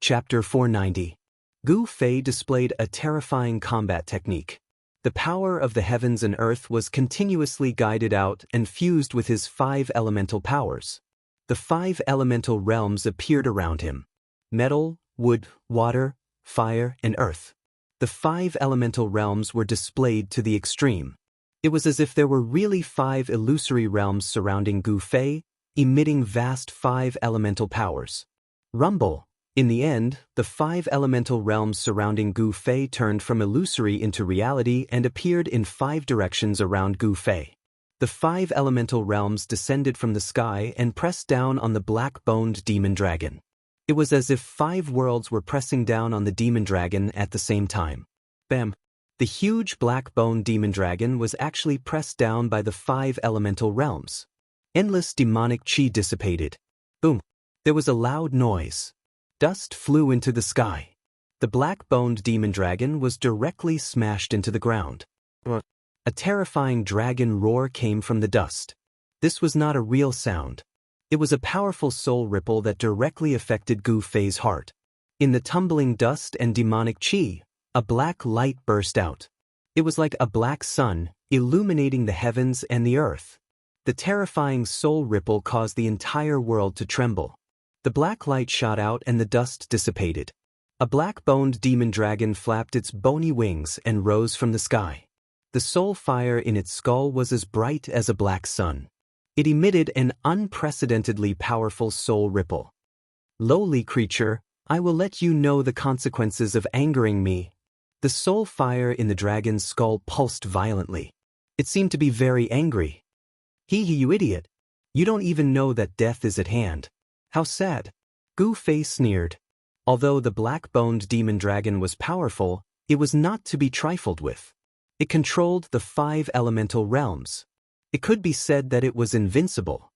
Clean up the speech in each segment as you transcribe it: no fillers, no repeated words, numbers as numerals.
Chapter 490. Gu Fei displayed a terrifying combat technique. The power of the heavens and earth was continuously guided out and fused with his 5 elemental powers. The 5 elemental realms appeared around him: metal, wood, water, fire, and earth. The 5 elemental realms were displayed to the extreme. It was as if there were really 5 illusory realms surrounding Gu Fei, emitting vast 5 elemental powers. Rumble. In the end, the 5 elemental realms surrounding Gu Fei turned from illusory into reality and appeared in 5 directions around Gu Fei. The 5 elemental realms descended from the sky and pressed down on the black-boned demon dragon. It was as if 5 worlds were pressing down on the demon dragon at the same time. Bam! The huge black-boned demon dragon was actually pressed down by the 5 elemental realms. Endless demonic chi dissipated. Boom! There was a loud noise. Dust flew into the sky. The black-boned demon dragon was directly smashed into the ground. A terrifying dragon roar came from the dust. This was not a real sound. It was a powerful soul ripple that directly affected Gu Fei's heart. In the tumbling dust and demonic chi, a black light burst out. It was like a black sun, illuminating the heavens and the earth. The terrifying soul ripple caused the entire world to tremble. The black light shot out and the dust dissipated. A black-boned demon dragon flapped its bony wings and rose from the sky. The soul fire in its skull was as bright as a black sun. It emitted an unprecedentedly powerful soul ripple. "Lowly creature, I will let you know the consequences of angering me." The soul fire in the dragon's skull pulsed violently. It seemed to be very angry. "Hee, you idiot. You don't even know that death is at hand. How sad." Gu Fei sneered. Although the black-boned demon dragon was powerful, it was not to be trifled with. It controlled the 5 elemental realms. It could be said that it was invincible.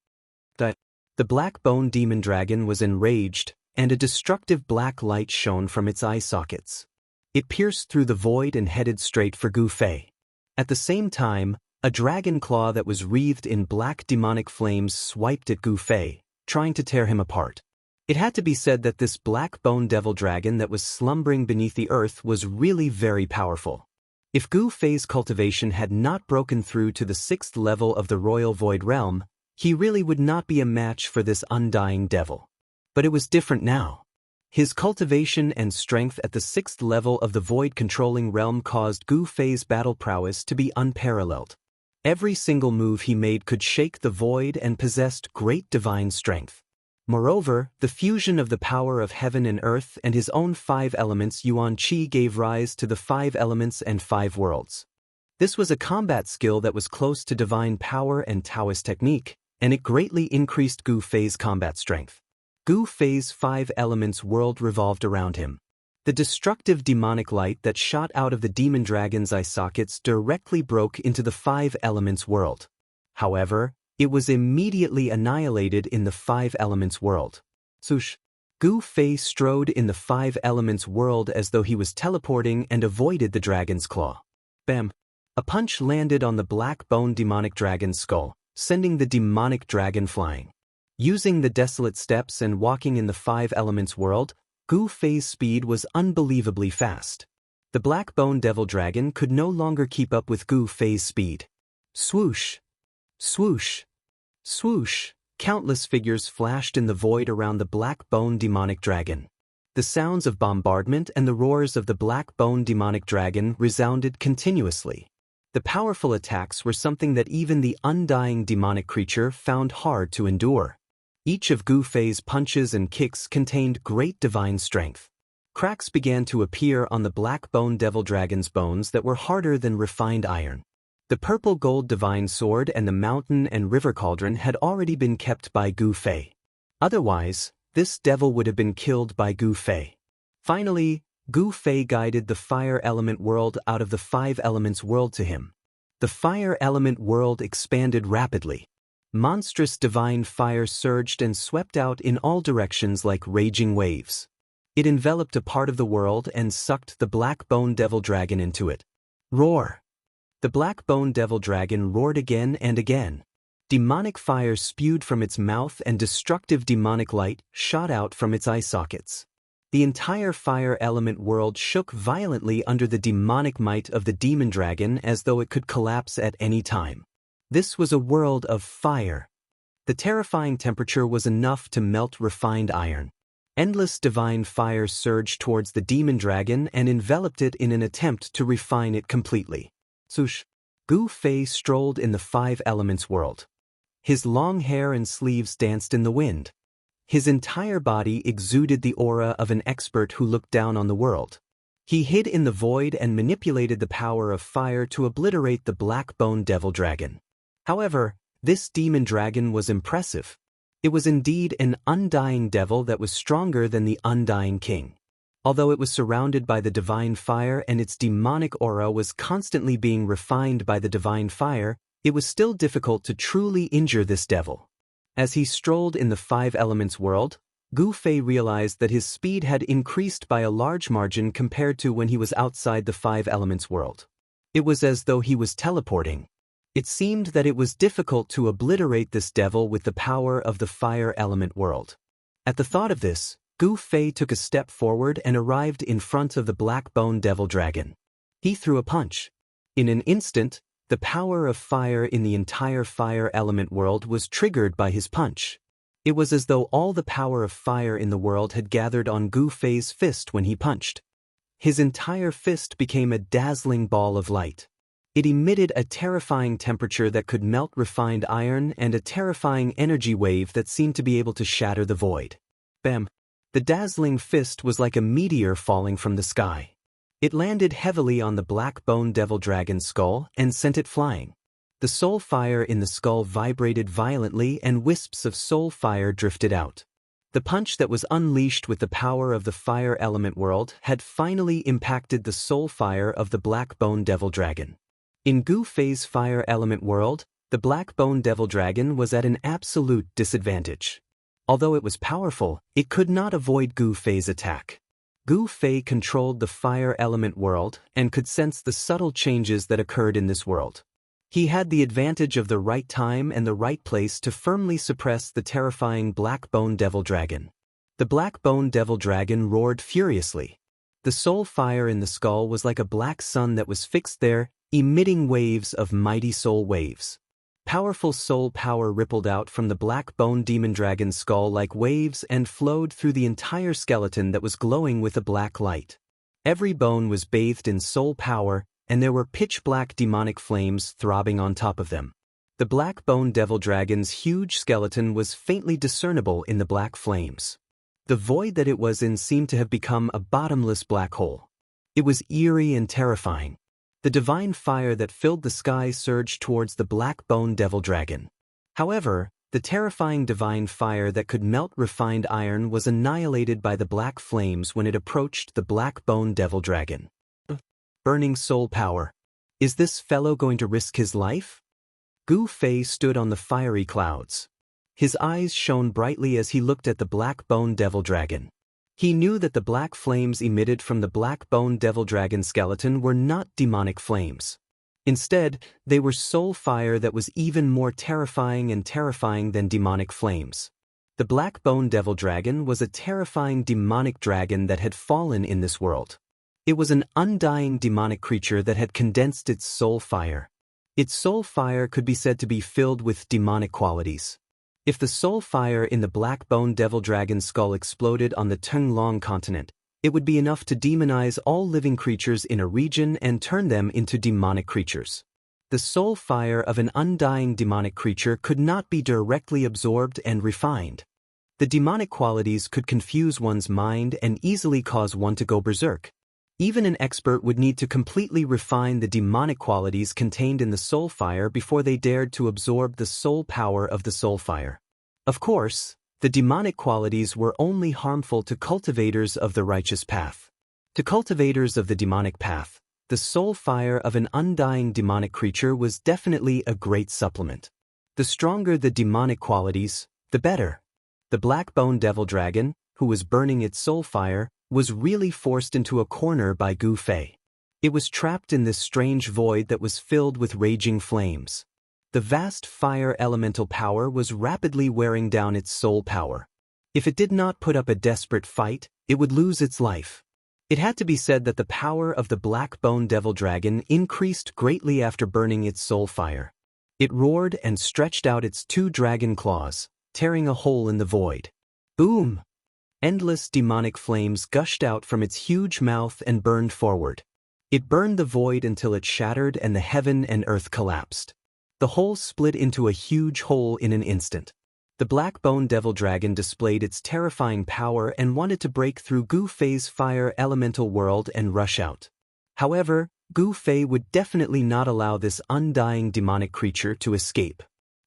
The black-boned demon dragon was enraged, and a destructive black light shone from its eye sockets. It pierced through the void and headed straight for Gu Fei. At the same time, a dragon claw that was wreathed in black demonic flames swiped at Gu Fei, trying to tear him apart. It had to be said that this black-boned devil dragon that was slumbering beneath the earth was really very powerful. If Gu Fei's cultivation had not broken through to the 6th level of the royal void realm, he really would not be a match for this undying devil. But it was different now. His cultivation and strength at the 6th level of the void-controlling realm caused Gu Fei's battle prowess to be unparalleled. Every single move he made could shake the void and possessed great divine strength. Moreover, the fusion of the power of heaven and earth and his own 5 elements Yuan Qi gave rise to the 5 elements and 5 worlds. This was a combat skill that was close to divine power and Daoist technique, and it greatly increased Gu Fei's combat strength. Gu Fei's 5 elements world revolved around him. The destructive demonic light that shot out of the demon dragon's eye sockets directly broke into the 5 elements world. However, it was immediately annihilated in the 5 elements world. Swoosh! Gu Fei strode in the 5 elements world as though he was teleporting and avoided the dragon's claw. Bam! A punch landed on the black-boned demonic dragon's skull, sending the demonic dragon flying. Using the desolate steps and walking in the 5 elements world, Gu Fei's speed was unbelievably fast. The black-boned devil dragon could no longer keep up with Gu Fei's speed. Swoosh! Swoosh! Swoosh! Countless figures flashed in the void around the black-boned demonic dragon. The sounds of bombardment and the roars of the black-boned demonic dragon resounded continuously. The powerful attacks were something that even the undying demonic creature found hard to endure. Each of Gu Fei's punches and kicks contained great divine strength. Cracks began to appear on the black-boned devil dragon's bones that were harder than refined iron. The purple-gold divine sword and the mountain and river cauldron had already been kept by Gu Fei. Otherwise, this devil would have been killed by Gu Fei. Finally, Gu Fei guided the fire element world out of the 5 elements world to him. The fire element world expanded rapidly. Monstrous divine fire surged and swept out in all directions like raging waves. It enveloped a part of the world and sucked the black-boned devil dragon into it. Roar! The black-boned devil dragon roared again and again. Demonic fire spewed from its mouth and destructive demonic light shot out from its eye sockets. The entire fire element world shook violently under the demonic might of the demon dragon as though it could collapse at any time. This was a world of fire. The terrifying temperature was enough to melt refined iron. Endless divine fire surged towards the demon dragon and enveloped it in an attempt to refine it completely. Sush. Gu Fei strolled in the five elements world. His long hair and sleeves danced in the wind. His entire body exuded the aura of an expert who looked down on the world. He hid in the void and manipulated the power of fire to obliterate the black-bone devil dragon. However, this demon dragon was impressive. It was indeed an undying devil that was stronger than the undying king. Although it was surrounded by the divine fire and its demonic aura was constantly being refined by the divine fire, it was still difficult to truly injure this devil. As he strolled in the five elements world, Gu Fei realized that his speed had increased by a large margin compared to when he was outside the five elements world. It was as though he was teleporting. It seemed that it was difficult to obliterate this devil with the power of the fire element world. At the thought of this, Gu Fei took a step forward and arrived in front of the black-bone devil dragon. He threw a punch. In an instant, the power of fire in the entire fire element world was triggered by his punch. It was as though all the power of fire in the world had gathered on Gu Fei's fist when he punched. His entire fist became a dazzling ball of light. It emitted a terrifying temperature that could melt refined iron and a terrifying energy wave that seemed to be able to shatter the void. Bam! The dazzling fist was like a meteor falling from the sky. It landed heavily on the black-bone devil dragon's skull and sent it flying. The soul fire in the skull vibrated violently and wisps of soul fire drifted out. The punch that was unleashed with the power of the fire element world had finally impacted the soul fire of the black-bone devil dragon. In Gu Fei's fire element world, the black-bone devil dragon was at an absolute disadvantage. Although it was powerful, it could not avoid Gu Fei's attack. Gu Fei controlled the fire element world and could sense the subtle changes that occurred in this world. He had the advantage of the right time and the right place to firmly suppress the terrifying black-bone devil dragon. The black-bone devil dragon roared furiously. The soul fire in the skull was like a black sun that was fixed there, emitting waves of mighty soul waves. Powerful soul power rippled out from the black-bone demon dragon's skull like waves and flowed through the entire skeleton that was glowing with a black light. Every bone was bathed in soul power, and there were pitch-black demonic flames throbbing on top of them. The black-bone devil dragon's huge skeleton was faintly discernible in the black flames. The void that it was in seemed to have become a bottomless black hole. It was eerie and terrifying. The divine fire that filled the sky surged towards the black-bone devil dragon. However, the terrifying divine fire that could melt refined iron was annihilated by the black flames when it approached the black-bone devil dragon. Burning soul power. Is this fellow going to risk his life? Gu Fei stood on the fiery clouds. His eyes shone brightly as he looked at the black-bone devil dragon. He knew that the black flames emitted from the black-bone devil dragon skeleton were not demonic flames. Instead, they were soul fire that was even more terrifying than demonic flames. The black-bone devil dragon was a terrifying demonic dragon that had fallen in this world. It was an undying demonic creature that had condensed its soul fire. Its soul fire could be said to be filled with demonic qualities. If the soul fire in the black-bone devil dragon's skull exploded on the Tenglong continent, it would be enough to demonize all living creatures in a region and turn them into demonic creatures. The soul fire of an undying demonic creature could not be directly absorbed and refined. The demonic qualities could confuse one's mind and easily cause one to go berserk. Even an expert would need to completely refine the demonic qualities contained in the soul fire before they dared to absorb the soul power of the soul fire. Of course, the demonic qualities were only harmful to cultivators of the righteous path. To cultivators of the demonic path, the soul fire of an undying demonic creature was definitely a great supplement. The stronger the demonic qualities, the better. The black-bone devil dragon, who was burning its soul fire, was really forced into a corner by Gu Fei. It was trapped in this strange void that was filled with raging flames. The vast fire elemental power was rapidly wearing down its soul power. If it did not put up a desperate fight, it would lose its life. It had to be said that the power of the black bone devil dragon increased greatly after burning its soul fire. It roared and stretched out its 2 dragon claws, tearing a hole in the void. Boom! Endless demonic flames gushed out from its huge mouth and burned forward. It burned the void until it shattered and the heaven and earth collapsed. The hole split into a huge hole in an instant. The black bone devil dragon displayed its terrifying power and wanted to break through Gu Fei's fire elemental world and rush out. However, Gu Fei would definitely not allow this undying demonic creature to escape.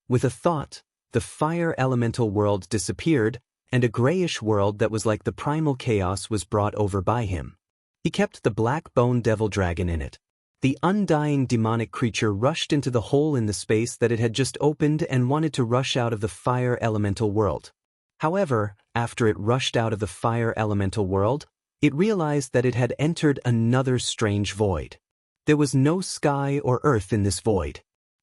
With a thought, the fire elemental world disappeared, and a grayish world that was like the primal chaos was brought over by him. He kept the black bone devil dragon in it. The undying demonic creature rushed into the hole in the space that it had just opened and wanted to rush out of the fire elemental world. However, after it rushed out of the fire elemental world, it realized that it had entered another strange void. There was no sky or earth in this void.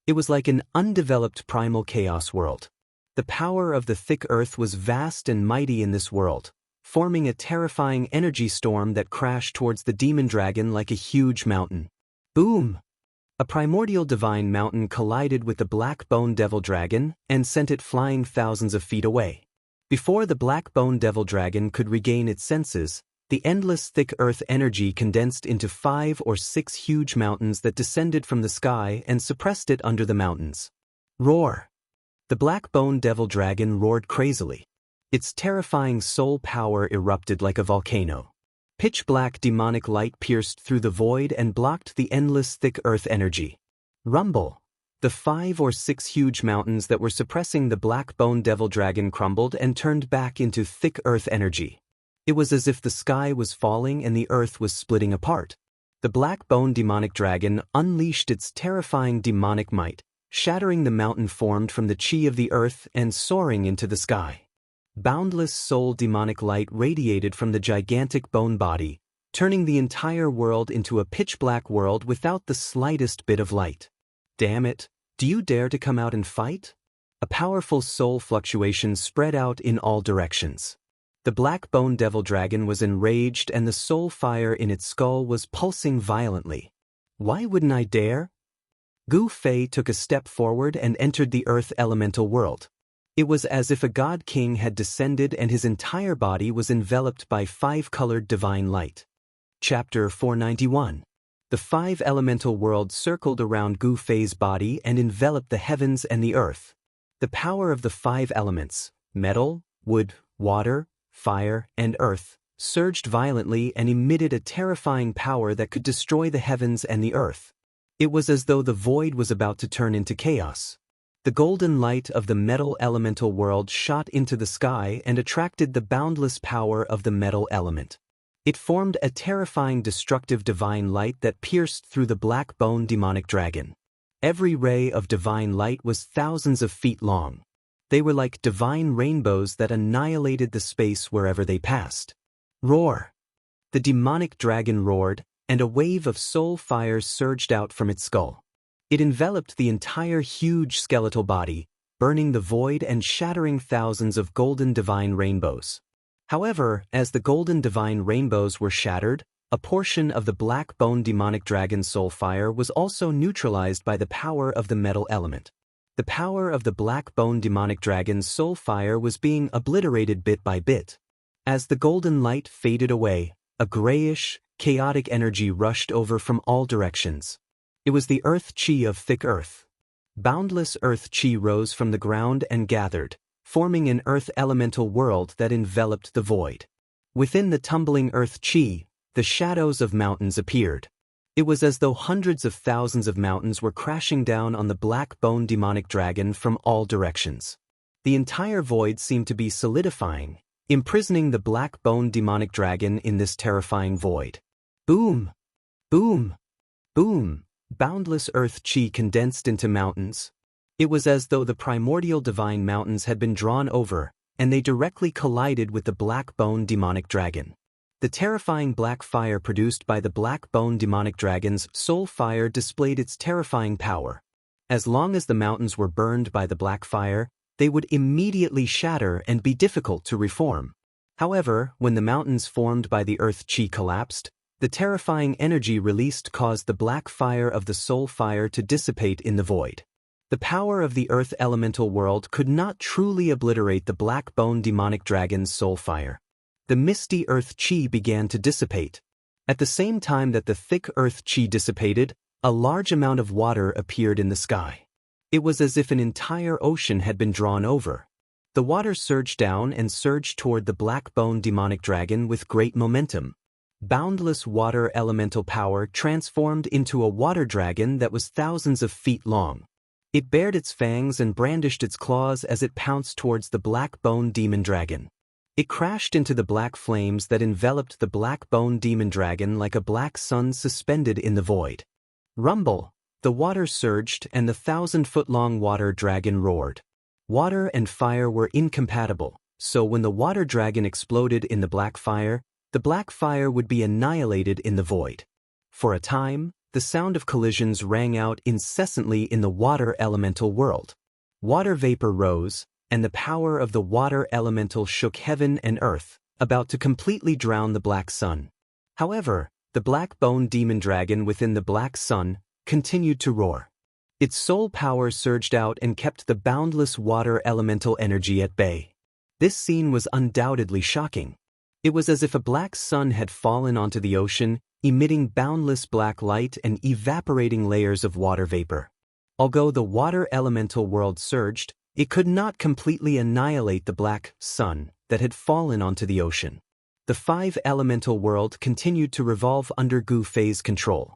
It was like an undeveloped primal chaos world. The power of the thick earth was vast and mighty in this world, forming a terrifying energy storm that crashed towards the demon dragon like a huge mountain. Boom! A primordial divine mountain collided with the black bone devil dragon and sent it flying thousands of feet away. Before the black bone devil dragon could regain its senses, the endless thick earth energy condensed into 5 or 6 huge mountains that descended from the sky and suppressed it under the mountains. Roar! The black bone devil dragon roared crazily. Its terrifying soul power erupted like a volcano. Pitch-black demonic light pierced through the void and blocked the endless thick earth energy. Rumble! The 5 or 6 huge mountains that were suppressing the black bone devil dragon crumbled and turned back into thick earth energy. It was as if the sky was falling and the earth was splitting apart. The black bone demonic dragon unleashed its terrifying demonic might, shattering the mountain formed from the chi of the earth and soaring into the sky. Boundless soul demonic light radiated from the gigantic bone body, turning the entire world into a pitch-black world without the slightest bit of light. Damn it, do you dare to come out and fight? A powerful soul fluctuation spread out in all directions. The black bone devil dragon was enraged and the soul fire in its skull was pulsing violently. Why wouldn't I dare? Gu Fei took a step forward and entered the earth elemental world. It was as if a god king had descended and his entire body was enveloped by 5-colored divine light. Chapter 491. The 5 elemental worlds circled around Gu Fei's body and enveloped the heavens and the earth. The power of the 5 elements, metal, wood, water, fire, and earth, surged violently and emitted a terrifying power that could destroy the heavens and the earth. It was as though the void was about to turn into chaos. The golden light of the metal elemental world shot into the sky and attracted the boundless power of the metal element. It formed a terrifying destructive divine light that pierced through the black bone demonic dragon. Every ray of divine light was thousands of feet long. They were like divine rainbows that annihilated the space wherever they passed. Roar! The demonic dragon roared, and a wave of soul fire surged out from its skull. It enveloped the entire huge skeletal body, burning the void and shattering thousands of golden divine rainbows. However, as the golden divine rainbows were shattered, a portion of the black bone demonic dragon soul fire was also neutralized by the power of the metal element. The power of the black bone demonic dragon's soul fire was being obliterated bit by bit. As the golden light faded away, a grayish, chaotic energy rushed over from all directions. It was the earth chi of thick earth. Boundless earth chi rose from the ground and gathered, forming an earth elemental world that enveloped the void. Within the tumbling earth chi, the shadows of mountains appeared. It was as though hundreds of thousands of mountains were crashing down on the black bone demonic dragon from all directions. The entire void seemed to be solidifying, imprisoning the black bone demonic dragon in this terrifying void. Boom! Boom! Boom! Boundless earth chi condensed into mountains. It was as though the primordial divine mountains had been drawn over, and they directly collided with the black bone demonic dragon. The terrifying black fire produced by the black bone demonic dragon's soul fire displayed its terrifying power. As long as the mountains were burned by the black fire, they would immediately shatter and be difficult to reform. However, when the mountains formed by the earth chi collapsed, the terrifying energy released caused the black fire of the soul fire to dissipate in the void. The power of the earth elemental world could not truly obliterate the black bone demonic dragon's soul fire. The misty earth chi began to dissipate. At the same time that the thick earth chi dissipated, a large amount of water appeared in the sky. It was as if an entire ocean had been drawn over. The water surged down and surged toward the black bone demonic dragon with great momentum. Boundless water elemental power transformed into a water dragon that was thousands of feet long. It bared its fangs and brandished its claws as it pounced towards the black bone demon dragon. It crashed into the black flames that enveloped the black bone demon dragon like a black sun suspended in the void. Rumble! The water surged and the 1,000-foot-long water dragon roared. Water and fire were incompatible, so when the water dragon exploded in the black fire would be annihilated in the void. For a time, the sound of collisions rang out incessantly in the water elemental world. Water vapor rose, and the power of the water elemental shook heaven and earth, about to completely drown the black sun. However, the black bone demon dragon within the black sun continued to roar. Its soul power surged out and kept the boundless water elemental energy at bay. This scene was undoubtedly shocking. It was as if a black sun had fallen onto the ocean, emitting boundless black light and evaporating layers of water vapor. Although the water elemental world surged, it could not completely annihilate the black sun that had fallen onto the ocean. The 5 elemental world continued to revolve under Gu Fei's control.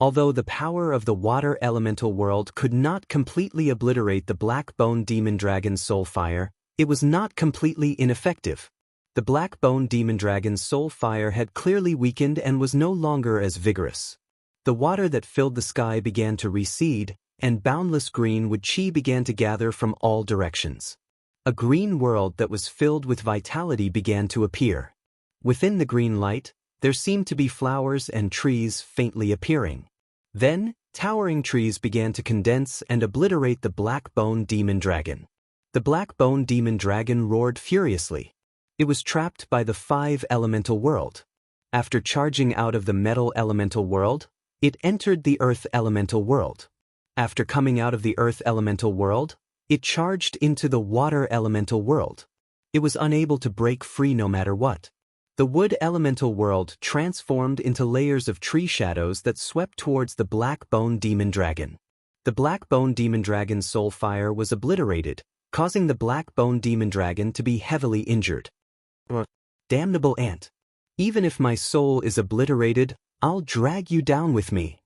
Although the power of the water elemental world could not completely obliterate the black bone demon dragon's soul fire, it was not completely ineffective. The black bone demon dragon's soul fire had clearly weakened and was no longer as vigorous. The water that filled the sky began to recede, and boundless green wood chi began to gather from all directions. A green world that was filled with vitality began to appear. Within the green light, there seemed to be flowers and trees faintly appearing. Then, towering trees began to condense and obliterate the black bone demon dragon. The black bone demon dragon roared furiously. It was trapped by the 5 elemental world. After charging out of the metal elemental world, it entered the earth elemental world. After coming out of the earth elemental world, it charged into the water elemental world. It was unable to break free no matter what. The wood elemental world transformed into layers of tree shadows that swept towards the black bone demon dragon. The black bone demon dragon's soul fire was obliterated, causing the black bone demon dragon to be heavily injured. Damnable ant! Even if my soul is obliterated, I'll drag you down with me.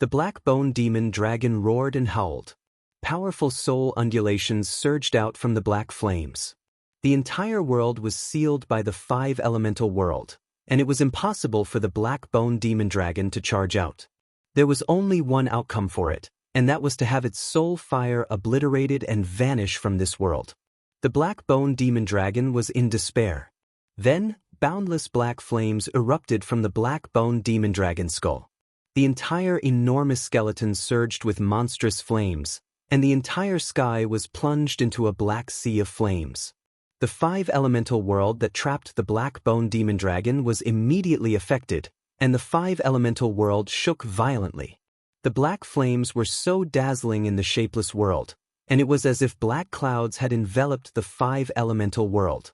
The black bone demon dragon roared and howled. Powerful soul undulations surged out from the black flames. The entire world was sealed by the 5 elemental world, and it was impossible for the black bone demon dragon to charge out. There was only one outcome for it, and that was to have its soul fire obliterated and vanish from this world. The black bone demon dragon was in despair. Then, boundless black flames erupted from the black bone demon dragon skull. The entire enormous skeleton surged with monstrous flames, and the entire sky was plunged into a black sea of flames. The 5 elemental world that trapped the black bone demon dragon was immediately affected, and the 5 elemental world shook violently. The black flames were so dazzling in the shapeless world, and it was as if black clouds had enveloped the 5 elemental world.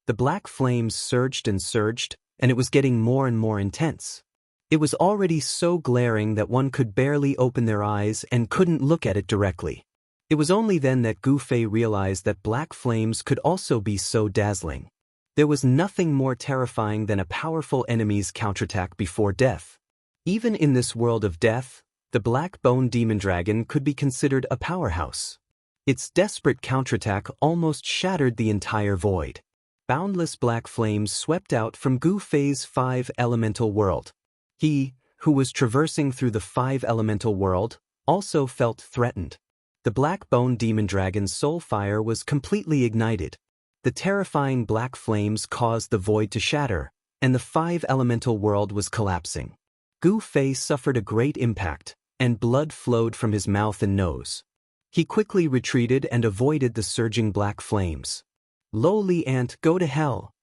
The black flames surged, and it was getting more and more intense. It was already so glaring that one could barely open their eyes and couldn't look at it directly. It was only then that Gu Fei realized that black flames could also be so dazzling. There was nothing more terrifying than a powerful enemy's counterattack before death. Even in this world of death, the black bone demon dragon could be considered a powerhouse. Its desperate counterattack almost shattered the entire void. Boundless black flames swept out from Gu Fei's 5 elemental world. He, who was traversing through the 5 elemental world, also felt threatened. The black bone demon dragon's soul fire was completely ignited. The terrifying black flames caused the void to shatter, and the 5 elemental world was collapsing. Gu Fei suffered a great impact, and blood flowed from his mouth and nose. He quickly retreated and avoided the surging black flames. Lowly ant, go to hell!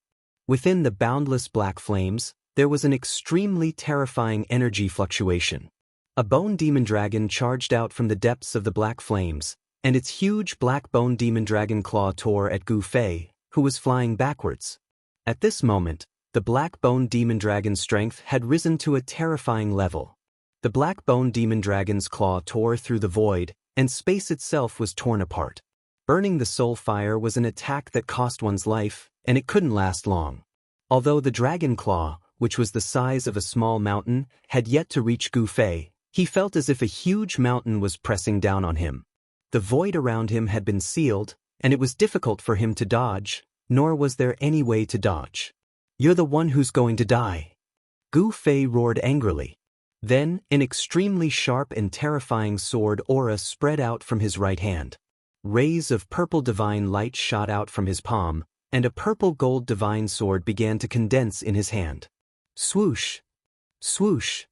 Within the boundless black flames, there was an extremely terrifying energy fluctuation. A bone demon dragon charged out from the depths of the black flames, and its huge black bone demon dragon claw tore at Gu Fei, who was flying backwards. At this moment, the black bone demon dragon's strength had risen to a terrifying level. The black bone demon dragon's claw tore through the void, and space itself was torn apart. Burning the soul fire was an attack that cost one's life, and it couldn't last long. Although the dragon claw, which was the size of a small mountain, had yet to reach Gu Fei, he felt as if a huge mountain was pressing down on him. The void around him had been sealed, and it was difficult for him to dodge, nor was there any way to dodge. "You're the one who's going to die," Gu Fei roared angrily. Then, an extremely sharp and terrifying sword aura spread out from his right hand. Rays of purple divine light shot out from his palm, and a purple-gold divine sword began to condense in his hand. Swoosh! Swoosh!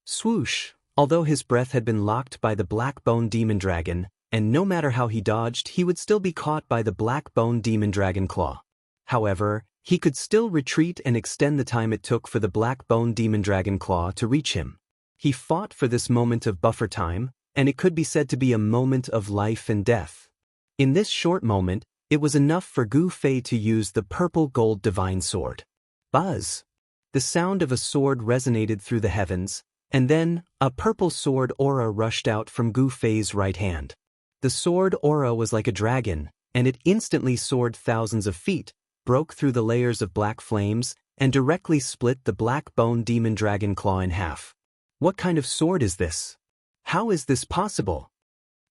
Swoosh! Although his breath had been locked by the black bone demon dragon, and no matter how he dodged, he would still be caught by the black bone demon dragon claw. However, he could still retreat and extend the time it took for the black bone demon dragon claw to reach him. He fought for this moment of buffer time, and it could be said to be a moment of life and death. In this short moment, it was enough for Gu Fei to use the purple-gold divine sword. Buzz! The sound of a sword resonated through the heavens, and then, a purple sword aura rushed out from Gu Fei's right hand. The sword aura was like a dragon, and it instantly soared thousands of feet, broke through the layers of black flames, and directly split the black bone demon dragon claw in half. What kind of sword is this? How is this possible?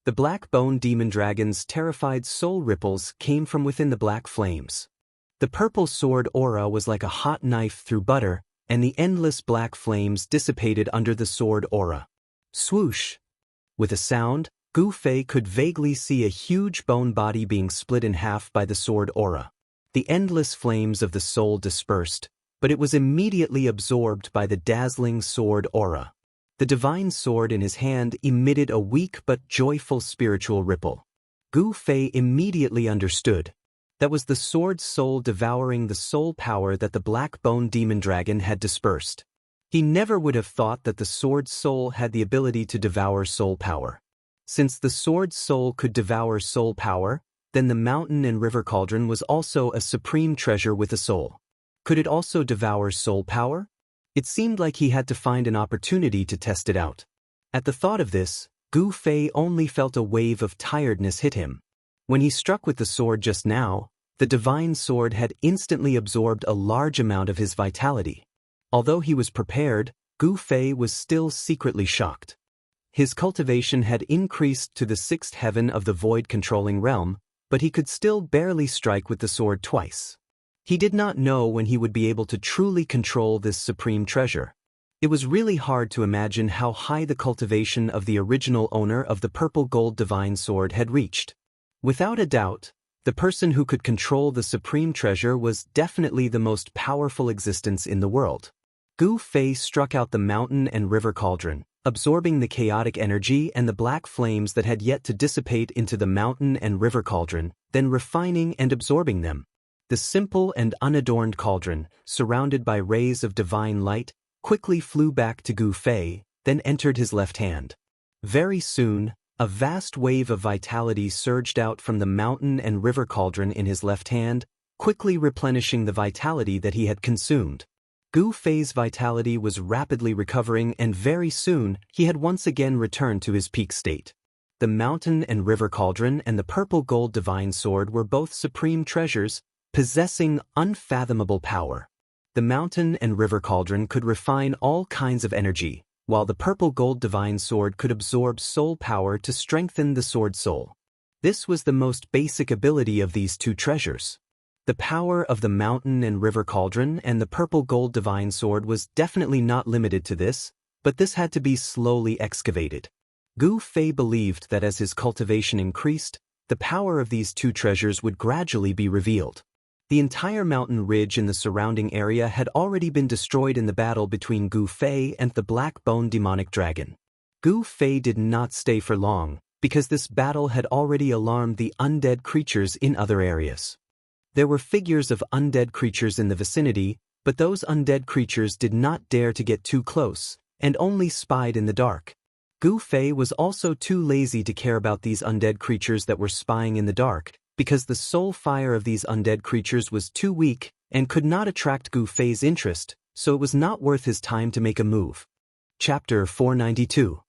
The black bone demon dragon's terrified soul ripples came from within the black flames. The purple sword aura was like a hot knife through butter, and the endless black flames dissipated under the sword aura. Swoosh! With a sound, Gu Fei could vaguely see a huge bone body being split in half by the sword aura. The endless flames of the soul dispersed, but it was immediately absorbed by the dazzling sword aura. The divine sword in his hand emitted a weak but joyful spiritual ripple. Gu Fei immediately understood. That was the sword's soul devouring the soul power that the black bone demon dragon had dispersed. He never would have thought that the sword's soul had the ability to devour soul power. Since the sword's soul could devour soul power, then the mountain and river cauldron was also a supreme treasure with a soul. Could it also devour soul power? It seemed like he had to find an opportunity to test it out. At the thought of this, Gu Fei only felt a wave of tiredness hit him. When he struck with the sword just now, the divine sword had instantly absorbed a large amount of his vitality. Although he was prepared, Gu Fei was still secretly shocked. His cultivation had increased to the 6th heaven of the void-controlling realm, but he could still barely strike with the sword twice. He did not know when he would be able to truly control this supreme treasure. It was really hard to imagine how high the cultivation of the original owner of the purple gold divine sword had reached. Without a doubt, the person who could control the supreme treasure was definitely the most powerful existence in the world. Gu Fei struck out the mountain and river cauldron, absorbing the chaotic energy and the black flames that had yet to dissipate into the mountain and river cauldron, then refining and absorbing them. The simple and unadorned cauldron, surrounded by rays of divine light, quickly flew back to Gu Fei, then entered his left hand. Very soon, a vast wave of vitality surged out from the mountain and river cauldron in his left hand, quickly replenishing the vitality that he had consumed. Gu Fei's vitality was rapidly recovering, and very soon, he had once again returned to his peak state. The mountain and river cauldron and the purple gold divine sword were both supreme treasures, possessing unfathomable power. The mountain and river cauldron could refine all kinds of energy, while the purple gold divine sword could absorb soul power to strengthen the sword soul. This was the most basic ability of these two treasures. The power of the mountain and river cauldron and the purple gold divine sword was definitely not limited to this, but this had to be slowly excavated. Gu Fei believed that as his cultivation increased, the power of these two treasures would gradually be revealed. The entire mountain ridge in the surrounding area had already been destroyed in the battle between Gu Fei and the black bone demonic dragon. Gu Fei did not stay for long, because this battle had already alarmed the undead creatures in other areas. There were figures of undead creatures in the vicinity, but those undead creatures did not dare to get too close, and only spied in the dark. Gu Fei was also too lazy to care about these undead creatures that were spying in the dark, because the soul fire of these undead creatures was too weak and could not attract Gu Fei's interest, so it was not worth his time to make a move. Chapter 492.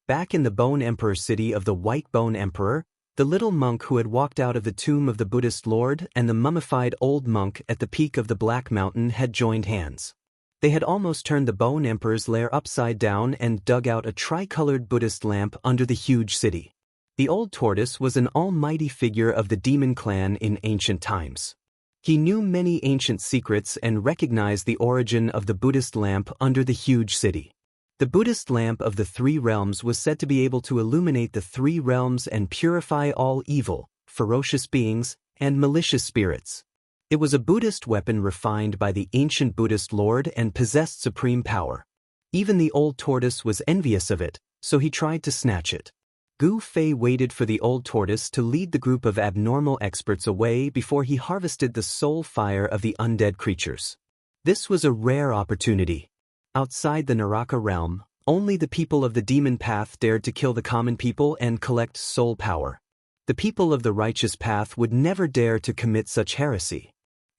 Back in the Bone Emperor city of the White Bone Emperor, the little monk who had walked out of the tomb of the Buddhist Lord and the mummified old monk at the peak of the Black Mountain had joined hands. They had almost turned the Bone Emperor's lair upside down and dug out a tricolored Buddhist lamp under the huge city. The old tortoise was an almighty figure of the demon clan in ancient times. He knew many ancient secrets and recognized the origin of the Buddhist lamp under the huge city. The Buddhist lamp of the three realms was said to be able to illuminate the three realms and purify all evil, ferocious beings, and malicious spirits. It was a Buddhist weapon refined by the ancient Buddhist Lord and possessed supreme power. Even the old tortoise was envious of it, so he tried to snatch it. Gu Fei waited for the old tortoise to lead the group of abnormal experts away before he harvested the soul fire of the undead creatures. This was a rare opportunity. Outside the Naraka realm, only the people of the demon path dared to kill the common people and collect soul power. The people of the righteous path would never dare to commit such heresy.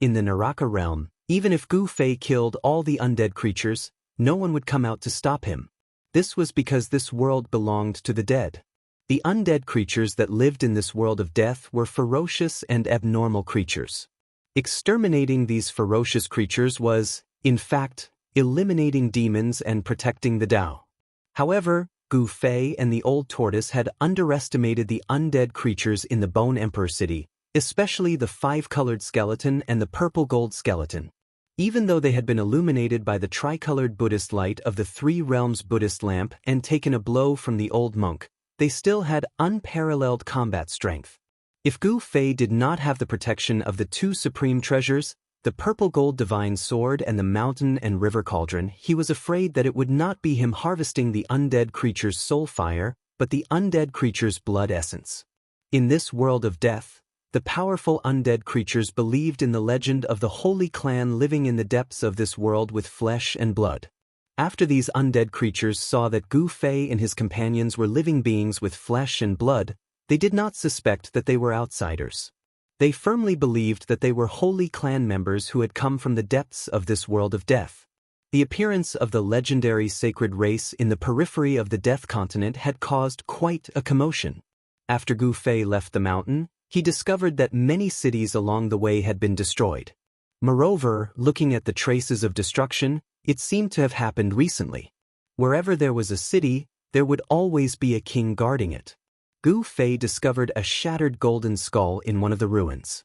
In the Naraka realm, even if Gu Fei killed all the undead creatures, no one would come out to stop him. This was because this world belonged to the dead. The undead creatures that lived in this world of death were ferocious and abnormal creatures. Exterminating these ferocious creatures was, in fact, eliminating demons and protecting the Tao. However, Gu Fei and the old tortoise had underestimated the undead creatures in the Bone Emperor city, especially the five-colored skeleton and the purple gold skeleton. Even though they had been illuminated by the tricolored Buddhist light of the Three Realms Buddhist lamp and taken a blow from the old monk, they still had unparalleled combat strength. If Gu Fei did not have the protection of the two supreme treasures, the purple gold divine sword and the mountain and river cauldron, he was afraid that it would not be him harvesting the undead creature's soul fire, but the undead creature's blood essence. In this world of death, the powerful undead creatures believed in the legend of the holy clan living in the depths of this world with flesh and blood. After these undead creatures saw that Gu Fei and his companions were living beings with flesh and blood, they did not suspect that they were outsiders. They firmly believed that they were holy clan members who had come from the depths of this world of death. The appearance of the legendary sacred race in the periphery of the Death Continent had caused quite a commotion. After Gu Fei left the mountain, he discovered that many cities along the way had been destroyed. Moreover, looking at the traces of destruction, it seemed to have happened recently. Wherever there was a city, there would always be a king guarding it. Gu Fei discovered a shattered golden skull in one of the ruins.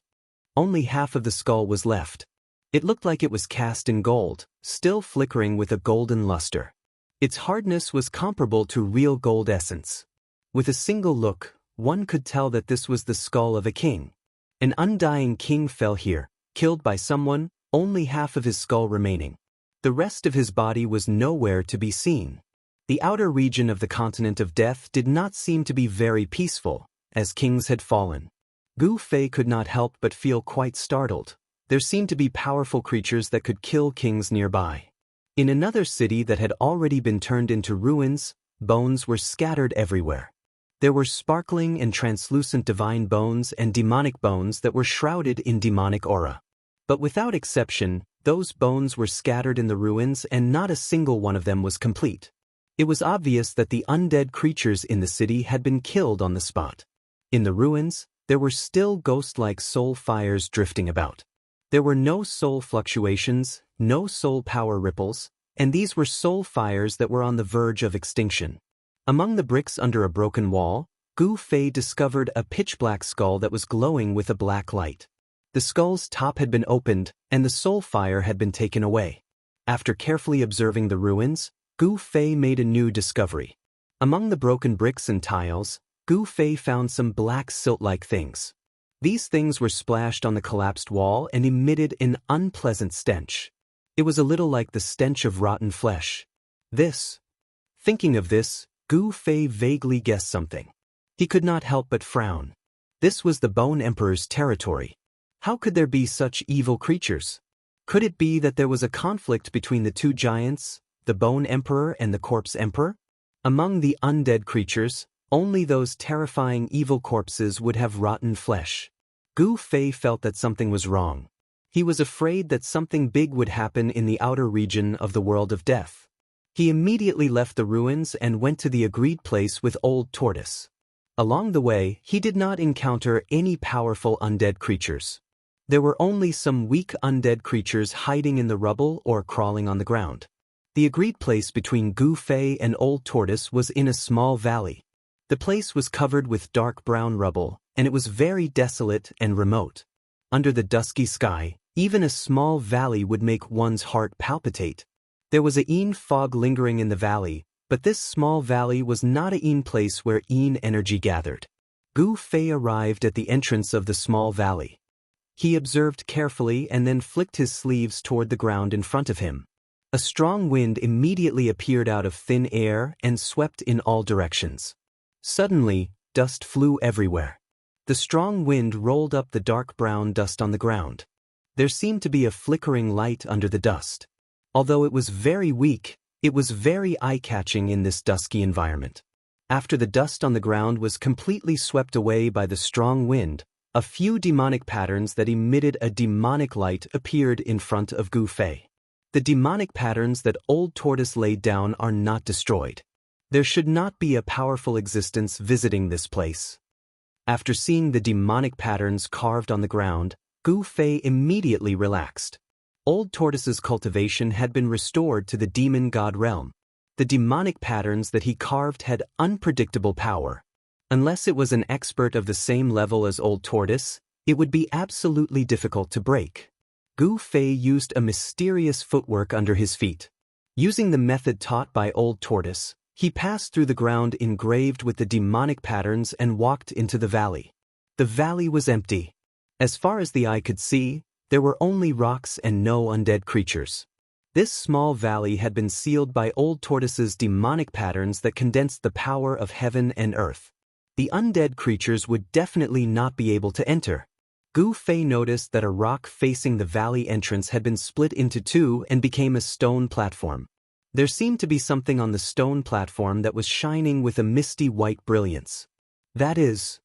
Only half of the skull was left. It looked like it was cast in gold, still flickering with a golden luster. Its hardness was comparable to real gold essence. With a single look, one could tell that this was the skull of a king. An undying king fell here, killed by someone, only half of his skull remaining. The rest of his body was nowhere to be seen. The outer region of the continent of death did not seem to be very peaceful, as kings had fallen. Gu Fei could not help but feel quite startled. There seemed to be powerful creatures that could kill kings nearby. In another city that had already been turned into ruins, bones were scattered everywhere. There were sparkling and translucent divine bones and demonic bones that were shrouded in demonic aura. But without exception, those bones were scattered in the ruins and not a single one of them was complete. It was obvious that the undead creatures in the city had been killed on the spot. In the ruins, there were still ghost-like soul fires drifting about. There were no soul fluctuations, no soul power ripples, and these were soul fires that were on the verge of extinction. Among the bricks under a broken wall, Gu Fei discovered a pitch-black skull that was glowing with a black light. The skull's top had been opened, and the soul fire had been taken away. After carefully observing the ruins, Gu Fei made a new discovery. Among the broken bricks and tiles, Gu Fei found some black silt-like things. These things were splashed on the collapsed wall and emitted an unpleasant stench. It was a little like the stench of rotten flesh. Thinking of this, Gu Fei vaguely guessed something. He could not help but frown. This was the Bone Emperor's territory. How could there be such evil creatures? Could it be that there was a conflict between the two giants, the Bone Emperor and the Corpse Emperor? Among the undead creatures, only those terrifying evil corpses would have rotten flesh. Gu Fei felt that something was wrong. He was afraid that something big would happen in the outer region of the world of death. He immediately left the ruins and went to the agreed place with Old Tortoise. Along the way, he did not encounter any powerful undead creatures. There were only some weak undead creatures hiding in the rubble or crawling on the ground. The agreed place between Gu Fei and Old Tortoise was in a small valley. The place was covered with dark brown rubble, and it was very desolate and remote. Under the dusky sky, even a small valley would make one's heart palpitate. There was a Yin fog lingering in the valley, but this small valley was not a Yin place where Yin energy gathered. Gu Fei arrived at the entrance of the small valley. He observed carefully and then flicked his sleeves toward the ground in front of him. A strong wind immediately appeared out of thin air and swept in all directions. Suddenly, dust flew everywhere. The strong wind rolled up the dark brown dust on the ground. There seemed to be a flickering light under the dust. Although it was very weak, it was very eye-catching in this dusky environment. After the dust on the ground was completely swept away by the strong wind, a few demonic patterns that emitted a demonic light appeared in front of Gu Fei. The demonic patterns that Old Tortoise laid down are not destroyed. There should not be a powerful existence visiting this place. After seeing the demonic patterns carved on the ground, Gu Fei immediately relaxed. Old Tortoise's cultivation had been restored to the demon god realm. The demonic patterns that he carved had unpredictable power. Unless it was an expert of the same level as Old Tortoise, it would be absolutely difficult to break. Gu Fei used a mysterious footwork under his feet. Using the method taught by Old Tortoise, he passed through the ground engraved with the demonic patterns and walked into the valley. The valley was empty. As far as the eye could see, there were only rocks and no undead creatures. This small valley had been sealed by Old Tortoise's demonic patterns that condensed the power of heaven and earth. The undead creatures would definitely not be able to enter. Gu Fei noticed that a rock facing the valley entrance had been split into two and became a stone platform. There seemed to be something on the stone platform that was shining with a misty white brilliance. That is,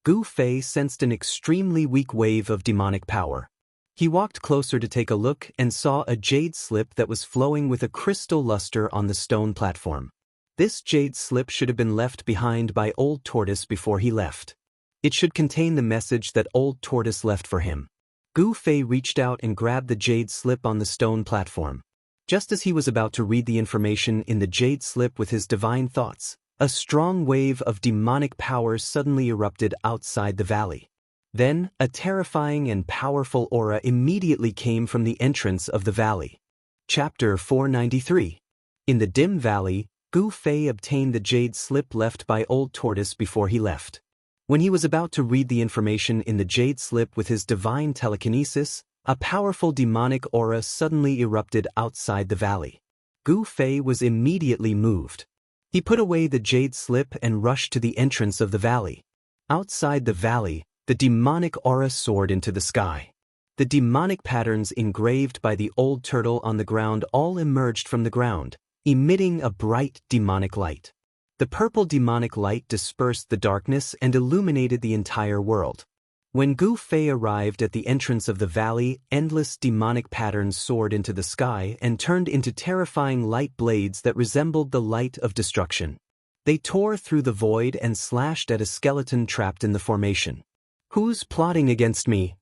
Gu Fei sensed an extremely weak wave of demonic power. He walked closer to take a look and saw a jade slip that was flowing with a crystal luster on the stone platform. This jade slip should have been left behind by Old Tortoise before he left. It should contain the message that Old Tortoise left for him. Gu Fei reached out and grabbed the jade slip on the stone platform. Just as he was about to read the information in the jade slip with his divine thoughts, a strong wave of demonic power suddenly erupted outside the valley. Then, a terrifying and powerful aura immediately came from the entrance of the valley. Chapter 493. In the dim valley, Gu Fei obtained the jade slip left by Old Tortoise before he left. When he was about to read the information in the jade slip with his divine telekinesis, a powerful demonic aura suddenly erupted outside the valley. Gu Fei was immediately moved. He put away the jade slip and rushed to the entrance of the valley. Outside the valley, the demonic aura soared into the sky. The demonic patterns engraved by the old turtle on the ground all emerged from the ground, emitting a bright demonic light. The purple demonic light dispersed the darkness and illuminated the entire world. When Gu Fei arrived at the entrance of the valley, endless demonic patterns soared into the sky and turned into terrifying light blades that resembled the light of destruction. They tore through the void and slashed at a skeleton trapped in the formation. "Who's plotting against me?"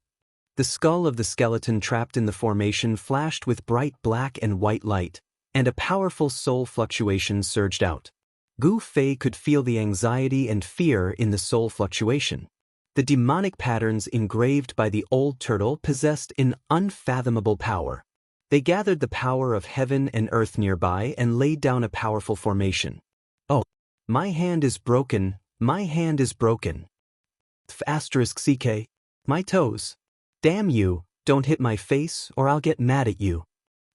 The skull of the skeleton trapped in the formation flashed with bright black and white light, and a powerful soul fluctuation surged out. Gu Fei could feel the anxiety and fear in the soul fluctuation. The demonic patterns engraved by the old turtle possessed an unfathomable power. They gathered the power of heaven and earth nearby and laid down a powerful formation. "Oh, my hand is broken, my hand is broken. *CK, my toes. Damn you, don't hit my face or I'll get mad at you."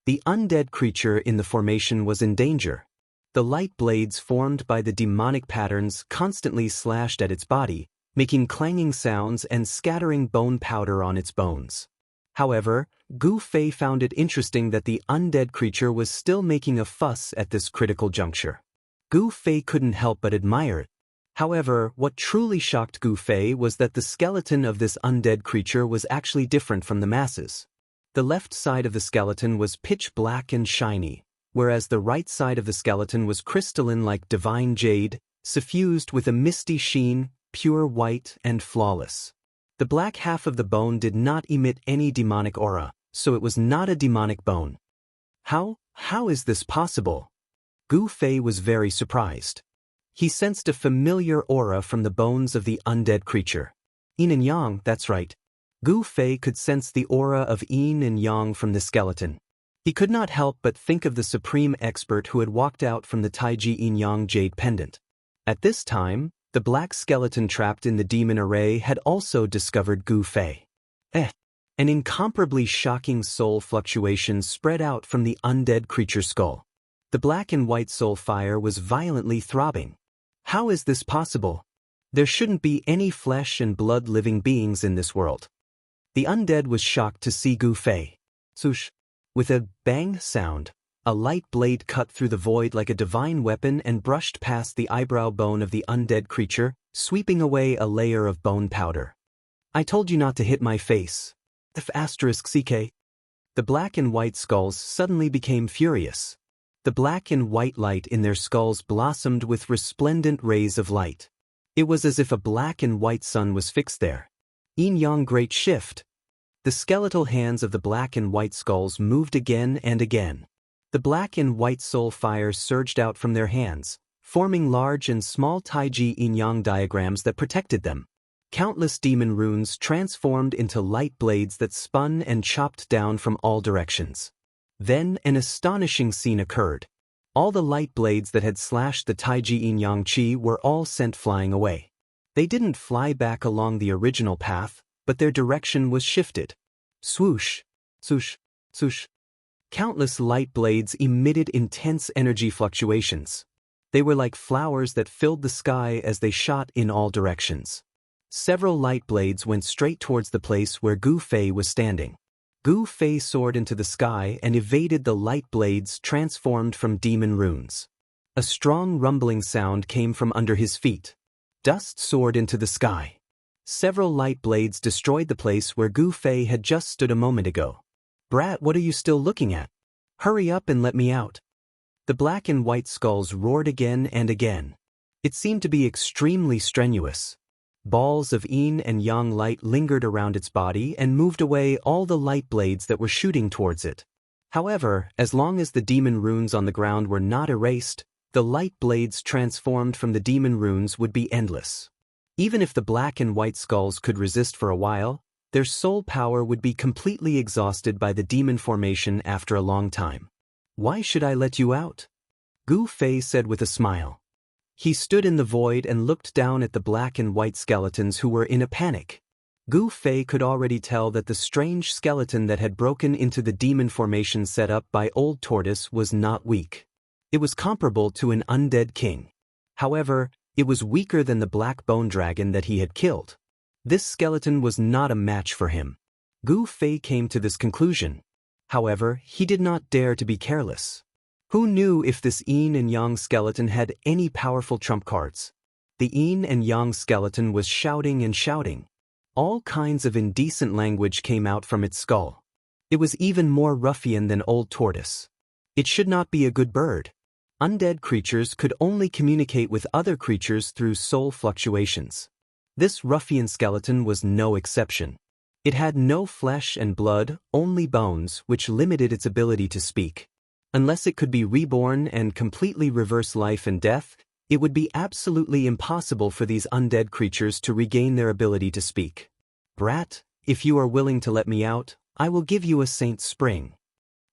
The undead creature in the formation was in danger. The light blades formed by the demonic patterns constantly slashed at its body, making clanging sounds and scattering bone powder on its bones. However, Gu Fei found it interesting that the undead creature was still making a fuss at this critical juncture. Gu Fei couldn't help but admire it. However, what truly shocked Gu Fei was that the skeleton of this undead creature was actually different from the masses. The left side of the skeleton was pitch black and shiny, whereas the right side of the skeleton was crystalline like divine jade, suffused with a misty sheen, pure white and flawless. The black half of the bone did not emit any demonic aura, so it was not a demonic bone. How is this possible? Gu Fei was very surprised. He sensed a familiar aura from the bones of the undead creature. Yin and Yang, that's right. Gu Fei could sense the aura of Yin and Yang from the skeleton. He could not help but think of the supreme expert who had walked out from the Taiji Yin Yang jade pendant. At this time, the black skeleton trapped in the demon array had also discovered Gu Fei. An incomparably shocking soul fluctuation spread out from the undead creature's skull. The black and white soul fire was violently throbbing. How is this possible? There shouldn't be any flesh and blood living beings in this world. The undead was shocked to see Gu Fei. Swoosh! With a bang sound, a light blade cut through the void like a divine weapon and brushed past the eyebrow bone of the undead creature, sweeping away a layer of bone powder. I told you not to hit my face. *CK. The black and white skulls suddenly became furious. The black and white light in their skulls blossomed with resplendent rays of light. It was as if a black and white sun was fixed there. Yin-yang great shift. The skeletal hands of the black and white skulls moved again and again. The black and white soul fire surged out from their hands, forming large and small Taiji yin-yang diagrams that protected them. Countless demon runes transformed into light blades that spun and chopped down from all directions. Then an astonishing scene occurred. All the light blades that had slashed the Taiji yin-yang chi were all sent flying away. They didn't fly back along the original path, but their direction was shifted. Swoosh, swoosh, swoosh. Countless light blades emitted intense energy fluctuations. They were like flowers that filled the sky as they shot in all directions. Several light blades went straight towards the place where Gu Fei was standing. Gu Fei soared into the sky and evaded the light blades transformed from demon runes. A strong rumbling sound came from under his feet. Dust soared into the sky. Several light blades destroyed the place where Gu Fei had just stood a moment ago. Brat, what are you still looking at? Hurry up and let me out. The black and white skulls roared again and again. It seemed to be extremely strenuous. Balls of yin and yang light lingered around its body and moved away all the light blades that were shooting towards it. However, as long as the demon runes on the ground were not erased, the light blades transformed from the demon runes would be endless. Even if the black and white skulls could resist for a while, their soul power would be completely exhausted by the demon formation after a long time. Why should I let you out? Gu Fei said with a smile. He stood in the void and looked down at the black and white skeletons who were in a panic. Gu Fei could already tell that the strange skeleton that had broken into the demon formation set up by Old Tortoise was not weak. It was comparable to an undead king. However, it was weaker than the black bone dragon that he had killed. This skeleton was not a match for him. Gu Fei came to this conclusion. However, he did not dare to be careless. Who knew if this yin and yang skeleton had any powerful trump cards? The yin and yang skeleton was shouting and shouting. All kinds of indecent language came out from its skull. It was even more ruffian than Old Tortoise. It should not be a good bird. Undead creatures could only communicate with other creatures through soul fluctuations. This ruffian skeleton was no exception. It had no flesh and blood, only bones, which limited its ability to speak. Unless it could be reborn and completely reverse life and death, it would be absolutely impossible for these undead creatures to regain their ability to speak. Brat, if you are willing to let me out, I will give you a Saint Spring.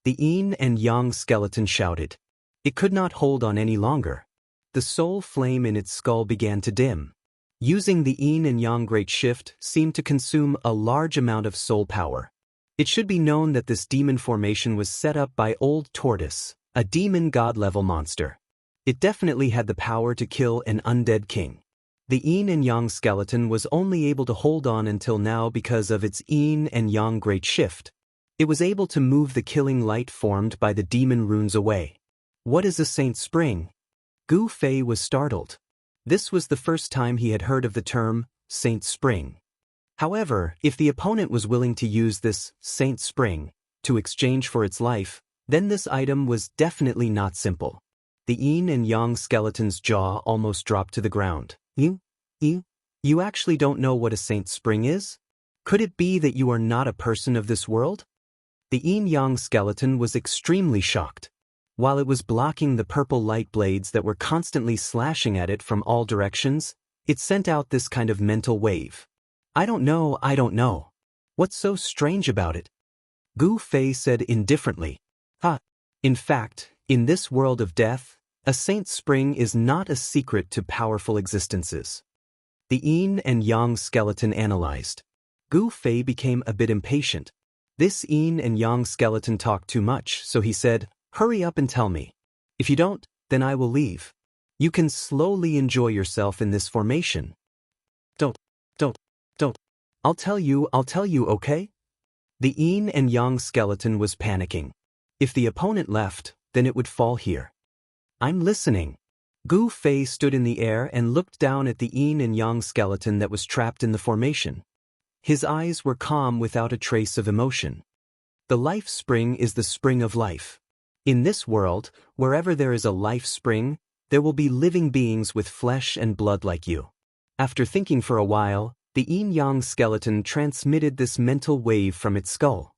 The yin and yang skeleton shouted. It could not hold on any longer. The soul flame in its skull began to dim. Using the yin and yang great shift seemed to consume a large amount of soul power. It should be known that this demon formation was set up by Old Tortoise, a demon god-level monster. It definitely had the power to kill an undead king. The yin and yang skeleton was only able to hold on until now because of its yin and yang great shift. It was able to move the killing light formed by the demon runes away. What is a Saint Spring? Gu Fei was startled. This was the first time he had heard of the term, Saint Spring. However, if the opponent was willing to use this Saint Spring to exchange for its life, then this item was definitely not simple. The yin and yang skeleton's jaw almost dropped to the ground. You actually don't know what a Saint Spring is? Could it be that you are not a person of this world? The yin-yang skeleton was extremely shocked. While it was blocking the purple light blades that were constantly slashing at it from all directions, it sent out this kind of mental wave. I don't know. What's so strange about it? Gu Fei said indifferently. In fact, in this world of death, a Saint Spring is not a secret to powerful existences. The yin and yang skeleton analyzed. Gu Fei became a bit impatient. This yin and yang skeleton talked too much, so he said, "Hurry up and tell me. If you don't, then I will leave. You can slowly enjoy yourself in this formation." Don't. I'll tell you, okay? The yin and yang skeleton was panicking. If the opponent left, then it would fall here. I'm listening. Gu Fei stood in the air and looked down at the yin and yang skeleton that was trapped in the formation. His eyes were calm without a trace of emotion. The life spring is the spring of life. In this world, wherever there is a life spring, there will be living beings with flesh and blood like you. After thinking for a while, the yin-yang skeleton transmitted this mental wave from its skull.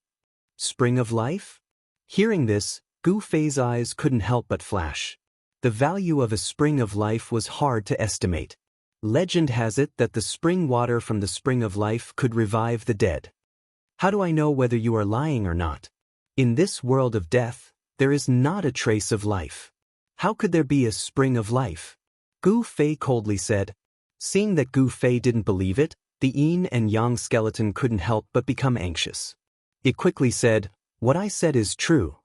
Spring of life? Hearing this, Gu Fei's eyes couldn't help but flash. The value of a spring of life was hard to estimate. Legend has it that the spring water from the spring of life could revive the dead. How do I know whether you are lying or not? In this world of death, there is not a trace of life. How could there be a spring of life? Gu Fei coldly said. Seeing that Gu Fei didn't believe it, the yin and yang skeleton couldn't help but become anxious. It quickly said, "What I said is true.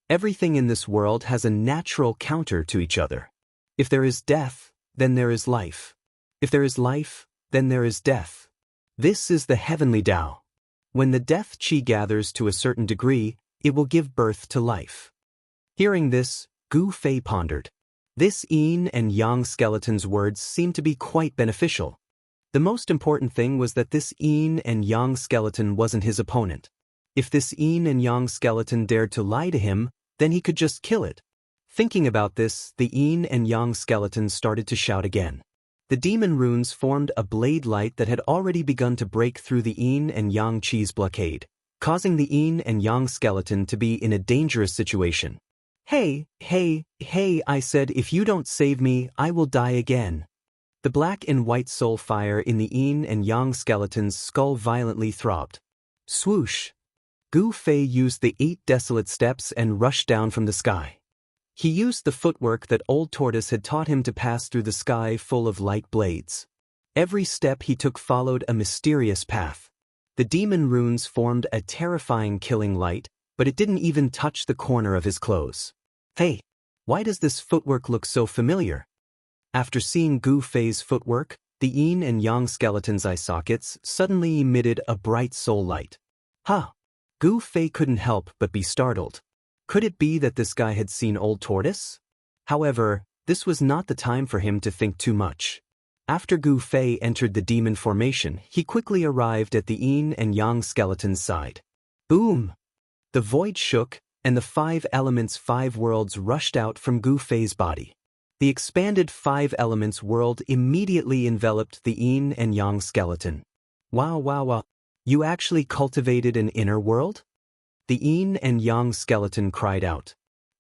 Everything in this world has a natural counter to each other. If there is death, then there is life. If there is life, then there is death. This is the heavenly Tao. When the death qi gathers to a certain degree, it will give birth to life." Hearing this, Gu Fei pondered. This yin and yang skeleton's words seemed to be quite beneficial. The most important thing was that this yin and yang skeleton wasn't his opponent. If this yin and yang skeleton dared to lie to him, then he could just kill it. Thinking about this, the yin and yang skeleton started to shout again. The demon runes formed a blade light that had already begun to break through the yin and yang qi's blockade, causing the yin and yang skeleton to be in a dangerous situation. Hey, I said, if you don't save me, I will die again. The black and white soul fire in the yin and yang skeleton's skull violently throbbed. Swoosh! Gu Fei used the 8 desolate steps and rushed down from the sky. He used the footwork that Old Tortoise had taught him to pass through the sky full of light blades. Every step he took followed a mysterious path. The demon runes formed a terrifying killing light, but it didn't even touch the corner of his clothes. Hey, why does this footwork look so familiar? After seeing Gu Fei's footwork, the yin and yang skeleton's eye sockets suddenly emitted a bright soul light. Gu Fei couldn't help but be startled. Could it be that this guy had seen Old Tortoise? However, this was not the time for him to think too much. After Gu Fei entered the demon formation, he quickly arrived at the yin and yang skeleton's side. Boom! The void shook, and the 5 elements 5 worlds rushed out from Gu Fei's body. The expanded 5 elements world immediately enveloped the yin and yang skeleton. Wow. You actually cultivated an inner world? The yin and yang skeleton cried out.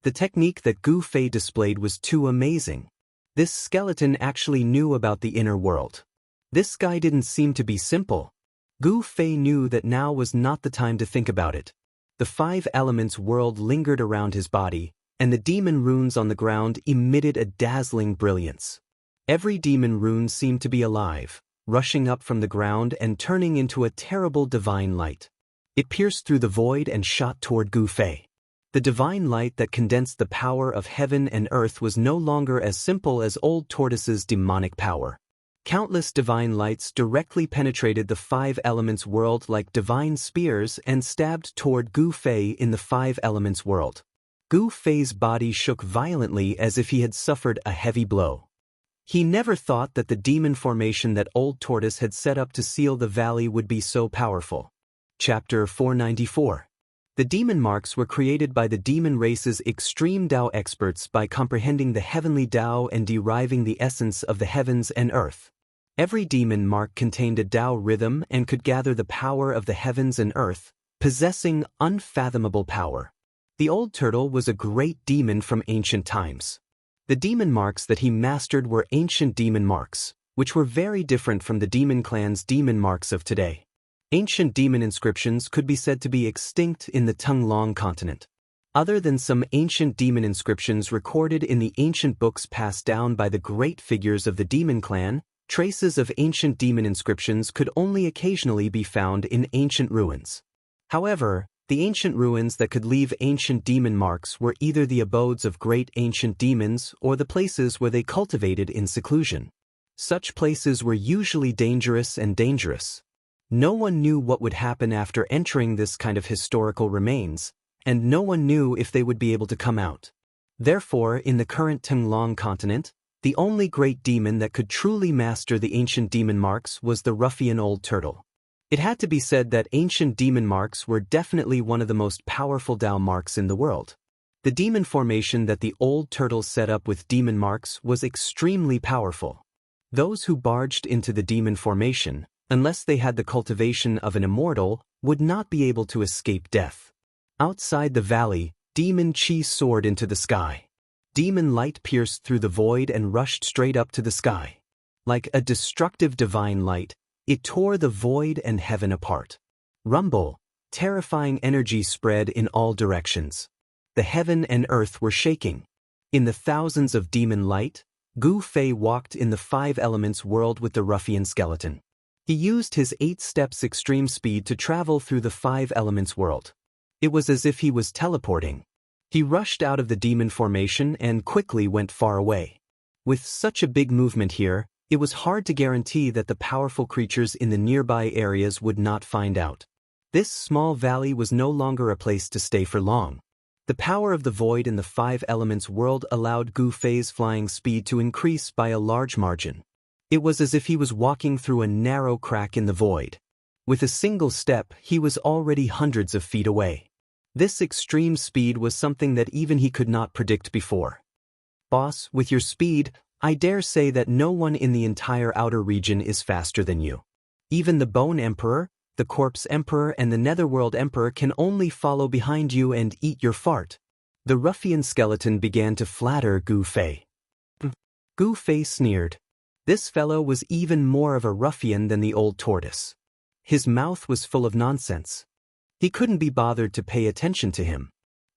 The technique that Gu Fei displayed was too amazing. This skeleton actually knew about the inner world. This guy didn't seem to be simple. Gu Fei knew that now was not the time to think about it. The 5 elements world lingered around his body, and the demon runes on the ground emitted a dazzling brilliance. Every demon rune seemed to be alive, rushing up from the ground and turning into a terrible divine light. It pierced through the void and shot toward Gu Fei. The divine light that condensed the power of heaven and earth was no longer as simple as Old Tortoise's demonic power. Countless divine lights directly penetrated the five elements world like divine spears and stabbed toward Gu Fei in the five elements world. Gu Fei's body shook violently as if he had suffered a heavy blow. He never thought that the demon formation that Old Tortoise had set up to seal the valley would be so powerful. Chapter 494. The demon marks were created by the demon race's extreme Dao experts by comprehending the heavenly Dao and deriving the essence of the heavens and earth. Every demon mark contained a Dao rhythm and could gather the power of the heavens and earth, possessing unfathomable power. The old turtle was a great demon from ancient times. The demon marks that he mastered were ancient demon marks, which were very different from the demon clan's demon marks of today. Ancient demon inscriptions could be said to be extinct in the Tunglong continent. Other than some ancient demon inscriptions recorded in the ancient books passed down by the great figures of the demon clan, traces of ancient demon inscriptions could only occasionally be found in ancient ruins. However, the ancient ruins that could leave ancient demon marks were either the abodes of great ancient demons or the places where they cultivated in seclusion. Such places were usually dangerous. No one knew what would happen after entering this kind of historical remains, and no one knew if they would be able to come out. Therefore, in the current Tunglong continent, the only great demon that could truly master the ancient demon marks was the ruffian old turtle. It had to be said that ancient demon marks were definitely one of the most powerful Dao marks in the world. The demon formation that the old turtle set up with demon marks was extremely powerful. Those who barged into the demon formation, unless they had the cultivation of an immortal, would not be able to escape death. Outside the valley, demon chi soared into the sky. Demon light pierced through the void and rushed straight up to the sky. Like a destructive divine light, it tore the void and heaven apart. Rumble, terrifying energy spread in all directions. The heaven and earth were shaking. In the thousands of demon light, Gu Fei walked in the five elements world with the ruffian skeleton. He used his 8 steps extreme speed to travel through the five elements world. It was as if he was teleporting. He rushed out of the demon formation and quickly went far away. With such a big movement here, it was hard to guarantee that the powerful creatures in the nearby areas would not find out. This small valley was no longer a place to stay for long. The power of the void in the five elements world allowed Gu Fei's flying speed to increase by a large margin. It was as if he was walking through a narrow crack in the void. With a single step, he was already hundreds of feet away. This extreme speed was something that even he could not predict before. Boss, with your speed, I dare say that no one in the entire outer region is faster than you. Even the Bone Emperor, the Corpse Emperor and the Netherworld Emperor can only follow behind you and eat your fart. The ruffian skeleton began to flatter Gu Fei. Gu Fei sneered. This fellow was even more of a ruffian than the old tortoise. His mouth was full of nonsense. He couldn't be bothered to pay attention to him.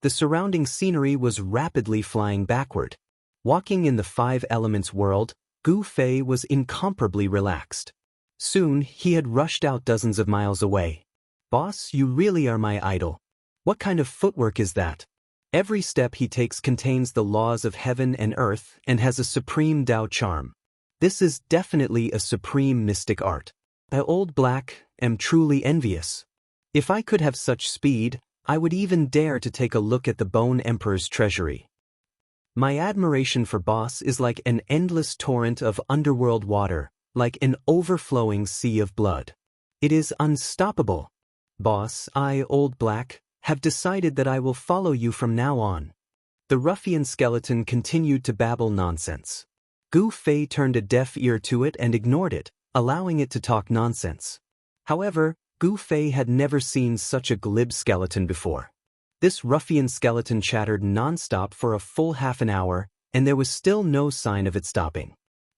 The surrounding scenery was rapidly flying backward. Walking in the five elements world, Gu Fei was incomparably relaxed. Soon, he had rushed out dozens of miles away. Boss, you really are my idol. What kind of footwork is that? Every step he takes contains the laws of heaven and earth and has a supreme Dao charm. This is definitely a supreme mystic art. I, Old Black, am truly envious. If I could have such speed, I would even dare to take a look at the Bone Emperor's treasury. My admiration for Boss is like an endless torrent of underworld water, like an overflowing sea of blood. It is unstoppable. Boss, I, Old Black, have decided that I will follow you from now on. The ruffian skeleton continued to babble nonsense. Gu Fei turned a deaf ear to it and ignored it, allowing it to talk nonsense. However, Gu Fei had never seen such a glib skeleton before. This ruffian skeleton chattered non-stop for a full half an hour, and there was still no sign of it stopping.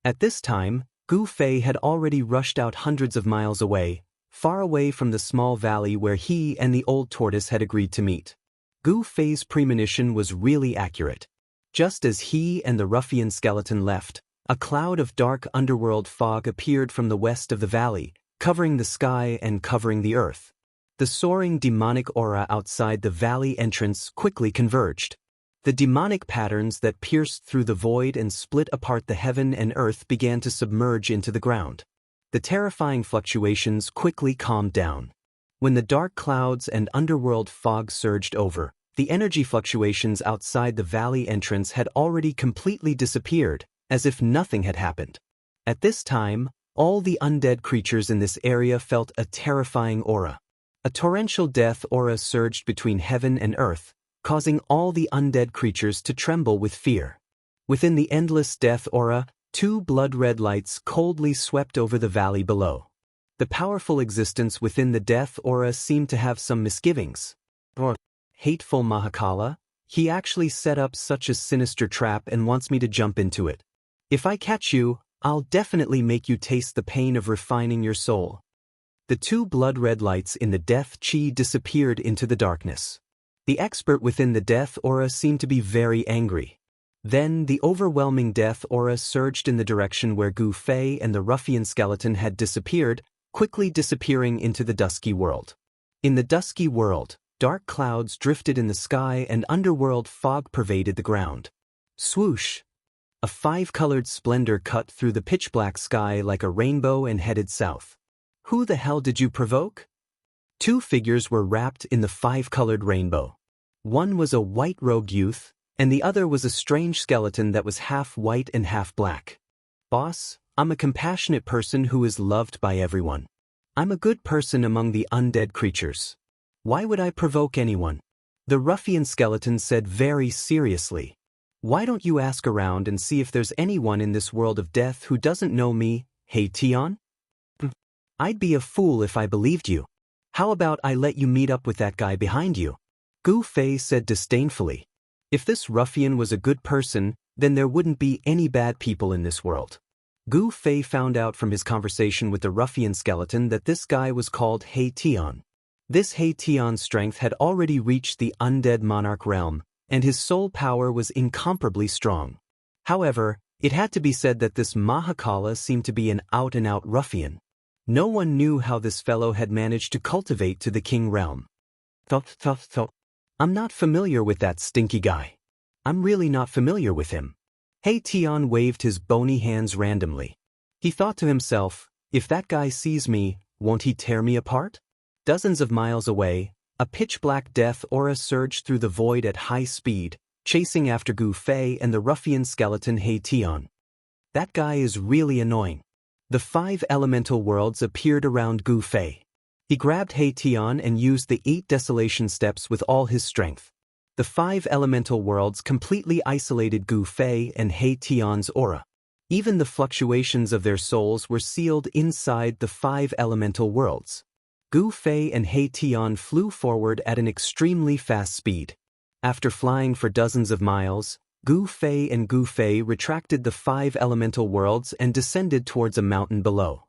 At this time, Gu Fei had already rushed out hundreds of miles away, far away from the small valley where he and the old tortoise had agreed to meet. Gu Fei's premonition was really accurate. Just as he and the ruffian skeleton left, a cloud of dark underworld fog appeared from the west of the valley, covering the sky and covering the earth. The soaring demonic aura outside the valley entrance quickly converged. The demonic patterns that pierced through the void and split apart the heaven and earth began to submerge into the ground. The terrifying fluctuations quickly calmed down. When the dark clouds and underworld fog surged over, the energy fluctuations outside the valley entrance had already completely disappeared, as if nothing had happened. At this time, all the undead creatures in this area felt a terrifying aura. A torrential death aura surged between heaven and earth, causing all the undead creatures to tremble with fear. Within the endless death aura, two blood-red lights coldly swept over the valley below. The powerful existence within the death aura seemed to have some misgivings. Hateful Mahakala, he actually set up such a sinister trap and wants me to jump into it. If I catch you, I'll definitely make you taste the pain of refining your soul. The two blood-red lights in the death chi disappeared into the darkness. The expert within the death aura seemed to be very angry. Then the overwhelming death aura surged in the direction where Gu Fei and the ruffian skeleton had disappeared, quickly disappearing into the dusky world. In the dusky world, dark clouds drifted in the sky and underworld fog pervaded the ground. Swoosh! A five-colored splendor cut through the pitch-black sky like a rainbow and headed south. Who the hell did you provoke? Two figures were wrapped in the five-colored rainbow. One was a white-robed youth, and the other was a strange skeleton that was half white and half black. Boss, I'm a compassionate person who is loved by everyone. I'm a good person among the undead creatures. Why would I provoke anyone? The ruffian skeleton said very seriously. Why don't you ask around and see if there's anyone in this world of death who doesn't know me, hey Tion? I'd be a fool if I believed you. How about I let you meet up with that guy behind you? Gu Fei said disdainfully. If this ruffian was a good person, then there wouldn't be any bad people in this world. Gu Fei found out from his conversation with the ruffian skeleton that this guy was called He Tion. This He Tion's strength had already reached the undead monarch realm, and his soul power was incomparably strong. However, it had to be said that this Mahakala seemed to be an out-and-out ruffian. No one knew how this fellow had managed to cultivate to the king realm. I'm not familiar with that stinky guy. I'm really not familiar with him. He Tion waved his bony hands randomly. He thought to himself, if that guy sees me, won't he tear me apart? Dozens of miles away, a pitch-black death aura surged through the void at high speed, chasing after Gu Fei and the ruffian skeleton He Tion. That guy is really annoying. The five elemental worlds appeared around Gu Fei. He grabbed He Tion and used the 8 desolation steps with all his strength. The five elemental worlds completely isolated Gu Fei and He Tion's aura. Even the fluctuations of their souls were sealed inside the five elemental worlds. Gu Fei and He Tion flew forward at an extremely fast speed. After flying for dozens of miles, Gu Fei retracted the five elemental worlds and descended towards a mountain below.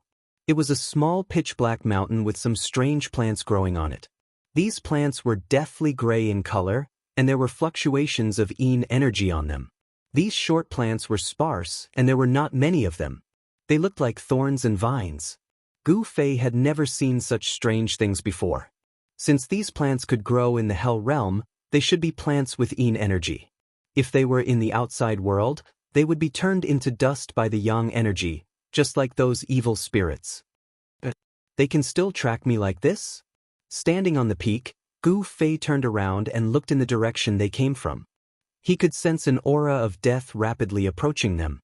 It was a small pitch-black mountain with some strange plants growing on it. These plants were deathly gray in color, and there were fluctuations of yin energy on them. These short plants were sparse, and there were not many of them. They looked like thorns and vines. Gu Fei had never seen such strange things before. Since these plants could grow in the Hell Realm, they should be plants with yin energy. If they were in the outside world, they would be turned into dust by the yang energy, just like those evil spirits. But they can still track me like this? Standing on the peak, Gu Fei turned around and looked in the direction they came from. He could sense an aura of death rapidly approaching them.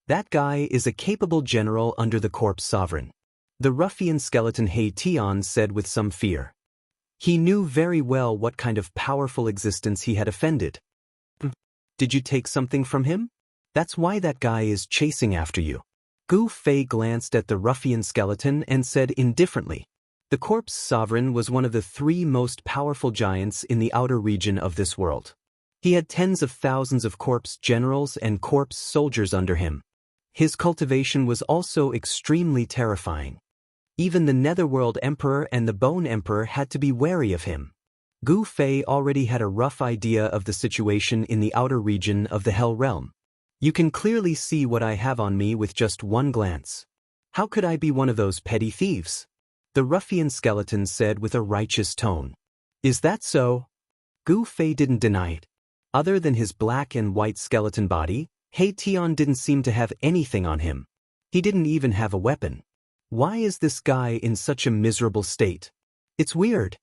That guy is a capable general under the corpse sovereign. The ruffian skeleton He Tion said with some fear. He knew very well what kind of powerful existence he had offended. Did you take something from him? That's why that guy is chasing after you. Gu Fei glanced at the ruffian skeleton and said indifferently. The corpse sovereign was one of the 3 most powerful giants in the outer region of this world. He had tens of thousands of corpse generals and corpse soldiers under him. His cultivation was also extremely terrifying. Even the Netherworld Emperor and the Bone Emperor had to be wary of him. Gu Fei already had a rough idea of the situation in the outer region of the Hell Realm. You can clearly see what I have on me with just one glance. How could I be one of those petty thieves? The ruffian skeleton said with a righteous tone. Is that so? Gu Fei didn't deny it. Other than his black and white skeleton body, He Tian didn't seem to have anything on him. He didn't even have a weapon. Why is this guy in such a miserable state? It's weird.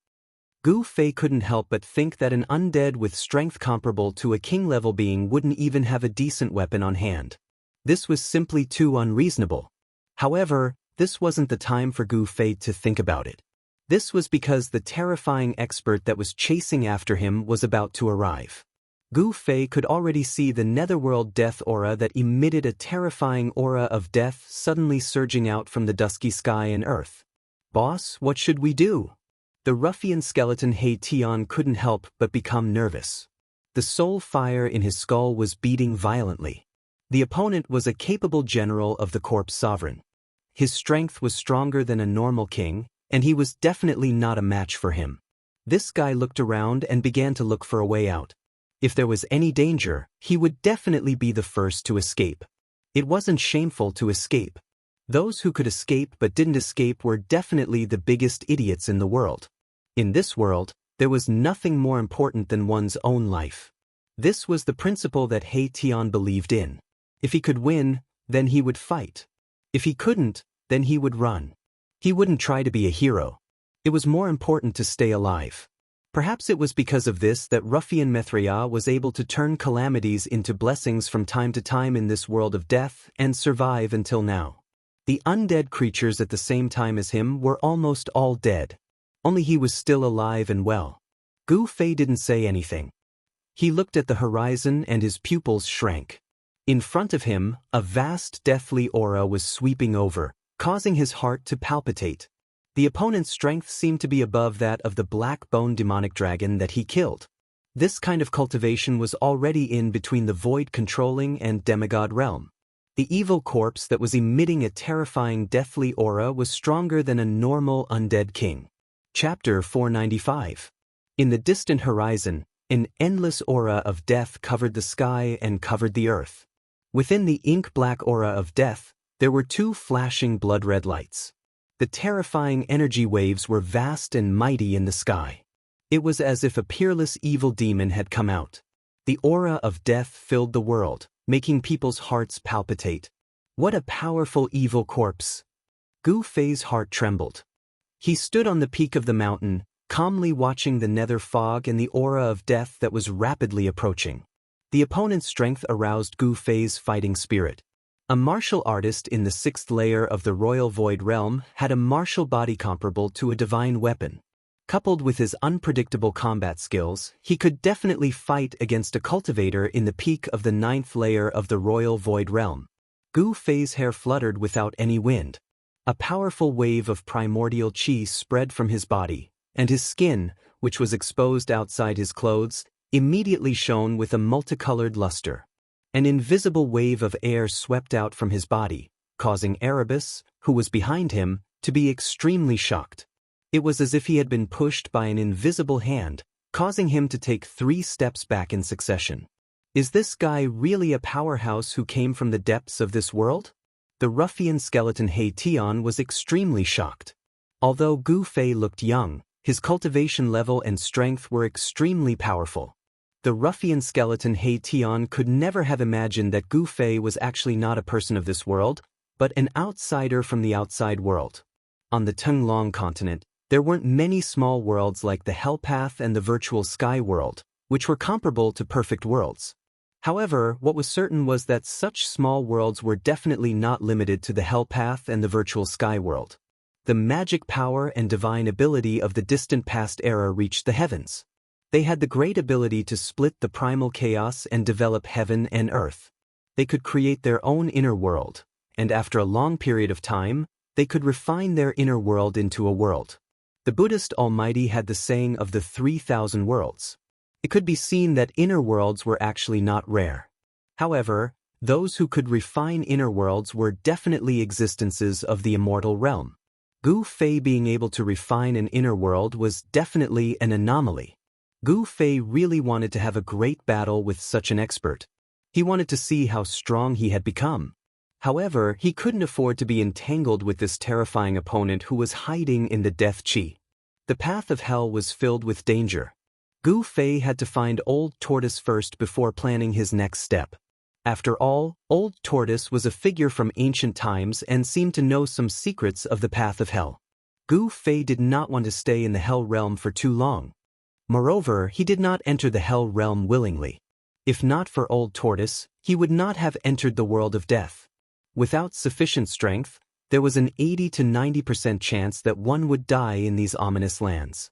Gu Fei couldn't help but think that an undead with strength comparable to a king-level being wouldn't even have a decent weapon on hand. This was simply too unreasonable. However, this wasn't the time for Gu Fei to think about it. This was because the terrifying expert that was chasing after him was about to arrive. Gu Fei could already see the netherworld death aura that emitted a terrifying aura of death suddenly surging out from the dusky sky and earth. "Boss, what should we do?" The ruffian skeleton He Tian couldn't help but become nervous. The soul fire in his skull was beating violently. The opponent was a capable general of the corpse sovereign. His strength was stronger than a normal king, and he was definitely not a match for him. This guy looked around and began to look for a way out. If there was any danger, he would definitely be the first to escape. It wasn't shameful to escape. Those who could escape but didn't escape were definitely the biggest idiots in the world. In this world, there was nothing more important than one's own life. This was the principle that He Tian believed in. If he could win, then he would fight. If he couldn't, then he would run. He wouldn't try to be a hero. It was more important to stay alive. Perhaps it was because of this that ruffian Mithria was able to turn calamities into blessings from time to time in this world of death and survive until now. The undead creatures at the same time as him were almost all dead. Only he was still alive and well. Gu Fei didn't say anything. He looked at the horizon and his pupils shrank. In front of him, a vast deathly aura was sweeping over, causing his heart to palpitate. The opponent's strength seemed to be above that of the black-bone demonic dragon that he killed. This kind of cultivation was already in between the void-controlling and demigod realm. The evil corpse that was emitting a terrifying deathly aura was stronger than a normal undead king. Chapter 495. In the distant horizon, an endless aura of death covered the sky and covered the earth. Within the ink-black aura of death, there were two flashing blood-red lights. The terrifying energy waves were vast and mighty in the sky. It was as if a peerless evil demon had come out. The aura of death filled the world, making people's hearts palpitate. What a powerful evil corpse! Gu Fei's heart trembled. He stood on the peak of the mountain, calmly watching the nether fog and the aura of death that was rapidly approaching. The opponent's strength aroused Gu Fei's fighting spirit. A martial artist in the 6th layer of the Royal Void Realm had a martial body comparable to a divine weapon. Coupled with his unpredictable combat skills, he could definitely fight against a cultivator in the peak of the 9th layer of the Royal Void Realm. Gu Fei's hair fluttered without any wind. A powerful wave of primordial qi spread from his body, and his skin, which was exposed outside his clothes, immediately shone with a multicolored luster. An invisible wave of air swept out from his body, causing Erebus, who was behind him, to be extremely shocked. It was as if he had been pushed by an invisible hand, causing him to take 3 steps back in succession. Is this guy really a powerhouse who came from the depths of this world? The ruffian skeleton He Tian was extremely shocked. Although Gu Fei looked young, his cultivation level and strength were extremely powerful. The ruffian skeleton He Tian could never have imagined that Gu Fei was actually not a person of this world, but an outsider from the outside world. On the Tenglong continent, there weren't many small worlds like the Hell Path and the virtual Sky World, which were comparable to perfect worlds. However, what was certain was that such small worlds were definitely not limited to the Hell Path and the virtual Sky World. The magic power and divine ability of the distant past era reached the heavens. They had the great ability to split the primal chaos and develop heaven and earth. They could create their own inner world, and after a long period of time, they could refine their inner world into a world. The Buddhist Almighty had the saying of the 3,000 worlds. It could be seen that inner worlds were actually not rare. However, those who could refine inner worlds were definitely existences of the immortal realm. Gu Fei being able to refine an inner world was definitely an anomaly. Gu Fei really wanted to have a great battle with such an expert. He wanted to see how strong he had become. However, he couldn't afford to be entangled with this terrifying opponent who was hiding in the death qi. The path of hell was filled with danger. Gu Fei had to find Old Tortoise first before planning his next step. After all, Old Tortoise was a figure from ancient times and seemed to know some secrets of the path of hell. Gu Fei did not want to stay in the hell realm for too long. Moreover, he did not enter the hell realm willingly. If not for Old Tortoise, he would not have entered the world of death. Without sufficient strength, there was an 80 to 90% chance that one would die in these ominous lands.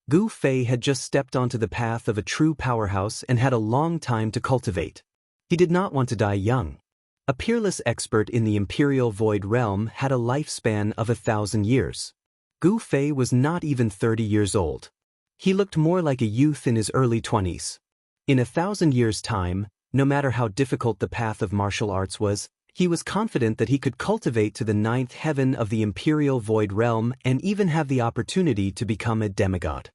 Gu Fei had just stepped onto the path of a true powerhouse and had a long time to cultivate. He did not want to die young. A peerless expert in the Imperial Void Realm had a lifespan of 1,000 years. Gu Fei was not even 30 years old. He looked more like a youth in his early 20s. In 1,000 years' time, no matter how difficult the path of martial arts was, he was confident that he could cultivate to the 9th heaven of the Imperial Void Realm and even have the opportunity to become a demigod.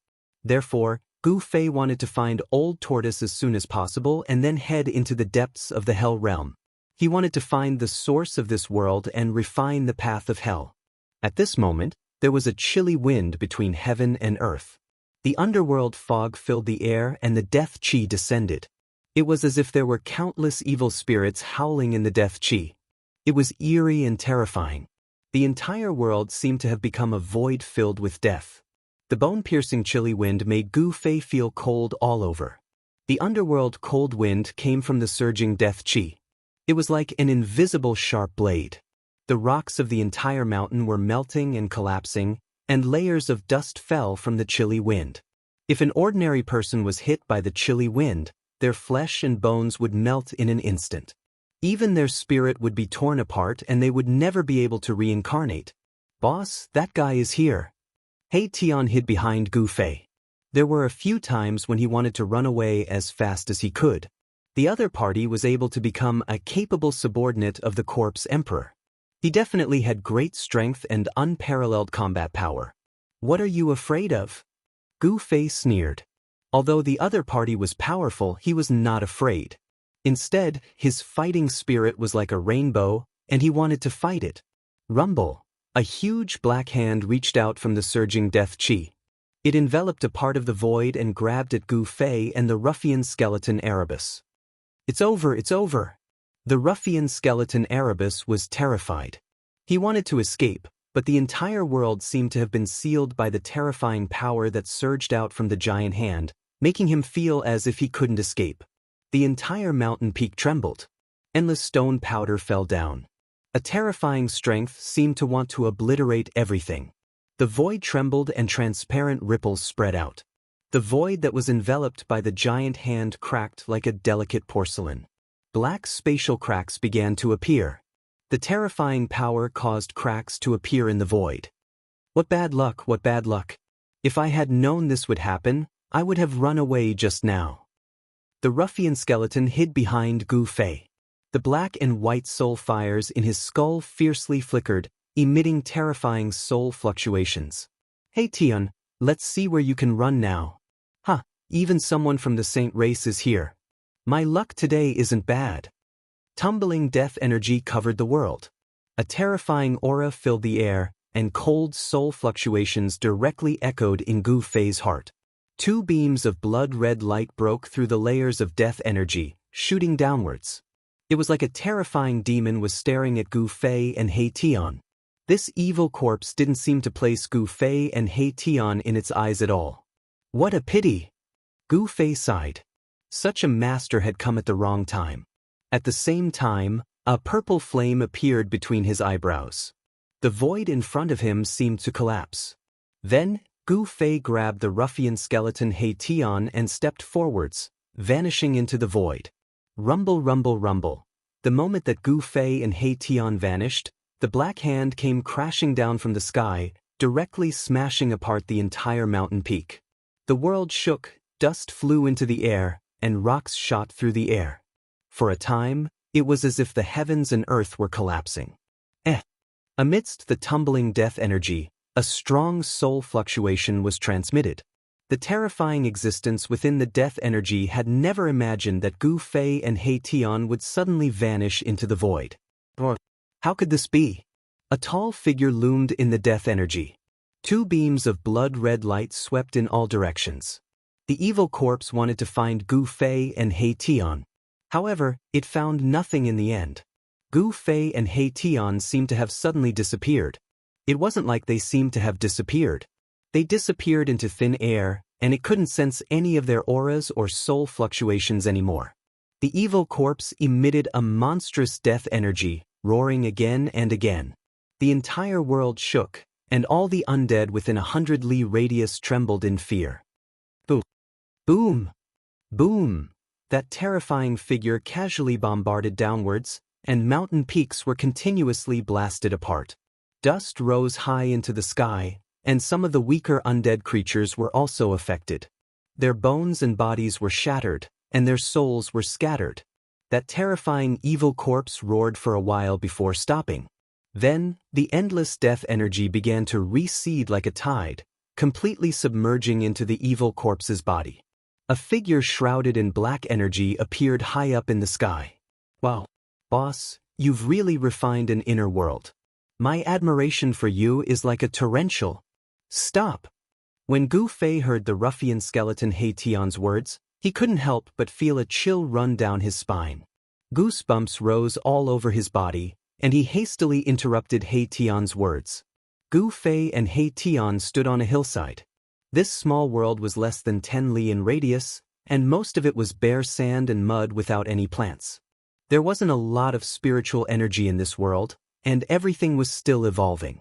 Therefore, Gu Fei wanted to find Old Tortoise as soon as possible and then head into the depths of the Hell Realm. He wanted to find the source of this world and refine the path of hell. At this moment, there was a chilly wind between heaven and earth. The underworld fog filled the air and the death chi descended. It was as if there were countless evil spirits howling in the death chi. It was eerie and terrifying. The entire world seemed to have become a void filled with death. The bone-piercing chilly wind made Gu Fei feel cold all over. The underworld cold wind came from the surging death chi. It was like an invisible sharp blade. The rocks of the entire mountain were melting and collapsing, and layers of dust fell from the chilly wind. If an ordinary person was hit by the chilly wind, their flesh and bones would melt in an instant. Even their spirit would be torn apart and they would never be able to reincarnate. "Boss, that guy is here." He Tian hid behind Gu Fei. There were a few times when he wanted to run away as fast as he could. The other party was able to become a capable subordinate of the Corpse Emperor. He definitely had great strength and unparalleled combat power. "What are you afraid of?" Gu Fei sneered. Although the other party was powerful, he was not afraid. Instead, his fighting spirit was like a rainbow, and he wanted to fight it. Rumble. A huge black hand reached out from the surging death chi. It enveloped a part of the void and grabbed at Gu Fei and the ruffian skeleton Erebus. "It's over, it's over." The ruffian skeleton Erebus was terrified. He wanted to escape, but the entire world seemed to have been sealed by the terrifying power that surged out from the giant hand, making him feel as if he couldn't escape. The entire mountain peak trembled. Endless stone powder fell down. A terrifying strength seemed to want to obliterate everything. The void trembled and transparent ripples spread out. The void that was enveloped by the giant hand cracked like a delicate porcelain. Black spatial cracks began to appear. The terrifying power caused cracks to appear in the void. What bad luck, what bad luck. If I had known this would happen, I would have run away just now. The ruffian skeleton hid behind Gu Fei. The black and white soul fires in his skull fiercely flickered, emitting terrifying soul fluctuations. "Hey Tian, let's see where you can run now." "Huh, even someone from the saint race is here. My luck today isn't bad." Tumbling death energy covered the world. A terrifying aura filled the air, and cold soul fluctuations directly echoed in Gu Fei's heart. Two beams of blood-red light broke through the layers of death energy, shooting downwards. It was like a terrifying demon was staring at Gu Fei and He Tian. This evil corpse didn't seem to place Gu Fei and He Tian in its eyes at all. What a pity! Gu Fei sighed. Such a master had come at the wrong time. At the same time, a purple flame appeared between his eyebrows. The void in front of him seemed to collapse. Then, Gu Fei grabbed the ruffian skeleton He Tian and stepped forwards, vanishing into the void. Rumble, rumble, rumble. The moment that Gu Fei and He Tian vanished, the black hand came crashing down from the sky, directly smashing apart the entire mountain peak. The world shook, dust flew into the air, and rocks shot through the air. For a time, it was as if the heavens and earth were collapsing. Amidst the tumbling death energy, a strong soul fluctuation was transmitted. The terrifying existence within the death energy had never imagined that Gu Fei and He Tian would suddenly vanish into the void. How could this be? A tall figure loomed in the death energy. Two beams of blood-red light swept in all directions. The evil corpse wanted to find Gu Fei and He Tian. However, it found nothing in the end. Gu Fei and He Tian seemed to have suddenly disappeared. It wasn't like they seemed to have disappeared. They disappeared into thin air, and it couldn't sense any of their auras or soul fluctuations anymore. The evil corpse emitted a monstrous death energy, roaring again and again. The entire world shook, and all the undead within 100 li radius trembled in fear. Boom! Boom! Boom! That terrifying figure casually bombarded downwards, and mountain peaks were continuously blasted apart. Dust rose high into the sky, and some of the weaker undead creatures were also affected. Their bones and bodies were shattered, and their souls were scattered. That terrifying evil corpse roared for a while before stopping. Then, the endless death energy began to recede like a tide, completely submerging into the evil corpse's body. A figure shrouded in black energy appeared high up in the sky. Wow, boss, you've really refined an inner world. My admiration for you is like a torrential. Stop! When Gu Fei heard the ruffian skeleton He Tian's words, he couldn't help but feel a chill run down his spine. Goosebumps rose all over his body, and he hastily interrupted He Tian's words. Gu Fei and He Tian stood on a hillside. This small world was less than 10 li in radius, and most of it was bare sand and mud without any plants. There wasn't a lot of spiritual energy in this world, and everything was still evolving.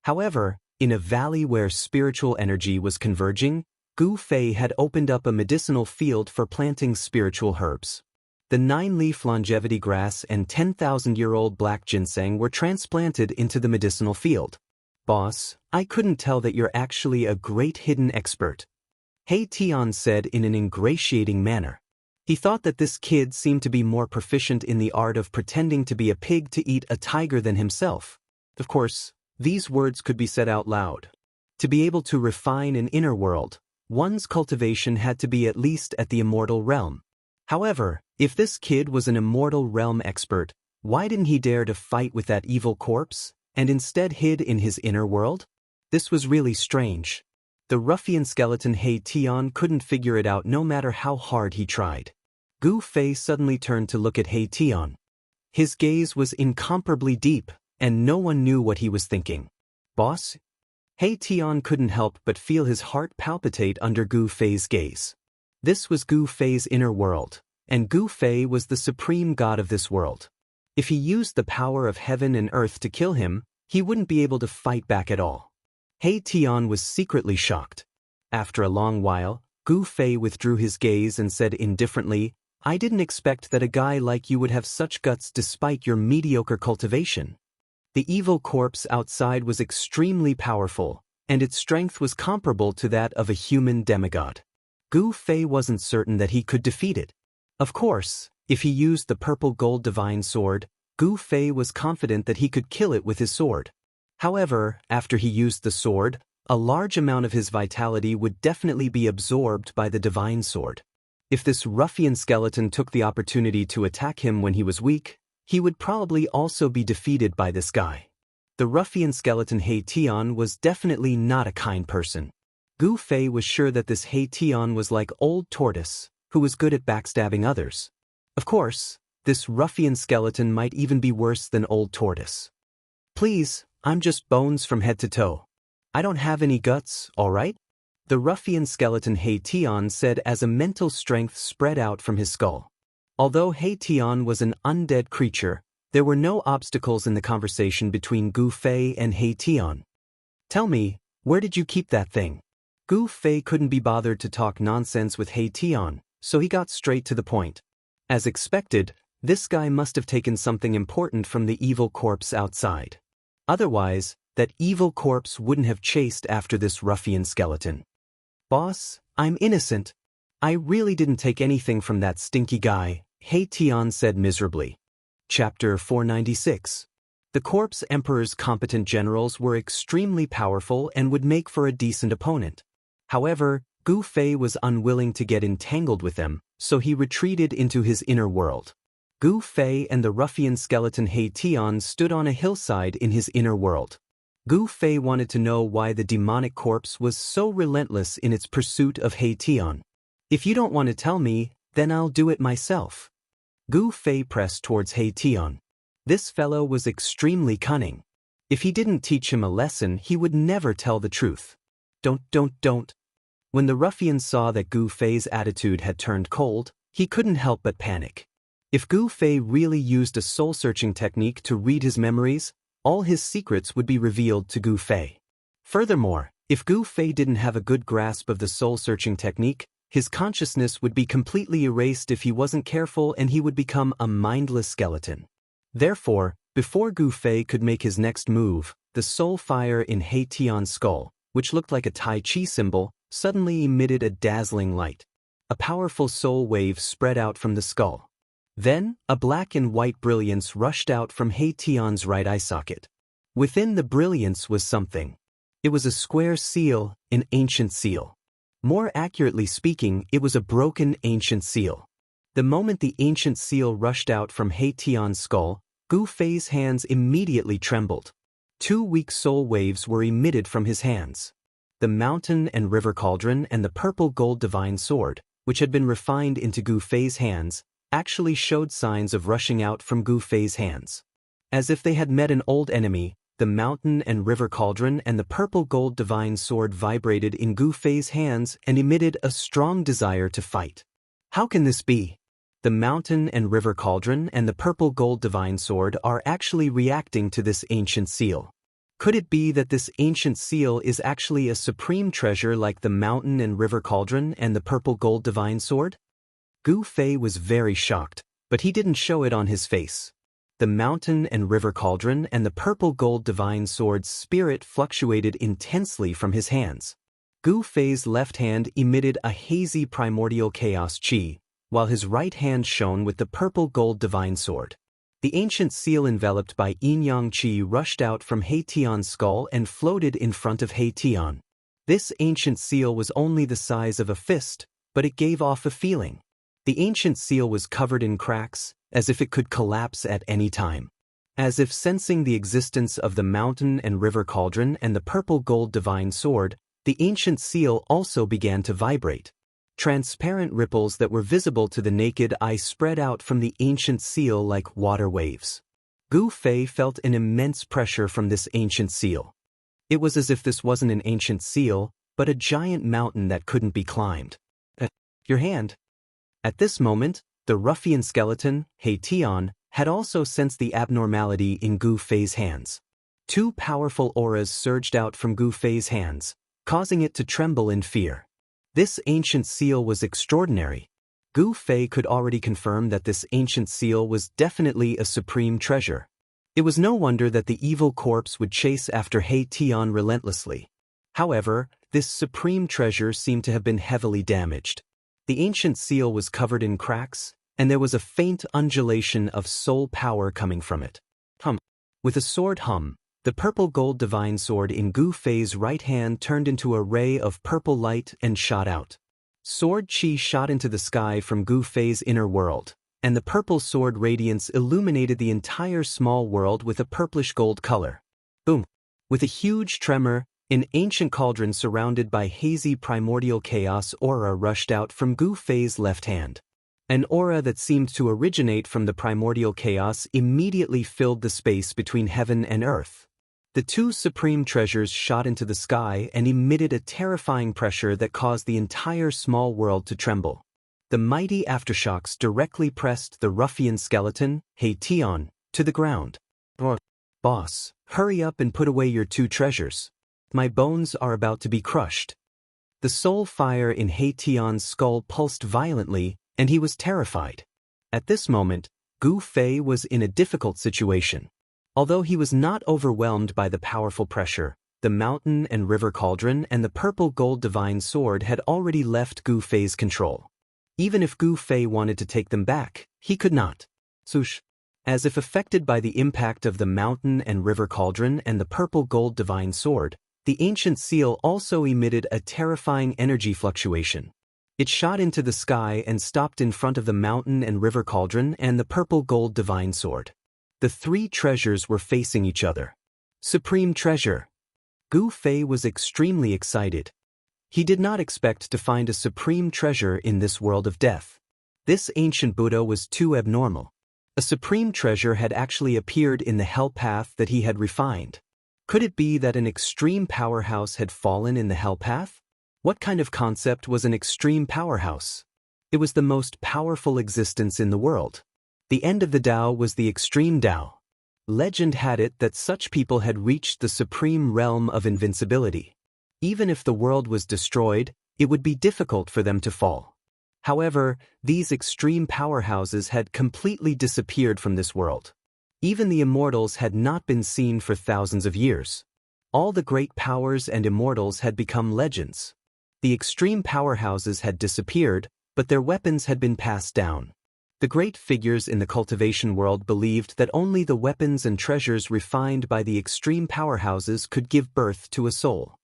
However, in a valley where spiritual energy was converging, Gu Fei had opened up a medicinal field for planting spiritual herbs. The 9-leaf longevity grass and 10,000-year-old black ginseng were transplanted into the medicinal field. Boss, I couldn't tell that you're actually a great hidden expert. He Tian said in an ingratiating manner. He thought that this kid seemed to be more proficient in the art of pretending to be a pig to eat a tiger than himself. Of course, these words could be said out loud. To be able to refine an inner world, one's cultivation had to be at least at the immortal realm. However, if this kid was an immortal realm expert, why didn't he dare to fight with that evil corpse, and instead hid in his inner world? This was really strange. The ruffian skeleton He Tian couldn't figure it out no matter how hard he tried. Gu Fei suddenly turned to look at He Tian. His gaze was incomparably deep, and no one knew what he was thinking. Boss? He Tian couldn't help but feel his heart palpitate under Gu Fei's gaze. This was Gu Fei's inner world, and Gu Fei was the supreme god of this world. If he used the power of heaven and earth to kill him, he wouldn't be able to fight back at all. He Tian was secretly shocked. After a long while, Gu Fei withdrew his gaze and said indifferently, I didn't expect that a guy like you would have such guts despite your mediocre cultivation. The evil corpse outside was extremely powerful, and its strength was comparable to that of a human demigod. Gu Fei wasn't certain that he could defeat it. Of course, if he used the purple gold divine sword, Gu Fei was confident that he could kill it with his sword. However, after he used the sword, a large amount of his vitality would definitely be absorbed by the divine sword. If this ruffian skeleton took the opportunity to attack him when he was weak, he would probably also be defeated by this guy. The ruffian skeleton He Tian was definitely not a kind person. Gu Fei was sure that this He Tian was like Old Tortoise, who was good at backstabbing others. Of course, this ruffian skeleton might even be worse than Old Tortoise. Please, I'm just bones from head to toe. I don't have any guts, all right? The ruffian skeleton He Tian said as a mental strength spread out from his skull. Although He Tian was an undead creature, there were no obstacles in the conversation between Gu Fei and He Tian. Tell me, where did you keep that thing? Gu Fei couldn't be bothered to talk nonsense with He Tian, so he got straight to the point. As expected, this guy must have taken something important from the evil corpse outside. Otherwise, that evil corpse wouldn't have chased after this ruffian skeleton. Boss, I'm innocent. I really didn't take anything from that stinky guy, He Tian said miserably. Chapter 496. The Corpse Emperor's competent generals were extremely powerful and would make for a decent opponent. However, Gu Fei was unwilling to get entangled with them, so he retreated into his inner world. Gu Fei and the ruffian skeleton He Tian stood on a hillside in his inner world. Gu Fei wanted to know why the demonic corpse was so relentless in its pursuit of He Tian. If you don't want to tell me, then I'll do it myself. Gu Fei pressed towards He Tian. This fellow was extremely cunning. If he didn't teach him a lesson, he would never tell the truth. Don't. When the ruffian saw that Gu Fei's attitude had turned cold, he couldn't help but panic. If Gu Fei really used a soul-searching technique to read his memories, all his secrets would be revealed to Gu Fei. Furthermore, if Gu Fei didn't have a good grasp of the soul-searching technique, his consciousness would be completely erased if he wasn't careful, and he would become a mindless skeleton. Therefore, before Gu Fei could make his next move, the soul fire in He Tian's skull, which looked like a Tai Chi symbol, suddenly emitted a dazzling light. A powerful soul wave spread out from the skull. Then, a black and white brilliance rushed out from He Tian's right eye socket. Within the brilliance was something. It was a square seal, an ancient seal. More accurately speaking, it was a broken ancient seal. The moment the ancient seal rushed out from He Tian's skull, Gu Fei's hands immediately trembled. 2 weak soul waves were emitted from his hands. The mountain and river cauldron and the purple gold divine sword, which had been refined into Gu Fei's hands, actually showed signs of rushing out from Gu Fei's hands. As if they had met an old enemy, the mountain and river cauldron and the purple gold divine sword vibrated in Gu Fei's hands and emitted a strong desire to fight. How can this be? The mountain and river cauldron and the purple gold divine sword are actually reacting to this ancient seal. Could it be that this ancient seal is actually a supreme treasure like the mountain and river cauldron and the purple gold divine sword? Gu Fei was very shocked, but he didn't show it on his face. The mountain and river cauldron and the purple gold divine sword's spirit fluctuated intensely from his hands. Gu Fei's left hand emitted a hazy primordial chaos chi, while his right hand shone with the purple gold divine sword. The ancient seal enveloped by yin-yang chi rushed out from He Tian's skull and floated in front of He Tian. This ancient seal was only the size of a fist, but it gave off a feeling. The ancient seal was covered in cracks, as if it could collapse at any time. As if sensing the existence of the mountain and river cauldron and the purple gold divine sword, the ancient seal also began to vibrate. Transparent ripples that were visible to the naked eye spread out from the ancient seal like water waves. Gu Fei felt an immense pressure from this ancient seal. It was as if this wasn't an ancient seal, but a giant mountain that couldn't be climbed. Your hand. At this moment, the ruffian skeleton, He Tian, had also sensed the abnormality in Gu Fei's hands. 2 powerful auras surged out from Gu Fei's hands, causing it to tremble in fear. This ancient seal was extraordinary. Gu Fei could already confirm that this ancient seal was definitely a supreme treasure. It was no wonder that the evil corpse would chase after He Tian relentlessly. However, this supreme treasure seemed to have been heavily damaged. The ancient seal was covered in cracks, and there was a faint undulation of soul power coming from it. With a sword hum, the purple gold divine sword in Gu Fei's right hand turned into a ray of purple light and shot out. Sword chi shot into the sky from Gu Fei's inner world, and the purple sword radiance illuminated the entire small world with a purplish gold color. Boom! With a huge tremor, an ancient cauldron surrounded by hazy primordial chaos aura rushed out from Gu Fei's left hand. An aura that seemed to originate from the primordial chaos immediately filled the space between heaven and earth. The 2 supreme treasures shot into the sky and emitted a terrifying pressure that caused the entire small world to tremble. The mighty aftershocks directly pressed the ruffian skeleton, He Tian, to the ground. Boss, hurry up and put away your 2 treasures. My bones are about to be crushed. The soul fire in He Tian's skull pulsed violently, and he was terrified. At this moment, Gu Fei was in a difficult situation. Although he was not overwhelmed by the powerful pressure, the mountain and river cauldron and the purple gold divine sword had already left Gu Fei's control. Even if Gu Fei wanted to take them back, he could not. Swoosh! As if affected by the impact of the mountain and river cauldron and the purple gold divine sword, the ancient seal also emitted a terrifying energy fluctuation. It shot into the sky and stopped in front of the mountain and river cauldron and the purple gold divine sword. The 3 treasures were facing each other. Supreme treasure. Gu Fei was extremely excited. He did not expect to find a supreme treasure in this world of death. This ancient Buddha was too abnormal. A supreme treasure had actually appeared in the hell path that he had refined. Could it be that an extreme powerhouse had fallen in the hell path? What kind of concept was an extreme powerhouse? It was the most powerful existence in the world. The end of the Tao was the extreme Tao. Legend had it that such people had reached the supreme realm of invincibility. Even if the world was destroyed, it would be difficult for them to fall. However, these extreme powerhouses had completely disappeared from this world. Even the immortals had not been seen for thousands of years. All the great powers and immortals had become legends. The extreme powerhouses had disappeared, but their weapons had been passed down. The great figures in the cultivation world believed that only the weapons and treasures refined by the extreme powerhouses could give birth to a soul.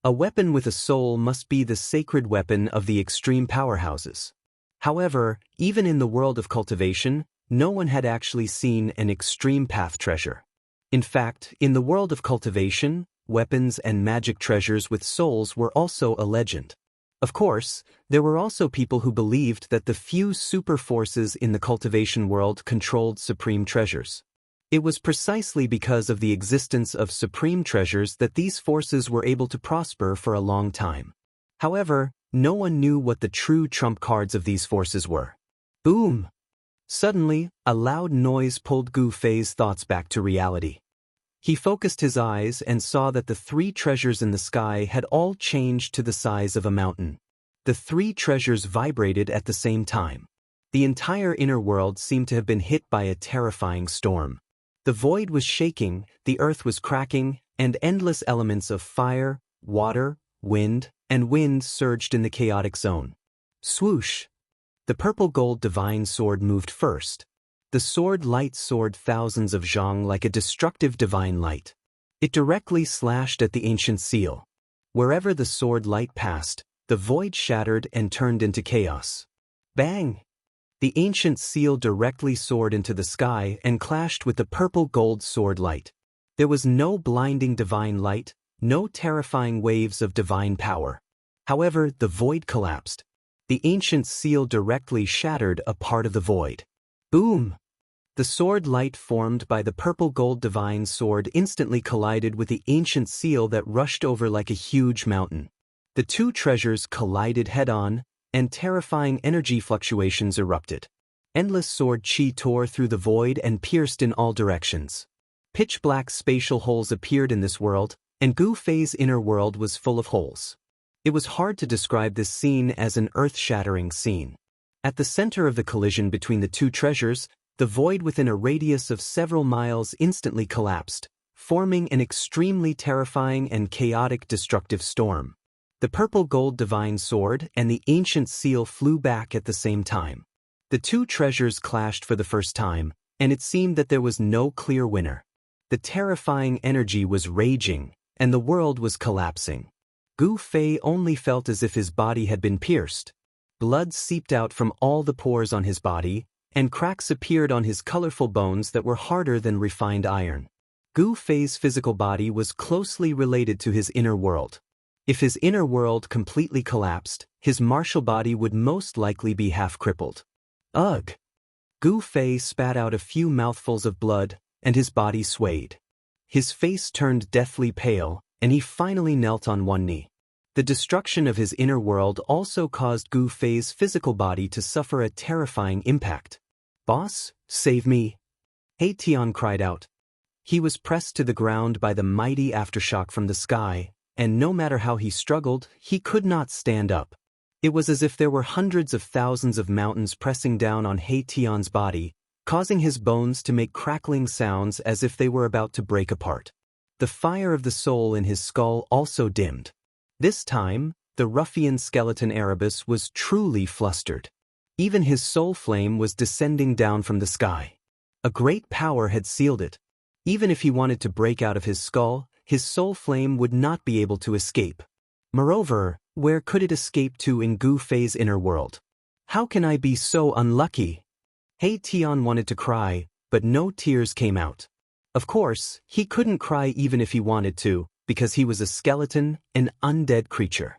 A weapon with a soul must be the sacred weapon of the extreme powerhouses. However, even in the world of cultivation, no one had actually seen an extreme path treasure. In fact, in the world of cultivation, weapons and magic treasures with souls were also a legend. Of course, there were also people who believed that the few super forces in the cultivation world controlled supreme treasures. It was precisely because of the existence of supreme treasures that these forces were able to prosper for a long time. However, no one knew what the true trump cards of these forces were. Boom! Suddenly, a loud noise pulled Gu Fei's thoughts back to reality. He focused his eyes and saw that the three treasures in the sky had all changed to the size of a mountain. The three treasures vibrated at the same time. The entire inner world seemed to have been hit by a terrifying storm. The void was shaking, the earth was cracking, and endless elements of fire, water, wind, and wind surged in the chaotic zone. Swoosh! The purple-gold divine sword moved first. The sword light soared thousands of zhang like a destructive divine light. It directly slashed at the ancient seal. Wherever the sword light passed, the void shattered and turned into chaos. Bang! The ancient seal directly soared into the sky and clashed with the purple-gold sword light. There was no blinding divine light, no terrifying waves of divine power. However, the void collapsed. The ancient seal directly shattered a part of the void. Boom! The sword light formed by the purple-gold divine sword instantly collided with the ancient seal that rushed over like a huge mountain. The two treasures collided head-on, and terrifying energy fluctuations erupted. Endless sword chi tore through the void and pierced in all directions. Pitch-black spatial holes appeared in this world, and Gu Fei's inner world was full of holes. It was hard to describe this scene as an earth-shattering scene. At the center of the collision between the two treasures, the void within a radius of several miles instantly collapsed, forming an extremely terrifying and chaotic destructive storm. The purple-gold divine sword and the ancient seal flew back at the same time. The two treasures clashed for the first time, and it seemed that there was no clear winner. The terrifying energy was raging, and the world was collapsing. Gu Fei only felt as if his body had been pierced. Blood seeped out from all the pores on his body, and cracks appeared on his colorful bones that were harder than refined iron. Gu Fei's physical body was closely related to his inner world. If his inner world completely collapsed, his martial body would most likely be half-crippled. Ugh! Gu Fei spat out a few mouthfuls of blood, and his body swayed. His face turned deathly pale, and he finally knelt on one knee. The destruction of his inner world also caused Gu Fei's physical body to suffer a terrifying impact. "Boss, save me!" He Tian cried out. He was pressed to the ground by the mighty aftershock from the sky, and no matter how he struggled, he could not stand up. It was as if there were hundreds of thousands of mountains pressing down on He Tian's body, causing his bones to make crackling sounds as if they were about to break apart. The fire of the soul in his skull also dimmed. This time, the ruffian skeleton Erebus was truly flustered. Even his soul flame was descending down from the sky. A great power had sealed it. Even if he wanted to break out of his skull, his soul flame would not be able to escape. Moreover, where could it escape to in Gu Fei's inner world? How can I be so unlucky? He Tian wanted to cry, but no tears came out. Of course, he couldn't cry even if he wanted to, because he was a skeleton, an undead creature.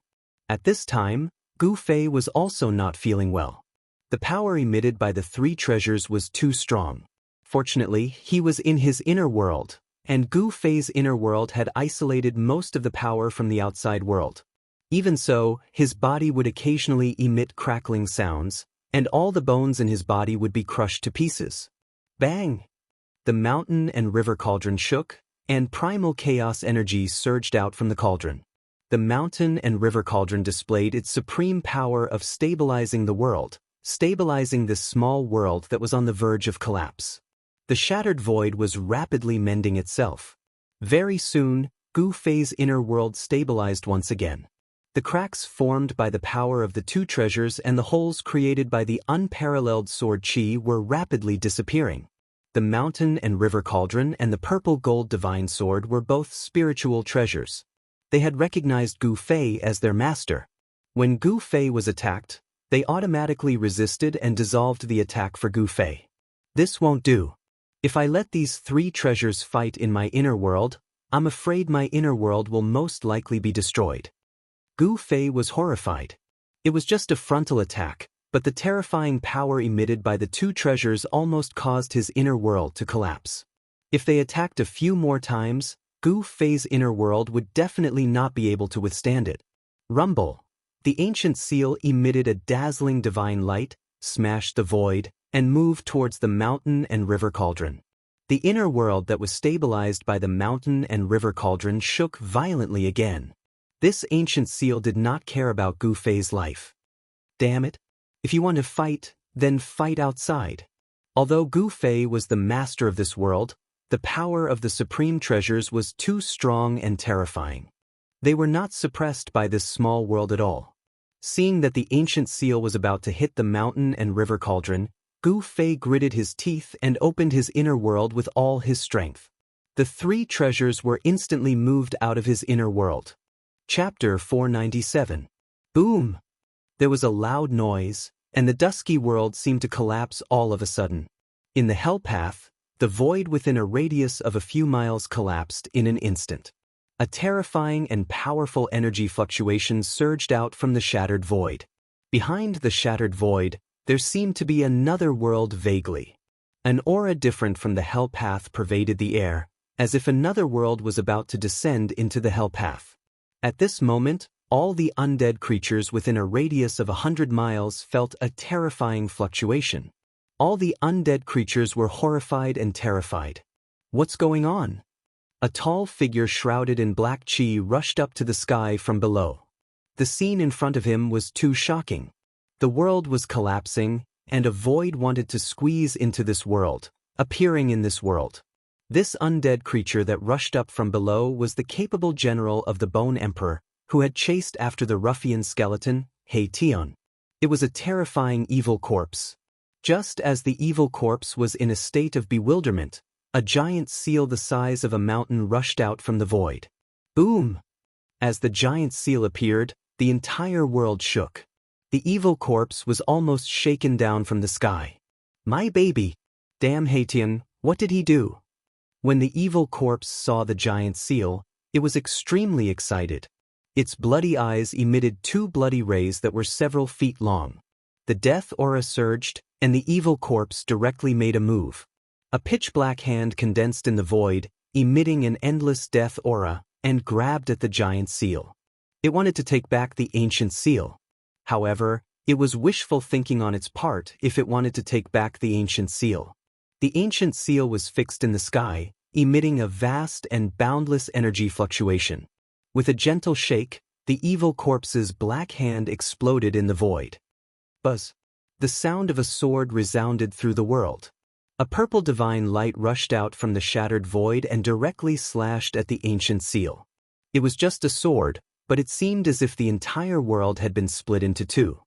At this time, Gu Fei was also not feeling well. The power emitted by the three treasures was too strong. Fortunately, he was in his inner world, and Gu Fei's inner world had isolated most of the power from the outside world. Even so, his body would occasionally emit crackling sounds, and all the bones in his body would be crushed to pieces. Bang! The mountain and river cauldron shook, and primal chaos energy surged out from the cauldron. The mountain and river cauldron displayed its supreme power of stabilizing the world, stabilizing this small world that was on the verge of collapse. The shattered void was rapidly mending itself. Very soon, Gu Fei's inner world stabilized once again. The cracks formed by the power of the two treasures and the holes created by the unparalleled sword qi were rapidly disappearing. The mountain and river cauldron and the purple gold divine sword were both spiritual treasures. They had recognized Gu Fei as their master. When Gu Fei was attacked, they automatically resisted and dissolved the attack for Gu Fei. This won't do. If I let these three treasures fight in my inner world, I'm afraid my inner world will most likely be destroyed. Gu Fei was horrified. It was just a frontal attack, but the terrifying power emitted by the two treasures almost caused his inner world to collapse. If they attacked a few more times, Gu Fei's inner world would definitely not be able to withstand it. Rumble! The ancient seal emitted a dazzling divine light, smashed the void, and moved towards the mountain and river cauldron. The inner world that was stabilized by the mountain and river cauldron shook violently again. This ancient seal did not care about Gu Fei's life. Damn it! If you want to fight, then fight outside. Although Gu Fei was the master of this world, the power of the supreme treasures was too strong and terrifying. They were not suppressed by this small world at all. Seeing that the ancient seal was about to hit the mountain and river cauldron, Gu Fei gritted his teeth and opened his inner world with all his strength. The three treasures were instantly moved out of his inner world. Chapter 497. Boom! There was a loud noise, and the dusky world seemed to collapse all of a sudden. In the hell path, the void within a radius of a few miles collapsed in an instant. A terrifying and powerful energy fluctuation surged out from the shattered void. Behind the shattered void, there seemed to be another world vaguely. An aura different from the hell path pervaded the air, as if another world was about to descend into the hell path. At this moment, all the undead creatures within a radius of 100 miles felt a terrifying fluctuation. All the undead creatures were horrified and terrified. What's going on? A tall figure shrouded in black qi rushed up to the sky from below. The scene in front of him was too shocking. The world was collapsing, and a void wanted to squeeze into this world, appearing in this world. This undead creature that rushed up from below was the capable general of the Bone Emperor, who had chased after the ruffian skeleton, He Tian. It was a terrifying evil corpse. Just as the evil corpse was in a state of bewilderment, a giant seal the size of a mountain rushed out from the void. Boom! As the giant seal appeared, the entire world shook. The evil corpse was almost shaken down from the sky. My baby! Damn He Tian, what did he do? When the evil corpse saw the giant seal, it was extremely excited. Its bloody eyes emitted two bloody rays that were several feet long. The death aura surged, and the evil corpse directly made a move. A pitch-black hand condensed in the void, emitting an endless death aura, and grabbed at the giant seal. It wanted to take back the ancient seal. However, it was wishful thinking on its part if it wanted to take back the ancient seal. The ancient seal was fixed in the sky, emitting a vast and boundless energy fluctuation. With a gentle shake, the evil corpse's black hand exploded in the void. Buzz! The sound of a sword resounded through the world. A purple divine light rushed out from the shattered void and directly slashed at the ancient seal. It was just a sword, but it seemed as if the entire world had been split into two.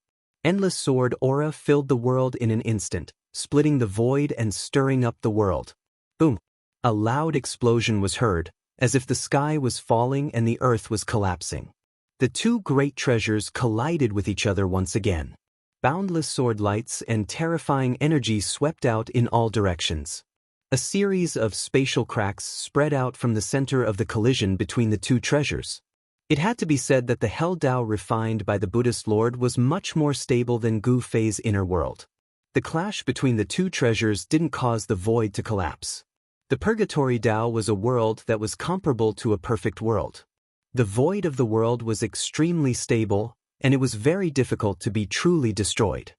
Endless sword aura filled the world in an instant, splitting the void and stirring up the world. Boom! A loud explosion was heard, as if the sky was falling and the earth was collapsing. The two great treasures collided with each other once again. Boundless sword lights and terrifying energy swept out in all directions. A series of spatial cracks spread out from the center of the collision between the two treasures. It had to be said that the Hell Tao refined by the Buddhist Lord was much more stable than Gu Fei's inner world. The clash between the two treasures didn't cause the void to collapse. The Purgatory Tao was a world that was comparable to a perfect world. The void of the world was extremely stable, and it was very difficult to be truly destroyed.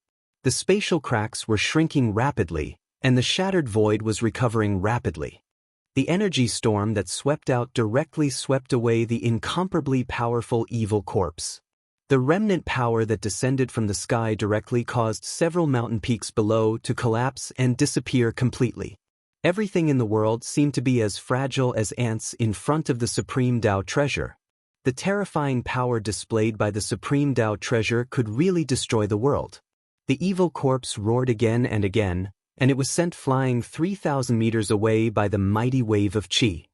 The spatial cracks were shrinking rapidly, and the shattered void was recovering rapidly. The energy storm that swept out directly swept away the incomparably powerful evil corpse. The remnant power that descended from the sky directly caused several mountain peaks below to collapse and disappear completely. Everything in the world seemed to be as fragile as ants in front of the Supreme Tao treasure. The terrifying power displayed by the Supreme Tao treasure could really destroy the world. The evil corpse roared again and again, and it was sent flying 3,000 meters away by the mighty wave of qi.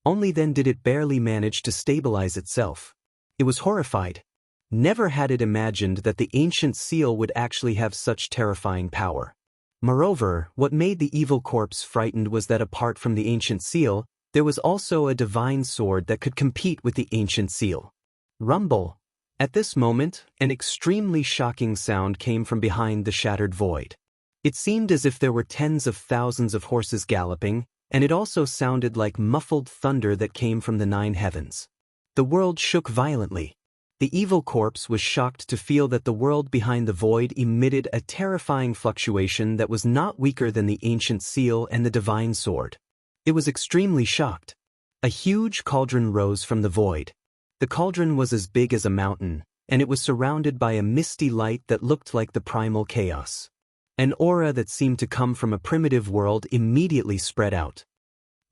Only then did it barely manage to stabilize itself. It was horrified. Never had it imagined that the ancient seal would actually have such terrifying power. Moreover, what made the evil corpse frightened was that apart from the ancient seal, there was also a divine sword that could compete with the ancient seal. Rumble. At this moment, an extremely shocking sound came from behind the shattered void. It seemed as if there were tens of thousands of horses galloping, and it also sounded like muffled thunder that came from the 9 heavens. The world shook violently. The evil corpse was shocked to feel that the world behind the void emitted a terrifying fluctuation that was not weaker than the ancient seal and the divine sword. It was extremely shocked. A huge cauldron rose from the void. The cauldron was as big as a mountain, and it was surrounded by a misty light that looked like the primal chaos. An aura that seemed to come from a primitive world immediately spread out.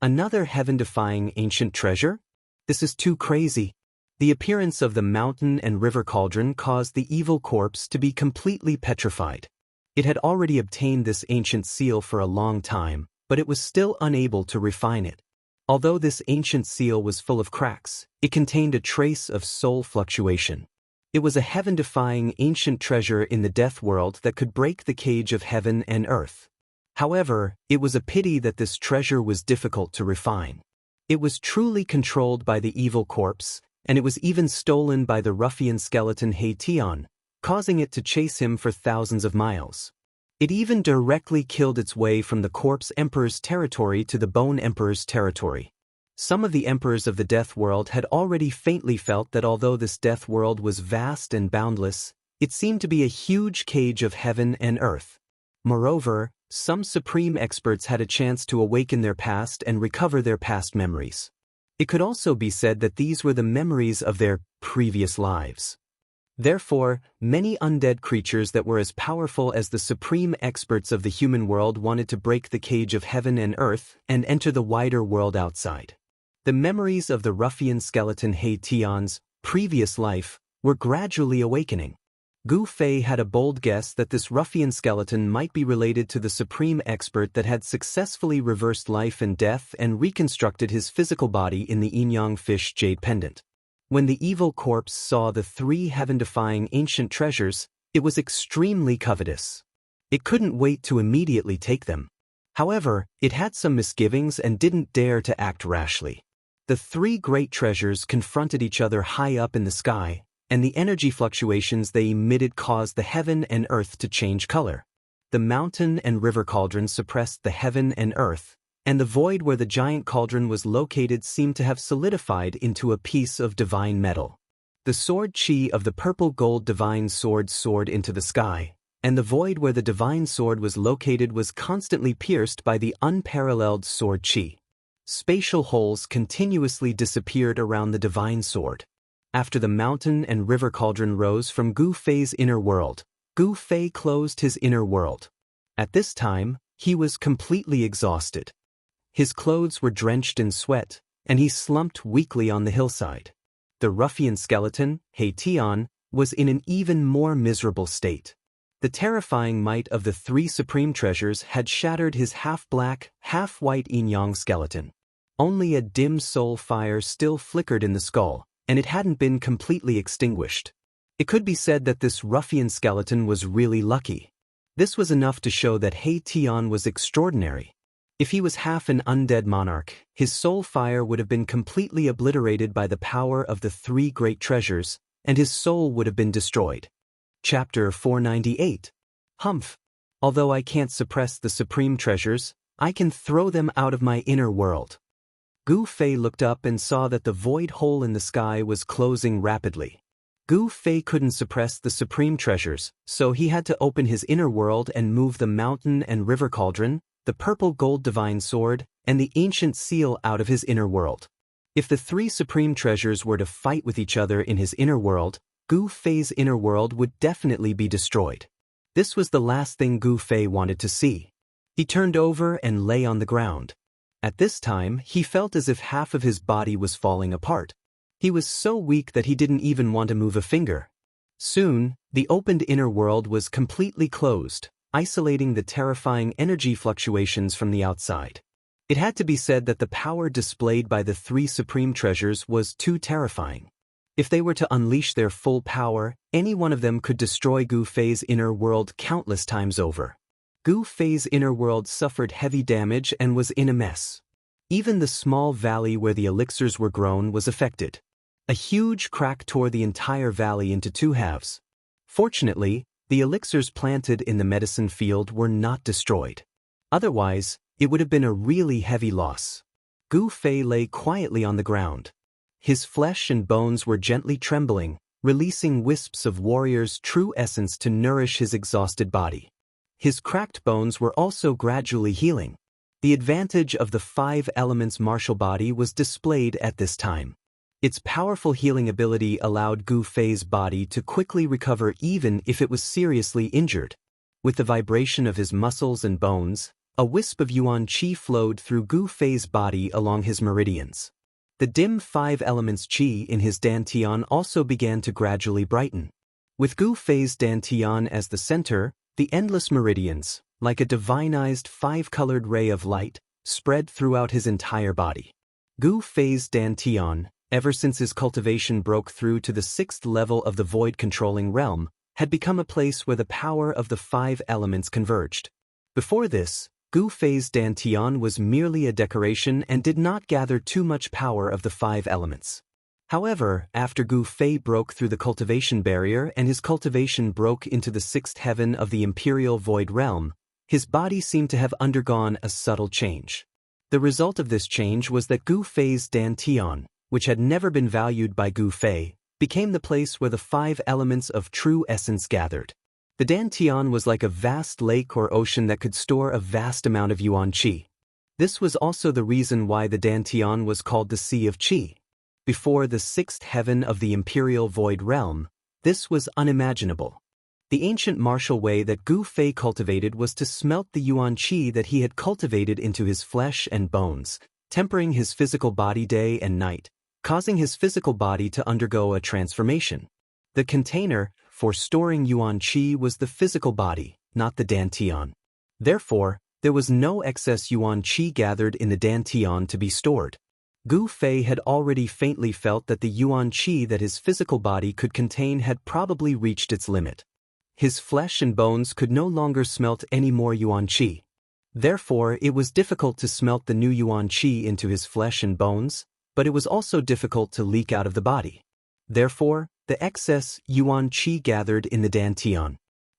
Another heaven-defying ancient treasure? This is too crazy. The appearance of the mountain and river cauldron caused the evil corpse to be completely petrified. It had already obtained this ancient seal for a long time, but it was still unable to refine it. Although this ancient seal was full of cracks, it contained a trace of soul fluctuation. It was a heaven-defying ancient treasure in the death world that could break the cage of heaven and earth. However, it was a pity that this treasure was difficult to refine. It was truly controlled by the evil corpse, and it was even stolen by the ruffian skeleton He Tian, causing it to chase him for thousands of miles. It even directly killed its way from the Corpse Emperor's territory to the Bone Emperor's territory. Some of the emperors of the death world had already faintly felt that although this death world was vast and boundless, it seemed to be a huge cage of heaven and earth. Moreover, some supreme experts had a chance to awaken their past and recover their past memories. It could also be said that these were the memories of their previous lives. Therefore, many undead creatures that were as powerful as the supreme experts of the human world wanted to break the cage of heaven and earth and enter the wider world outside. The memories of the ruffian skeleton He Tian's previous life were gradually awakening. Gu Fei had a bold guess that this ruffian skeleton might be related to the supreme expert that had successfully reversed life and death and reconstructed his physical body in the yin-yang fish jade pendant. When the evil corpse saw the 3 heaven-defying ancient treasures, it was extremely covetous. It couldn't wait to immediately take them. However, it had some misgivings and didn't dare to act rashly. The 3 great treasures confronted each other high up in the sky, and the energy fluctuations they emitted caused the heaven and earth to change color. The mountain and river cauldron suppressed the heaven and earth, and the void where the giant cauldron was located seemed to have solidified into a piece of divine metal. The sword chi of the purple gold divine sword soared into the sky, and the void where the divine sword was located was constantly pierced by the unparalleled sword chi. Spatial holes continuously disappeared around the divine sword. After the mountain and river cauldron rose from Gu Fei's inner world, Gu Fei closed his inner world. At this time, he was completely exhausted. His clothes were drenched in sweat, and he slumped weakly on the hillside. The ruffian skeleton, He Tian, was in an even more miserable state. The terrifying might of the 3 supreme treasures had shattered his half-black, half-white yin-yang skeleton. Only a dim soul fire still flickered in the skull, and it hadn't been completely extinguished. It could be said that this ruffian skeleton was really lucky. This was enough to show that He Tian was extraordinary. If he was half an undead monarch, his soul fire would have been completely obliterated by the power of the three great treasures, and his soul would have been destroyed. Chapter 498. Humph. Although I can't suppress the supreme treasures, I can throw them out of my inner world. Gu Fei looked up and saw that the void hole in the sky was closing rapidly. Gu Fei couldn't suppress the supreme treasures, so he had to open his inner world and move the mountain and river cauldron, the purple gold divine sword, and the ancient seal out of his inner world. If the three supreme treasures were to fight with each other in his inner world, Gu Fei's inner world would definitely be destroyed. This was the last thing Gu Fei wanted to see. He turned over and lay on the ground. At this time, he felt as if half of his body was falling apart. He was so weak that he didn't even want to move a finger. Soon, the opened inner world was completely closed, isolating the terrifying energy fluctuations from the outside. It had to be said that the power displayed by the three supreme treasures was too terrifying. If they were to unleash their full power, any one of them could destroy Gu Fei's inner world countless times over. Gu Fei's inner world suffered heavy damage and was in a mess. Even the small valley where the elixirs were grown was affected. A huge crack tore the entire valley into two halves. Fortunately, the elixirs planted in the medicine field were not destroyed. Otherwise, it would have been a really heavy loss. Gu Fei lay quietly on the ground. His flesh and bones were gently trembling, releasing wisps of warrior's true essence to nourish his exhausted body. His cracked bones were also gradually healing. The advantage of the 5 elements martial body was displayed at this time. Its powerful healing ability allowed Gu Fei's body to quickly recover even if it was seriously injured. With the vibration of his muscles and bones, a wisp of yuan qi flowed through Gu Fei's body along his meridians. The dim 5 elements qi in his dantian also began to gradually brighten. With Gu Fei's dantian as the center, the endless meridians, like a divinized 5-colored ray of light, spread throughout his entire body. Gu Fei's dantian, ever since his cultivation broke through to the 6th level of the void-controlling realm, had become a place where the power of the 5 elements converged. Before this, Gu Fei's dantian was merely a decoration and did not gather too much power of the 5 elements. However, after Gu Fei broke through the cultivation barrier and his cultivation broke into the 6th heaven of the imperial void realm, his body seemed to have undergone a subtle change. The result of this change was that Gu Fei's dantian, which had never been valued by Gu Fei, became the place where the 5 elements of true essence gathered. The dantian was like a vast lake or ocean that could store a vast amount of yuan qi. This was also the reason why the dantian was called the Sea of Qi. Before the 6th heaven of the imperial void realm, this was unimaginable. The ancient martial way that Gu Fei cultivated was to smelt the yuan qi that he had cultivated into his flesh and bones, tempering his physical body day and night, causing his physical body to undergo a transformation. The container for storing yuan qi was the physical body, not the dantian. Therefore, there was no excess yuan qi gathered in the dantian to be stored. Gu Fei had already faintly felt that the yuan qi that his physical body could contain had probably reached its limit. His flesh and bones could no longer smelt any more yuan qi. Therefore, it was difficult to smelt the new yuan qi into his flesh and bones, but it was also difficult to leak out of the body. Therefore, the excess yuan qi gathered in the dantian.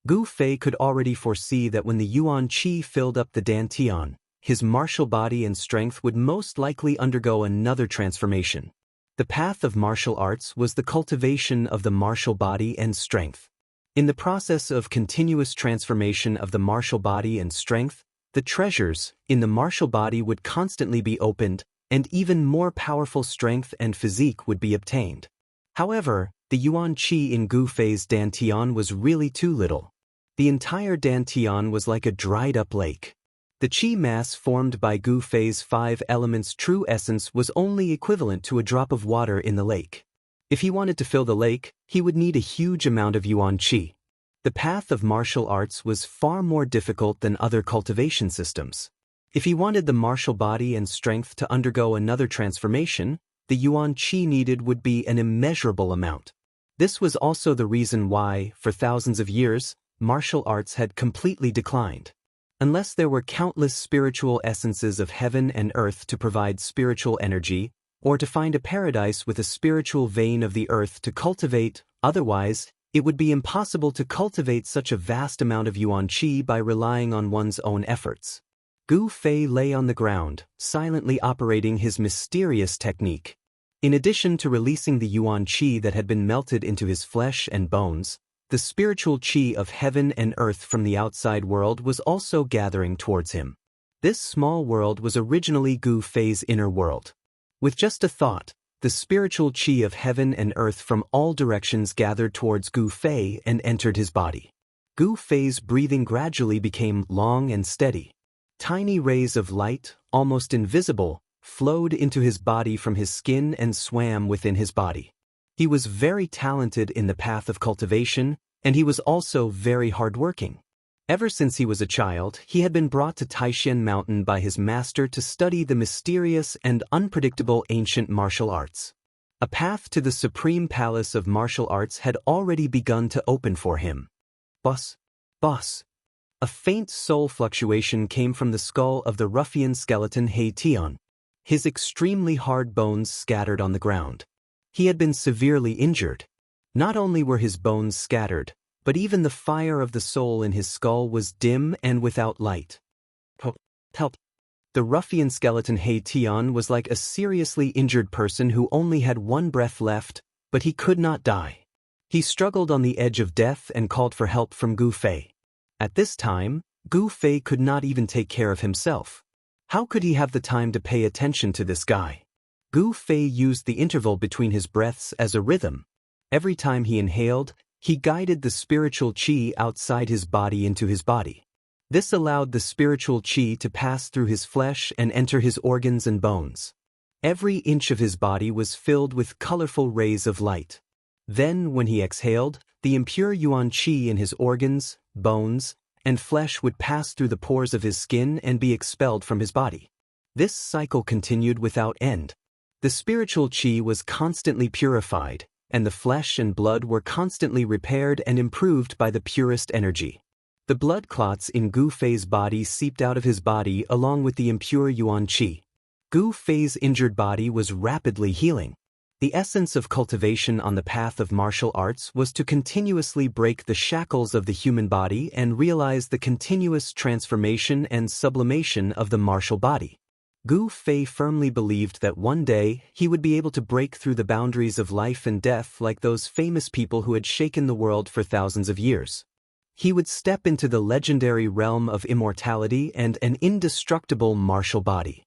Gu Fei could already foresee that when the yuan qi filled up the dantian, his martial body and strength would most likely undergo another transformation. The path of martial arts was the cultivation of the martial body and strength. In the process of continuous transformation of the martial body and strength, the treasures in the martial body would constantly be opened, and even more powerful strength and physique would be obtained. However, the yuan qi in Gu Fei's dantian was really too little. The entire dantian was like a dried-up lake. The qi mass formed by Gu Fei's 5 elements true essence was only equivalent to a drop of water in the lake. If he wanted to fill the lake, he would need a huge amount of yuan qi. The path of martial arts was far more difficult than other cultivation systems. If he wanted the martial body and strength to undergo another transformation, the yuan qi needed would be an immeasurable amount. This was also the reason why, for thousands of years, martial arts had completely declined. Unless there were countless spiritual essences of heaven and earth to provide spiritual energy, or to find a paradise with a spiritual vein of the earth to cultivate, otherwise, it would be impossible to cultivate such a vast amount of yuan qi by relying on one's own efforts. Gu Fei lay on the ground, silently operating his mysterious technique. In addition to releasing the yuan qi that had been melted into his flesh and bones, the spiritual qi of heaven and earth from the outside world was also gathering towards him. This small world was originally Gu Fei's inner world. With just a thought, the spiritual qi of heaven and earth from all directions gathered towards Gu Fei and entered his body. Gu Fei's breathing gradually became long and steady. Tiny rays of light, almost invisible, flowed into his body from his skin and swam within his body. He was very talented in the path of cultivation, and he was also very hardworking. Ever since he was a child, he had been brought to Taishan Mountain by his master to study the mysterious and unpredictable ancient martial arts. A path to the supreme palace of martial arts had already begun to open for him. Boss. A faint soul fluctuation came from the skull of the ruffian skeleton He Tian. His extremely hard bones scattered on the ground. He had been severely injured. Not only were his bones scattered, but even the fire of the soul in his skull was dim and without light. Help! The ruffian skeleton He Tian was like a seriously injured person who only had one breath left, but he could not die. He struggled on the edge of death and called for help from Gu Fei. At this time, Gu Fei could not even take care of himself. How could he have the time to pay attention to this guy? Gu Fei used the interval between his breaths as a rhythm. Every time he inhaled, he guided the spiritual qi outside his body into his body. This allowed the spiritual qi to pass through his flesh and enter his organs and bones. Every inch of his body was filled with colorful rays of light. Then, when he exhaled, the impure yuan qi in his organs, bones, and flesh would pass through the pores of his skin and be expelled from his body. This cycle continued without end. The spiritual qi was constantly purified, and the flesh and blood were constantly repaired and improved by the purest energy. The blood clots in Gu Fei's body seeped out of his body along with the impure yuan qi. Gu Fei's injured body was rapidly healing. The essence of cultivation on the path of martial arts was to continuously break the shackles of the human body and realize the continuous transformation and sublimation of the martial body. Gu Fei firmly believed that one day he would be able to break through the boundaries of life and death like those famous people who had shaken the world for thousands of years. He would step into the legendary realm of immortality and an indestructible martial body.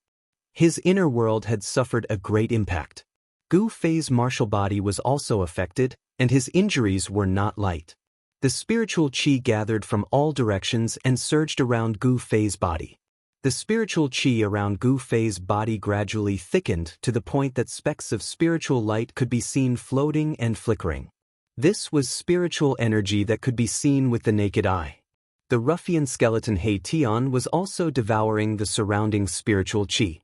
His inner world had suffered a great impact. Gu Fei's martial body was also affected, and his injuries were not light. The spiritual qi gathered from all directions and surged around Gu Fei's body. The spiritual qi around Gu Fei's body gradually thickened to the point that specks of spiritual light could be seen floating and flickering. This was spiritual energy that could be seen with the naked eye. The ruffian skeleton He Tian was also devouring the surrounding spiritual qi.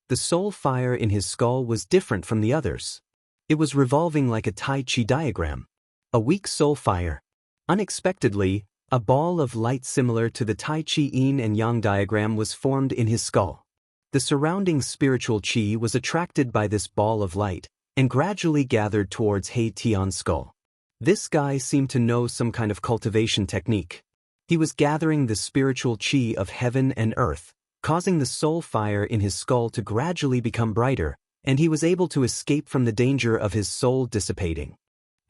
The soul fire in his skull was different from the others. It was revolving like a Tai Chi diagram. A weak soul fire. Unexpectedly, a ball of light similar to the Tai Chi yin and yang diagram was formed in his skull. The surrounding spiritual qi was attracted by this ball of light and gradually gathered towards He Tian's skull. This guy seemed to know some kind of cultivation technique. He was gathering the spiritual qi of heaven and earth, causing the soul fire in his skull to gradually become brighter, and he was able to escape from the danger of his soul dissipating.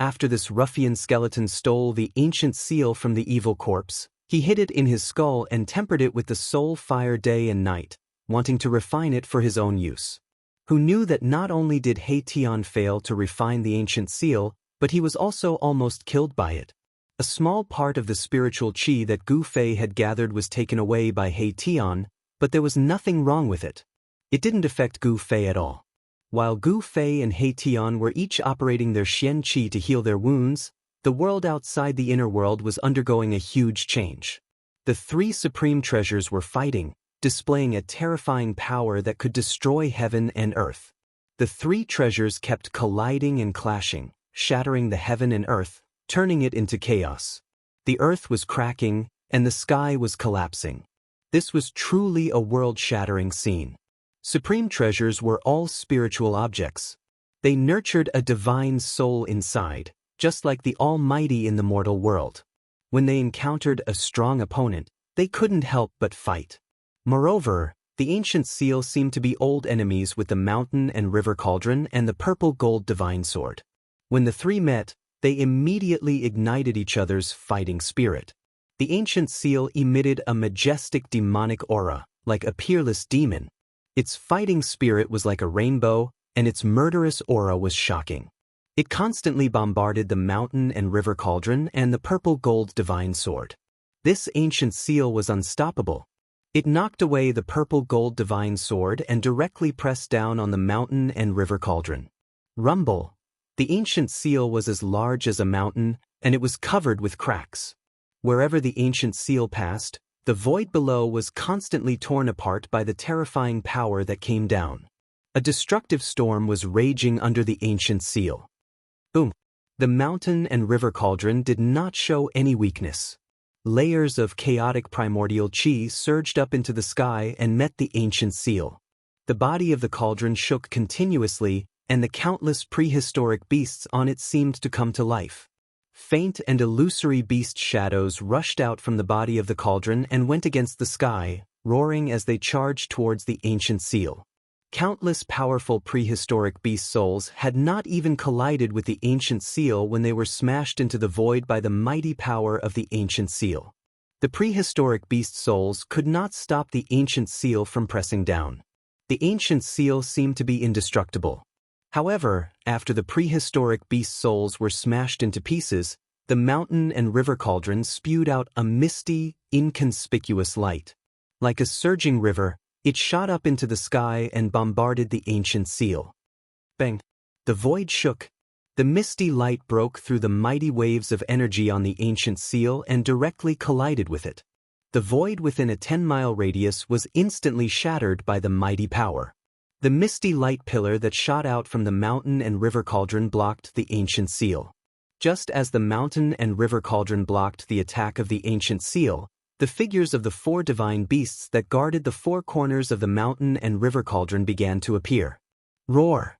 After this ruffian skeleton stole the ancient seal from the evil corpse, he hid it in his skull and tempered it with the soul fire day and night, wanting to refine it for his own use. Who knew that not only did He Tian fail to refine the ancient seal, but he was also almost killed by it. A small part of the spiritual qi that Gu Fei had gathered was taken away by He Tian, but there was nothing wrong with it. It didn't affect Gu Fei at all. While Gu Fei and He Tian were each operating their Xian Qi to heal their wounds, the world outside the inner world was undergoing a huge change. The three supreme treasures were fighting, displaying a terrifying power that could destroy heaven and earth. The three treasures kept colliding and clashing, shattering the heaven and earth, turning it into chaos. The earth was cracking, and the sky was collapsing. This was truly a world-shattering scene. Supreme treasures were all spiritual objects. They nurtured a divine soul inside, just like the Almighty in the mortal world. When they encountered a strong opponent, they couldn't help but fight. Moreover, the ancient seal seemed to be old enemies with the mountain and river cauldron and the purple gold divine sword. When the three met, they immediately ignited each other's fighting spirit. The ancient seal emitted a majestic demonic aura, like a peerless demon. Its fighting spirit was like a rainbow, and its murderous aura was shocking. It constantly bombarded the mountain and river cauldron and the purple gold divine sword. This ancient seal was unstoppable. It knocked away the purple gold divine sword and directly pressed down on the mountain and river cauldron. Rumble. The ancient seal was as large as a mountain, and it was covered with cracks. Wherever the ancient seal passed, the void below was constantly torn apart by the terrifying power that came down. A destructive storm was raging under the ancient seal. Boom! The mountain and river cauldron did not show any weakness. Layers of chaotic primordial chi surged up into the sky and met the ancient seal. The body of the cauldron shook continuously, and the countless prehistoric beasts on it seemed to come to life. Faint and illusory beast shadows rushed out from the body of the cauldron and went against the sky, roaring as they charged towards the ancient seal. Countless powerful prehistoric beast souls had not even collided with the ancient seal when they were smashed into the void by the mighty power of the ancient seal. The prehistoric beast souls could not stop the ancient seal from pressing down. The ancient seal seemed to be indestructible. However, after the prehistoric beast souls were smashed into pieces, the mountain and river cauldron spewed out a misty, inconspicuous light. Like a surging river, it shot up into the sky and bombarded the ancient seal. Bang! The void shook. The misty light broke through the mighty waves of energy on the ancient seal and directly collided with it. The void within a 10-mile radius was instantly shattered by the mighty power. The misty light pillar that shot out from the mountain and river cauldron blocked the ancient seal. Just as the mountain and river cauldron blocked the attack of the ancient seal, the figures of the four divine beasts that guarded the four corners of the mountain and river cauldron began to appear. Roar!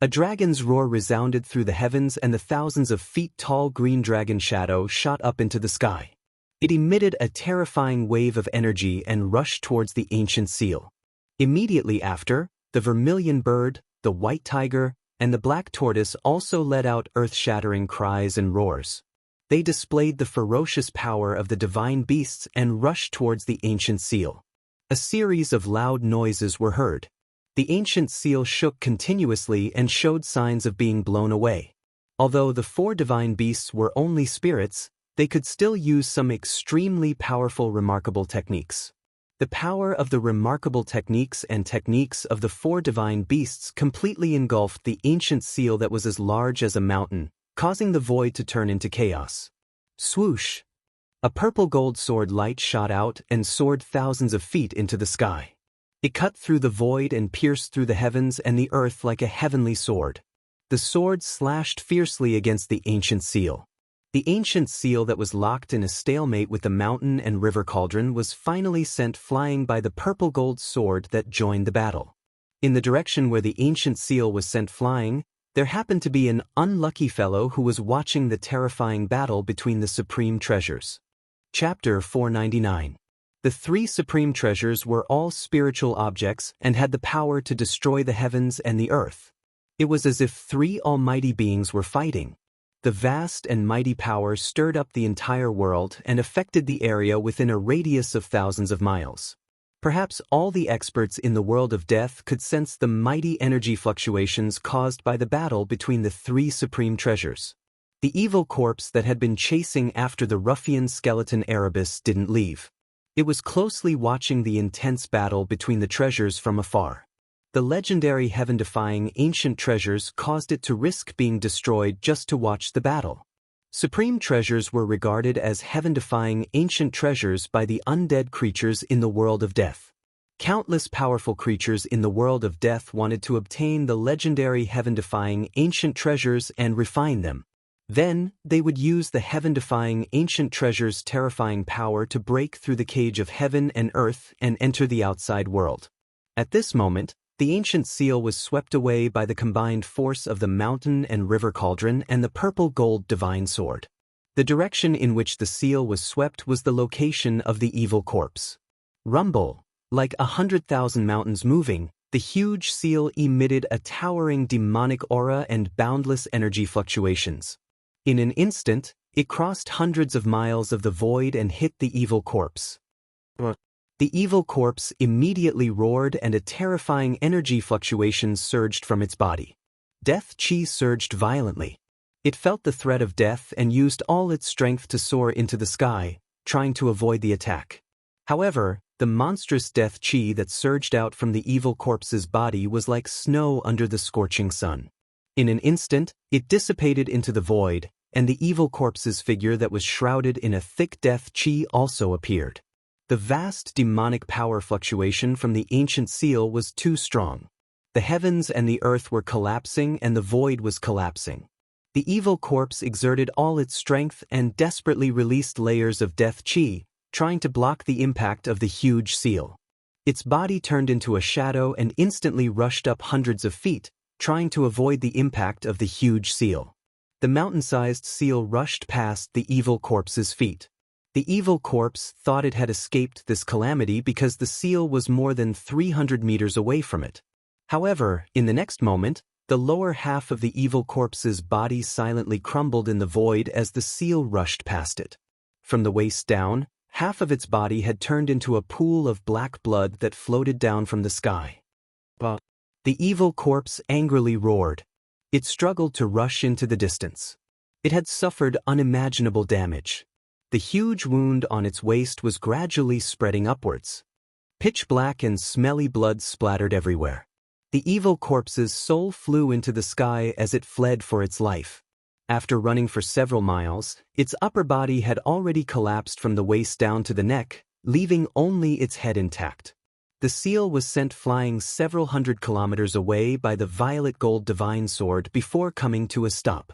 A dragon's roar resounded through the heavens, and the thousands of feet tall green dragon shadow shot up into the sky. It emitted a terrifying wave of energy and rushed towards the ancient seal. Immediately after, the vermilion bird, the white tiger, and the black tortoise also let out earth-shattering cries and roars. They displayed the ferocious power of the divine beasts and rushed towards the ancient seal. A series of loud noises were heard. The ancient seal shook continuously and showed signs of being blown away. Although the four divine beasts were only spirits, they could still use some extremely powerful remarkable techniques. The power of the remarkable techniques of the four divine beasts completely engulfed the ancient seal that was as large as a mountain, causing the void to turn into chaos. Swoosh! A purple gold sword light shot out and soared thousands of feet into the sky. It cut through the void and pierced through the heavens and the earth like a heavenly sword. The sword slashed fiercely against the ancient seal. The ancient seal that was locked in a stalemate with the mountain and river cauldron was finally sent flying by the purple gold sword that joined the battle. In the direction where the ancient seal was sent flying, there happened to be an unlucky fellow who was watching the terrifying battle between the supreme treasures. Chapter 499. The three supreme treasures were all spiritual objects and had the power to destroy the heavens and the earth. It was as if three almighty beings were fighting. The vast and mighty power stirred up the entire world and affected the area within a radius of thousands of miles. Perhaps all the experts in the world of death could sense the mighty energy fluctuations caused by the battle between the three supreme treasures. The evil corpse that had been chasing after the ruffian skeleton Erebus didn't leave. It was closely watching the intense battle between the treasures from afar. The legendary heaven-defying ancient treasures caused it to risk being destroyed just to watch the battle. Supreme treasures were regarded as heaven-defying ancient treasures by the undead creatures in the world of death. Countless powerful creatures in the world of death wanted to obtain the legendary heaven-defying ancient treasures and refine them. Then, they would use the heaven-defying ancient treasure's terrifying power to break through the cage of heaven and earth and enter the outside world. At this moment, the ancient seal was swept away by the combined force of the mountain and river cauldron and the purple-gold divine sword. The direction in which the seal was swept was the location of the evil corpse. Rumble, like 100,000 mountains moving, the huge seal emitted a towering demonic aura and boundless energy fluctuations. In an instant, it crossed hundreds of miles of the void and hit the evil corpse. The evil corpse immediately roared and a terrifying energy fluctuation surged from its body. Death chi surged violently. It felt the threat of death and used all its strength to soar into the sky, trying to avoid the attack. However, the monstrous death chi that surged out from the evil corpse's body was like snow under the scorching sun. In an instant, it dissipated into the void, and the evil corpse's figure that was shrouded in a thick death chi also appeared. The vast demonic power fluctuation from the ancient seal was too strong. The heavens and the earth were collapsing and the void was collapsing. The evil corpse exerted all its strength and desperately released layers of death chi, trying to block the impact of the huge seal. Its body turned into a shadow and instantly rushed up hundreds of feet, trying to avoid the impact of the huge seal. The mountain-sized seal rushed past the evil corpse's feet. The evil corpse thought it had escaped this calamity because the seal was more than 300 meters away from it. However, in the next moment, the lower half of the evil corpse's body silently crumbled in the void as the seal rushed past it. From the waist down, half of its body had turned into a pool of black blood that floated down from the sky. The evil corpse angrily roared. It struggled to rush into the distance. It had suffered unimaginable damage. The huge wound on its waist was gradually spreading upwards. Pitch black and smelly blood splattered everywhere. The evil corpse's soul flew into the sky as it fled for its life. After running for several miles, its upper body had already collapsed from the waist down to the neck, leaving only its head intact. The seal was sent flying several hundred kilometers away by the violet gold divine sword before coming to a stop.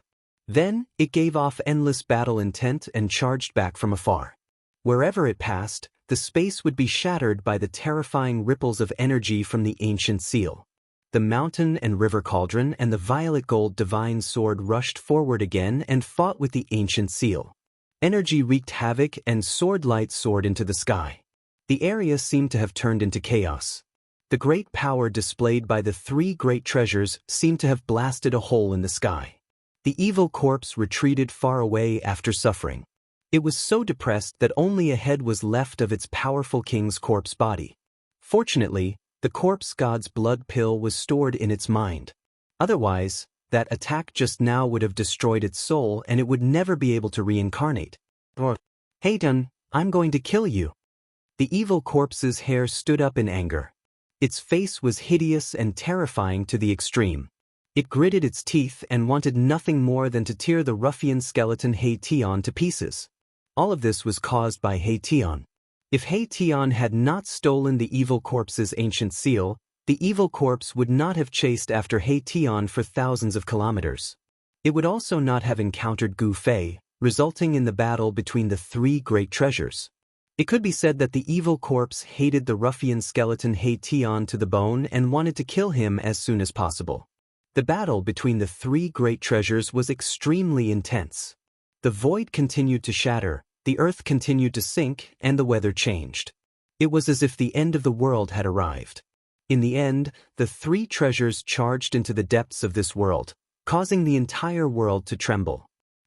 Then, it gave off endless battle intent and charged back from afar. Wherever it passed, the space would be shattered by the terrifying ripples of energy from the ancient seal. The mountain and river cauldron and the violet gold divine sword rushed forward again and fought with the ancient seal. Energy wreaked havoc and sword light soared into the sky. The area seemed to have turned into chaos. The great power displayed by the three great treasures seemed to have blasted a hole in the sky. The evil corpse retreated far away after suffering. It was so depressed that only a head was left of its powerful king's corpse body. Fortunately, the corpse god's blood pill was stored in its mind. Otherwise, that attack just now would have destroyed its soul and it would never be able to reincarnate. Hey Dun, I'm going to kill you. The evil corpse's hair stood up in anger. Its face was hideous and terrifying to the extreme. It gritted its teeth and wanted nothing more than to tear the ruffian skeleton Hei Tian to pieces. All of this was caused by Hei Tian. If Hei Tian had not stolen the evil corpse's ancient seal, the evil corpse would not have chased after Hei Tian for thousands of kilometers. It would also not have encountered Gu Fei, resulting in the battle between the three great treasures. It could be said that the evil corpse hated the ruffian skeleton Hei Tian to the bone and wanted to kill him as soon as possible. The battle between the three great treasures was extremely intense. The void continued to shatter, the earth continued to sink, and the weather changed. It was as if the end of the world had arrived. In the end, the three treasures charged into the depths of this world, causing the entire world to tremble.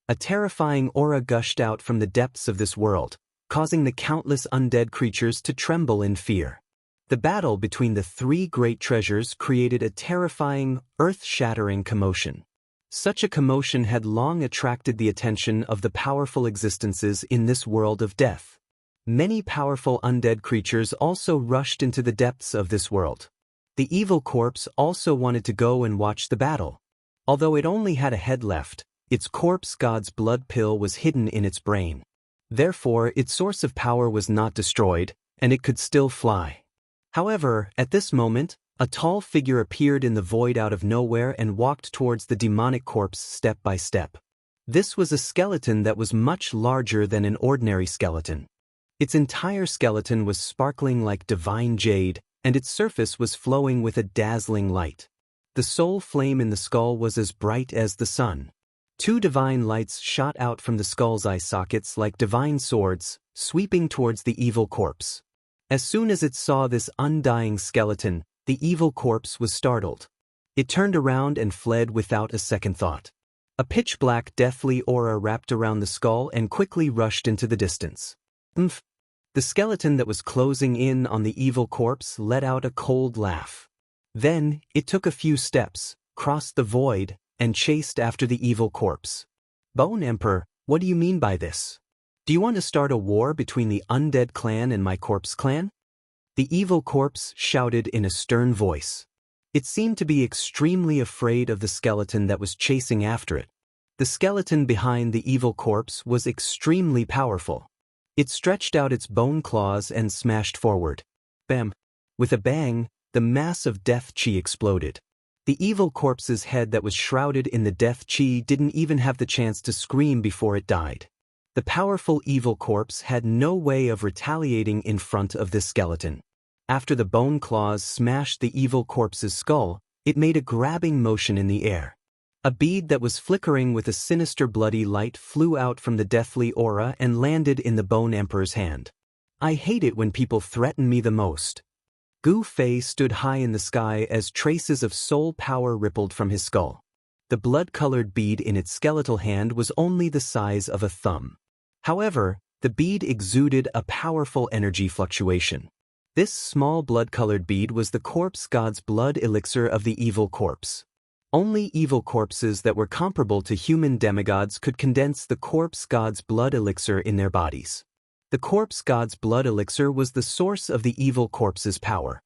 A terrifying aura gushed out from the depths of this world, causing the countless undead creatures to tremble in fear. The battle between the three great treasures created a terrifying, earth-shattering commotion. Such a commotion had long attracted the attention of the powerful existences in this world of death. Many powerful undead creatures also rushed into the depths of this world. The evil corpse also wanted to go and watch the battle. Although it only had a head left, its corpse god's blood pill was hidden in its brain. Therefore, its source of power was not destroyed, and it could still fly. However, at this moment, a tall figure appeared in the void out of nowhere and walked towards the demonic corpse step by step. This was a skeleton that was much larger than an ordinary skeleton. Its entire skeleton was sparkling like divine jade, and its surface was flowing with a dazzling light. The soul flame in the skull was as bright as the sun. Two divine lights shot out from the skull's eye sockets like divine swords, sweeping towards the evil corpse. As soon as it saw this undying skeleton, the evil corpse was startled. It turned around and fled without a second thought. A pitch-black deathly aura wrapped around the skull and quickly rushed into the distance. Umph! The skeleton that was closing in on the evil corpse let out a cold laugh. Then, it took a few steps, crossed the void, and chased after the evil corpse. Bone Emperor, what do you mean by this? Do you want to start a war between the undead clan and my corpse clan? The evil corpse shouted in a stern voice. It seemed to be extremely afraid of the skeleton that was chasing after it. The skeleton behind the evil corpse was extremely powerful. It stretched out its bone claws and smashed forward. Bam! With a bang, the mass of death chi exploded. The evil corpse's head that was shrouded in the death chi didn't even have the chance to scream before it died. The powerful evil corpse had no way of retaliating in front of this skeleton. After the bone claws smashed the evil corpse's skull, it made a grabbing motion in the air. A bead that was flickering with a sinister bloody light flew out from the deathly aura and landed in the Bone Emperor's hand. I hate it when people threaten me the most. Gu Fei stood high in the sky as traces of soul power rippled from his skull. The blood-colored bead in its skeletal hand was only the size of a thumb. However, the bead exuded a powerful energy fluctuation. This small blood-colored bead was the corpse god's blood elixir of the evil corpse. Only evil corpses that were comparable to human demigods could condense the corpse god's blood elixir in their bodies. The corpse god's blood elixir was the source of the evil corpse's power.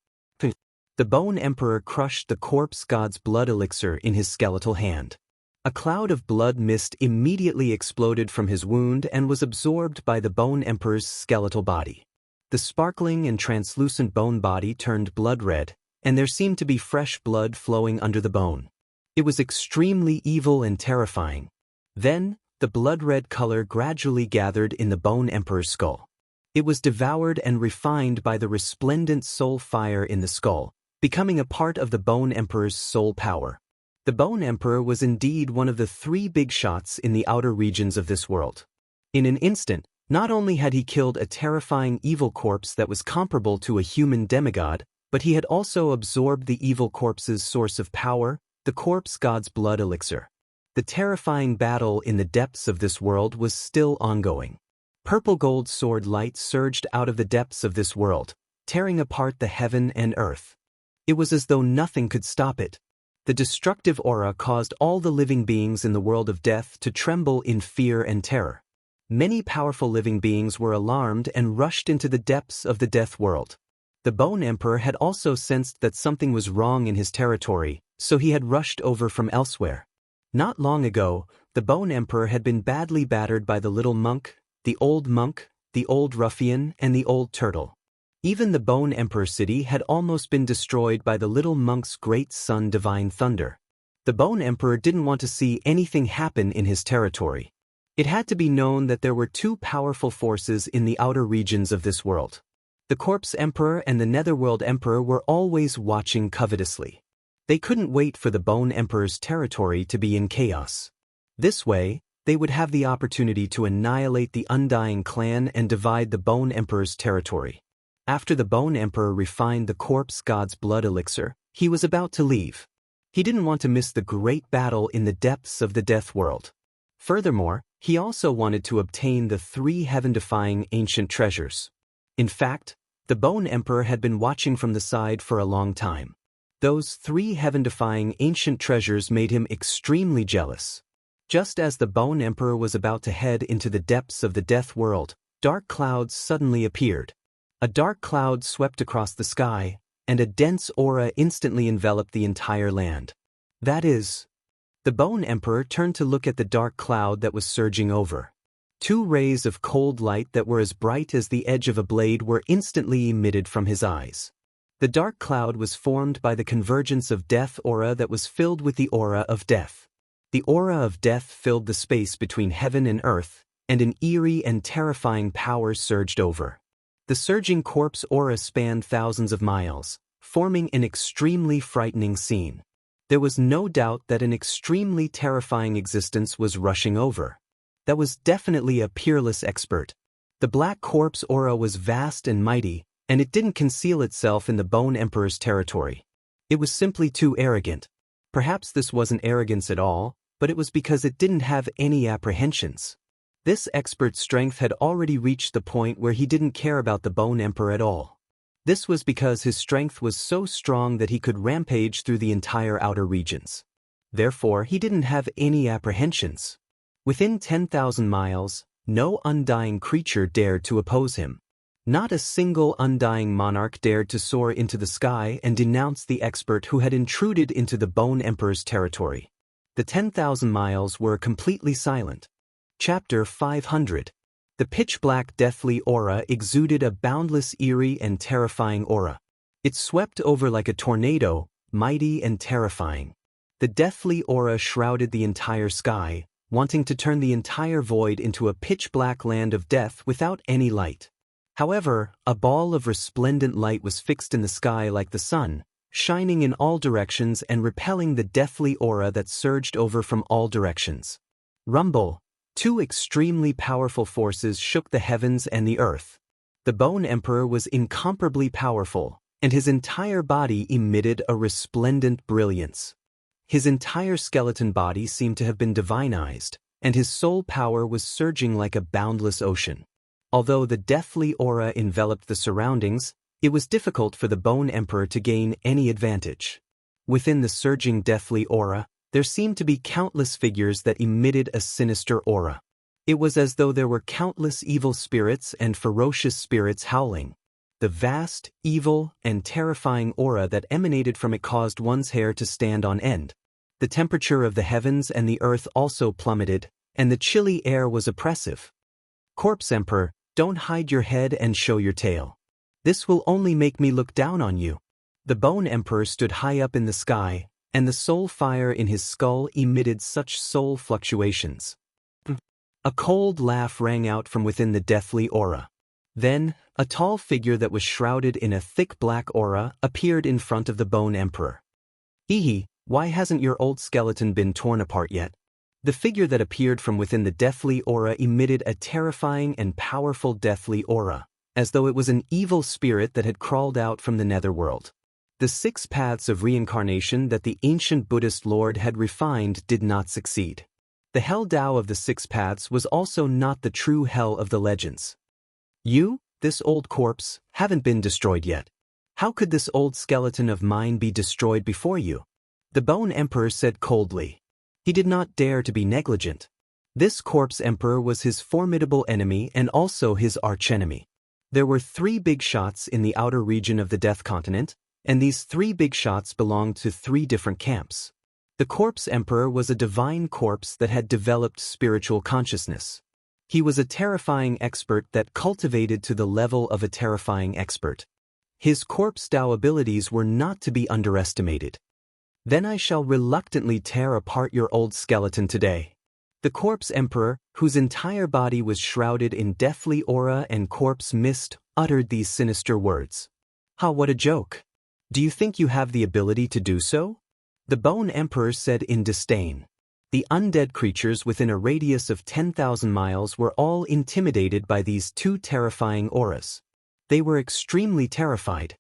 The Bone Emperor crushed the corpse god's blood elixir in his skeletal hand. A cloud of blood mist immediately exploded from his wound and was absorbed by the Bone Emperor's skeletal body. The sparkling and translucent bone body turned blood red, and there seemed to be fresh blood flowing under the bone. It was extremely evil and terrifying. Then, the blood-red color gradually gathered in the Bone Emperor's skull. It was devoured and refined by the resplendent soul fire in the skull, becoming a part of the Bone Emperor's soul power. The Bone Emperor was indeed one of the three big shots in the outer regions of this world. In an instant, not only had he killed a terrifying evil corpse that was comparable to a human demigod, but he had also absorbed the evil corpse's source of power, the corpse god's blood elixir. The terrifying battle in the depths of this world was still ongoing. Purple gold sword light surged out of the depths of this world, tearing apart the heaven and earth. It was as though nothing could stop it. The destructive aura caused all the living beings in the world of death to tremble in fear and terror. Many powerful living beings were alarmed and rushed into the depths of the death world. The Bone Emperor had also sensed that something was wrong in his territory, so he had rushed over from elsewhere. Not long ago, the Bone Emperor had been badly battered by the little monk, the old ruffian, and the old turtle. Even the Bone Emperor city had almost been destroyed by the little monk's great son Divine Thunder. The Bone Emperor didn't want to see anything happen in his territory. It had to be known that there were two powerful forces in the outer regions of this world. The Corpse Emperor and the Netherworld Emperor were always watching covetously. They couldn't wait for the Bone Emperor's territory to be in chaos. This way, they would have the opportunity to annihilate the Undying clan and divide the Bone Emperor's territory. After the Bone Emperor refined the corpse god's blood elixir, he was about to leave. He didn't want to miss the great battle in the depths of the death world. Furthermore, he also wanted to obtain the three heaven-defying ancient treasures. In fact, the Bone Emperor had been watching from the side for a long time. Those three heaven-defying ancient treasures made him extremely jealous. Just as the Bone Emperor was about to head into the depths of the death world, dark clouds suddenly appeared. A dark cloud swept across the sky, and a dense aura instantly enveloped the entire land. That is, the Bone Emperor turned to look at the dark cloud that was surging over. Two rays of cold light that were as bright as the edge of a blade were instantly emitted from his eyes. The dark cloud was formed by the convergence of death aura that was filled with the aura of death. The aura of death filled the space between heaven and earth, and an eerie and terrifying power surged over. The surging corpse aura spanned thousands of miles, forming an extremely frightening scene. There was no doubt that an extremely terrifying existence was rushing over. That was definitely a peerless expert. The black corpse aura was vast and mighty, and it didn't conceal itself in the Bone Emperor's territory. It was simply too arrogant. Perhaps this wasn't arrogance at all, but it was because it didn't have any apprehensions. This expert's strength had already reached the point where he didn't care about the Bone Emperor at all. This was because his strength was so strong that he could rampage through the entire outer regions. Therefore, he didn't have any apprehensions. Within 10,000 miles, no undying creature dared to oppose him. Not a single undying monarch dared to soar into the sky and denounce the expert who had intruded into the Bone Emperor's territory. The 10,000 miles were completely silent. Chapter 500. The pitch-black deathly aura exuded a boundless, eerie, and terrifying aura. It swept over like a tornado, mighty and terrifying. The deathly aura shrouded the entire sky, wanting to turn the entire void into a pitch-black land of death without any light. However, a ball of resplendent light was fixed in the sky like the sun, shining in all directions and repelling the deathly aura that surged over from all directions. Rumble. Two extremely powerful forces shook the heavens and the earth. The Bone Emperor was incomparably powerful, and his entire body emitted a resplendent brilliance. His entire skeleton body seemed to have been divinized, and his soul power was surging like a boundless ocean. Although the deathly aura enveloped the surroundings, it was difficult for the Bone Emperor to gain any advantage. Within the surging deathly aura, there seemed to be countless figures that emitted a sinister aura. It was as though there were countless evil spirits and ferocious spirits howling. The vast, evil, and terrifying aura that emanated from it caused one's hair to stand on end. The temperature of the heavens and the earth also plummeted, and the chilly air was oppressive. Corpse Emperor, don't hide your head and show your tail. This will only make me look down on you. The Bone Emperor stood high up in the sky, and the soul fire in his skull emitted such soul fluctuations. A cold laugh rang out from within the deathly aura. Then, a tall figure that was shrouded in a thick black aura appeared in front of the Bone Emperor. Hehe, why hasn't your old skeleton been torn apart yet? The figure that appeared from within the deathly aura emitted a terrifying and powerful deathly aura, as though it was an evil spirit that had crawled out from the netherworld. The 6 paths of reincarnation that the ancient Buddhist Lord had refined did not succeed. The Hell Tao of the 6 paths was also not the true hell of the legends. You, this old corpse, haven't been destroyed yet. How could this old skeleton of mine be destroyed before you? The Bone Emperor said coldly. He did not dare to be negligent. This Corpse Emperor was his formidable enemy and also his archenemy. There were 3 big shots in the outer region of the Death Continent, and these 3 big shots belonged to 3 different camps. The Corpse Emperor was a divine corpse that had developed spiritual consciousness. He was a terrifying expert that cultivated to the level of a terrifying expert. His Corpse Tao abilities were not to be underestimated. Then I shall reluctantly tear apart your old skeleton today. The Corpse Emperor, whose entire body was shrouded in deathly aura and corpse mist, uttered these sinister words. Ha, what a joke! Do you think you have the ability to do so? The Bone Emperor said in disdain. The undead creatures within a radius of 10,000 miles were all intimidated by these 2 terrifying auras. They were extremely terrified.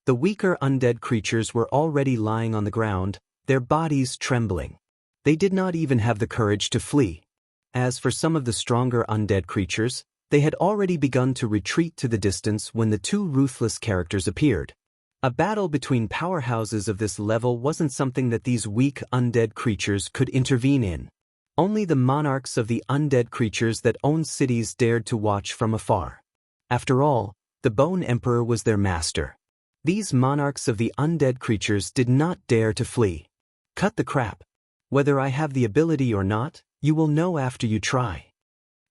The weaker undead creatures were already lying on the ground, their bodies trembling. They did not even have the courage to flee. As for some of the stronger undead creatures, they had already begun to retreat to the distance when the 2 ruthless characters appeared. A battle between powerhouses of this level wasn't something that these weak undead creatures could intervene in. Only the monarchs of the undead creatures that owned cities dared to watch from afar. After all, the Bone Emperor was their master. These monarchs of the undead creatures did not dare to flee. Cut the crap. Whether I have the ability or not, you will know after you try.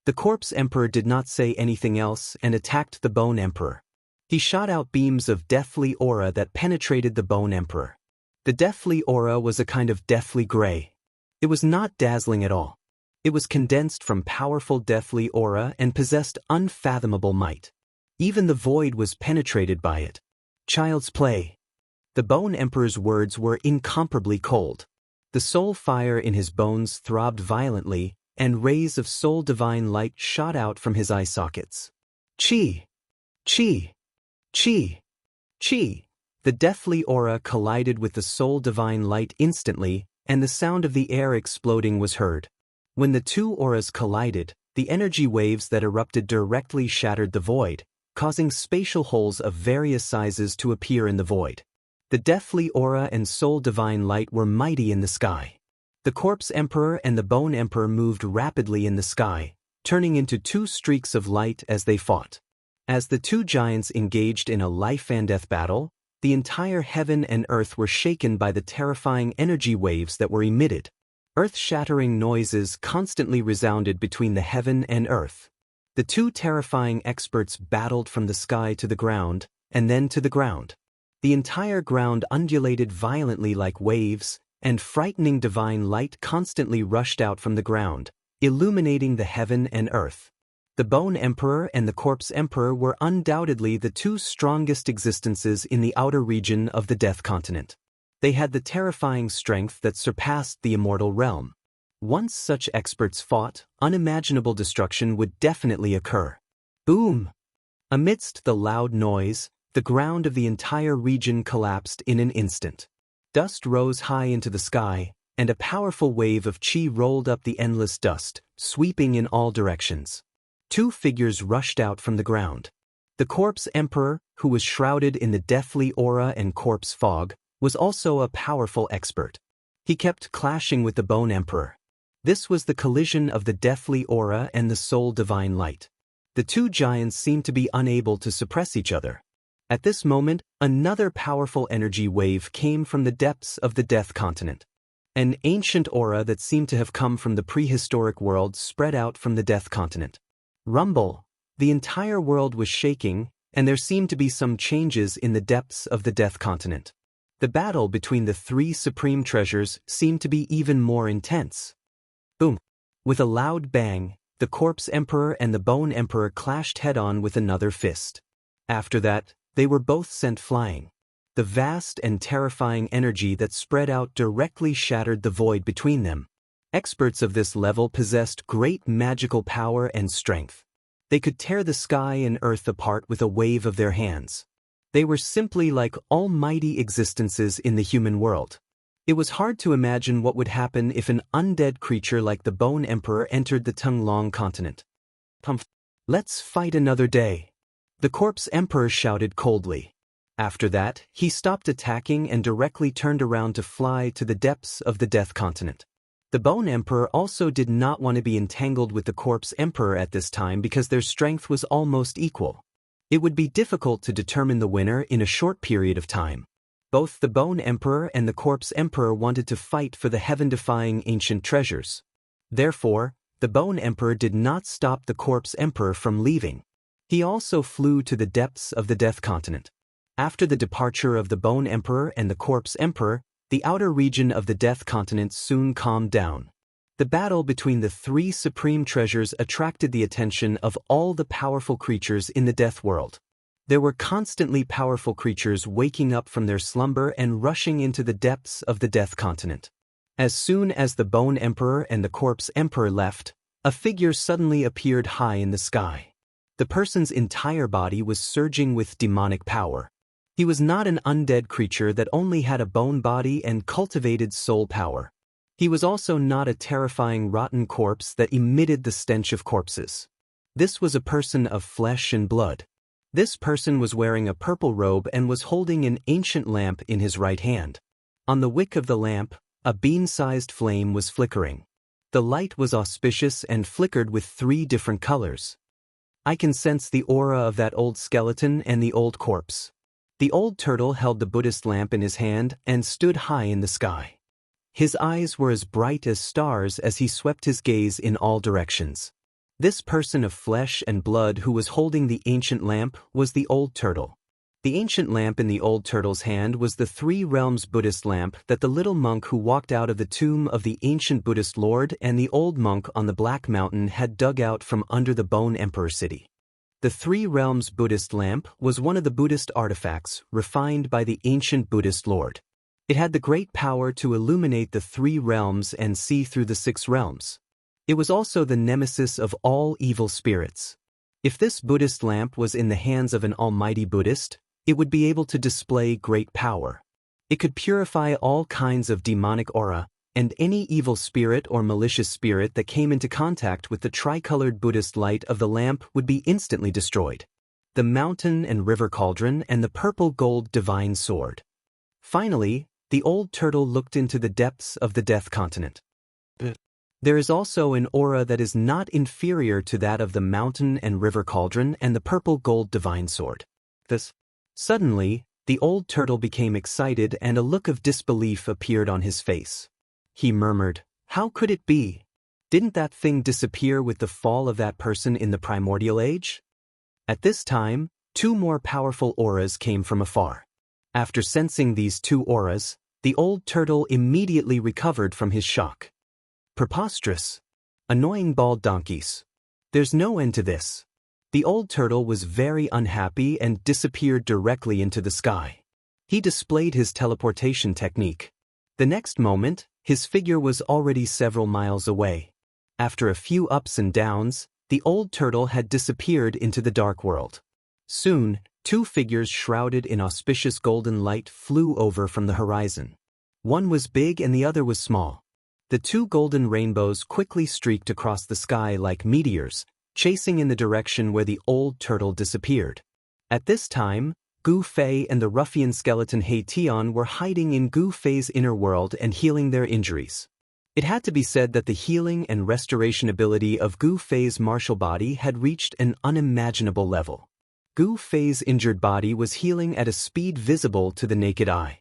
The Corpse Emperor did not say anything else and attacked the Bone Emperor. He shot out beams of deathly aura that penetrated the Bone Emperor. The deathly aura was a kind of deathly gray. It was not dazzling at all. It was condensed from powerful deathly aura and possessed unfathomable might. Even the void was penetrated by it. Child's play. The Bone Emperor's words were incomparably cold. The soul fire in his bones throbbed violently, and rays of soul divine light shot out from his eye sockets. Chi! Chi! Chi! Chi! The deathly aura collided with the soul divine light instantly, and the sound of the air exploding was heard. When the two auras collided, the energy waves that erupted directly shattered the void, causing spatial holes of various sizes to appear in the void. The deathly aura and soul divine light were mighty in the sky. The Corpse Emperor and the Bone Emperor moved rapidly in the sky, turning into two streaks of light as they fought. As the two giants engaged in a life-and-death battle, the entire heaven and earth were shaken by the terrifying energy waves that were emitted. Earth-shattering noises constantly resounded between the heaven and earth. The two terrifying experts battled from the sky to the ground, and then to the ground. The entire ground undulated violently like waves, and frightening divine light constantly rushed out from the ground, illuminating the heaven and earth. The Bone Emperor and the Corpse Emperor were undoubtedly the two strongest existences in the outer region of the Death Continent. They had the terrifying strength that surpassed the immortal realm. Once such experts fought, unimaginable destruction would definitely occur. Boom! Amidst the loud noise, the ground of the entire region collapsed in an instant. Dust rose high into the sky, and a powerful wave of chi rolled up the endless dust, sweeping in all directions. Two figures rushed out from the ground. The Corpse Emperor, who was shrouded in the deathly aura and corpse fog, was also a powerful expert. He kept clashing with the Bone Emperor. This was the collision of the deathly aura and the soul divine light. The two giants seemed to be unable to suppress each other. At this moment, another powerful energy wave came from the depths of the Death Continent. An ancient aura that seemed to have come from the prehistoric world spread out from the Death Continent. Rumble! The entire world was shaking, and there seemed to be some changes in the depths of the Death Continent. The battle between the three supreme treasures seemed to be even more intense. Boom! With a loud bang, the Corpse Emperor and the Bone Emperor clashed head-on with another fist. After that, they were both sent flying. The vast and terrifying energy that spread out directly shattered the void between them. Experts of this level possessed great magical power and strength. They could tear the sky and earth apart with a wave of their hands. They were simply like almighty existences in the human world. It was hard to imagine what would happen if an undead creature like the Bone Emperor entered the Tonglong continent. Let's fight another day. The Corpse Emperor shouted coldly. After that, he stopped attacking and directly turned around to fly to the depths of the Death Continent. The Bone Emperor also did not want to be entangled with the Corpse Emperor at this time because their strength was almost equal. It would be difficult to determine the winner in a short period of time. Both the Bone Emperor and the Corpse Emperor wanted to fight for the heaven-defying ancient treasures. Therefore, the Bone Emperor did not stop the Corpse Emperor from leaving. He also flew to the depths of the Death Continent. After the departure of the Bone Emperor and the Corpse Emperor, the outer region of the Death Continent soon calmed down. The battle between the three supreme treasures attracted the attention of all the powerful creatures in the Death World. There were constantly powerful creatures waking up from their slumber and rushing into the depths of the Death Continent. As soon as the Bone Emperor and the Corpse Emperor left, a figure suddenly appeared high in the sky. The person's entire body was surging with demonic power. He was not an undead creature that only had a bone body and cultivated soul power. He was also not a terrifying rotten corpse that emitted the stench of corpses. This was a person of flesh and blood. This person was wearing a purple robe and was holding an ancient lamp in his right hand. On the wick of the lamp, a bean-sized flame was flickering. The light was auspicious and flickered with 3 different colors. I can sense the aura of that old skeleton and the old corpse. The old turtle held the Buddhist lamp in his hand and stood high in the sky. His eyes were as bright as stars as he swept his gaze in all directions. This person of flesh and blood who was holding the ancient lamp was the old turtle. The ancient lamp in the old turtle's hand was the Three Realms Buddhist lamp that the little monk who walked out of the tomb of the ancient Buddhist lord and the old monk on the Black Mountain had dug out from under the Bone Emperor city. The Three Realms Buddhist lamp was one of the Buddhist artifacts refined by the ancient Buddhist lord. It had the great power to illuminate the three realms and see through the six realms. It was also the nemesis of all evil spirits. If this Buddhist lamp was in the hands of an almighty Buddhist, it would be able to display great power. It could purify all kinds of demonic aura, and any evil spirit or malicious spirit that came into contact with the tricolored Buddhist light of the lamp would be instantly destroyed. The mountain and river cauldron and the purple gold divine sword. Finally, the old turtle looked into the depths of the Death Continent. There is also an aura that is not inferior to that of the mountain and river cauldron and the purple gold divine sword. Suddenly, the old turtle became excited and a look of disbelief appeared on his face. He murmured, "How could it be? Didn't that thing disappear with the fall of that person in the primordial age?" At this time, two more powerful auras came from afar. After sensing these two auras, the old turtle immediately recovered from his shock. Preposterous. Annoying bald donkeys. There's no end to this. The old turtle was very unhappy and disappeared directly into the sky. He displayed his teleportation technique. The next moment, his figure was already several miles away. After a few ups and downs, the old turtle had disappeared into the dark world. Soon, two figures shrouded in auspicious golden light flew over from the horizon. One was big and the other was small. The two golden rainbows quickly streaked across the sky like meteors, chasing in the direction where the old turtle disappeared. At this time, Gu Fei and the ruffian skeleton He Tian were hiding in Gu Fei's inner world and healing their injuries. It had to be said that the healing and restoration ability of Gu Fei's martial body had reached an unimaginable level. Gu Fei's injured body was healing at a speed visible to the naked eye.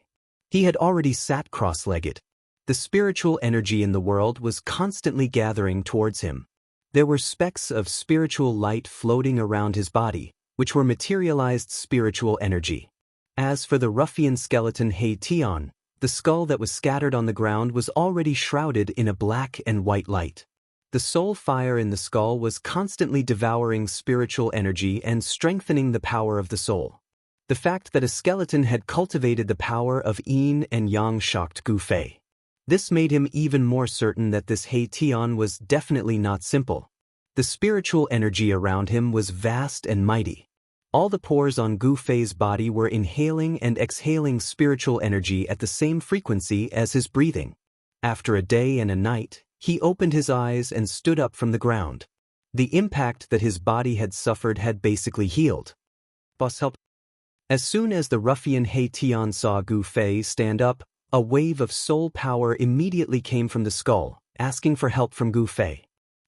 He had already sat cross-legged. The spiritual energy in the world was constantly gathering towards him. There were specks of spiritual light floating around his body, which were materialized spiritual energy. As for the ruffian skeleton He Tian, the skull that was scattered on the ground was already shrouded in a black and white light. The soul fire in the skull was constantly devouring spiritual energy and strengthening the power of the soul. The fact that a skeleton had cultivated the power of yin and yang shocked Gu Fei. This made him even more certain that this He Tian was definitely not simple. The spiritual energy around him was vast and mighty. All the pores on Gu Fei's body were inhaling and exhaling spiritual energy at the same frequency as his breathing. After a day and a night, he opened his eyes and stood up from the ground. The impact that his body had suffered had basically healed. Boss helped. As soon as the ruffian He Tian saw Gu Fei stand up, a wave of soul power immediately came from the skull, asking for help from Gu Fei.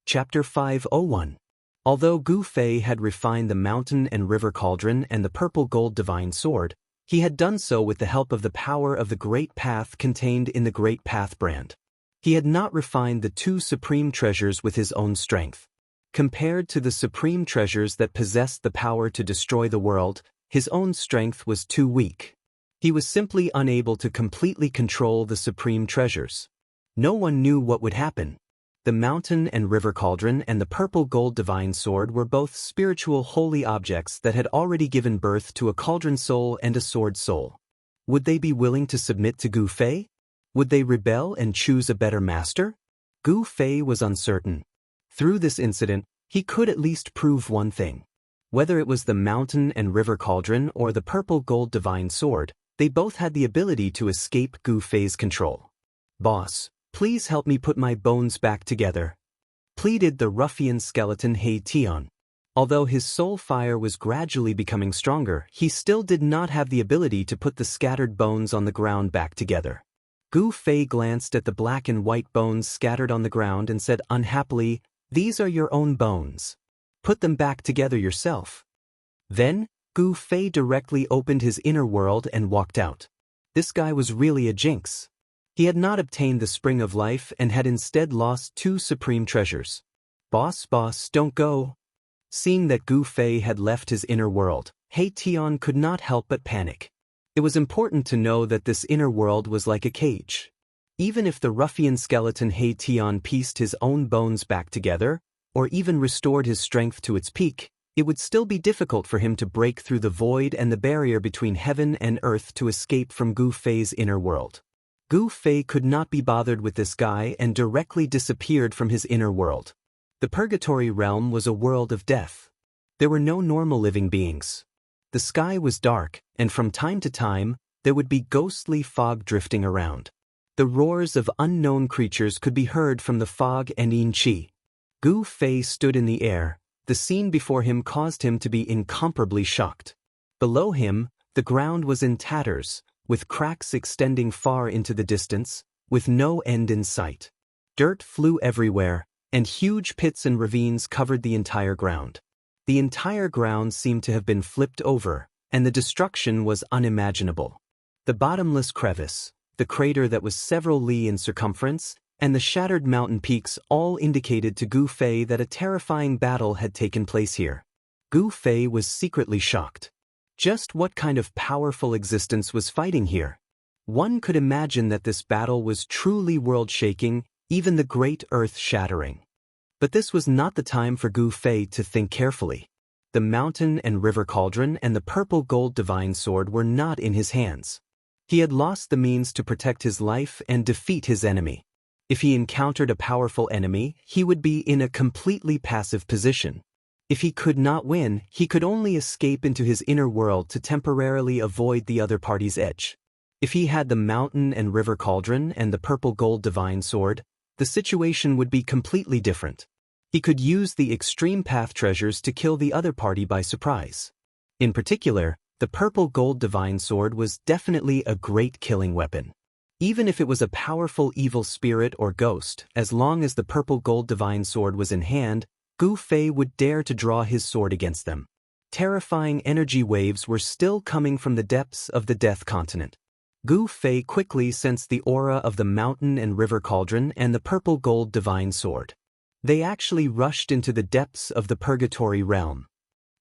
Chapter 501. Although Gu Fei had refined the mountain and river cauldron and the purple gold divine sword, he had done so with the help of the power of the Great Path contained in the Great Path brand. He had not refined the two supreme treasures with his own strength. Compared to the supreme treasures that possessed the power to destroy the world, his own strength was too weak. He was simply unable to completely control the supreme treasures. No one knew what would happen. The mountain and river cauldron and the purple gold divine sword were both spiritual holy objects that had already given birth to a cauldron soul and a sword soul. Would they be willing to submit to Gu Fei? Would they rebel and choose a better master? Gu Fei was uncertain. Through this incident, he could at least prove one thing. Whether it was the mountain and river cauldron or the purple gold divine sword, they both had the ability to escape Gu Fei's control. "Boss, please help me put my bones back together," pleaded the ruffian skeleton He Tian. Although his soul fire was gradually becoming stronger, he still did not have the ability to put the scattered bones on the ground back together. Gu Fei glanced at the black and white bones scattered on the ground and said unhappily, "These are your own bones. Put them back together yourself." Then, Gu Fei directly opened his inner world and walked out. This guy was really a jinx. He had not obtained the spring of life and had instead lost two supreme treasures. Boss, don't go," Seeing that Gu Fei had left his inner world, He Tian could not help but panic. It was important to know that this inner world was like a cage. Even if the ruffian skeleton He Tian pieced his own bones back together, or even restored his strength to its peak, it would still be difficult for him to break through the void and the barrier between heaven and earth to escape from Gu Fei's inner world. Gu Fei could not be bothered with this guy and directly disappeared from his inner world. The purgatory realm was a world of death. There were no normal living beings. The sky was dark, and from time to time, there would be ghostly fog drifting around. The roars of unknown creatures could be heard from the fog and yin qi. Gu Fei stood in the air. The scene before him caused him to be incomparably shocked. Below him, the ground was in tatters, with cracks extending far into the distance, with no end in sight. Dirt flew everywhere, and huge pits and ravines covered the entire ground. The entire ground seemed to have been flipped over, and the destruction was unimaginable. The bottomless crevice, the crater that was several li in circumference, and the shattered mountain peaks all indicated to Gu Fei that a terrifying battle had taken place here. Gu Fei was secretly shocked. Just what kind of powerful existence was fighting here? One could imagine that this battle was truly world-shaking, even the great earth-shattering. But this was not the time for Gu Fei to think carefully. The mountain and river cauldron and the purple gold divine sword were not in his hands. He had lost the means to protect his life and defeat his enemy. If he encountered a powerful enemy, he would be in a completely passive position. If he could not win, he could only escape into his inner world to temporarily avoid the other party's edge. If he had the mountain and river cauldron and the purple gold divine sword, the situation would be completely different. He could use the extreme path treasures to kill the other party by surprise. In particular, the purple gold divine sword was definitely a great killing weapon. Even if it was a powerful evil spirit or ghost, as long as the purple gold divine sword was in hand, Gu Fei would dare to draw his sword against them. Terrifying energy waves were still coming from the depths of the Death Continent. Gu Fei quickly sensed the aura of the mountain and river cauldron and the purple gold divine sword. They actually rushed into the depths of the purgatory realm.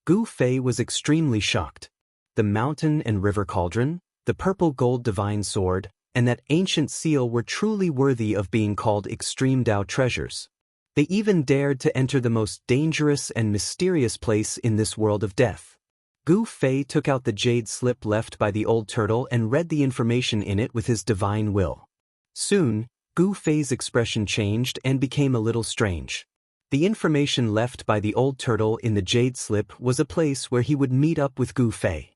Gu Fei was extremely shocked. The mountain and river cauldron, the purple gold divine sword, and that ancient seal were truly worthy of being called extreme Dao treasures. They even dared to enter the most dangerous and mysterious place in this world of death. Gu Fei took out the jade slip left by the old turtle and read the information in it with his divine will. Soon, Gu Fei's expression changed and became a little strange. The information left by the old turtle in the jade slip was a place where he would meet up with Gu Fei.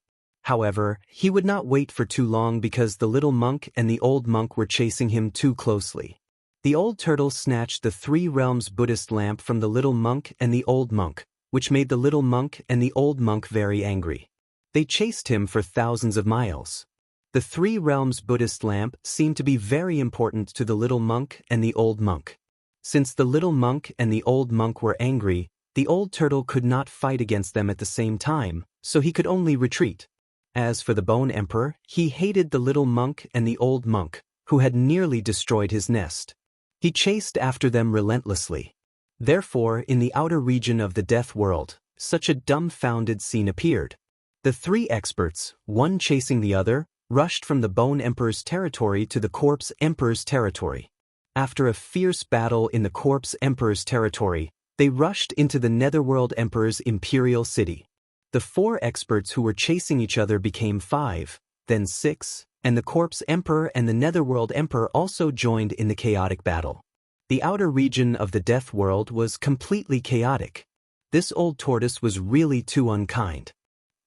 However, he would not wait for too long because the little monk and the old monk were chasing him too closely. The old turtle snatched the Three Realms Buddhist lamp from the little monk and the old monk, which made the little monk and the old monk very angry. They chased him for thousands of miles. The Three Realms Buddhist lamp seemed to be very important to the little monk and the old monk. Since the little monk and the old monk were angry, the old turtle could not fight against them at the same time, so he could only retreat. As for the Bone Emperor, he hated the little monk and the old monk, who had nearly destroyed his nest. He chased after them relentlessly. Therefore, in the outer region of the death world, such a dumbfounded scene appeared. The three experts, one chasing the other, rushed from the Bone Emperor's territory to the Corpse Emperor's territory. After a fierce battle in the Corpse Emperor's territory, they rushed into the Netherworld Emperor's imperial city. The four experts who were chasing each other became 5, then 6, and the Corpse Emperor and the Netherworld Emperor also joined in the chaotic battle. The outer region of the death world was completely chaotic. This old tortoise was really too unkind.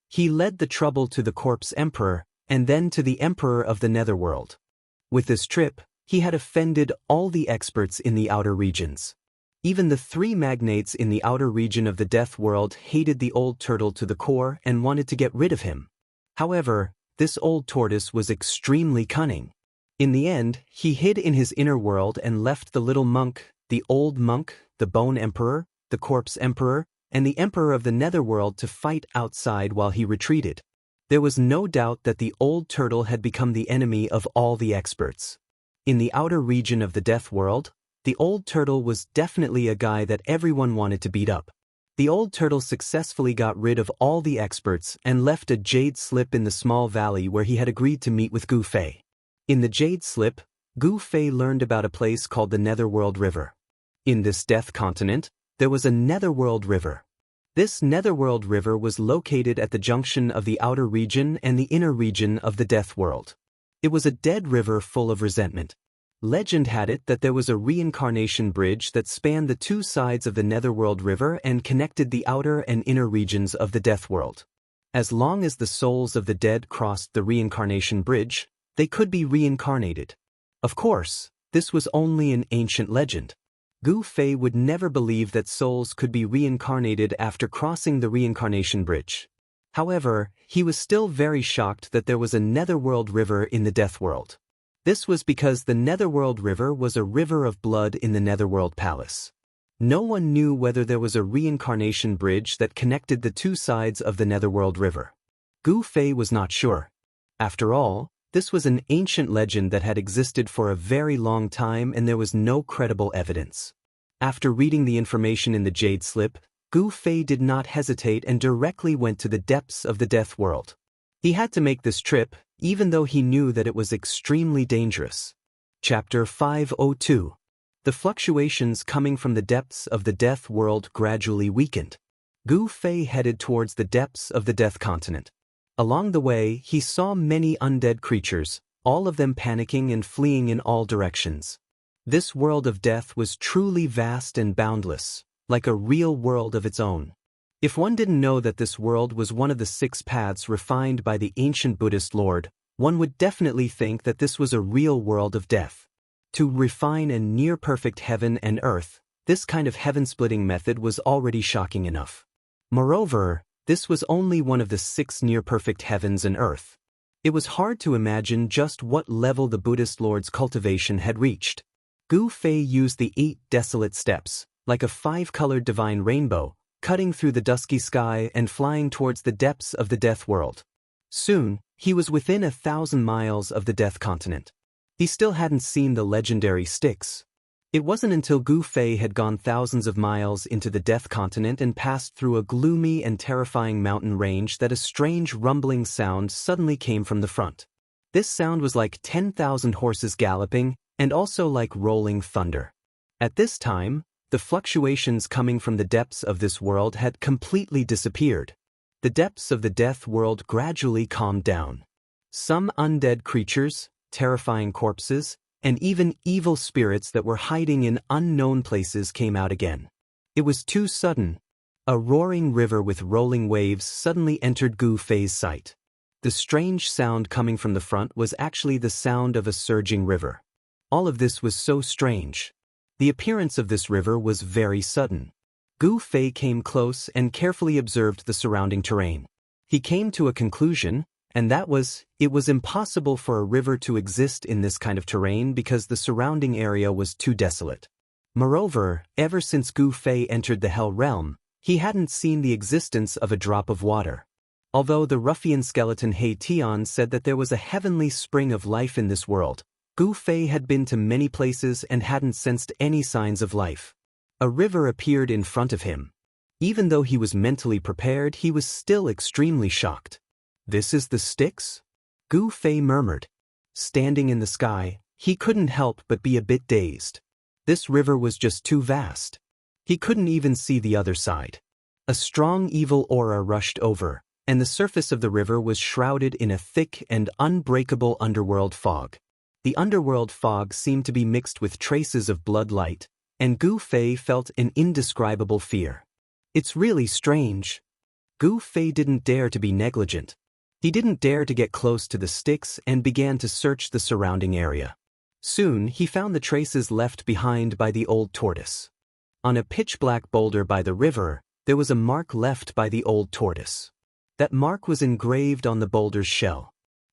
He led the trouble to the Corpse Emperor, and then to the Emperor of the Netherworld. With this trip, he had offended all the experts in the outer regions. Even the three magnates in the outer region of the death world hated the old turtle to the core and wanted to get rid of him. However, this old tortoise was extremely cunning. In the end, he hid in his inner world and left the little monk, the old monk, the Bone Emperor, the Corpse Emperor, and the Emperor of the Netherworld to fight outside while he retreated. There was no doubt that the old turtle had become the enemy of all the experts. In the outer region of the death world, the old turtle was definitely a guy that everyone wanted to beat up. The old turtle successfully got rid of all the experts and left a jade slip in the small valley where he had agreed to meet with Gu Fei. In the jade slip, Gu Fei learned about a place called the Netherworld River. In this Death Continent, there was a Netherworld River. This Netherworld River was located at the junction of the outer region and the inner region of the Death World. It was a dead river full of resentment. Legend had it that there was a reincarnation bridge that spanned the two sides of the Netherworld River and connected the outer and inner regions of the Death World. As long as the souls of the dead crossed the reincarnation bridge, they could be reincarnated. Of course, this was only an ancient legend. Gu Fei would never believe that souls could be reincarnated after crossing the reincarnation bridge. However, he was still very shocked that there was a Netherworld River in the Death World. This was because the Netherworld River was a river of blood in the Netherworld Palace. No one knew whether there was a reincarnation bridge that connected the two sides of the Netherworld River. Gu Fei was not sure. After all, this was an ancient legend that had existed for a very long time and there was no credible evidence. After reading the information in the jade slip, Gu Fei did not hesitate and directly went to the depths of the Death World. He had to make this trip, even though he knew that it was extremely dangerous. Chapter 502. The fluctuations coming from the depths of the Death World gradually weakened. Gu Fei headed towards the depths of the Death Continent. Along the way, he saw many undead creatures, all of them panicking and fleeing in all directions. This world of death was truly vast and boundless, like a real world of its own. If one didn't know that this world was one of the 6 paths refined by the ancient Buddhist Lord, one would definitely think that this was a real world of death. To refine a near-perfect heaven and earth, this kind of heaven-splitting method was already shocking enough. Moreover, this was only one of the 6 near-perfect heavens and earth. It was hard to imagine just what level the Buddhist Lord's cultivation had reached. Gu Fei used the 8 desolate steps, like a 5-colored divine rainbow, cutting through the dusky sky and flying towards the depths of the Death World. Soon, he was within 1,000 miles of the Death Continent. He still hadn't seen the legendary sticks. It wasn't until Gu Fei had gone thousands of miles into the Death Continent and passed through a gloomy and terrifying mountain range that a strange rumbling sound suddenly came from the front. This sound was like 10,000 horses galloping, and also like rolling thunder. At this time, the fluctuations coming from the depths of this world had completely disappeared. The depths of the Death World gradually calmed down. Some undead creatures, terrifying corpses, and even evil spirits that were hiding in unknown places came out again. It was too sudden. A roaring river with rolling waves suddenly entered Gu Fei's sight. The strange sound coming from the front was actually the sound of a surging river. All of this was so strange. The appearance of this river was very sudden. Gu Fei came close and carefully observed the surrounding terrain. He came to a conclusion, and that was, it was impossible for a river to exist in this kind of terrain because the surrounding area was too desolate. Moreover, ever since Gu Fei entered the Hell Realm, he hadn't seen the existence of a drop of water. Although the ruffian skeleton He Tian said that there was a heavenly spring of life in this world, Gu Fei had been to many places and hadn't sensed any signs of life. A river appeared in front of him. Even though he was mentally prepared, he was still extremely shocked. "This is the Styx?" Gu Fei murmured. Standing in the sky, he couldn't help but be a bit dazed. This river was just too vast. He couldn't even see the other side. A strong evil aura rushed over, and the surface of the river was shrouded in a thick and unbreakable underworld fog. The underworld fog seemed to be mixed with traces of blood light, and Gu Fei felt an indescribable fear. It's really strange. Gu Fei didn't dare to be negligent. He didn't dare to get close to the Styx and began to search the surrounding area. Soon, he found the traces left behind by the old tortoise. On a pitch-black boulder by the river, there was a mark left by the old tortoise. That mark was engraved on the boulder's shell.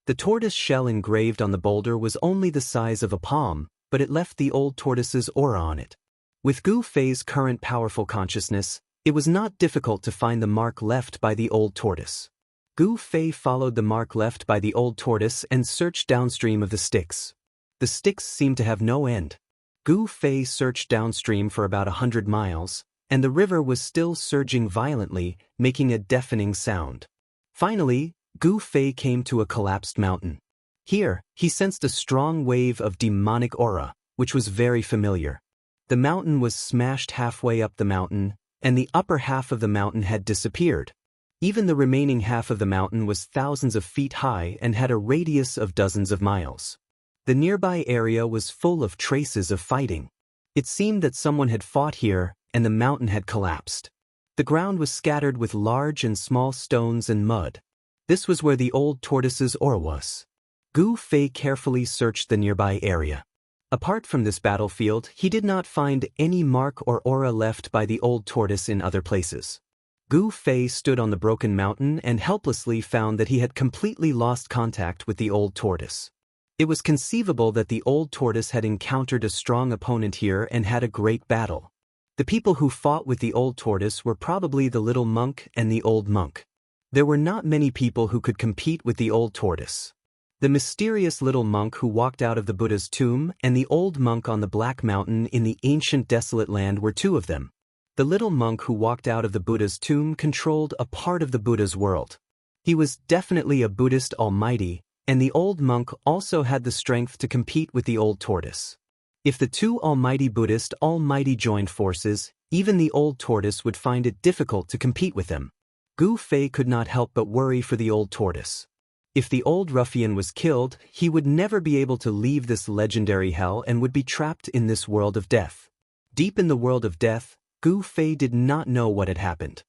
The tortoise shell engraved on the boulder was only the size of a palm, but it left the old tortoise's aura on it. With Gu Fei's current powerful consciousness, it was not difficult to find the mark left by the old tortoise. Gu Fei followed the mark left by the old tortoise and searched downstream of the Styx. The Styx seemed to have no end. Gu Fei searched downstream for about 100 miles, and the river was still surging violently, making a deafening sound. Finally, Gu Fei came to a collapsed mountain. Here, he sensed a strong wave of demonic aura, which was very familiar. The mountain was smashed halfway up the mountain, and the upper half of the mountain had disappeared. Even the remaining half of the mountain was thousands of feet high and had a radius of dozens of miles. The nearby area was full of traces of fighting. It seemed that someone had fought here, and the mountain had collapsed. The ground was scattered with large and small stones and mud. This was where the old tortoise's aura was. Gu Fei carefully searched the nearby area. Apart from this battlefield, he did not find any mark or aura left by the old tortoise in other places. Gu Fei stood on the broken mountain and helplessly found that he had completely lost contact with the old tortoise. It was conceivable that the old tortoise had encountered a strong opponent here and had a great battle. The people who fought with the old tortoise were probably the little monk and the old monk. There were not many people who could compete with the old tortoise. The mysterious little monk who walked out of the Buddha's tomb and the old monk on the Black Mountain in the ancient desolate land were two of them. The little monk who walked out of the Buddha's tomb controlled a part of the Buddha's world. He was definitely a Buddhist almighty, and the old monk also had the strength to compete with the old tortoise. If the two almighty Buddhist almighty joined forces, even the old tortoise would find it difficult to compete with them. Gu Fei could not help but worry for the old tortoise. If the old ruffian was killed, he would never be able to leave this legendary hell and would be trapped in this world of death. Deep in the world of death, Gu Fei did not know what had happened.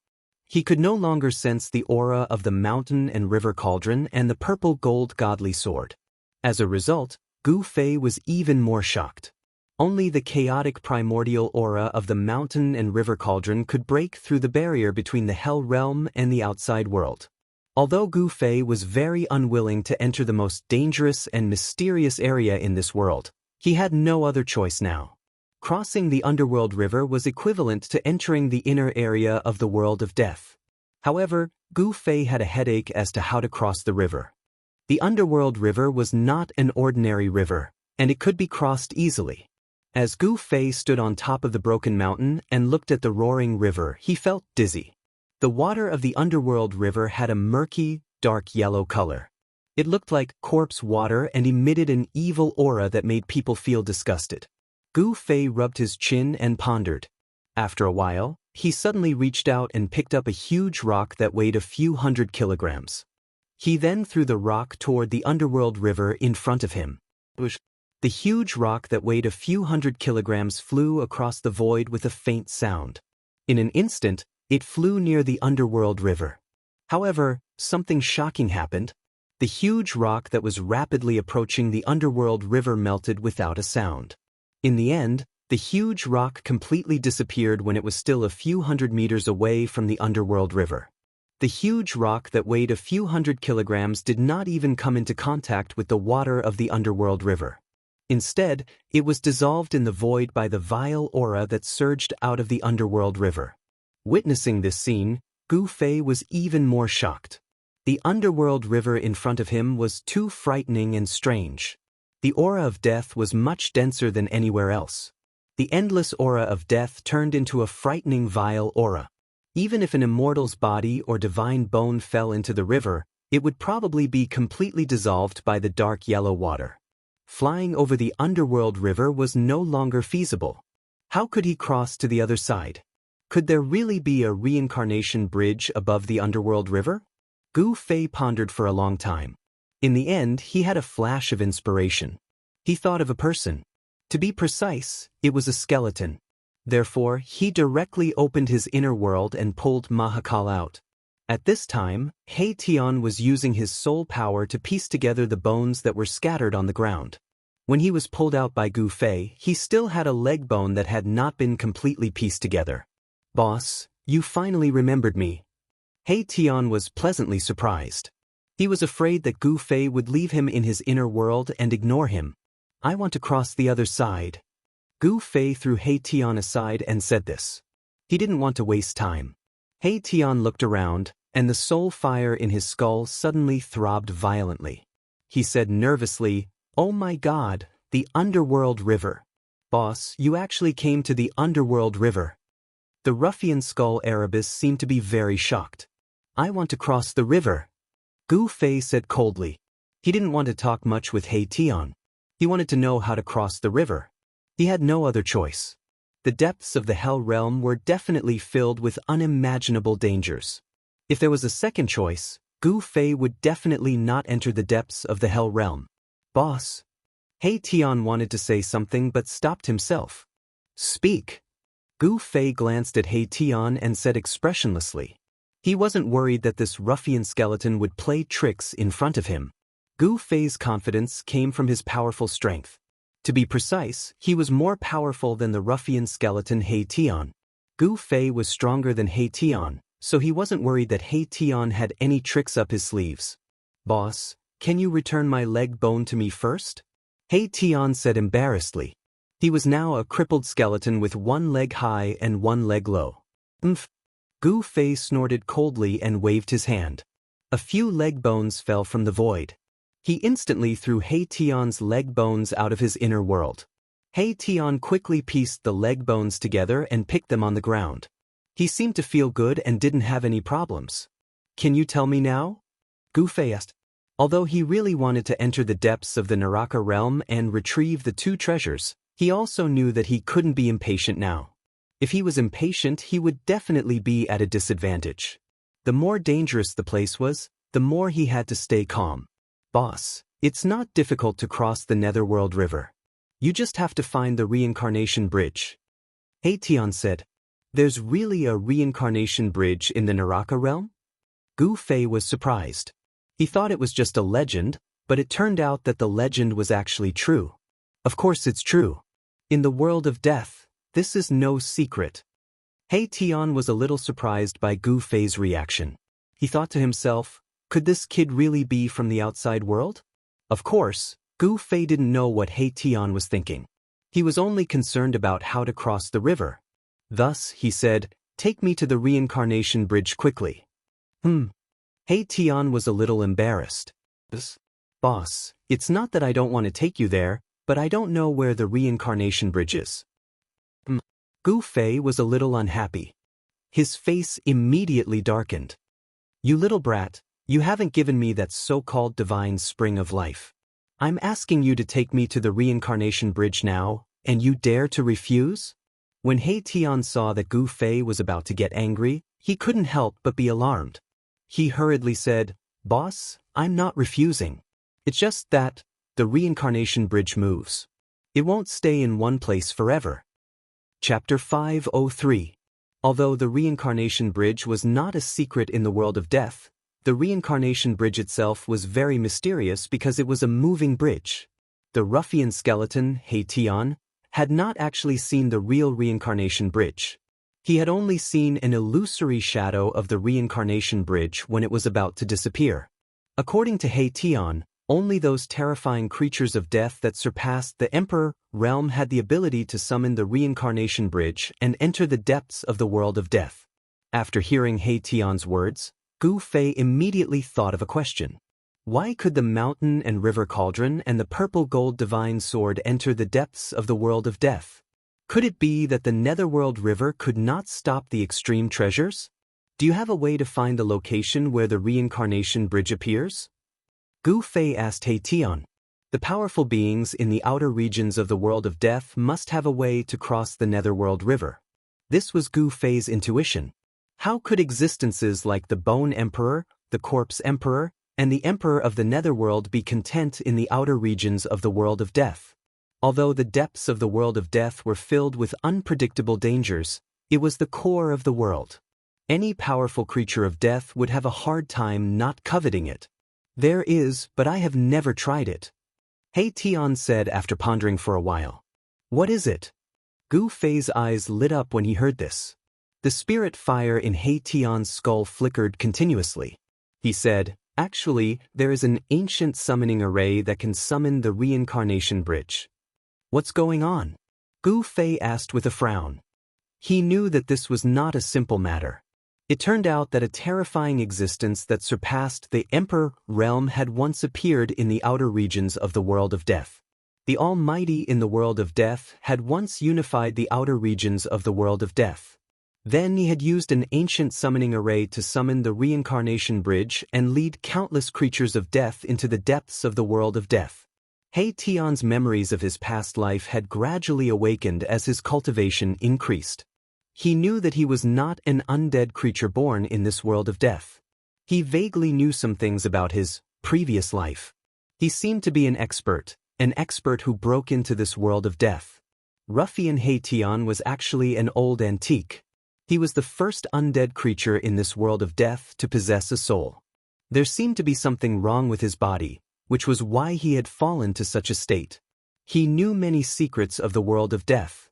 He could no longer sense the aura of the mountain and river cauldron and the purple gold godly sword. As a result, Gu Fei was even more shocked. Only the chaotic primordial aura of the mountain and river cauldron could break through the barrier between the hell realm and the outside world. Although Gu Fei was very unwilling to enter the most dangerous and mysterious area in this world, he had no other choice now. Crossing the underworld river was equivalent to entering the inner area of the world of death. However, Gu Fei had a headache as to how to cross the river. The underworld river was not an ordinary river, and it could be crossed easily. As Gu Fei stood on top of the broken mountain and looked at the roaring river, he felt dizzy. The water of the underworld river had a murky, dark yellow color. It looked like corpse water and emitted an evil aura that made people feel disgusted. Gu Fei rubbed his chin and pondered. After a while, he suddenly reached out and picked up a huge rock that weighed a few hundred kilograms. He then threw the rock toward the underworld river in front of him. The huge rock that weighed a few hundred kilograms flew across the void with a faint sound. In an instant, it flew near the underworld river. However, something shocking happened. The huge rock that was rapidly approaching the underworld river melted without a sound. In the end, the huge rock completely disappeared when it was still a few hundred meters away from the underworld river. The huge rock that weighed a few hundred kilograms did not even come into contact with the water of the underworld river. Instead, it was dissolved in the void by the vile aura that surged out of the underworld river. Witnessing this scene, Gu Fei was even more shocked. The underworld river in front of him was too frightening and strange. The aura of death was much denser than anywhere else. The endless aura of death turned into a frightening vile aura. Even if an immortal's body or divine bone fell into the river, it would probably be completely dissolved by the dark yellow water. Flying over the underworld river was no longer feasible. How could he cross to the other side? Could there really be a reincarnation bridge above the underworld river? Gu Fei pondered for a long time. In the end, he had a flash of inspiration. He thought of a person. To be precise, it was a skeleton. Therefore, he directly opened his inner world and pulled Mahakal out. At this time, He Tian was using his soul power to piece together the bones that were scattered on the ground. When he was pulled out by Gu Fei, he still had a leg bone that had not been completely pieced together. "Boss, you finally remembered me." He Tian was pleasantly surprised. He was afraid that Gu Fei would leave him in his inner world and ignore him. "I want to cross the other side." Gu Fei threw He Tian aside and said this. He didn't want to waste time. He Tian looked around, and the soul fire in his skull suddenly throbbed violently. He said nervously, "Oh my God, the underworld river. Boss, you actually came to the underworld river." The ruffian skull Erebus seemed to be very shocked. I want to cross the river, Gu Fei said coldly. He didn't want to talk much with He Tian. He wanted to know how to cross the river. He had no other choice. The depths of the Hell Realm were definitely filled with unimaginable dangers. If there was a second choice, Gu Fei would definitely not enter the depths of the Hell Realm. Boss. He Tian wanted to say something but stopped himself. Speak. Gu Fei glanced at He Tian and said expressionlessly. He wasn't worried that this ruffian skeleton would play tricks in front of him. Gu Fei's confidence came from his powerful strength. To be precise, he was more powerful than the ruffian skeleton He Tian. Gu Fei was stronger than He Tian, so he wasn't worried that He Tian had any tricks up his sleeves. Boss, can you return my leg bone to me first? He Tian said embarrassedly. He was now a crippled skeleton with one leg high and one leg low. Gu Fei snorted coldly and waved his hand. A few leg bones fell from the void. He instantly threw He Tian's leg bones out of his inner world. He Tian quickly pieced the leg bones together and picked them on the ground. He seemed to feel good and didn't have any problems. Can you tell me now? Gu Fei asked. Although he really wanted to enter the depths of the Naraka realm and retrieve the two treasures, he also knew that he couldn't be impatient now. If he was impatient, he would definitely be at a disadvantage. The more dangerous the place was, the more he had to stay calm. Boss, it's not difficult to cross the Netherworld River. You just have to find the reincarnation bridge. He Tian said. There's really a reincarnation bridge in the Naraka realm? Gu Fei was surprised. He thought it was just a legend, but it turned out that the legend was actually true. Of course it's true. In the world of death, this is no secret. He Tian was a little surprised by Gu Fei's reaction. He thought to himself, could this kid really be from the outside world? Of course, Gu Fei didn't know what He Tian was thinking. He was only concerned about how to cross the river. Thus, he said, take me to the reincarnation bridge quickly. He Tian was a little embarrassed. Boss, it's not that I don't want to take you there, but I don't know where the reincarnation bridge is. Gu Fei was a little unhappy. His face immediately darkened. You little brat, you haven't given me that so-called divine spring of life. I'm asking you to take me to the reincarnation bridge now, and you dare to refuse? When He Tian saw that Gu Fei was about to get angry, he couldn't help but be alarmed. He hurriedly said, Boss, I'm not refusing. It's just that the reincarnation bridge moves. It won't stay in one place forever. Chapter 503. Although the reincarnation bridge was not a secret in the world of death, the reincarnation bridge itself was very mysterious because it was a moving bridge. The ruffian skeleton, He Tian, had not actually seen the real reincarnation bridge. He had only seen an illusory shadow of the reincarnation bridge when it was about to disappear. According to He Tian, only those terrifying creatures of death that surpassed the Emperor realm had the ability to summon the reincarnation bridge and enter the depths of the world of death. After hearing He Tian's words, Gu Fei immediately thought of a question. Why could the mountain and river cauldron and the purple gold divine sword enter the depths of the world of death? Could it be that the Netherworld River could not stop the extreme treasures? Do you have a way to find the location where the reincarnation bridge appears? Gu Fei asked He Tian. The powerful beings in the outer regions of the world of death must have a way to cross the Netherworld River. This was Gu Fei's intuition. How could existences like the Bone Emperor, the Corpse Emperor, and the Emperor of the Netherworld be content in the outer regions of the world of death? Although the depths of the world of death were filled with unpredictable dangers, it was the core of the world. Any powerful creature of death would have a hard time not coveting it. There is, but I have never tried it. He Tian said after pondering for a while. What is it? Gu Fei's eyes lit up when he heard this. The spirit fire in He Tian's skull flickered continuously. He said, actually, there is an ancient summoning array that can summon the reincarnation bridge. What's going on? Gu Fei asked with a frown. He knew that this was not a simple matter. It turned out that a terrifying existence that surpassed the Emperor realm had once appeared in the outer regions of the world of death. The Almighty in the world of death had once unified the outer regions of the world of death. Then he had used an ancient summoning array to summon the reincarnation bridge and lead countless creatures of death into the depths of the world of death. He Tian's memories of his past life had gradually awakened as his cultivation increased. He knew that he was not an undead creature born in this world of death. He vaguely knew some things about his previous life. He seemed to be an expert who broke into this world of death. Ruffian He Tian was actually an old antique. He was the first undead creature in this world of death to possess a soul. There seemed to be something wrong with his body, which was why he had fallen to such a state. He knew many secrets of the world of death.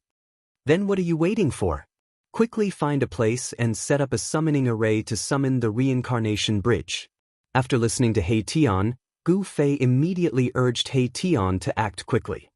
Then what are you waiting for? Quickly find a place and set up a summoning array to summon the reincarnation bridge. After listening to He Tian, Gu Fei immediately urged He Tian to act quickly.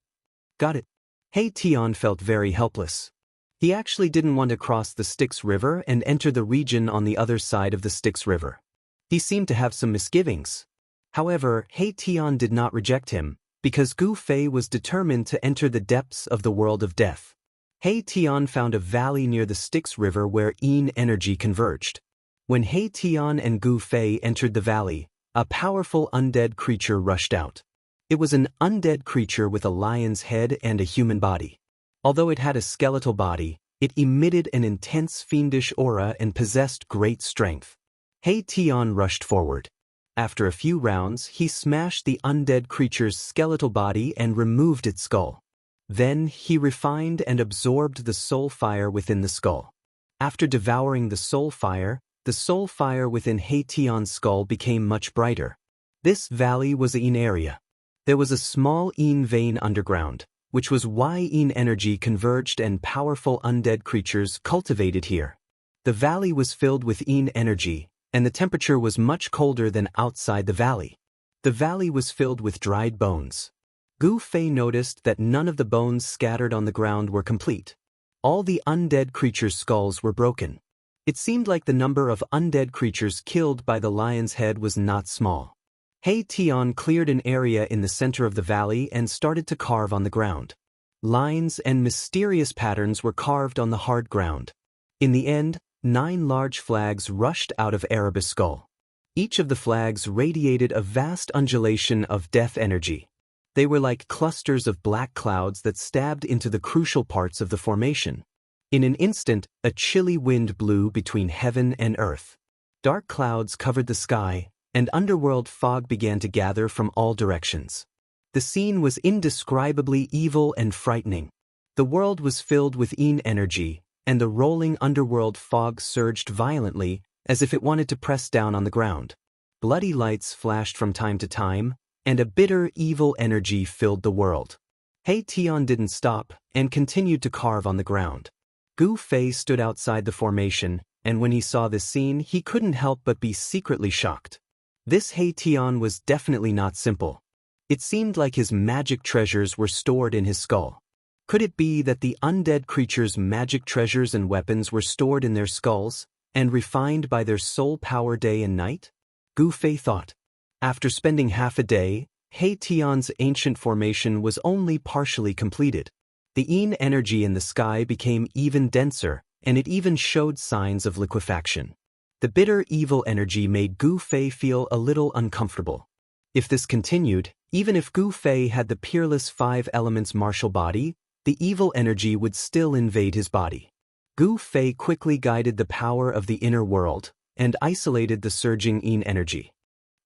Got it. He Tian felt very helpless. He actually didn't want to cross the Styx River and enter the region on the other side of the Styx River. He seemed to have some misgivings. However, He Tian did not reject him, because Gu Fei was determined to enter the depths of the world of death. He Tian found a valley near the Styx River where Yin energy converged. When He Tian and Gu Fei entered the valley, a powerful undead creature rushed out. It was an undead creature with a lion's head and a human body. Although it had a skeletal body, it emitted an intense fiendish aura and possessed great strength. He Tian rushed forward. After a few rounds, he smashed the undead creature's skeletal body and removed its skull. Then he refined and absorbed the soul fire within the skull. After devouring the soul fire within He Tian's skull became much brighter. This valley was a Yin area. There was a small Yin vein underground, which was why Yin energy converged and powerful undead creatures cultivated here. The valley was filled with Yin energy, and the temperature was much colder than outside the valley. The valley was filled with dried bones. Gu Fei noticed that none of the bones scattered on the ground were complete. All the undead creatures' skulls were broken. It seemed like the number of undead creatures killed by the lion's head was not small. He Tian cleared an area in the center of the valley and started to carve on the ground. Lines and mysterious patterns were carved on the hard ground. In the end, 9 large flags rushed out of Erebus' skull. Each of the flags radiated a vast undulation of death energy. They were like clusters of black clouds that stabbed into the crucial parts of the formation. In an instant, a chilly wind blew between heaven and earth. Dark clouds covered the sky, and underworld fog began to gather from all directions. The scene was indescribably evil and frightening. The world was filled with Yin energy, and the rolling underworld fog surged violently, as if it wanted to press down on the ground. Bloody lights flashed from time to time, and a bitter, evil energy filled the world. He Tian didn't stop, and continued to carve on the ground. Gu Fei stood outside the formation, and when he saw this scene, he couldn't help but be secretly shocked. This He Tian was definitely not simple. It seemed like his magic treasures were stored in his skull. Could it be that the undead creature's magic treasures and weapons were stored in their skulls, and refined by their soul power day and night? Gu Fei thought. After spending half a day, He Tian's ancient formation was only partially completed. The Yin energy in the sky became even denser, and it even showed signs of liquefaction. The bitter evil energy made Gu Fei feel a little uncomfortable. If this continued, even if Gu Fei had the peerless 5 elements martial body, the evil energy would still invade his body. Gu Fei quickly guided the power of the inner world, and isolated the surging Yin energy.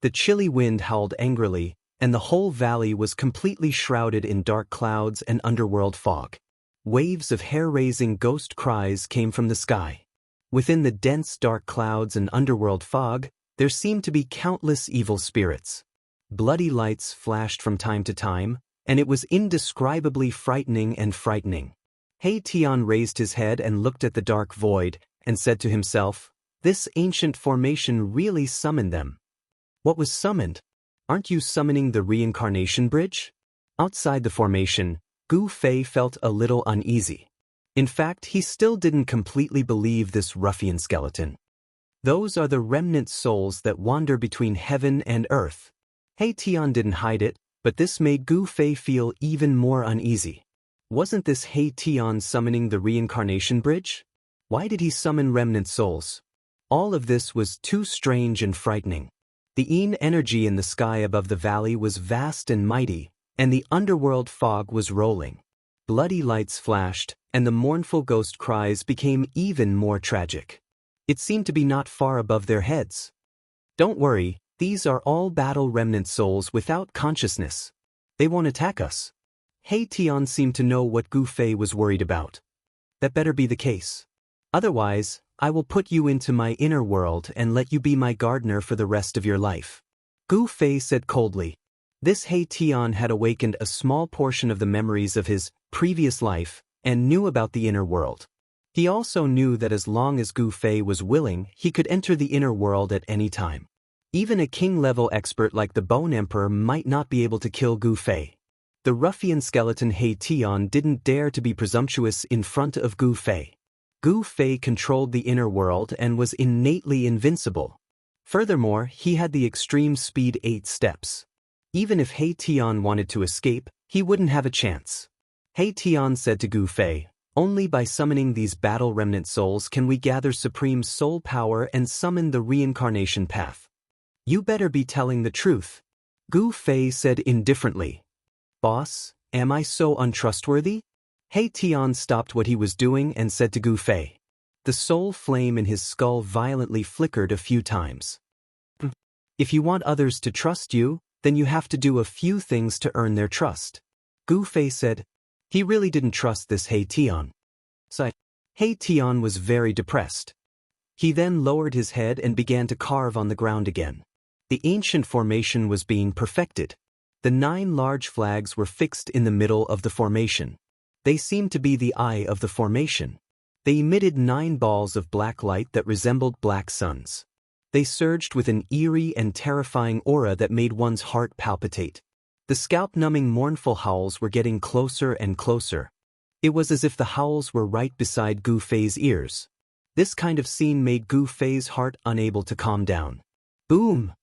The chilly wind howled angrily, and the whole valley was completely shrouded in dark clouds and underworld fog. Waves of hair-raising ghost cries came from the sky. Within the dense dark clouds and underworld fog, there seemed to be countless evil spirits. Bloody lights flashed from time to time, and it was indescribably frightening. He Tian raised his head and looked at the dark void, and said to himself, "This ancient formation really summoned them." What was summoned? Aren't you summoning the reincarnation bridge? Outside the formation, Gu Fei felt a little uneasy. In fact, he still didn't completely believe this ruffian skeleton. Those are the remnant souls that wander between heaven and earth. He Tian didn't hide it, but this made Gu Fei feel even more uneasy. Wasn't this He Tian summoning the reincarnation bridge? Why did he summon remnant souls? All of this was too strange and frightening. The Yin energy in the sky above the valley was vast and mighty, and the underworld fog was rolling. Bloody lights flashed, and the mournful ghost cries became even more tragic. It seemed to be not far above their heads. Don't worry, these are all battle remnant souls without consciousness. They won't attack us. He Tian seemed to know what Gu Fei was worried about. That better be the case. Otherwise, I will put you into my inner world and let you be my gardener for the rest of your life. Gu Fei said coldly. This He Tian had awakened a small portion of the memories of his previous life and knew about the inner world. He also knew that as long as Gu Fei was willing, he could enter the inner world at any time. Even a king-level expert like the Bone Emperor might not be able to kill Gu Fei. The ruffian skeleton He Tian didn't dare to be presumptuous in front of Gu Fei. Gu Fei controlled the inner world and was innately invincible. Furthermore, he had the extreme speed 8 steps. Even if He Tian wanted to escape, he wouldn't have a chance. He Tian said to Gu Fei, "Only by summoning these battle remnant souls can we gather supreme soul power and summon the reincarnation path." You better be telling the truth. Gu Fei said indifferently. Boss, am I so untrustworthy? He Tian stopped what he was doing and said to Gu Fei. The soul flame in his skull violently flickered a few times. If you want others to trust you, then you have to do a few things to earn their trust. Gu Fei said. He really didn't trust this He Tian. He Tian was very depressed. He then lowered his head and began to carve on the ground again. The ancient formation was being perfected. The 9 large flags were fixed in the middle of the formation. They seemed to be the eye of the formation. They emitted 9 balls of black light that resembled black suns. They surged with an eerie and terrifying aura that made one's heart palpitate. The scalp-numbing mournful howls were getting closer and closer. It was as if the howls were right beside Gu Fei's ears. This kind of scene made Gu Fei's heart unable to calm down. Boom!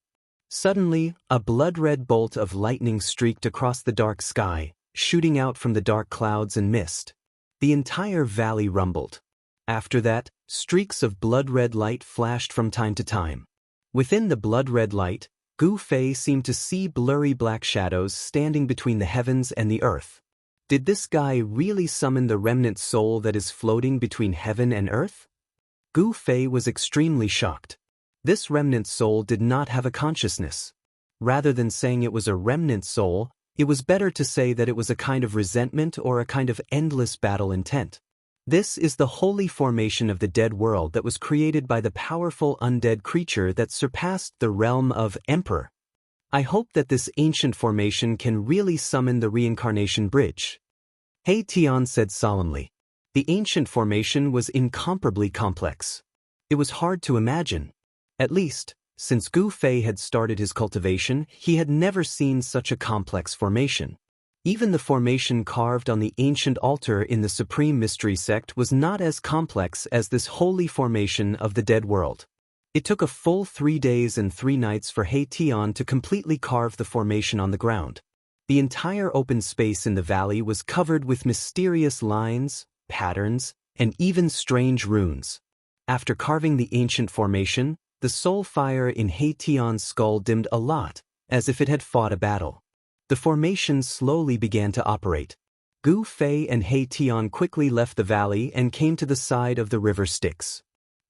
Suddenly, a blood-red bolt of lightning streaked across the dark sky, shooting out from the dark clouds and mist. The entire valley rumbled. After that, streaks of blood-red light flashed from time to time. Within the blood-red light, Gu Fei seemed to see blurry black shadows standing between the heavens and the earth. Did this guy really summon the remnant soul that is floating between heaven and earth? Gu Fei was extremely shocked. This remnant soul did not have a consciousness. Rather than saying it was a remnant soul, it was better to say that it was a kind of resentment or a kind of endless battle intent. This is the holy formation of the dead world that was created by the powerful undead creature that surpassed the realm of Emperor. I hope that this ancient formation can really summon the reincarnation bridge. He Tian said solemnly. The ancient formation was incomparably complex. It was hard to imagine. At least, since Gu Fei had started his cultivation, he had never seen such a complex formation. Even the formation carved on the ancient altar in the Supreme Mystery Sect was not as complex as this holy formation of the dead world. It took a full 3 days and 3 nights for He Tian to completely carve the formation on the ground. The entire open space in the valley was covered with mysterious lines, patterns, and even strange runes. After carving the ancient formation, the soul fire in He Tian's skull dimmed a lot, as if it had fought a battle. The formation slowly began to operate. Gu Fei and He Tian quickly left the valley and came to the side of the river Styx.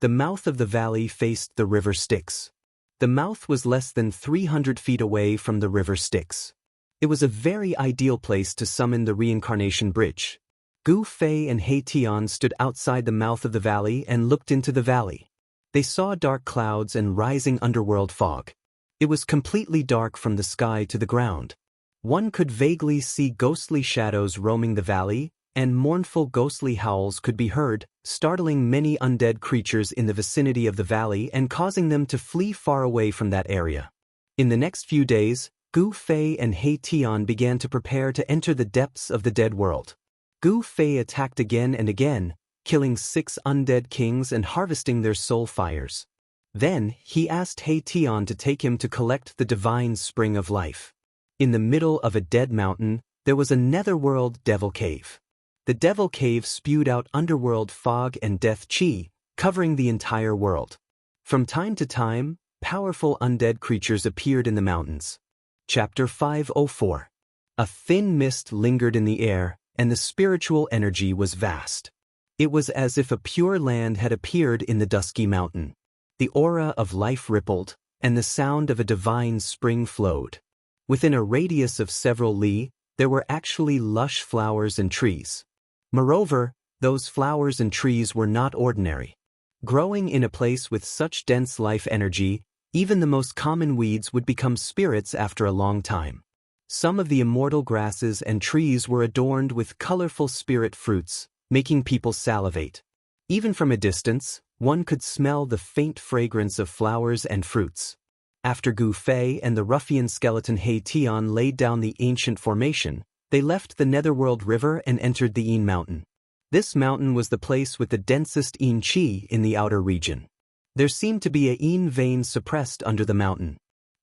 The mouth of the valley faced the river Styx. The mouth was less than 300 feet away from the river Styx. It was a very ideal place to summon the reincarnation bridge. Gu Fei and He Tian stood outside the mouth of the valley and looked into the valley. They saw dark clouds and rising underworld fog. It was completely dark from the sky to the ground. One could vaguely see ghostly shadows roaming the valley, and mournful ghostly howls could be heard, startling many undead creatures in the vicinity of the valley and causing them to flee far away from that area. In the next few days, Gu Fei and He Tian began to prepare to enter the depths of the dead world. Gu Fei attacked again and again, killing 6 undead kings and harvesting their soul fires. Then, he asked He Tian to take him to collect the divine spring of life. In the middle of a dead mountain, there was a netherworld devil cave. The devil cave spewed out underworld fog and death chi, covering the entire world. From time to time, powerful undead creatures appeared in the mountains. Chapter 504. A thin mist lingered in the air, and the spiritual energy was vast. It was as if a pure land had appeared in the dusky mountain. The aura of life rippled, and the sound of a divine spring flowed. Within a radius of several li, there were actually lush flowers and trees. Moreover, those flowers and trees were not ordinary. Growing in a place with such dense life energy, even the most common weeds would become spirits after a long time. Some of the immortal grasses and trees were adorned with colorful spirit fruits, making people salivate. Even from a distance, one could smell the faint fragrance of flowers and fruits. After Gu Fei and the ruffian skeleton He Tian laid down the ancient formation, they left the Netherworld River and entered the Yin Mountain. This mountain was the place with the densest Yin Qi in the outer region. There seemed to be a Yin vein suppressed under the mountain.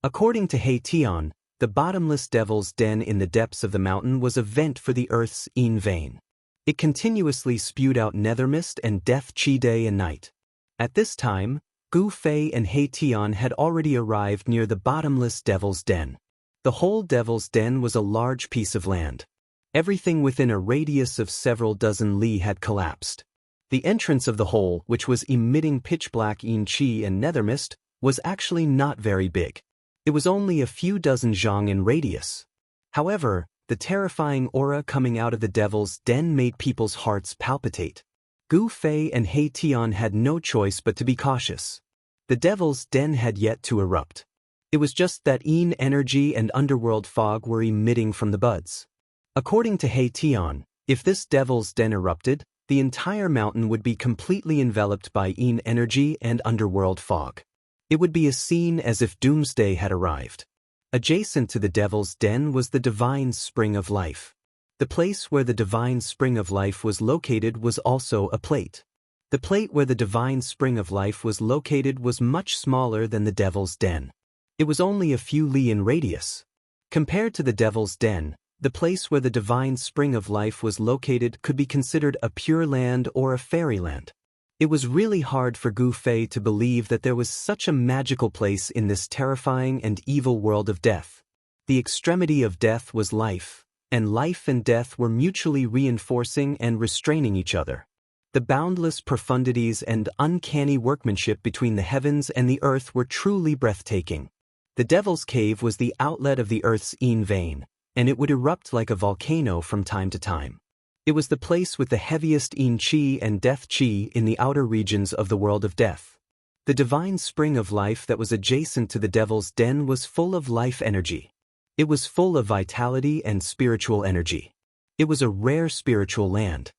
According to He Tian, the bottomless devil's den in the depths of the mountain was a vent for the earth's Yin vein. It continuously spewed out nether mist and death chi day and night. At this time, Gu Fei and He Tian had already arrived near the bottomless devil's den. The whole devil's den was a large piece of land. Everything within a radius of several dozen li had collapsed. The entrance of the hole, which was emitting pitch-black yin qi and nether mist, was actually not very big. It was only a few dozen zhang in radius. However, the terrifying aura coming out of the devil's den made people's hearts palpitate. Gu Fei and He Tian had no choice but to be cautious. The devil's den had yet to erupt. It was just that yin energy and underworld fog were emitting from the buds. According to He Tian, if this devil's den erupted, the entire mountain would be completely enveloped by yin energy and underworld fog. It would be a scene as if doomsday had arrived. Adjacent to the devil's den was the divine spring of life. The place where the divine spring of life was located was also a plate. The plate where the divine spring of life was located was much smaller than the devil's den. It was only a few li in radius. Compared to the devil's den, the place where the divine spring of life was located could be considered a pure land or a fairyland. It was really hard for Gu Fei to believe that there was such a magical place in this terrifying and evil world of death. The extremity of death was life, and life and death were mutually reinforcing and restraining each other. The boundless profundities and uncanny workmanship between the heavens and the earth were truly breathtaking. The Devil's Cave was the outlet of the Earth's yin vein, and it would erupt like a volcano from time to time. It was the place with the heaviest yin qi and death qi in the outer regions of the world of death. The divine spring of life that was adjacent to the Devil's Den was full of life energy. It was full of vitality and spiritual energy. It was a rare spiritual land.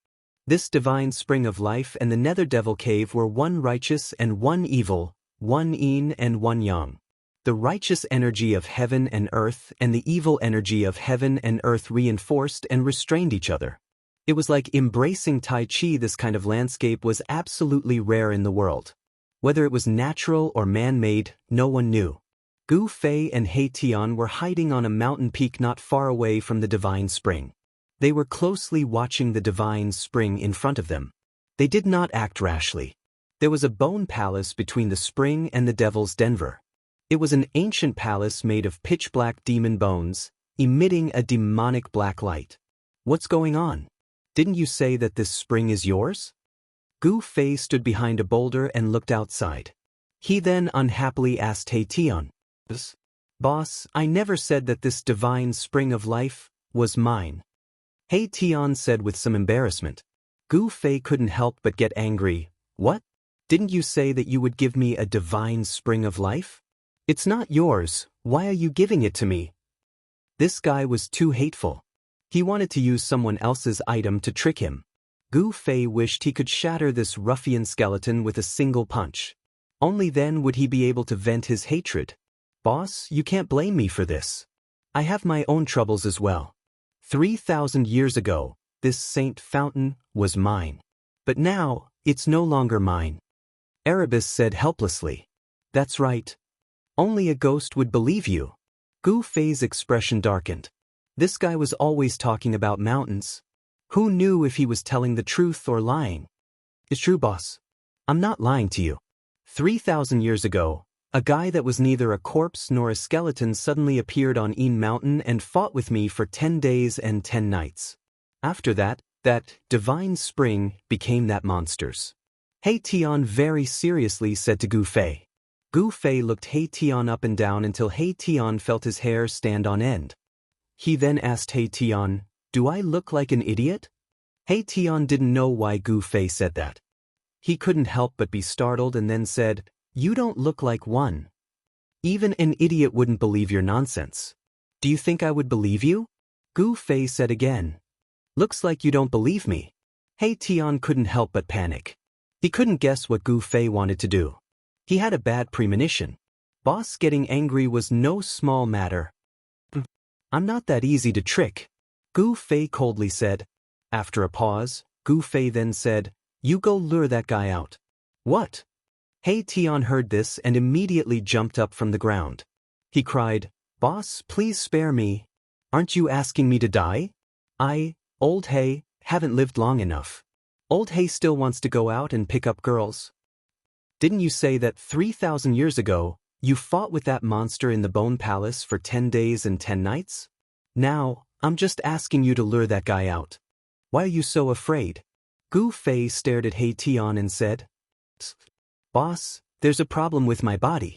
This divine spring of life and the Nether Devil Cave were one righteous and one evil, one yin and one yang. The righteous energy of heaven and earth and the evil energy of heaven and earth reinforced and restrained each other. It was like embracing Tai Chi. This kind of landscape was absolutely rare in the world. Whether it was natural or man-made, no one knew. Gu Fei and He Tian were hiding on a mountain peak not far away from the divine spring. They were closely watching the divine spring in front of them. They did not act rashly. There was a bone palace between the spring and the Devil's Denver. It was an ancient palace made of pitch-black demon bones, emitting a demonic black light. What's going on? Didn't you say that this spring is yours? Gu Fei stood behind a boulder and looked outside. He then unhappily asked He Tian, "Boss, I never said that this divine spring of life was mine." He Tian said with some embarrassment. Gu Fei couldn't help but get angry. "What? Didn't you say that you would give me a divine spring of life? It's not yours, why are you giving it to me?" This guy was too hateful. He wanted to use someone else's item to trick him. Gu Fei wished he could shatter this ruffian skeleton with a single punch. Only then would he be able to vent his hatred. "Boss, you can't blame me for this. I have my own troubles as well. 3,000 years ago, this saint fountain was mine. But now, it's no longer mine." Erebus said helplessly. "That's right. Only a ghost would believe you." Gu Fei's expression darkened. This guy was always talking about mountains. Who knew if he was telling the truth or lying? It's true, boss. I'm not lying to you. 3,000 years ago, a guy that was neither a corpse nor a skeleton suddenly appeared on Een Mountain and fought with me for 10 days and 10 nights. After that divine spring became that monster's. He Tian very seriously said to Gu Fei. Gu Fei looked He Tian up and down until He Tian felt his hair stand on end. He then asked He Tian, "Do I look like an idiot?" He Tian didn't know why Gu Fei said that. He couldn't help but be startled and then said, "You don't look like one. Even an idiot wouldn't believe your nonsense. Do you think I would believe you?" Gu Fei said again. "Looks like you don't believe me." He Tian couldn't help but panic. He couldn't guess what Gu Fei wanted to do. He had a bad premonition. Boss getting angry was no small matter. "I'm not that easy to trick," Gu Fei coldly said. After a pause, Gu Fei then said, "You go lure that guy out." "What?" He Tian heard this and immediately jumped up from the ground. He cried, "Boss, please spare me. Aren't you asking me to die? Old He, haven't lived long enough. Old He still wants to go out and pick up girls. Didn't you say that 3,000 years ago, you fought with that monster in the Bone Palace for 10 days and 10 nights? Now, I'm just asking you to lure that guy out. Why are you so afraid?" Gu Fei stared at He Tian and said, "Boss, there's a problem with my body.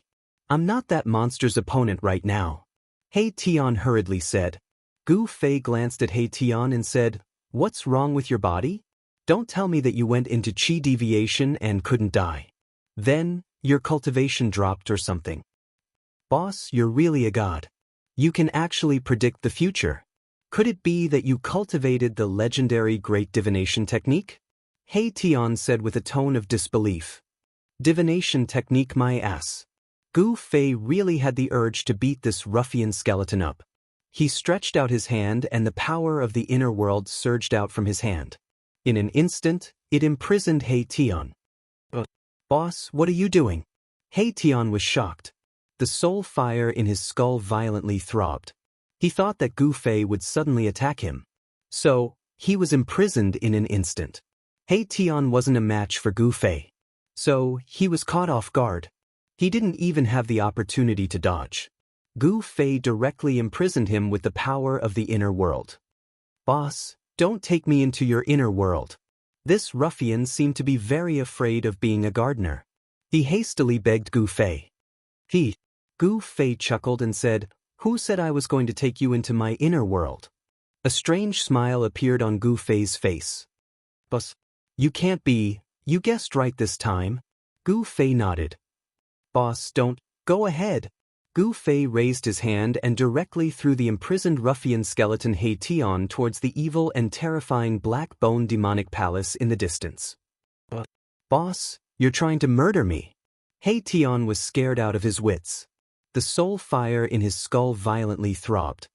I'm not that monster's opponent right now." He Tian hurriedly said. Gu Fei glanced at He Tian and said, "What's wrong with your body? Don't tell me that you went into chi deviation and couldn't die. Then, your cultivation dropped or something. Boss, you're really a god. You can actually predict the future. Could it be that you cultivated the legendary great divination technique?" He Tian said with a tone of disbelief. "Divination technique, my ass." Gu Fei really had the urge to beat this ruffian skeleton up. He stretched out his hand and the power of the inner world surged out from his hand. In an instant, it imprisoned He Tian. "Boss, what are you doing?" He Tian was shocked. The soul fire in his skull violently throbbed. He thought that Gu Fei would suddenly attack him. So, he was imprisoned in an instant. He Tian wasn't a match for Gu Fei. So, he was caught off guard. He didn't even have the opportunity to dodge. Gu Fei directly imprisoned him with the power of the inner world. "Boss, don't take me into your inner world." This ruffian seemed to be very afraid of being a gardener. He hastily begged Gu Fei. Gu Fei chuckled and said, "Who said I was going to take you into my inner world?" A strange smile appeared on Gu Fei's face. "Boss, you can't be, you guessed right this time." Gu Fei nodded. "Boss, don't, go ahead." Gu Fei raised his hand and directly threw the imprisoned ruffian skeleton He Tian towards the evil and terrifying black bone demonic palace in the distance. "Boss, you're trying to murder me." He Tian was scared out of his wits. The soul fire in his skull violently throbbed.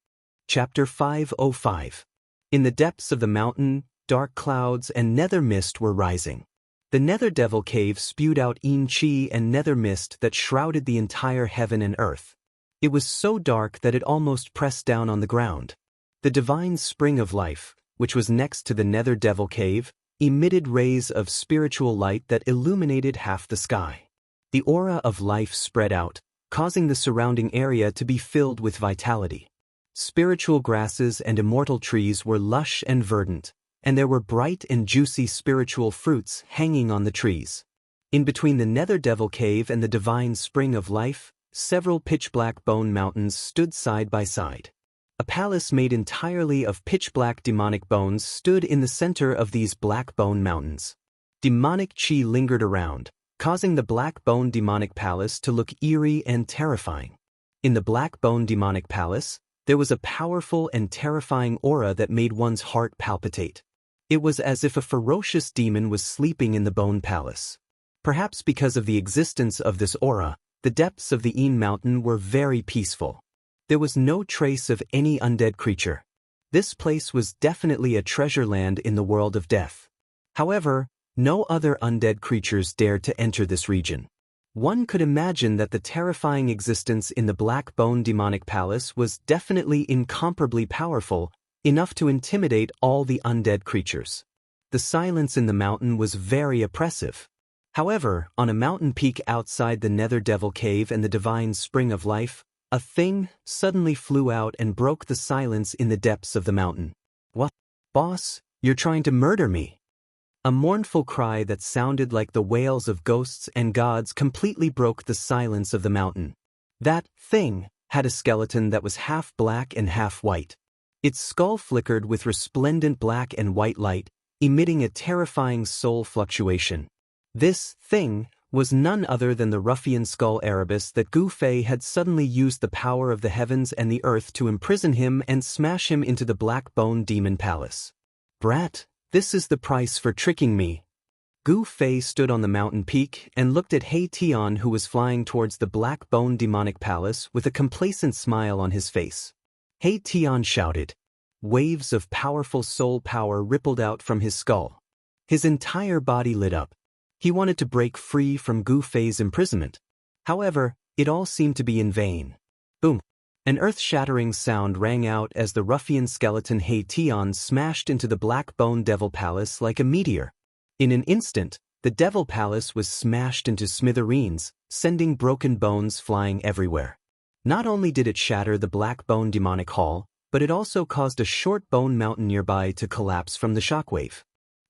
Chapter 505. In the depths of the mountain, dark clouds and nether mist were rising. The nether devil cave spewed out Yin Qi and nether mist that shrouded the entire heaven and earth. It was so dark that it almost pressed down on the ground. The divine spring of life, which was next to the nether devil cave, emitted rays of spiritual light that illuminated half the sky. The aura of life spread out, causing the surrounding area to be filled with vitality. Spiritual grasses and immortal trees were lush and verdant, and there were bright and juicy spiritual fruits hanging on the trees. In between the nether devil cave and the divine spring of life, several pitch-black bone mountains stood side by side. A palace made entirely of pitch-black demonic bones stood in the center of these black bone mountains. Demonic chi lingered around, causing the black bone demonic palace to look eerie and terrifying. In the black bone demonic palace, there was a powerful and terrifying aura that made one's heart palpitate. It was as if a ferocious demon was sleeping in the bone palace. Perhaps because of the existence of this aura, the depths of the Een Mountain were very peaceful. There was no trace of any undead creature. This place was definitely a treasure land in the world of death. However, no other undead creatures dared to enter this region. One could imagine that the terrifying existence in the Black Bone Demonic Palace was definitely incomparably powerful, enough to intimidate all the undead creatures. The silence in the mountain was very oppressive. However, on a mountain peak outside the Nether Devil Cave and the divine spring of life, a thing suddenly flew out and broke the silence in the depths of the mountain. "What? Boss, you're trying to murder me." A mournful cry that sounded like the wails of ghosts and gods completely broke the silence of the mountain. That thing had a skeleton that was half black and half white. Its skull flickered with resplendent black and white light, emitting a terrifying soul fluctuation. This thing was none other than the ruffian skull Erebus that Gu Fei had suddenly used the power of the heavens and the earth to imprison him and smash him into the Black Bone Demon Palace. "Brat, this is the price for tricking me." Gu Fei stood on the mountain peak and looked at He Tian, who was flying towards the Black Bone Demonic Palace with a complacent smile on his face. He Tian shouted. Waves of powerful soul power rippled out from his skull. His entire body lit up. He wanted to break free from Gu Fei's imprisonment. However, it all seemed to be in vain. Boom! An earth-shattering sound rang out as the ruffian skeleton He Tian smashed into the Black Bone Devil Palace like a meteor. In an instant, the Devil Palace was smashed into smithereens, sending broken bones flying everywhere. Not only did it shatter the Black Bone Demonic Hall, but it also caused a short bone mountain nearby to collapse from the shockwave.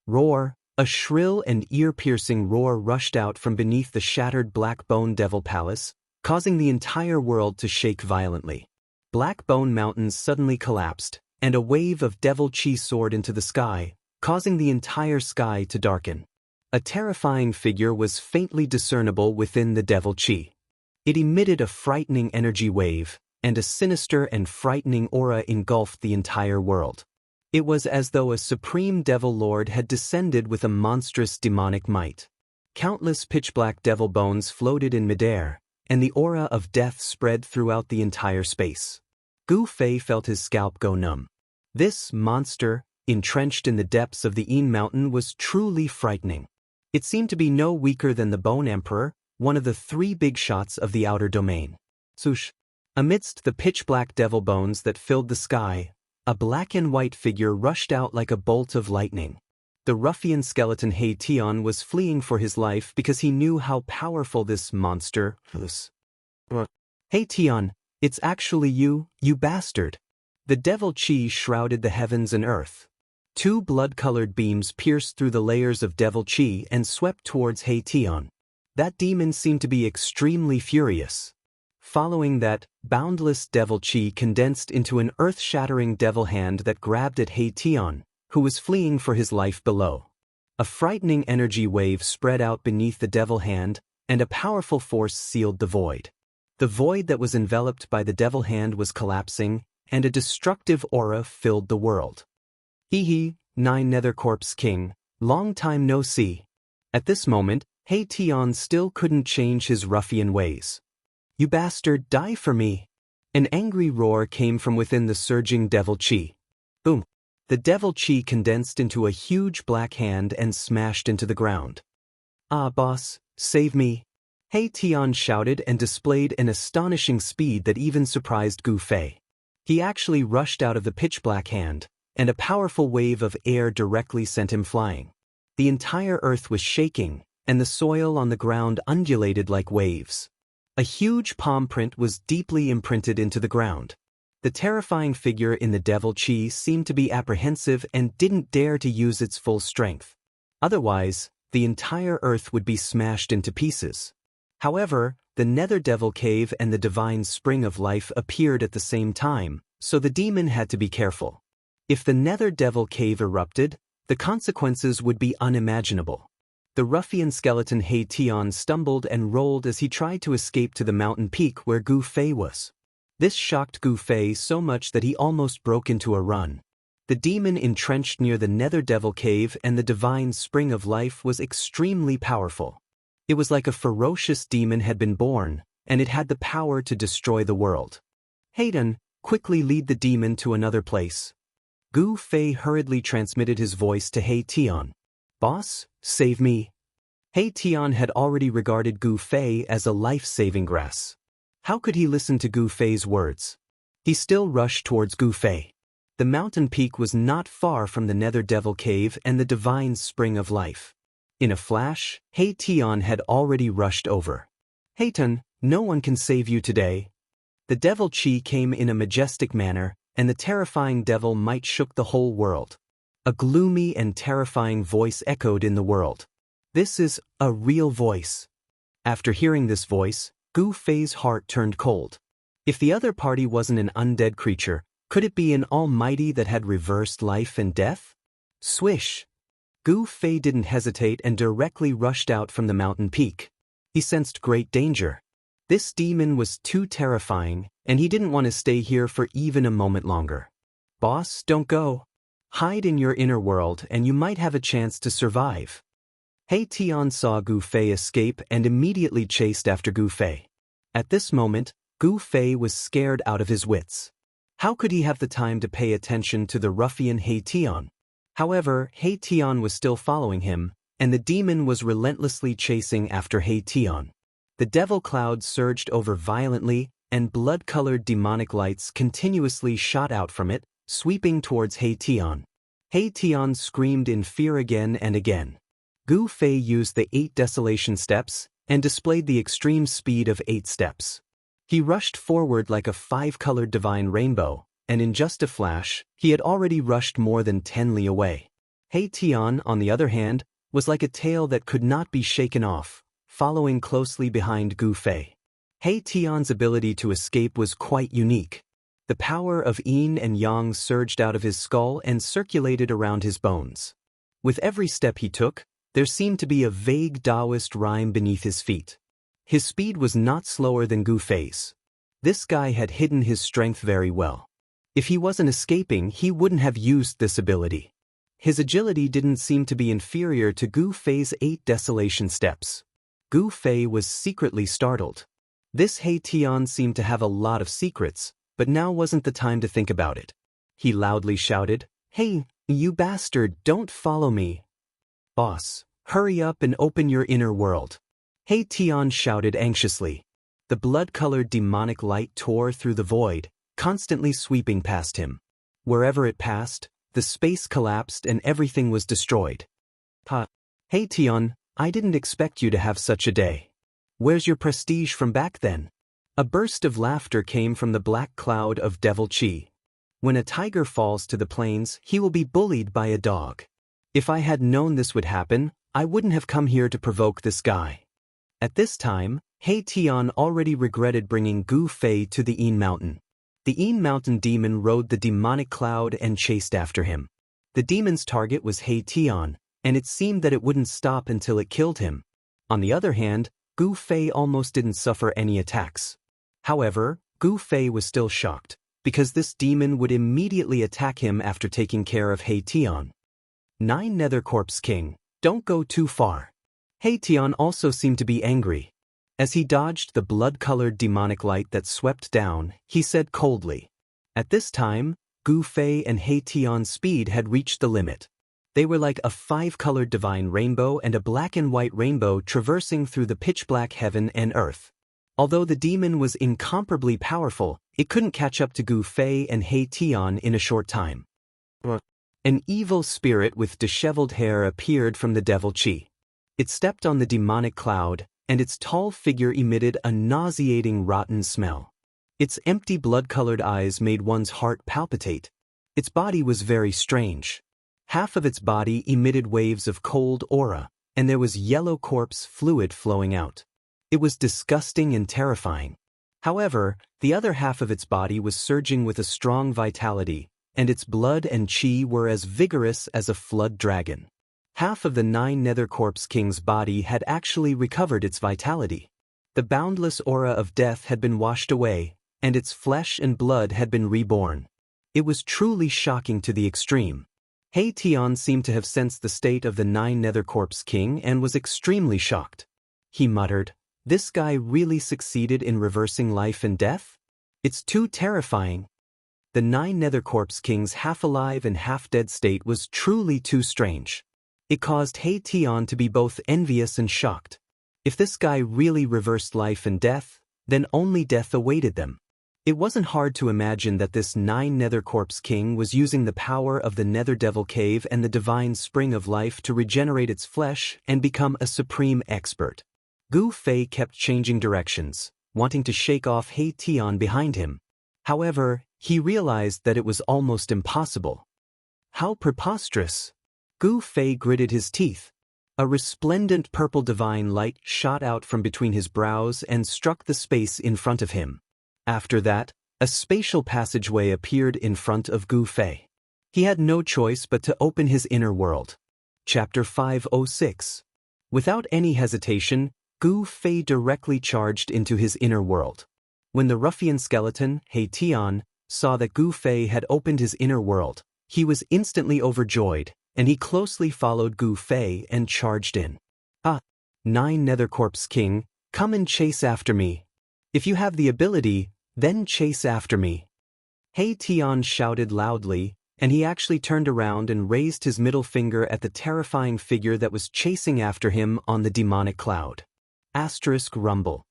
Roar! A shrill and ear-piercing roar rushed out from beneath the shattered Black Bone Devil Palace, causing the entire world to shake violently. Black Bone Mountains suddenly collapsed, and a wave of devil chi soared into the sky, causing the entire sky to darken. A terrifying figure was faintly discernible within the devil chi. It emitted a frightening energy wave, and a sinister and frightening aura engulfed the entire world. It was as though a supreme devil lord had descended with a monstrous demonic might. Countless pitch-black devil bones floated in midair, and the aura of death spread throughout the entire space. Gu Fei felt his scalp go numb. This monster, entrenched in the depths of the Yin Mountain, was truly frightening. It seemed to be no weaker than the Bone Emperor, one of the three big shots of the outer domain. Swoosh! Amidst the pitch-black devil bones that filled the sky, a black and white figure rushed out like a bolt of lightning. The ruffian skeleton He Tian was fleeing for his life because he knew how powerful this monster was. He Tian, it's actually you, you bastard. The devil chi shrouded the heavens and earth. Two blood-colored beams pierced through the layers of devil chi and swept towards He Tian. That demon seemed to be extremely furious. Following that, boundless devil chi condensed into an earth-shattering devil hand that grabbed at He Tian, who was fleeing for his life below. A frightening energy wave spread out beneath the devil hand, and a powerful force sealed the void. The void that was enveloped by the devil hand was collapsing, and a destructive aura filled the world. Hee, Nine Nethercorpse King, long time no see. At this moment, He Tian still couldn't change his ruffian ways. You bastard, die for me! An angry roar came from within the surging devil chi. Boom! The devil chi condensed into a huge black hand and smashed into the ground. Ah, boss, save me! He Tian shouted and displayed an astonishing speed that even surprised Gu Fei. He actually rushed out of the pitch-black hand, and a powerful wave of air directly sent him flying. The entire earth was shaking, and the soil on the ground undulated like waves. A huge palm print was deeply imprinted into the ground. The terrifying figure in the devil chi seemed to be apprehensive and didn't dare to use its full strength. Otherwise, the entire earth would be smashed into pieces. However, the Nether Devil Cave and the Divine Spring of Life appeared at the same time, so the demon had to be careful. If the Nether Devil Cave erupted, the consequences would be unimaginable. The ruffian skeleton He Tian stumbled and rolled as he tried to escape to the mountain peak where Gu Fei was. This shocked Gu Fei so much that he almost broke into a run. The demon entrenched near the Nether Devil Cave and the Divine Spring of Life was extremely powerful. It was like a ferocious demon had been born, and it had the power to destroy the world. Hayden, quickly lead the demon to another place. Gu Fei hurriedly transmitted his voice to He Tian. Boss, save me. He Tian had already regarded Gu Fei as a life-saving grass. How could he listen to Gu Fei's words? He still rushed towards Gu Fei. The mountain peak was not far from the Nether Devil Cave and the divine spring of life. In a flash, Hei-Tian had already rushed over. Heitan, no one can save you today. The devil Chi came in a majestic manner, and the terrifying devil might shook the whole world. A gloomy and terrifying voice echoed in the world. This is a real voice. After hearing this voice, Gu Fei's heart turned cold. If the other party wasn't an undead creature, could it be an almighty that had reversed life and death? Swish! Gu Fei didn't hesitate and directly rushed out from the mountain peak. He sensed great danger. This demon was too terrifying, and he didn't want to stay here for even a moment longer. Boss, don't go. Hide in your inner world and you might have a chance to survive. Hei-Tian saw Gu Fei escape and immediately chased after Gu Fei. At this moment, Gu Fei was scared out of his wits. How could he have the time to pay attention to the ruffian Hei-Tian? However, Hei-Tian was still following him, and the demon was relentlessly chasing after Hei-Tian. The devil cloud surged over violently, and blood-colored demonic lights continuously shot out from it, sweeping towards Hei-Tian. Hei-Tian screamed in fear again and again. Gu Fei used the 8 desolation steps and displayed the extreme speed of 8 steps. He rushed forward like a 5-colored divine rainbow, and in just a flash, he had already rushed more than 10 li away. Hei-Tian, on the other hand, was like a tail that could not be shaken off, following closely behind Gu Fei. Hei-Tian's ability to escape was quite unique. The power of yin and yang surged out of his skull and circulated around his bones. With every step he took, there seemed to be a vague Daoist rhyme beneath his feet. His speed was not slower than Gu Fei's. This guy had hidden his strength very well. If he wasn't escaping, he wouldn't have used this ability. His agility didn't seem to be inferior to Gu Fei's 8 desolation steps. Gu Fei was secretly startled. This Hei-Tian seemed to have a lot of secrets, but now wasn't the time to think about it. He loudly shouted, "Hey, you bastard, don't follow me. Boss, hurry up and open your inner world." Hei-Tian shouted anxiously. The blood-colored demonic light tore through the void, constantly sweeping past him. Wherever it passed, the space collapsed and everything was destroyed. Hei-Tian, I didn't expect you to have such a day. Where's your prestige from back then? A burst of laughter came from the black cloud of devil chi. When a tiger falls to the plains, he will be bullied by a dog. If I had known this would happen, I wouldn't have come here to provoke this guy. At this time, Hei-Tian already regretted bringing Gu Fei to the Yin Mountain. The Yin Mountain demon rode the demonic cloud and chased after him. The demon's target was Hei-Tian, and it seemed that it wouldn't stop until it killed him. On the other hand, Gu Fei almost didn't suffer any attacks. However, Gu Fei was still shocked, because this demon would immediately attack him after taking care of Hei-Tian. 9 Nether Corpse King, don't go too far. Hei-Tian also seemed to be angry. As he dodged the blood-colored demonic light that swept down, he said coldly. At this time, Gu Fei and Hei-Tian's speed had reached the limit. They were like a 5-colored divine rainbow and a black and white rainbow traversing through the pitch-black heaven and earth. Although the demon was incomparably powerful, it couldn't catch up to Gu Fei and Hei-Tian in a short time. An evil spirit with disheveled hair appeared from the devil chi. It stepped on the demonic cloud, and its tall figure emitted a nauseating rotten smell. Its empty blood-colored eyes made one's heart palpitate. Its body was very strange. Half of its body emitted waves of cold aura, and there was yellow corpse fluid flowing out. It was disgusting and terrifying. However, the other half of its body was surging with a strong vitality, and its blood and chi were as vigorous as a flood dragon. Half of the 9 Nether Corpse King's body had actually recovered its vitality. The boundless aura of death had been washed away, and its flesh and blood had been reborn. It was truly shocking to the extreme. Hei-Tian seemed to have sensed the state of the 9 Nether Corpse King and was extremely shocked. He muttered, "This guy really succeeded in reversing life and death? It's too terrifying." The 9 Nether Corpse King's half-alive and half-dead state was truly too strange. It caused Hei-Tian to be both envious and shocked. If this guy really reversed life and death, then only death awaited them. It wasn't hard to imagine that this Nether Corpse King was using the power of the Nether Devil Cave and the divine spring of life to regenerate its flesh and become a supreme expert. Gu Fei kept changing directions, wanting to shake off He Tian behind him. However, he realized that it was almost impossible. How preposterous! Gu Fei gritted his teeth. A resplendent purple divine light shot out from between his brows and struck the space in front of him. After that, a spatial passageway appeared in front of Gu Fei. He had no choice but to open his inner world. Chapter 506. Without any hesitation, Gu Fei directly charged into his inner world. When the ruffian skeleton, He Tian, saw that Gu Fei had opened his inner world, he was instantly overjoyed, and he closely followed Gu Fei and charged in. Ah, Nether Corpse King, come and chase after me. If you have the ability, then chase after me. He Tian shouted loudly, and he actually turned around and raised his middle finger at the terrifying figure that was chasing after him on the demonic cloud. Asterisk rumble.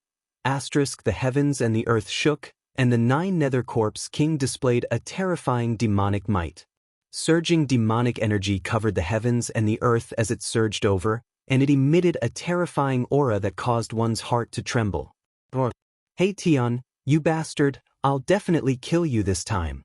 Asterisk the heavens and the earth shook, and the Nether Corpse King displayed a terrifying demonic might. Surging demonic energy covered the heavens and the earth as it surged over, and it emitted a terrifying aura that caused one's heart to tremble. He Tian, you bastard, I'll definitely kill you this time.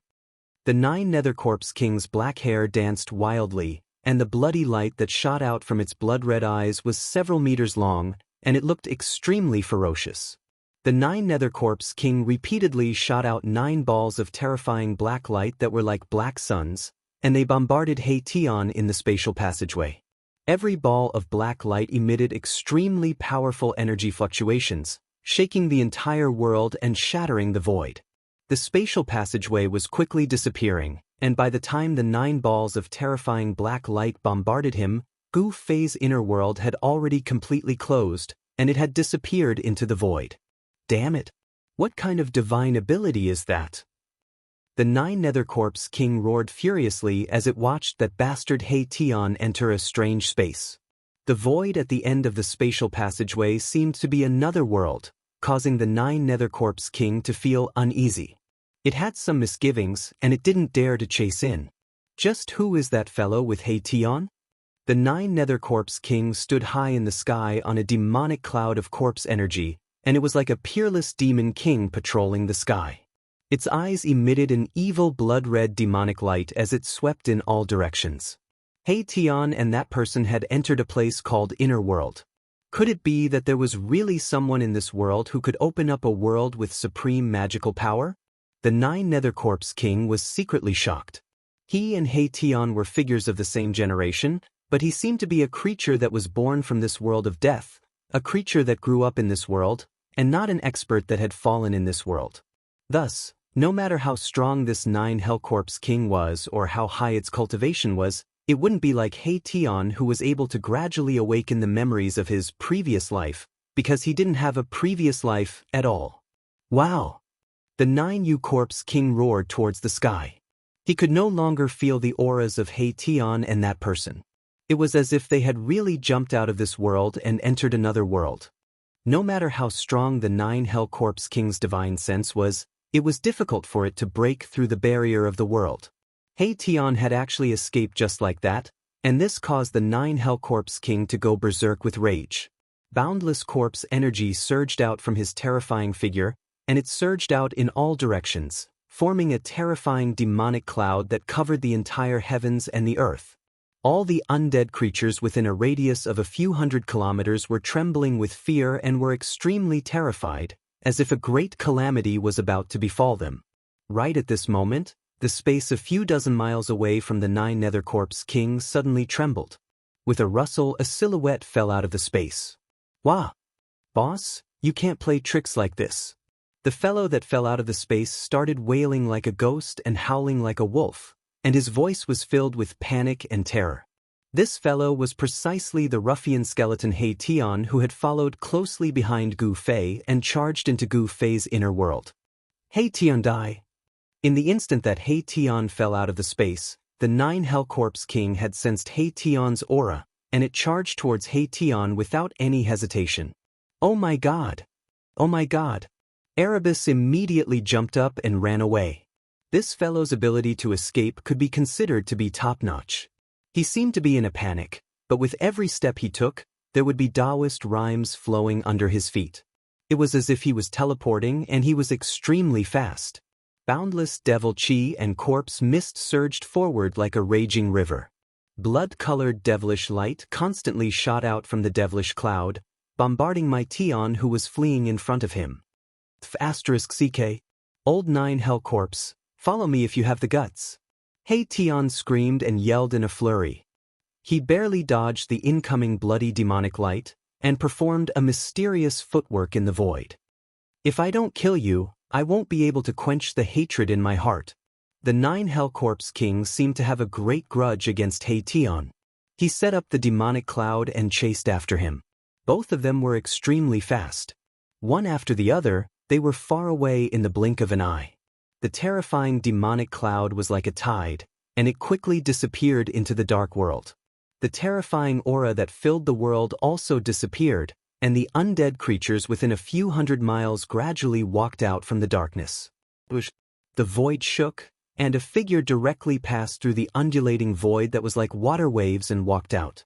The Nether Corpse King's black hair danced wildly, and the bloody light that shot out from its blood-red eyes was several meters long, and it looked extremely ferocious. The Nether Corpse King repeatedly shot out 9 balls of terrifying black light that were like black suns, and they bombarded He Tian in the spatial passageway. Every ball of black light emitted extremely powerful energy fluctuations, shaking the entire world and shattering the void. The spatial passageway was quickly disappearing, and by the time the 9 balls of terrifying black light bombarded him, Gu Fei's inner world had already completely closed, and it had disappeared into the void. Damn it! What kind of divine ability is that? The Nether Corpse King roared furiously as it watched that bastard He Tian enter a strange space. The void at the end of the spatial passageway seemed to be another world, causing the Nether Corpse King to feel uneasy. It had some misgivings, and it didn't dare to chase in. Just who is that fellow with He Tian? The Nether Corpse King stood high in the sky on a demonic cloud of corpse energy, and it was like a peerless demon king patrolling the sky. Its eyes emitted an evil blood-red demonic light as it swept in all directions. He Tian and that person had entered a place called Inner World. Could it be that there was really someone in this world who could open up a world with supreme magical power? The Nether Corpse King was secretly shocked. He and He Tian were figures of the same generation, but he seemed to be a creature that was born from this world of death, a creature that grew up in this world, and not an expert that had fallen in this world. Thus, no matter how strong this Hell Corpse King was or how high its cultivation was, it wouldn't be like He Tian who was able to gradually awaken the memories of his previous life, because he didn't have a previous life at all. Wow! The Corpse King roared towards the sky. He could no longer feel the auras of He Tian and that person. It was as if they had really jumped out of this world and entered another world. No matter how strong the Hell Corpse King's divine sense was, it was difficult for it to break through the barrier of the world. He Tian had actually escaped just like that, and this caused the Hell Corpse King to go berserk with rage. Boundless corpse energy surged out from his terrifying figure, and it surged out in all directions, forming a terrifying demonic cloud that covered the entire heavens and the earth. All the undead creatures within a radius of a few hundred kilometers were trembling with fear and were extremely terrified, as if a great calamity was about to befall them. Right at this moment, the space a few dozen miles away from the Nether Corpse King suddenly trembled. With a rustle, a silhouette fell out of the space. Wah! Boss, you can't play tricks like this. The fellow that fell out of the space started wailing like a ghost and howling like a wolf, and his voice was filled with panic and terror. This fellow was precisely the ruffian skeleton He Tian who had followed closely behind Gu Fei and charged into Gu Fei's inner world. He Tian die! In the instant that He Tian fell out of the space, the Hell Corpse King had sensed He Tian's aura, and it charged towards He Tian without any hesitation. Oh my god! Oh my god! Erebus immediately jumped up and ran away. This fellow's ability to escape could be considered to be top-notch. He seemed to be in a panic, but with every step he took, there would be Daoist rhymes flowing under his feet. It was as if he was teleporting, and he was extremely fast. Boundless devil chi and corpse mist surged forward like a raging river. Blood-colored devilish light constantly shot out from the devilish cloud, bombarding my Tion who was fleeing in front of him. *CK, Old Nine Hell Corpse, follow me if you have the guts. Hey Tion screamed and yelled in a flurry. He barely dodged the incoming bloody demonic light, and performed a mysterious footwork in the void. If I don't kill you, I won't be able to quench the hatred in my heart. The 9 Hell Corpse Kings seemed to have a great grudge against Hey Tion. He set up the demonic cloud and chased after him. Both of them were extremely fast. One after the other, they were far away in the blink of an eye. The terrifying demonic cloud was like a tide, and it quickly disappeared into the dark world. The terrifying aura that filled the world also disappeared, and the undead creatures within a few hundred miles gradually walked out from the darkness. The void shook, and a figure directly passed through the undulating void that was like water waves and walked out.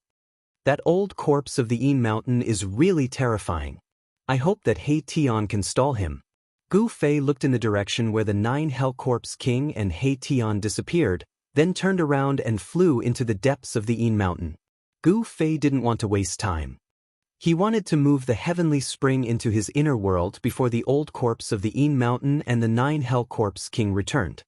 That old corpse of the Mountain is really terrifying. I hope that Hey Tion can stall him. Gu Fei looked in the direction where the 9 Hell Corpse King and Hey Tion disappeared, then turned around and flew into the depths of the Mountain. Gu Fei didn't want to waste time. He wanted to move the heavenly spring into his inner world before the old corpse of the Mountain and the 9 Hell Corpse King returned.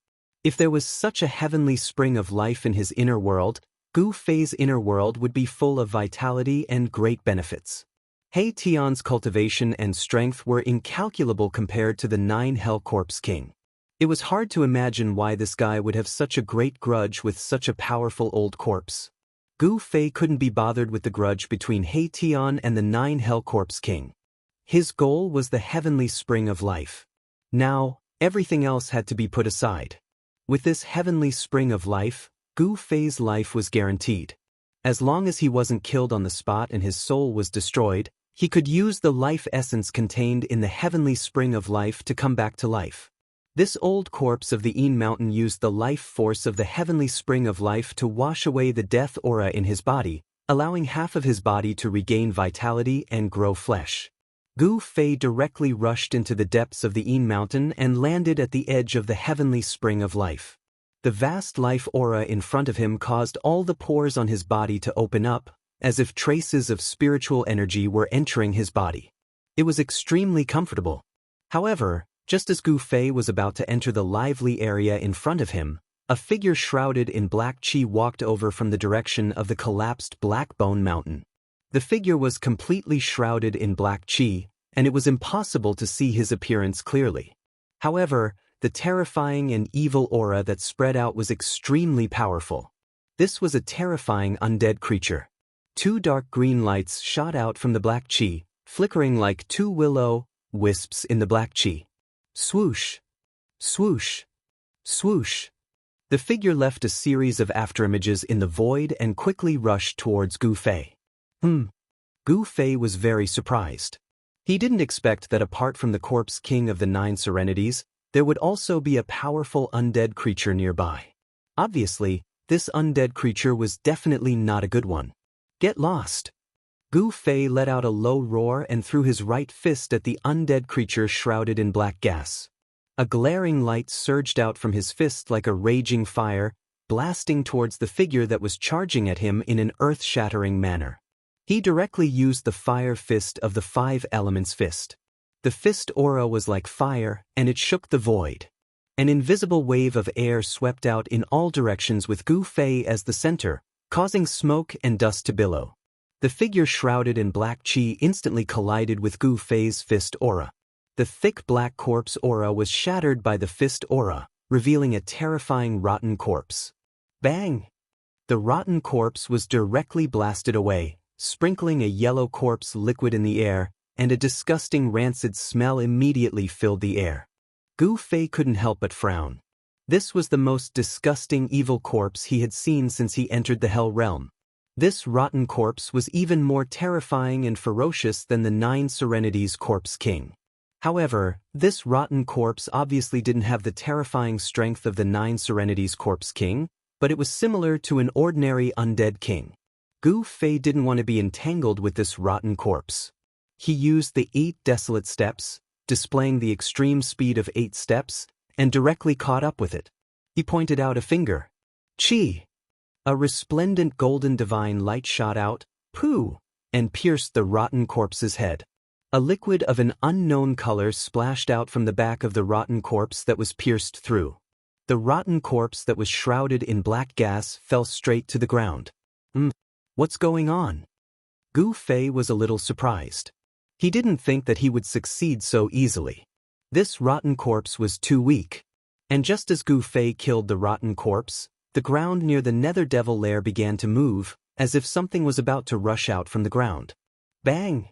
If there was such a heavenly spring of life in his inner world, Gu Fei's inner world would be full of vitality and great benefits. Hey Tion's cultivation and strength were incalculable compared to the 9 Hell Corpse King. It was hard to imagine why this guy would have such a great grudge with such a powerful old corpse. Gu Fei couldn't be bothered with the grudge between Hey Tion and the 9 Hell Corpse King. His goal was the heavenly spring of life. Now, everything else had to be put aside. With this heavenly spring of life, Gu Fei's life was guaranteed. As long as he wasn't killed on the spot and his soul was destroyed, he could use the life essence contained in the heavenly spring of life to come back to life. This old corpse of the Mountain used the life force of the heavenly spring of life to wash away the death aura in his body, allowing half of his body to regain vitality and grow flesh. Gu Fei directly rushed into the depths of the Mountain and landed at the edge of the heavenly spring of life. The vast life aura in front of him caused all the pores on his body to open up, as if traces of spiritual energy were entering his body. It was extremely comfortable. However, just as Gu Fei was about to enter the lively area in front of him, a figure shrouded in black qi walked over from the direction of the collapsed Black Bone Mountain. The figure was completely shrouded in black qi, and it was impossible to see his appearance clearly. However, the terrifying and evil aura that spread out was extremely powerful. This was a terrifying undead creature. 2 dark green lights shot out from the black qi, flickering like 2 will-o-wisps in the black qi. Swoosh! Swoosh! Swoosh! The figure left a series of afterimages in the void and quickly rushed towards Gu Fei. Gu Fei was very surprised. He didn't expect that apart from the Corpse King of the 9 Serenities, there would also be a powerful undead creature nearby. Obviously, this undead creature was definitely not a good one. Get lost! Gu Fei let out a low roar and threw his right fist at the undead creature shrouded in black gas. A glaring light surged out from his fist like a raging fire, blasting towards the figure that was charging at him in an earth-shattering manner. He directly used the fire fist of the 5 Elements fist. The fist aura was like fire, and it shook the void. An invisible wave of air swept out in all directions with Gu Fei as the center, causing smoke and dust to billow. The figure shrouded in black qi instantly collided with Gu Fei's fist aura. The thick black corpse aura was shattered by the fist aura, revealing a terrifying rotten corpse. Bang! The rotten corpse was directly blasted away, sprinkling a yellow corpse liquid in the air, and a disgusting rancid smell immediately filled the air. Gu Fei couldn't help but frown. This was the most disgusting evil corpse he had seen since he entered the Hell Realm. This rotten corpse was even more terrifying and ferocious than the 9 Serenities Corpse King. However, this rotten corpse obviously didn't have the terrifying strength of the 9 Serenities Corpse King, but it was similar to an ordinary undead king. Gu Fei didn't want to be entangled with this rotten corpse. He used the 8 desolate steps, displaying the extreme speed of 8 steps, and directly caught up with it. He pointed out a finger. Chi! A resplendent golden divine light shot out, pooh, and pierced the rotten corpse's head. A liquid of an unknown color splashed out from the back of the rotten corpse that was pierced through. The rotten corpse that was shrouded in black gas fell straight to the ground. What's going on? Gu Fei was a little surprised. He didn't think that he would succeed so easily. This rotten corpse was too weak. And just as Gu Fei killed the rotten corpse, the ground near the Nether Devil lair began to move, as if something was about to rush out from the ground. Bang!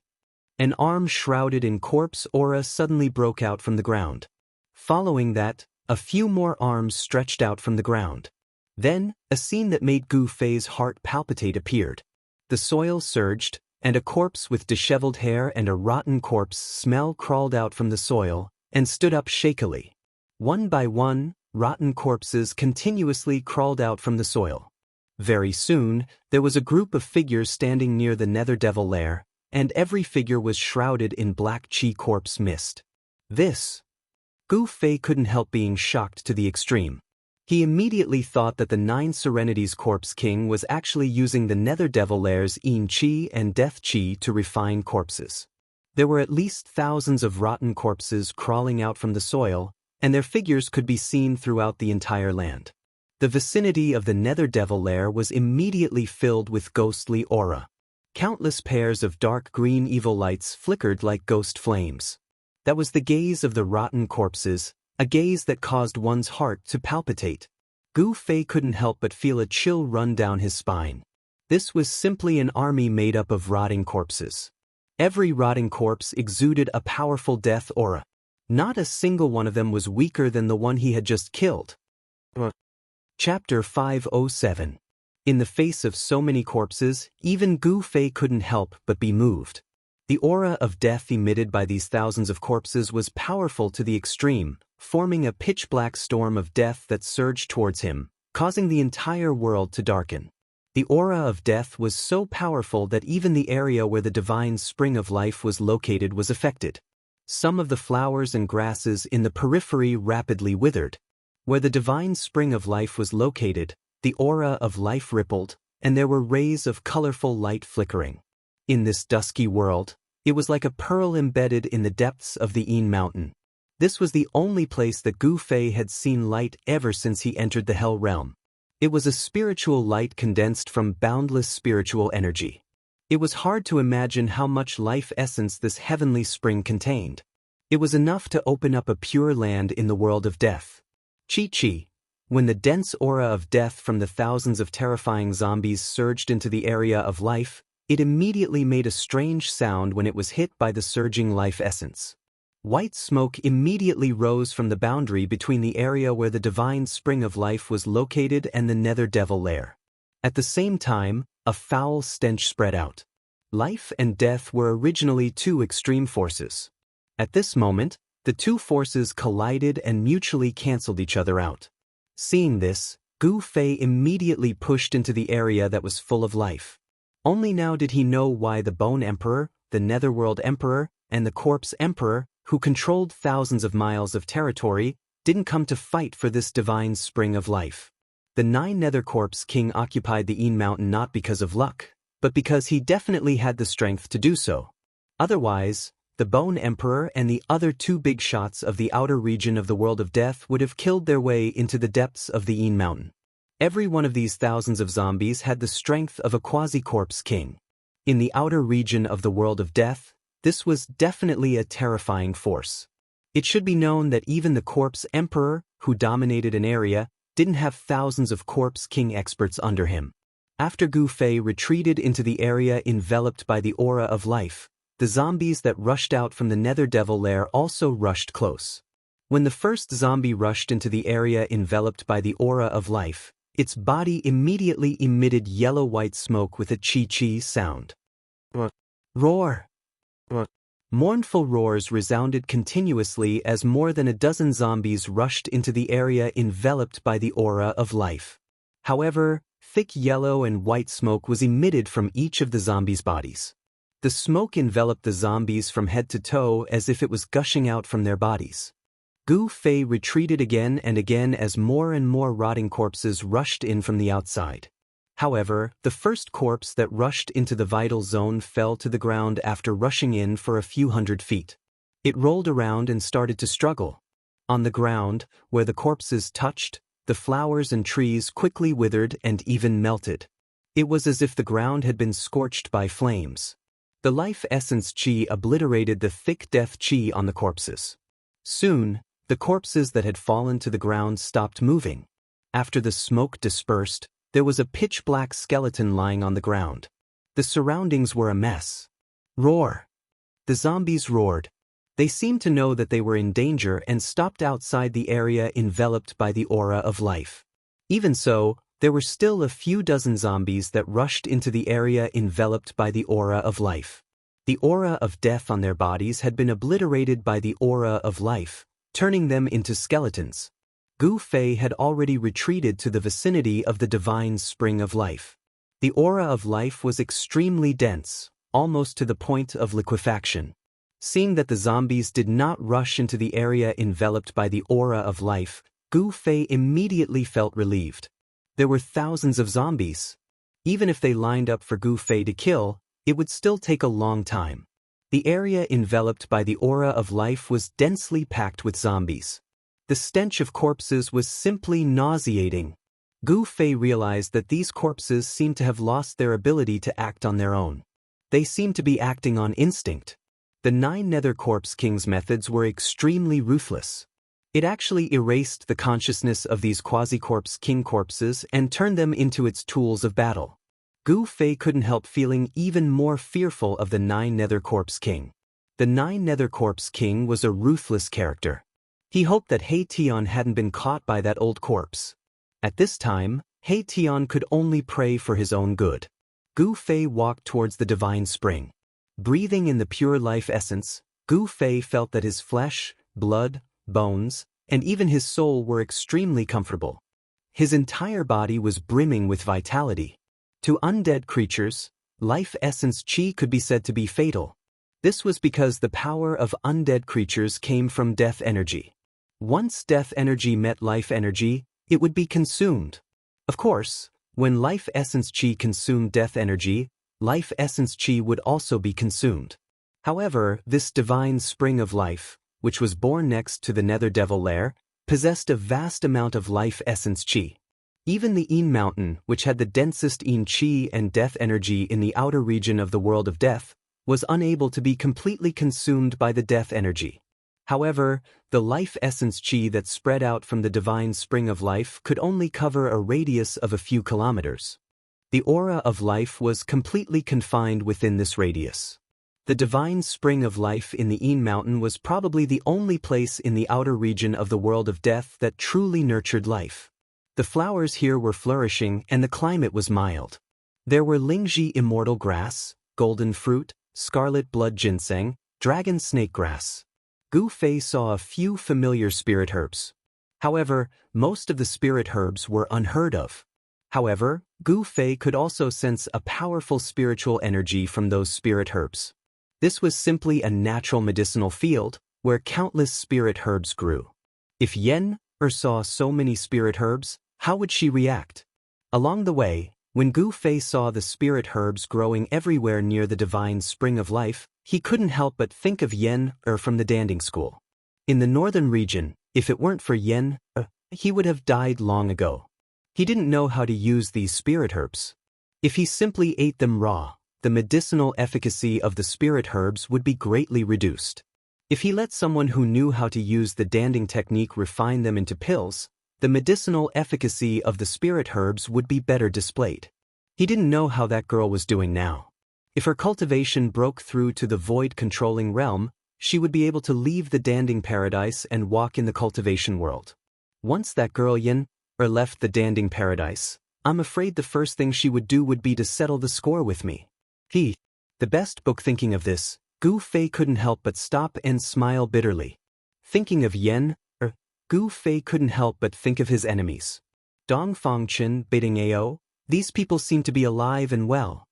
An arm shrouded in corpse aura suddenly broke out from the ground. Following that, a few more arms stretched out from the ground. Then, a scene that made Gu Fei's heart palpitate appeared. The soil surged, and a corpse with disheveled hair and a rotten corpse smell crawled out from the soil and stood up shakily. One by one, rotten corpses continuously crawled out from the soil. Very soon, there was a group of figures standing near the Nether Devil lair, and every figure was shrouded in black chi corpse mist. Gu Fei couldn't help being shocked to the extreme. He immediately thought that the 9 Serenities Corpse King was actually using the Nether Devil lair's Yin Chi and Death Chi to refine corpses. There were at least thousands of rotten corpses crawling out from the soil, and their figures could be seen throughout the entire land. The vicinity of the Nether Devil lair was immediately filled with ghostly aura. Countless pairs of dark green evil lights flickered like ghost flames. That was the gaze of the rotten corpses, a gaze that caused one's heart to palpitate. Gu Fei couldn't help but feel a chill run down his spine. This was simply an army made up of rotting corpses. Every rotting corpse exuded a powerful death aura. Not a single one of them was weaker than the one he had just killed. Chapter 507. In the face of so many corpses, even Gu Fei couldn't help but be moved. The aura of death emitted by these thousands of corpses was powerful to the extreme, forming a pitch-black storm of death that surged towards him, causing the entire world to darken. The aura of death was so powerful that even the area where the divine spring of life was located was affected. Some of the flowers and grasses in the periphery rapidly withered. Where the divine spring of life was located, the aura of life rippled, and there were rays of colorful light flickering. In this dusky world, it was like a pearl embedded in the depths of the Yin Mountain. This was the only place that Gu Fei had seen light ever since he entered the Hell Realm. It was a spiritual light condensed from boundless spiritual energy. It was hard to imagine how much life essence this heavenly spring contained. It was enough to open up a pure land in the world of death. Chi. When the dense aura of death from the thousands of terrifying zombies surged into the area of life, it immediately made a strange sound when it was hit by the surging life essence. White smoke immediately rose from the boundary between the area where the divine spring of life was located and the Nether Devil lair. At the same time, a foul stench spread out. Life and death were originally two extreme forces. At this moment, the two forces collided and mutually cancelled each other out. Seeing this, Gu Fei immediately pushed into the area that was full of life. Only now did he know why the Bone Emperor, the Netherworld Emperor, and the Corpse Emperor, who controlled thousands of miles of territory, didn't come to fight for this divine spring of life. The 9 Nether Corpse King occupied the Yin Mountain not because of luck, but because he definitely had the strength to do so. Otherwise, the Bone Emperor and the other 2 big shots of the outer region of the world of death would have killed their way into the depths of the Yin Mountain. Every one of these thousands of zombies had the strength of a quasi-corpse king. In the outer region of the world of death, this was definitely a terrifying force. It should be known that even the Corpse Emperor, who dominated an area, didn't have thousands of Corpse King experts under him. After Gu Fei retreated into the area enveloped by the aura of life, the zombies that rushed out from the Nether Devil lair also rushed close. When the first zombie rushed into the area enveloped by the aura of life, its body immediately emitted yellow-white smoke with a chi-chi sound. Roar! Mournful roars resounded continuously as more than a dozen zombies rushed into the area enveloped by the aura of life. However, thick yellow and white smoke was emitted from each of the zombies' bodies. The smoke enveloped the zombies from head to toe as if it was gushing out from their bodies. Gu Fei retreated again and again as more and more rotting corpses rushed in from the outside. However, the first corpse that rushed into the vital zone fell to the ground after rushing in for a few hundred feet. It rolled around and started to struggle. On the ground, where the corpses touched, the flowers and trees quickly withered and even melted. It was as if the ground had been scorched by flames. The life essence qi obliterated the thick death qi on the corpses. Soon, the corpses that had fallen to the ground stopped moving. After the smoke dispersed, there was a pitch-black skeleton lying on the ground. The surroundings were a mess. Roar! The zombies roared. They seemed to know that they were in danger and stopped outside the area enveloped by the aura of life. Even so, there were still a few dozen zombies that rushed into the area enveloped by the aura of life. The aura of death on their bodies had been obliterated by the aura of life, turning them into skeletons. Gu Fei had already retreated to the vicinity of the divine spring of life. The aura of life was extremely dense, almost to the point of liquefaction. Seeing that the zombies did not rush into the area enveloped by the aura of life, Gu Fei immediately felt relieved. There were thousands of zombies. Even if they lined up for Gu Fei to kill, it would still take a long time. The area enveloped by the aura of life was densely packed with zombies. The stench of corpses was simply nauseating. Gu Fei realized that these corpses seemed to have lost their ability to act on their own. They seemed to be acting on instinct. The 9 Nether Corpse King's methods were extremely ruthless. It actually erased the consciousness of these quasi-corpse king corpses and turned them into its tools of battle. Gu Fei couldn't help feeling even more fearful of the 9 Nether Corpse King. The 9 Nether Corpse King was a ruthless character. He hoped that He Tian hadn't been caught by that old corpse. At this time, He Tian could only pray for his own good. Gu Fei walked towards the divine spring. Breathing in the pure life essence, Gu Fei felt that his flesh, blood, bones, and even his soul were extremely comfortable. His entire body was brimming with vitality. To undead creatures, life essence qi could be said to be fatal. This was because the power of undead creatures came from death energy. Once death energy met life energy, it would be consumed. Of course, when life essence qi consumed death energy, life essence qi would also be consumed. However, this divine spring of life, which was born next to the Nether Devil Lair, possessed a vast amount of life essence qi. Even the Yin Mountain, which had the densest Yin qi and death energy in the outer region of the world of death, was unable to be completely consumed by the death energy. However, the life essence qi that spread out from the divine spring of life could only cover a radius of a few kilometers. The aura of life was completely confined within this radius. The divine spring of life in the Yin Mountain was probably the only place in the outer region of the world of death that truly nurtured life. The flowers here were flourishing and the climate was mild. There were Lingji immortal grass, golden fruit, scarlet blood ginseng, dragon snake grass. Gu Fei saw a few familiar spirit herbs. However, most of the spirit herbs were unheard of. However, Gu Fei could also sense a powerful spiritual energy from those spirit herbs. This was simply a natural medicinal field where countless spirit herbs grew. If Yen saw so many spirit herbs, how would she react? Along the way, when Gu Fei saw the spirit herbs growing everywhere near the divine spring of life, he couldn't help but think of Yen from the Danding School. In the northern region, if it weren't for Yen, he would have died long ago. He didn't know how to use these spirit herbs. If he simply ate them raw, the medicinal efficacy of the spirit herbs would be greatly reduced. If he let someone who knew how to use the Danding technique refine them into pills, the medicinal efficacy of the spirit herbs would be better displayed. He didn't know how that girl was doing now. If her cultivation broke through to the void-controlling realm, she would be able to leave the Danding paradise and walk in the cultivation world. Once that girl Yin left the Danding paradise, I'm afraid the first thing she would do would be to settle the score with me. The best book. Thinking of this, Gu Fei couldn't help but stop and smile bitterly. Thinking of Gu Fei couldn't help but think of his enemies. Dong Fangchen, Beiting Ao, these people seem to be alive and well.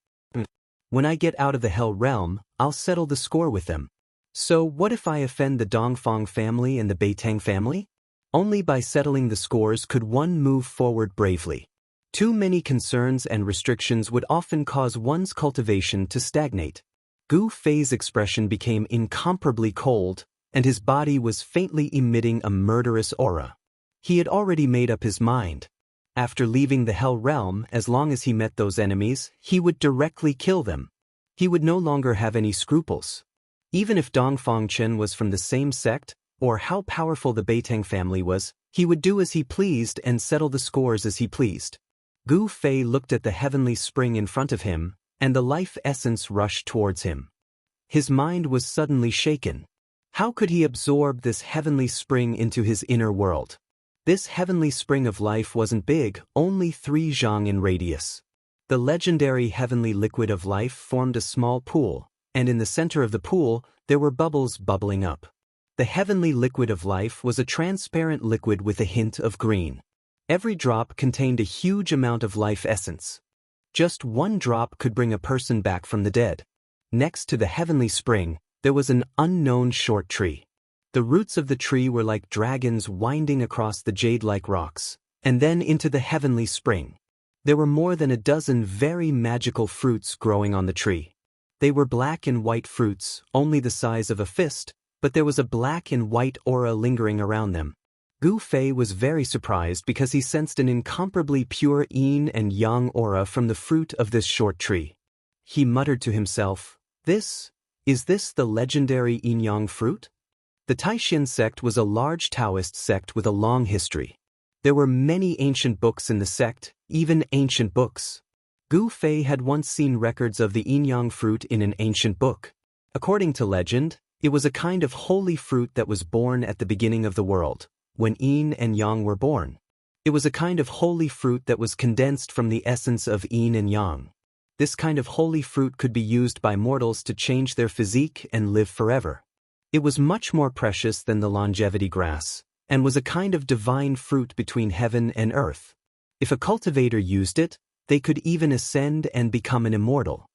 When I get out of the Hell Realm, I'll settle the score with them. So what if I offend the Dongfang family and the Beitang family? Only by settling the scores could one move forward bravely. Too many concerns and restrictions would often cause one's cultivation to stagnate. Gu Fei's expression became incomparably cold, and his body was faintly emitting a murderous aura. He had already made up his mind. After leaving the Hell Realm, as long as he met those enemies, he would directly kill them. He would no longer have any scruples. Even if Dongfang Chen was from the same sect, or how powerful the Beitang family was, he would do as he pleased and settle the scores as he pleased. Gu Fei looked at the heavenly spring in front of him, and the life essence rushed towards him. His mind was suddenly shaken. How could he absorb this heavenly spring into his inner world? This heavenly spring of life wasn't big, only 3 zhang in radius. The legendary heavenly liquid of life formed a small pool, and in the center of the pool, there were bubbles bubbling up. The heavenly liquid of life was a transparent liquid with a hint of green. Every drop contained a huge amount of life essence. Just one drop could bring a person back from the dead. Next to the heavenly spring, there was an unknown short tree. The roots of the tree were like dragons winding across the jade-like rocks, and then into the heavenly spring. There were more than a dozen very magical fruits growing on the tree. They were black and white fruits, only the size of a fist, but there was a black and white aura lingering around them. Gu Fei was very surprised because he sensed an incomparably pure yin and yang aura from the fruit of this short tree. He muttered to himself, Is this the legendary yin-yang fruit? The Taishin sect was a large Daoist sect with a long history. There were many ancient books in the sect, even ancient books. Gu Fei had once seen records of the yin-yang fruit in an ancient book. According to legend, it was a kind of holy fruit that was born at the beginning of the world, when yin and yang were born. It was a kind of holy fruit that was condensed from the essence of yin and yang. This kind of holy fruit could be used by mortals to change their physique and live forever. It was much more precious than the longevity grass, and was a kind of divine fruit between heaven and earth. If a cultivator used it, they could even ascend and become an immortal.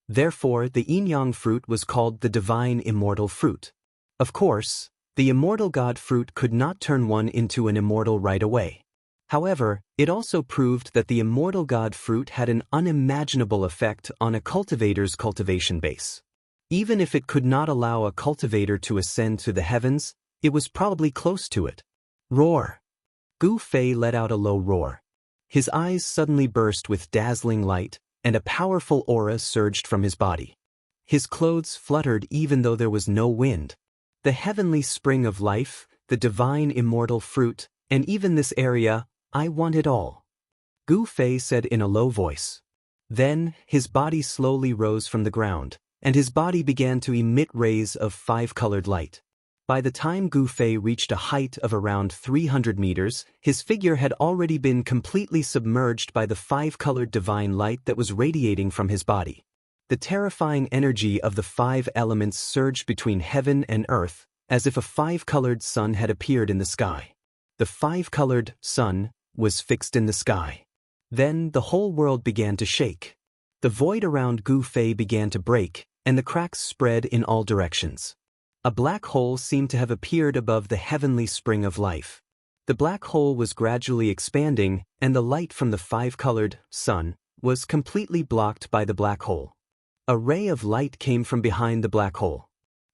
Therefore, the yin-yang fruit was called the divine immortal fruit. Of course, the immortal god fruit could not turn one into an immortal right away. However, it also proved that the immortal god fruit had an unimaginable effect on a cultivator's cultivation base. Even if it could not allow a cultivator to ascend to the heavens, it was probably close to it. Roar! Gu Fei let out a low roar. His eyes suddenly burst with dazzling light, and a powerful aura surged from his body. His clothes fluttered even though there was no wind. The heavenly spring of life, the divine immortal fruit, and even this area, I want it all. Gu Fei said in a low voice. Then, his body slowly rose from the ground, and his body began to emit rays of 5-colored light. By the time Gu Fei reached a height of around 300 meters, his figure had already been completely submerged by the 5-colored divine light that was radiating from his body. The terrifying energy of the 5 elements surged between heaven and earth, as if a 5-colored sun had appeared in the sky. The 5-colored sun was fixed in the sky. Then the whole world began to shake. The void around Gu Fei began to break, and the cracks spread in all directions. A black hole seemed to have appeared above the heavenly spring of life. The black hole was gradually expanding, and the light from the 5-colored sun was completely blocked by the black hole. A ray of light came from behind the black hole.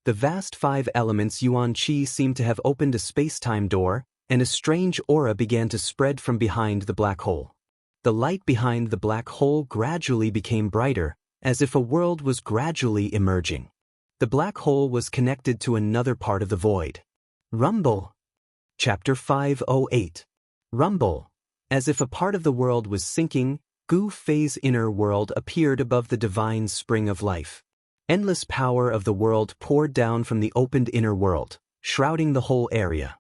The vast 5 elements Yuan Qi seemed to have opened a space-time door, and a strange aura began to spread from behind the black hole. The light behind the black hole gradually became brighter, as if a world was gradually emerging. The black hole was connected to another part of the void. Rumble. Chapter 508. Rumble. As if a part of the world was sinking, Gu Fei's inner world appeared above the divine spring of life. Endless power of the world poured down from the opened inner world, shrouding the whole area.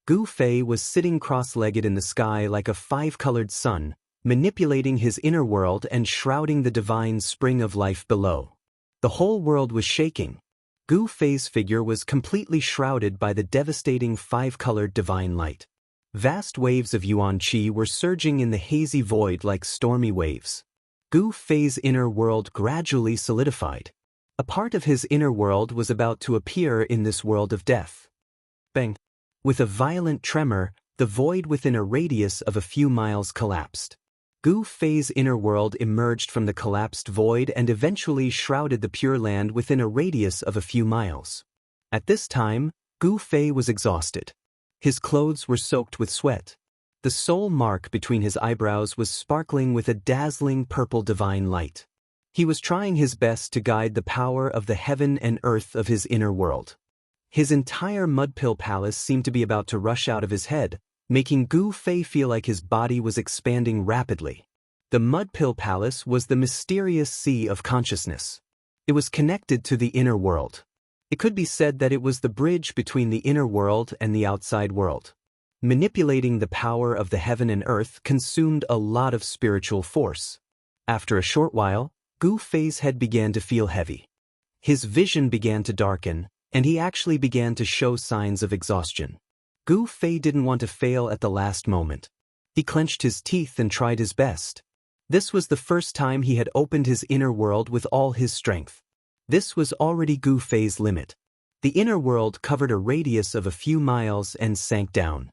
Gu Fei was sitting cross-legged in the sky like a 5-colored sun, manipulating his inner world and shrouding the divine spring of life below. The whole world was shaking. Gu Fei's figure was completely shrouded by the devastating five-colored divine light. Vast waves of yuan qi were surging in the hazy void like stormy waves. Gu Fei's inner world gradually solidified. A part of his inner world was about to appear in this world of death. Bang! With a violent tremor, the void within a radius of a few miles collapsed. Gu Fei's inner world emerged from the collapsed void and eventually shrouded the Pure Land within a radius of a few miles. At this time, Gu Fei was exhausted. His clothes were soaked with sweat. The sole mark between his eyebrows was sparkling with a dazzling purple divine light. He was trying his best to guide the power of the heaven and earth of his inner world. His entire mudpill palace seemed to be about to rush out of his head, making Gu Fei feel like his body was expanding rapidly. The mudpill palace was the mysterious sea of consciousness. It was connected to the inner world. It could be said that it was the bridge between the inner world and the outside world. Manipulating the power of the heaven and earth consumed a lot of spiritual force. After a short while, Gu Fei's head began to feel heavy. His vision began to darken, and he actually began to show signs of exhaustion. Gu Fei didn't want to fail at the last moment. He clenched his teeth and tried his best. This was the first time he had opened his inner world with all his strength. This was already Gu Fei's limit. The inner world covered a radius of a few miles and sank down.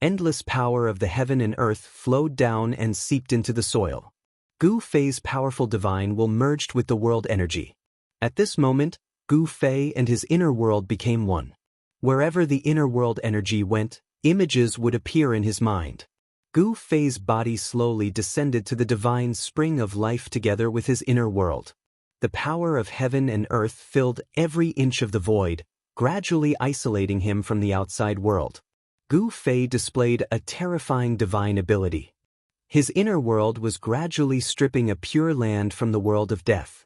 Endless power of the heaven and earth flowed down and seeped into the soil. Gu Fei's powerful divine will merged with the world energy. At this moment, Gu Fei and his inner world became one. Wherever the inner world energy went, images would appear in his mind. Gu Fei's body slowly descended to the divine spring of life together with his inner world. The power of heaven and earth filled every inch of the void, gradually isolating him from the outside world. Gu Fei displayed a terrifying divine ability. His inner world was gradually stripping a pure land from the world of death.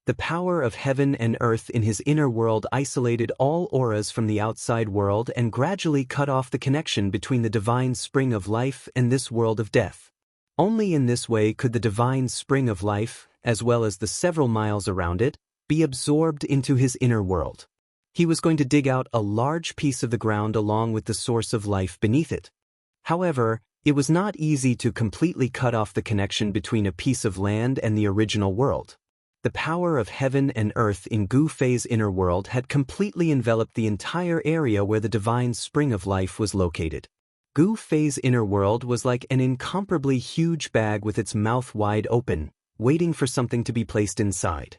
The power of heaven and earth in his inner world isolated all auras from the outside world and gradually cut off the connection between the divine spring of life and this world of death. Only in this way could the divine spring of life, as well as the several miles around it, be absorbed into his inner world. He was going to dig out a large piece of the ground along with the source of life beneath it. However, it was not easy to completely cut off the connection between a piece of land and the original world. The power of heaven and earth in Gu Fei's inner world had completely enveloped the entire area where the divine spring of life was located. Gu Fei's inner world was like an incomparably huge bag with its mouth wide open, waiting for something to be placed inside.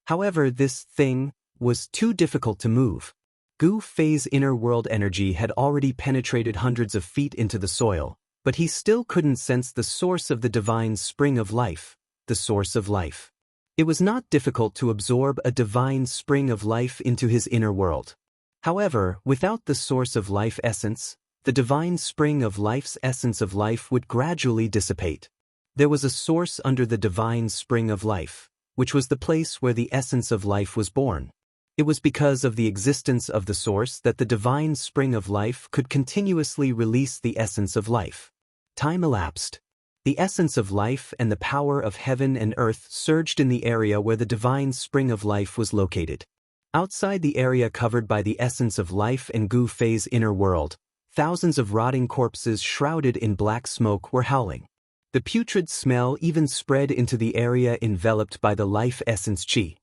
However, this thing was too difficult to move. Gu Fei's inner world energy had already penetrated hundreds of feet into the soil, but he still couldn't sense the source of the divine spring of life, the source of life. It was not difficult to absorb a divine spring of life into his inner world. However, without the source of life essence, the divine spring of life's essence of life would gradually dissipate. There was a source under the divine spring of life, which was the place where the essence of life was born. It was because of the existence of the source that the divine spring of life could continuously release the essence of life. Time elapsed. The essence of life and the power of heaven and earth surged in the area where the divine spring of life was located. Outside the area covered by the essence of life and Gu Fei's inner world, thousands of rotting corpses shrouded in black smoke were howling. The putrid smell even spread into the area enveloped by the life essence qi.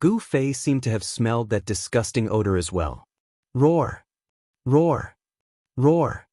Gu Fei seemed to have smelled that disgusting odor as well. Roar! Roar! Roar!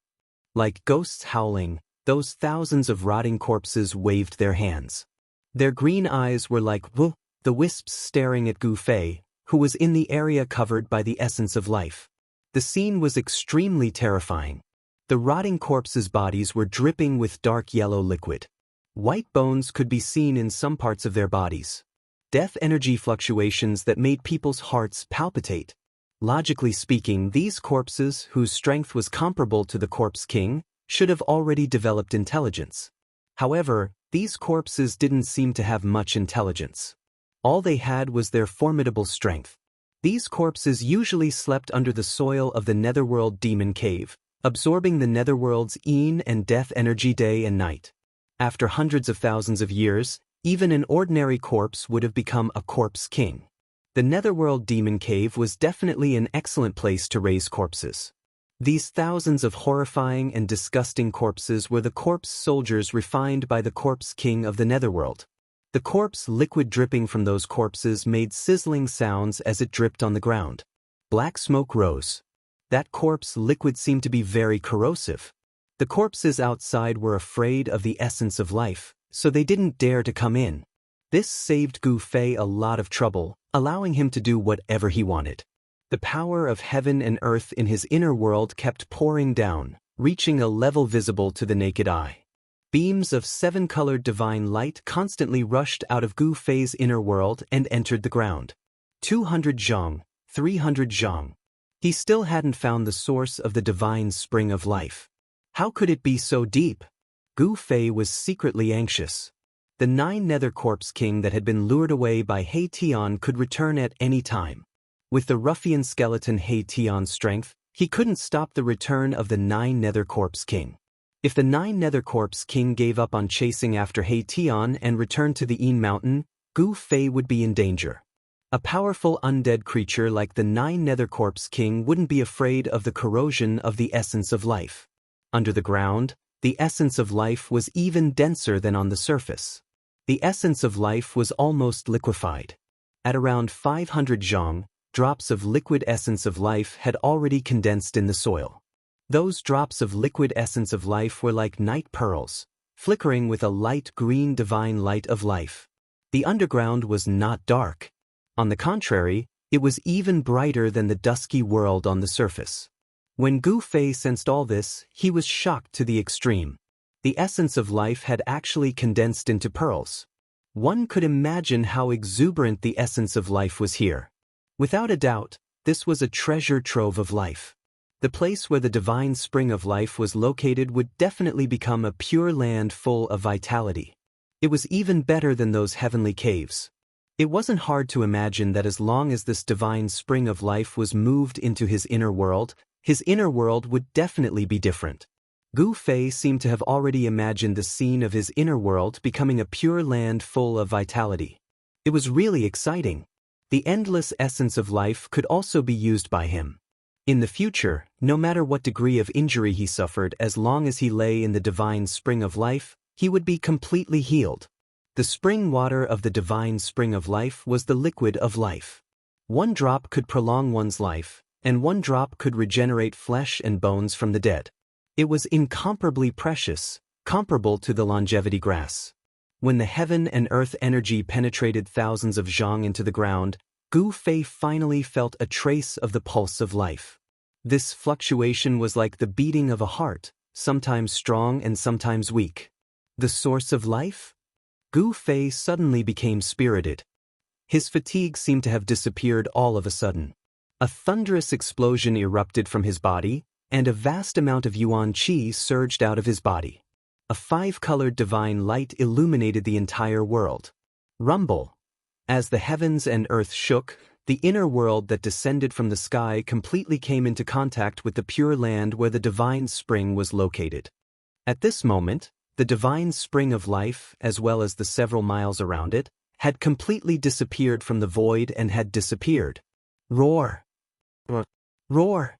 Like ghosts howling, those thousands of rotting corpses waved their hands. Their green eyes were like the wisps staring at Gu Fei, who was in the area covered by the essence of life. The scene was extremely terrifying. The rotting corpses' bodies were dripping with dark yellow liquid. White bones could be seen in some parts of their bodies. Death energy fluctuations that made people's hearts palpitate. Logically speaking, these corpses, whose strength was comparable to the corpse king, should have already developed intelligence. However, these corpses didn't seem to have much intelligence. All they had was their formidable strength. These corpses usually slept under the soil of the Netherworld Demon Cave, absorbing the Netherworld's yin and death energy day and night. After hundreds of thousands of years, even an ordinary corpse would have become a corpse king. The Netherworld Demon Cave was definitely an excellent place to raise corpses. These thousands of horrifying and disgusting corpses were the corpse soldiers refined by the corpse king of the Netherworld. The corpse liquid dripping from those corpses made sizzling sounds as it dripped on the ground. Black smoke rose. That corpse liquid seemed to be very corrosive. The corpses outside were afraid of the essence of life, so they didn't dare to come in. This saved Gu Fei a lot of trouble, allowing him to do whatever he wanted. The power of heaven and earth in his inner world kept pouring down, reaching a level visible to the naked eye. Beams of seven-colored divine light constantly rushed out of Gu Fei's inner world and entered the ground. 200 zhang, 300 zhang. He still hadn't found the source of the divine spring of life. How could it be so deep? Gu Fei was secretly anxious. The 9 Nether Corpse King that had been lured away by He Tian could return at any time. With the ruffian skeleton He Tian's strength, he couldn't stop the return of the 9 Nether Corpse King. If the 9 Nether Corpse King gave up on chasing after He Tian and returned to the Yin Mountain, Gu Fei would be in danger. A powerful undead creature like the 9 Nether Corpse King wouldn't be afraid of the corrosion of the essence of life. Under the ground, the essence of life was even denser than on the surface. The essence of life was almost liquefied. At around 500 zhang, drops of liquid essence of life had already condensed in the soil. Those drops of liquid essence of life were like night pearls, flickering with a light green divine light of life. The underground was not dark. On the contrary, it was even brighter than the dusky world on the surface. When Gu Fei sensed all this, he was shocked to the extreme. The essence of life had actually condensed into pearls. One could imagine how exuberant the essence of life was here. Without a doubt, this was a treasure trove of life. The place where the divine spring of life was located would definitely become a pure land full of vitality. It was even better than those heavenly caves. It wasn't hard to imagine that as long as this divine spring of life was moved into his inner world would definitely be different. Gu Fei seemed to have already imagined the scene of his inner world becoming a pure land full of vitality. It was really exciting. The endless essence of life could also be used by him. In the future, no matter what degree of injury he suffered, as long as he lay in the divine spring of life, he would be completely healed. The spring water of the divine spring of life was the liquid of life. 1 drop could prolong one's life, and 1 drop could regenerate flesh and bones from the dead. It was incomparably precious, comparable to the longevity grass. When the heaven and earth energy penetrated thousands of zhang into the ground, Gu Fei finally felt a trace of the pulse of life. This fluctuation was like the beating of a heart, sometimes strong and sometimes weak. The source of life? Gu Fei suddenly became spirited. His fatigue seemed to have disappeared all of a sudden. A thunderous explosion erupted from his body, and a vast amount of yuan qi surged out of his body. A 5-colored divine light illuminated the entire world. Rumble. As the heavens and earth shook, the inner world that descended from the sky completely came into contact with the pure land where the divine spring was located. At this moment, the divine spring of life, as well as the several miles around it, had completely disappeared from the void and had disappeared. Roar! Roar!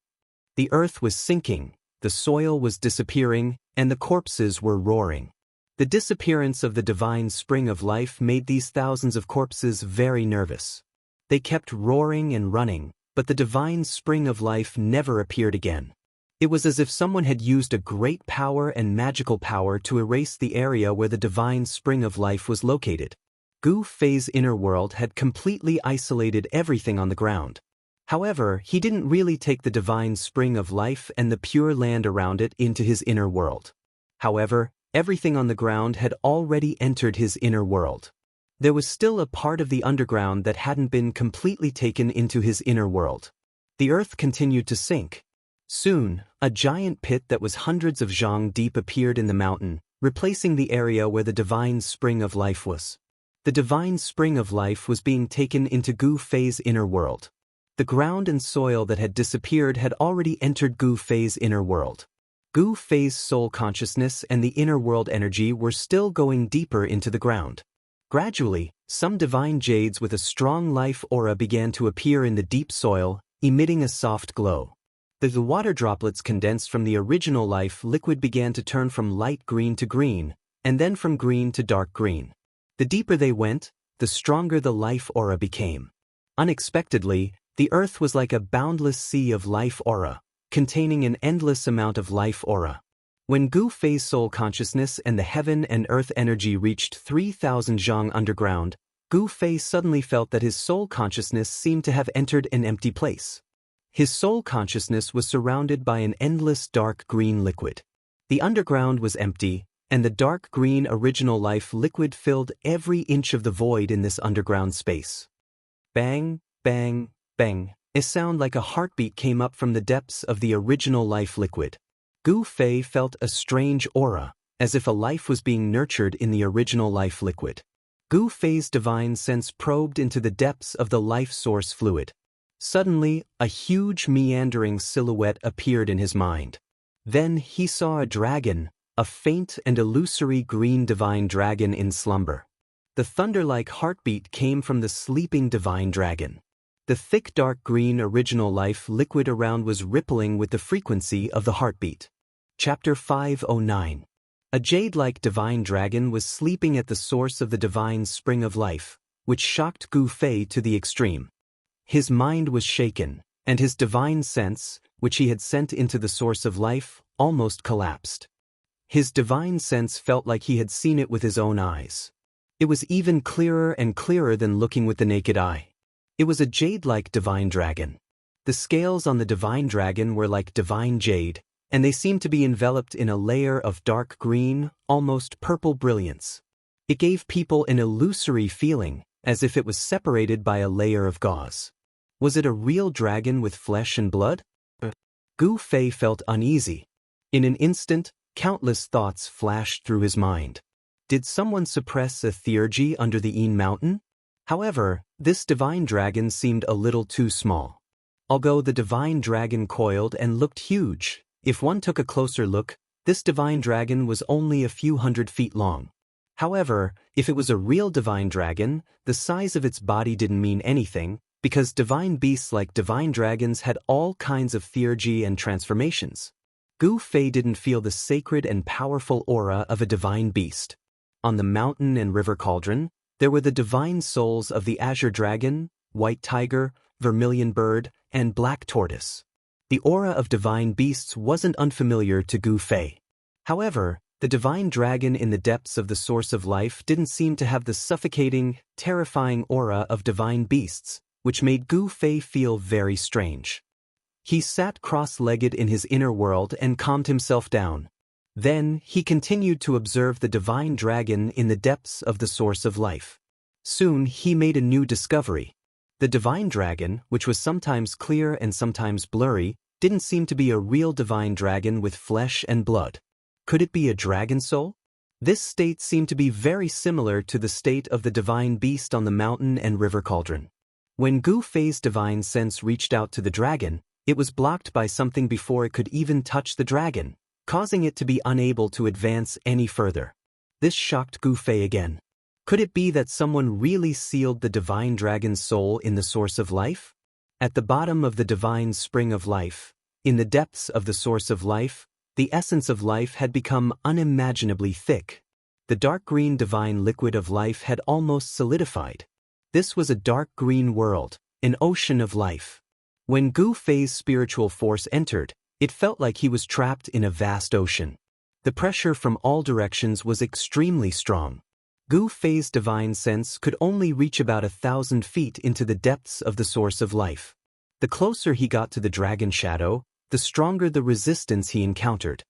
The earth was sinking, the soil was disappearing, and the corpses were roaring. The disappearance of the divine spring of life made these thousands of corpses very nervous. They kept roaring and running, but the divine spring of life never appeared again. It was as if someone had used a great power and magical power to erase the area where the divine spring of life was located. Gu Fei's inner world had completely isolated everything on the ground. However, he didn't really take the divine spring of life and the pure land around it into his inner world. However, everything on the ground had already entered his inner world. There was still a part of the underground that hadn't been completely taken into his inner world. The earth continued to sink. Soon, a giant pit that was hundreds of zhang deep appeared in the mountain, replacing the area where the divine spring of life was. The divine spring of life was being taken into Gu Fei's inner world. The ground and soil that had disappeared had already entered Gu Fei's inner world. Gu Fei's soul consciousness and the inner world energy were still going deeper into the ground. Gradually, Some divine jades with a strong life aura began to appear in the deep soil, emitting a soft glow. The water droplets condensed from the original life liquid began to turn from light green to green, and then from green to dark green. The deeper they went, the stronger the life aura became. Unexpectedly, the earth was like a boundless sea of life aura, containing an endless amount of life aura. When Gu Fei's soul consciousness and the heaven and earth energy reached 3,000 zhang underground, Gu Fei suddenly felt that his soul consciousness seemed to have entered an empty place. His soul consciousness was surrounded by an endless dark green liquid. The underground was empty, and the dark green original life liquid filled every inch of the void in this underground space. Bang, bang, bang. A sound like a heartbeat came up from the depths of the original life liquid. Gu Fei felt a strange aura, as if a life was being nurtured in the original life liquid. Gu Fei's divine sense probed into the depths of the life source fluid. Suddenly, a huge meandering silhouette appeared in his mind. Then he saw a dragon, a faint and illusory green divine dragon in slumber. The thunder-like heartbeat came from the sleeping divine dragon. The thick dark green original life liquid around was rippling with the frequency of the heartbeat. Chapter 509. A jade-like divine dragon was sleeping at the source of the divine spring of life, which shocked Gu Fei to the extreme. His mind was shaken, and his divine sense, which he had sent into the source of life, almost collapsed. His divine sense felt like he had seen it with his own eyes. It was even clearer and clearer than looking with the naked eye. It was a jade-like divine dragon. The scales on the divine dragon were like divine jade, and they seemed to be enveloped in a layer of dark green, almost purple brilliance. It gave people an illusory feeling, as if it was separated by a layer of gauze. Was it a real dragon with flesh and blood? Gu Fei felt uneasy. In an instant, countless thoughts flashed through his mind. Did someone suppress a theurgy under the Yin mountain? However, this divine dragon seemed a little too small. Although the divine dragon coiled and looked huge, if one took a closer look, this divine dragon was only a few 100 feet long. However, if it was a real divine dragon, the size of its body didn't mean anything, because divine beasts like divine dragons had all kinds of theurgy and transformations. Gu Fei didn't feel the sacred and powerful aura of a divine beast. On the mountain and river cauldron, there were the divine souls of the azure dragon, white tiger, vermilion bird, and black tortoise. The aura of divine beasts wasn't unfamiliar to Gu Fei. However, the divine dragon in the depths of the source of life didn't seem to have the suffocating, terrifying aura of divine beasts, which made Gu Fei feel very strange. He sat cross-legged in his inner world and calmed himself down. Then, he continued to observe the divine dragon in the depths of the source of life. Soon, he made a new discovery. The divine dragon, which was sometimes clear and sometimes blurry, didn't seem to be a real divine dragon with flesh and blood. Could it be a dragon soul? This state seemed to be very similar to the state of the divine beast on the mountain and river cauldron. When Gu Fei's divine sense reached out to the dragon, it was blocked by something before it could even touch the dragon, causing it to be unable to advance any further. This shocked Gu Fei again. Could it be that someone really sealed the divine dragon's soul in the source of life? At the bottom of the divine spring of life, in the depths of the source of life, the essence of life had become unimaginably thick. The dark green divine liquid of life had almost solidified. This was a dark green world, an ocean of life. When Gu Fei's spiritual force entered, it felt like he was trapped in a vast ocean. The pressure from all directions was extremely strong. Gu Fei's divine sense could only reach about 1,000 feet into the depths of the source of life. The closer he got to the dragon shadow, the stronger the resistance he encountered.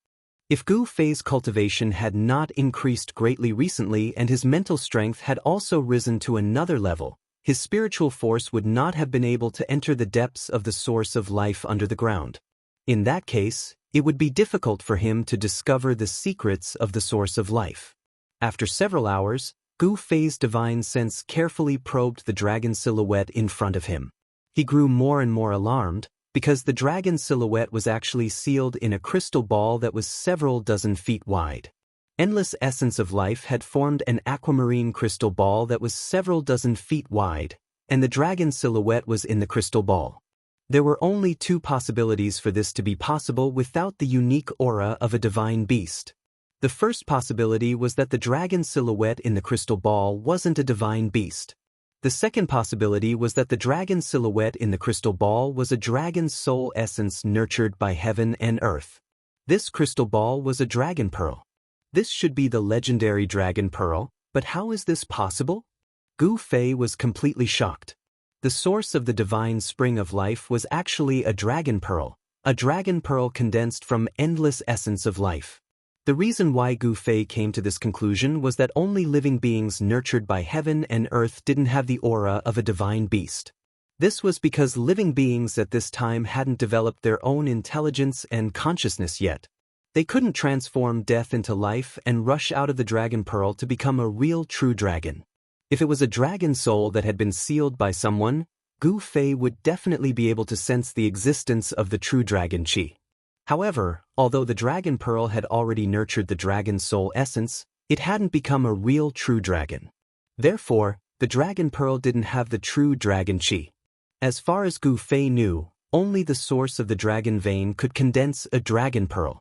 If Gu Fei's cultivation had not increased greatly recently and his mental strength had also risen to another level, his spiritual force would not have been able to enter the depths of the source of life under the ground. In that case, it would be difficult for him to discover the secrets of the source of life. After several hours, Gu Fei's divine sense carefully probed the dragon silhouette in front of him. He grew more and more alarmed, because the dragon silhouette was actually sealed in a crystal ball that was several dozen feet wide. endless essence of life had formed an aquamarine crystal ball that was several dozen feet wide, and the dragon silhouette was in the crystal ball. There were only two possibilities for this to be possible without the unique aura of a divine beast. The first possibility was that the dragon silhouette in the crystal ball wasn't a divine beast. The second possibility was that the dragon silhouette in the crystal ball was a dragon's soul essence nurtured by heaven and earth. This crystal ball was a dragon pearl. This should be the legendary dragon pearl, but how is this possible? Gu Fei was completely shocked. The source of the divine spring of life was actually a dragon pearl condensed from endless essence of life. The reason why Gu Fei came to this conclusion was that only living beings nurtured by heaven and earth didn't have the aura of a divine beast. This was because living beings at this time hadn't developed their own intelligence and consciousness yet. They couldn't transform death into life and rush out of the dragon pearl to become a real true dragon. If it was a dragon soul that had been sealed by someone, Gu Fei would definitely be able to sense the existence of the true dragon qi. However, although the dragon pearl had already nurtured the dragon's soul essence, it hadn't become a real true dragon. Therefore, the dragon pearl didn't have the true dragon qi. As far as Gu Fei knew, only the source of the dragon vein could condense a dragon pearl.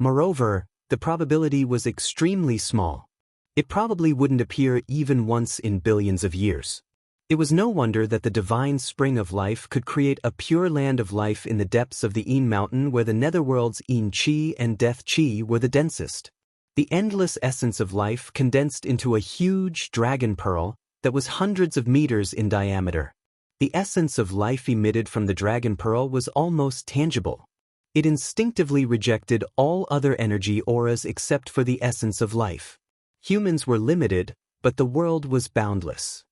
Moreover, the probability was extremely small. It probably wouldn't appear even once in billions of years. It was no wonder that the divine spring of life could create a pure land of life in the depths of the Yin mountain where the netherworld's Yin qi and death qi were the densest. The endless essence of life condensed into a huge dragon pearl that was hundreds of meters in diameter. The essence of life emitted from the dragon pearl was almost tangible. It instinctively rejected all other energy auras except for the essence of life. Humans were limited, but the world was boundless.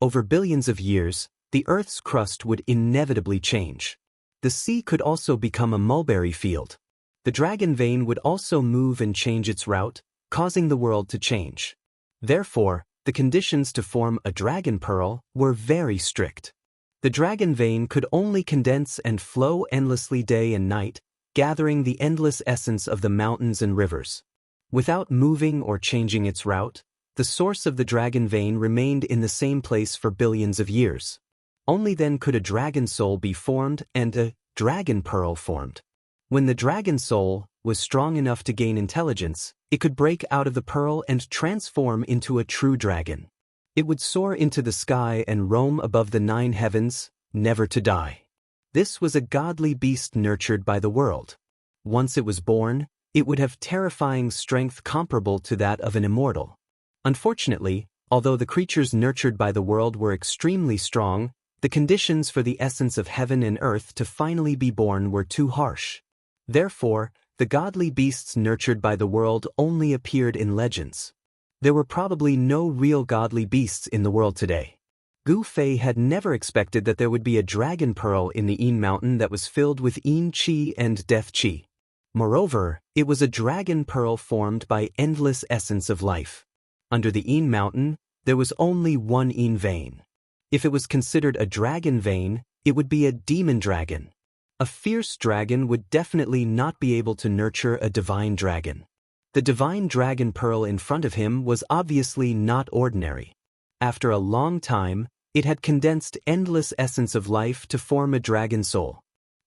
Over billions of years, the Earth's crust would inevitably change. The sea could also become a mulberry field. The dragon vein would also move and change its route, causing the world to change. Therefore, the conditions to form a dragon pearl were very strict. The dragon vein could only condense and flow endlessly day and night, gathering the endless essence of the mountains and rivers. Without moving or changing its route, the source of the dragon vein remained in the same place for billions of years. Only then could a dragon soul be formed and a dragon pearl formed. When the dragon soul was strong enough to gain intelligence, it could break out of the pearl and transform into a true dragon. It would soar into the sky and roam above the 9 heavens, never to die. This was a godly beast nurtured by the world. Once it was born, it would have terrifying strength comparable to that of an immortal. Unfortunately, although the creatures nurtured by the world were extremely strong, the conditions for the essence of heaven and earth to finally be born were too harsh. Therefore, the godly beasts nurtured by the world only appeared in legends. There were probably no real godly beasts in the world today. Gu Fei had never expected that there would be a dragon pearl in the Yin mountain that was filled with Yin qi and death qi. Moreover, it was a dragon pearl formed by endless essence of life. Under the Yin mountain, there was only one Yin vein. If it was considered a dragon vein, it would be a demon dragon. A fierce dragon would definitely not be able to nurture a divine dragon. The divine dragon pearl in front of him was obviously not ordinary. After a long time, it had condensed endless essence of life to form a dragon soul.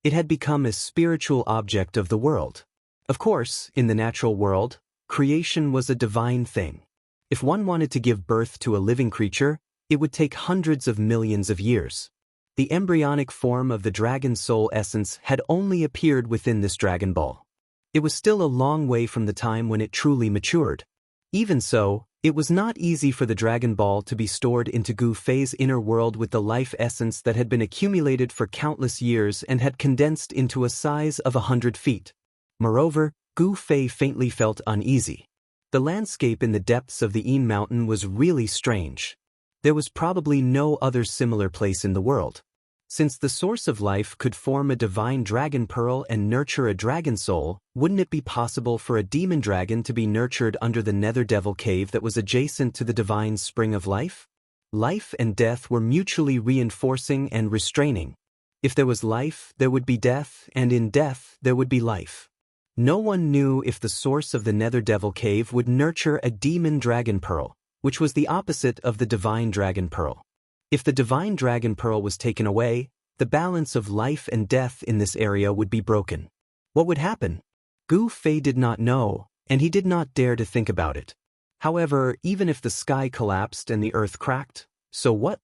It had become a spiritual object of the world. Of course, in the natural world, creation was a divine thing. If one wanted to give birth to a living creature, it would take hundreds of millions of years. The embryonic form of the dragon soul essence had only appeared within this dragon ball. It was still a long way from the time when it truly matured. Even so, it was not easy for the dragon ball to be stored into Gu Fei's inner world with the life essence that had been accumulated for countless years and had condensed into a size of 100 feet. Moreover, Gu Fei faintly felt uneasy. The landscape in the depths of the Yin mountain was really strange. There was probably no other similar place in the world. Since the source of life could form a divine dragon pearl and nurture a dragon soul, wouldn't it be possible for a demon dragon to be nurtured under the nether devil cave that was adjacent to the divine spring of life? Life and death were mutually reinforcing and restraining. If there was life, there would be death, and in death, there would be life. No one knew if the source of the Nether Devil Cave would nurture a demon dragon pearl, which was the opposite of the divine dragon pearl. If the divine dragon pearl was taken away, the balance of life and death in this area would be broken. What would happen? Gu Fei did not know, and he did not dare to think about it. However, even if the sky collapsed and the earth cracked, so what?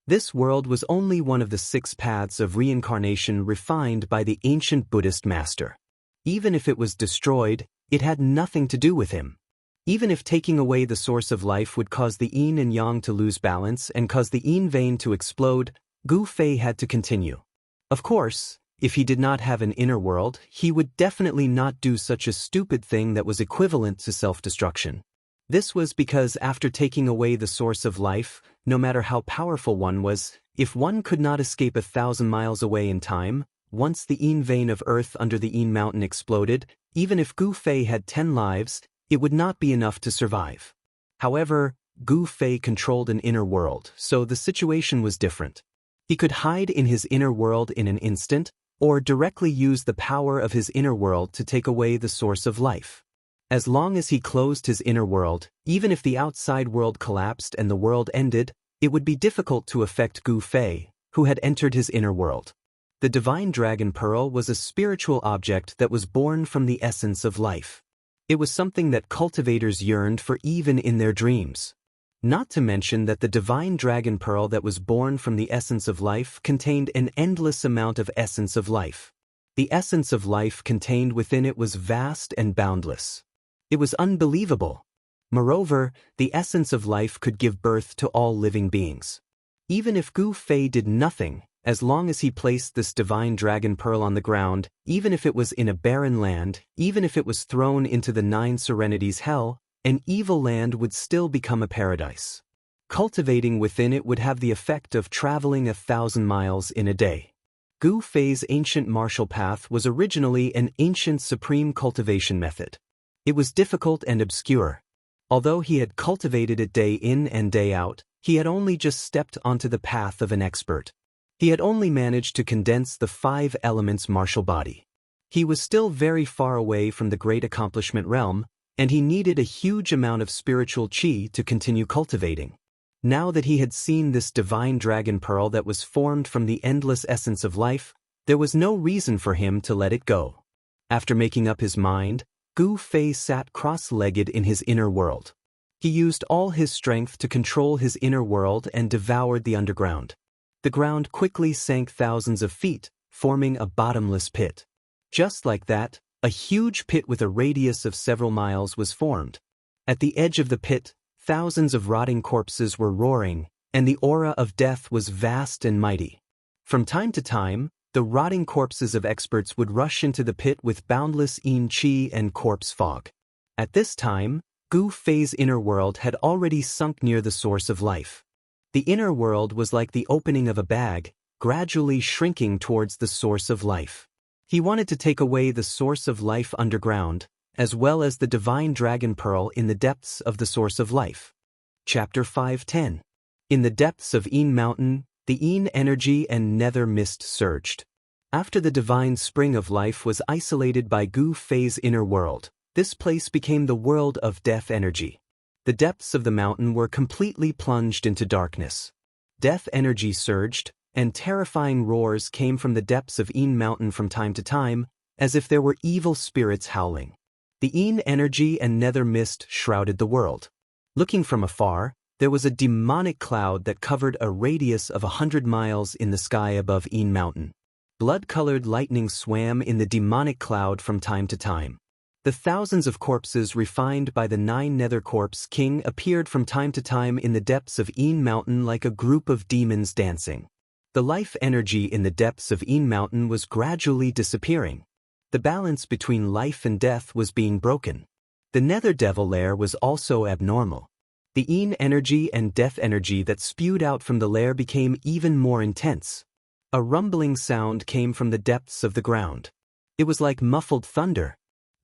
This world was only one of the 6 paths of reincarnation refined by the ancient Buddhist master. Even if it was destroyed, it had nothing to do with him. Even if taking away the source of life would cause the yin and yang to lose balance and cause the yin vein to explode, Gu Fei had to continue. Of course, if he did not have an inner world, he would definitely not do such a stupid thing that was equivalent to self-destruction. This was because after taking away the source of life, no matter how powerful one was, if one could not escape 1,000 miles away in time, once the yin vein of earth under the yin mountain exploded, even if Gu Fei had 10 lives, it would not be enough to survive. However, Gu Fei controlled an inner world, so the situation was different. He could hide in his inner world in an instant, or directly use the power of his inner world to take away the source of life. As long as he closed his inner world, even if the outside world collapsed and the world ended, it would be difficult to affect Gu Fei, who had entered his inner world. The divine dragon pearl was a spiritual object that was born from the essence of life. It was something that cultivators yearned for even in their dreams. Not to mention that the divine dragon pearl that was born from the essence of life contained an endless amount of essence of life. The essence of life contained within it was vast and boundless. It was unbelievable. Moreover, the essence of life could give birth to all living beings. Even if Gu Fei did nothing, as long as he placed this divine dragon pearl on the ground, even if it was in a barren land, even if it was thrown into the 9 serenities hell, an evil land would still become a paradise. Cultivating within it would have the effect of traveling 1,000 miles in a day. Gu Fei's ancient martial path was originally an ancient supreme cultivation method. It was difficult and obscure. Although he had cultivated it day in and day out, he had only just stepped onto the path of an expert. He had only managed to condense the 5 elements martial body. He was still very far away from the great accomplishment realm, and he needed a huge amount of spiritual qi to continue cultivating. Now that he had seen this divine dragon pearl that was formed from the endless essence of life, there was no reason for him to let it go. After making up his mind, Gu Fei sat cross-legged in his inner world. He used all his strength to control his inner world and devoured the underground. The ground quickly sank thousands of feet, forming a bottomless pit. Just like that, a huge pit with a radius of several miles was formed. At the edge of the pit, thousands of rotting corpses were roaring, and the aura of death was vast and mighty. From time to time, the rotting corpses of experts would rush into the pit with boundless yin qi and corpse fog. At this time, Gu Fei's inner world had already sunk near the source of life. The inner world was like the opening of a bag, gradually shrinking towards the source of life. He wanted to take away the source of life underground, as well as the divine dragon pearl in the depths of the source of life. Chapter 5:10. In the depths of Yin Mountain, the Yin energy and nether mist surged. After the divine spring of life was isolated by Gu Fei's inner world, this place became the world of death energy. The depths of the mountain were completely plunged into darkness. Death energy surged, and terrifying roars came from the depths of Yin Mountain from time to time, as if there were evil spirits howling. The Yin energy and nether mist shrouded the world. Looking from afar, there was a demonic cloud that covered a radius of 100 miles in the sky above Yin Mountain. Blood-colored lightning swam in the demonic cloud from time to time. The thousands of corpses refined by the 9 Nether Corpse King appeared from time to time in the depths of Yin Mountain like a group of demons dancing. The life energy in the depths of Yin Mountain was gradually disappearing. The balance between life and death was being broken. The Nether Devil lair was also abnormal. The Yin energy and death energy that spewed out from the lair became even more intense. A rumbling sound came from the depths of the ground. It was like muffled thunder.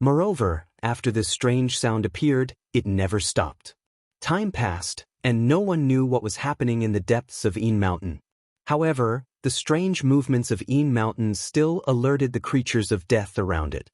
Moreover, after this strange sound appeared, it never stopped. Time passed, and no one knew what was happening in the depths of Yin Mountain. However, the strange movements of Yin Mountain still alerted the creatures of death around it.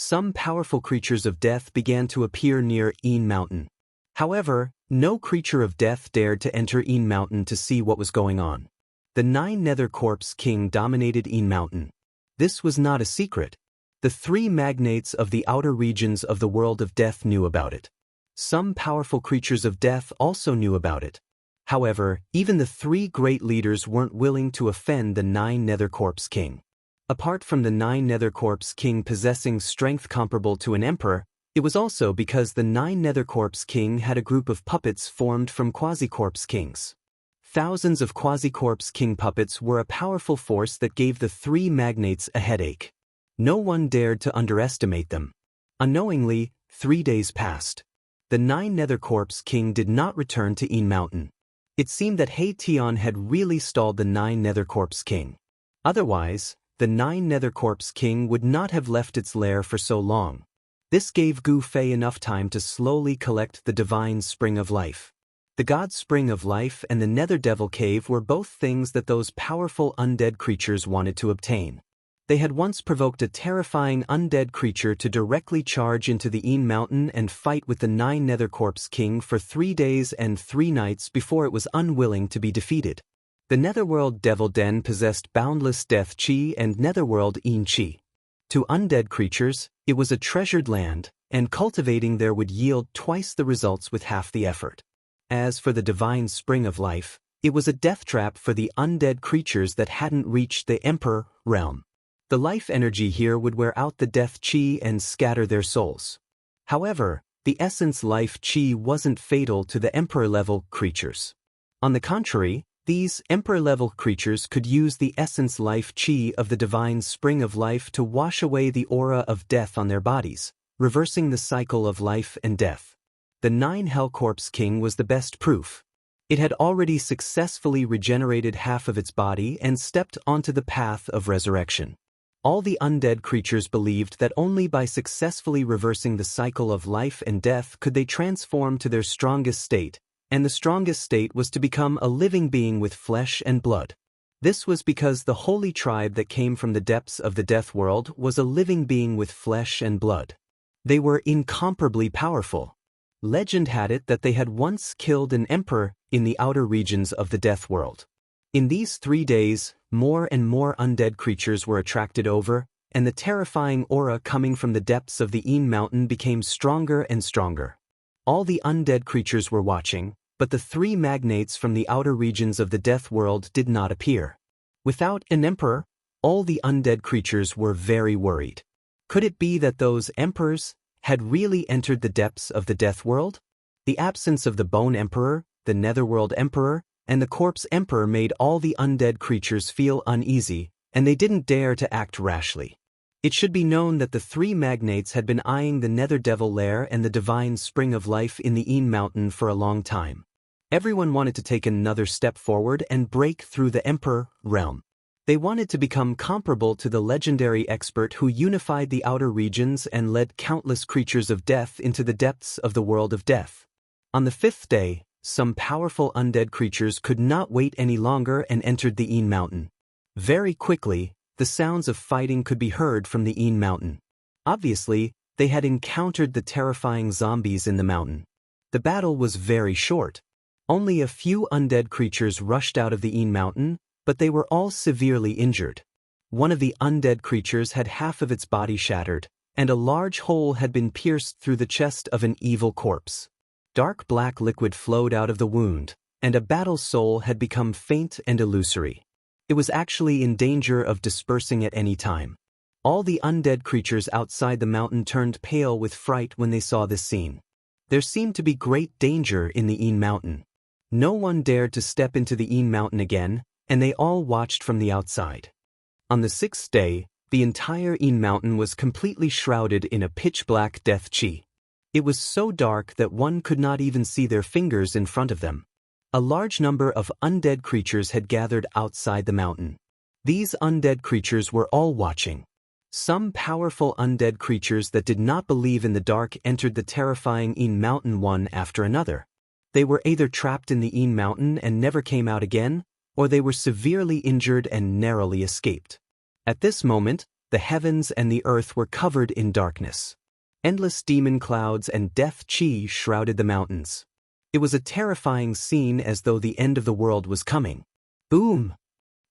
some powerful creatures of death began to appear near Een Mountain. However, no creature of death dared to enter Een Mountain to see what was going on. The 9 Nether Corpse King dominated Een Mountain. This was not a secret. The 3 magnates of the outer regions of the world of death knew about it. Some powerful creatures of death also knew about it. However, even the 3 great leaders weren't willing to offend the 9 Nether Corpse King. Apart from the 9 Nether Corpse King possessing strength comparable to an emperor, it was also because the 9 Nether Corpse King had a group of puppets formed from Quasi-Corpse Kings. Thousands of Quasi-Corpse King puppets were a powerful force that gave the 3 magnates a headache. No one dared to underestimate them. Unknowingly, 3 days passed. The 9 Nether Corpse King did not return to Een Mountain. It seemed that Hei Tian had really stalled the 9 Nether Corpse King. Otherwise, the 9 Nether Corpse King would not have left its lair for so long. This gave Gu Fei enough time to slowly collect the divine spring of life. The god spring of life and the Nether Devil Cave were both things that those powerful undead creatures wanted to obtain. They had once provoked a terrifying undead creature to directly charge into the Een Mountain and fight with the 9 Nether Corpse King for 3 days and 3 nights before it was unwilling to be defeated. The Netherworld Devil Den possessed boundless death chi and Netherworld Een chi. To undead creatures, it was a treasured land, and cultivating there would yield twice the results with half the effort. As for the divine spring of life, it was a death trap for the undead creatures that hadn't reached the Emperor realm. The life energy here would wear out the death chi and scatter their souls. However, the essence life chi wasn't fatal to the Emperor-level creatures. On the contrary, these Emperor-level creatures could use the essence life chi of the divine spring of life to wash away the aura of death on their bodies, reversing the cycle of life and death. The 9 Hell Corpse King was the best proof. It had already successfully regenerated half of its body and stepped onto the path of resurrection. All the undead creatures believed that only by successfully reversing the cycle of life and death could they transform to their strongest state, and the strongest state was to become a living being with flesh and blood. This was because the holy tribe that came from the depths of the death world was a living being with flesh and blood. They were incomparably powerful. Legend had it that they had once killed an emperor in the outer regions of the death world. In these 3 days, more and more undead creatures were attracted over, and the terrifying aura coming from the depths of the Een Mountain became stronger and stronger. All the undead creatures were watching, but the 3 magnates from the outer regions of the death world did not appear. Without an emperor, all the undead creatures were very worried. Could it be that those emperors had really entered the depths of the death world? The absence of the Bone Emperor, the Netherworld Emperor, and the Corpse Emperor made all the undead creatures feel uneasy, and they didn't dare to act rashly. It should be known that the 3 magnates had been eyeing the Nether Devil Lair and the divine spring of life in the Een Mountain for a long time. Everyone wanted to take another step forward and break through the Emperor realm. They wanted to become comparable to the legendary expert who unified the outer regions and led countless creatures of death into the depths of the world of death. On the 5th day, some powerful undead creatures could not wait any longer and entered the Een Mountain. Very quickly, the sounds of fighting could be heard from the Een Mountain. Obviously, they had encountered the terrifying zombies in the mountain. The battle was very short. Only a few undead creatures rushed out of the Een Mountain, but they were all severely injured. One of the undead creatures had half of its body shattered, and a large hole had been pierced through the chest of an evil corpse. Dark black liquid flowed out of the wound, and a battle soul had become faint and illusory. It was actually in danger of dispersing at any time. All the undead creatures outside the mountain turned pale with fright when they saw this scene. There seemed to be great danger in the Een Mountain. No one dared to step into the Een Mountain again, and they all watched from the outside. On the 6th day, the entire Een Mountain was completely shrouded in a pitch-black death chi. It was so dark that one could not even see their fingers in front of them. A large number of undead creatures had gathered outside the mountain. These undead creatures were all watching. Some powerful undead creatures that did not believe in the dark entered the terrifying Een Mountain one after another. They were either trapped in the Een Mountain and never came out again, or they were severely injured and narrowly escaped. At this moment, the heavens and the earth were covered in darkness. Endless demon clouds and death chi shrouded the mountains. It was a terrifying scene, as though the end of the world was coming. Boom!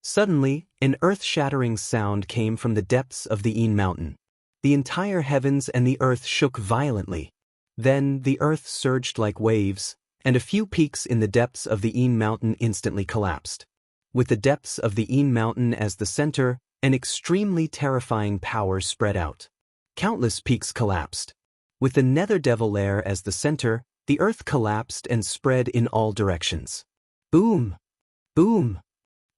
Suddenly, an earth-shattering sound came from the depths of the Yin mountain. The entire heavens and the earth shook violently. Then the earth surged like waves, and a few peaks in the depths of the Yin mountain instantly collapsed. With the depths of the Yin mountain as the center, an extremely terrifying power spread out. Countless peaks collapsed. With the nether devil lair as the center, the earth collapsed and spread in all directions. Boom! Boom!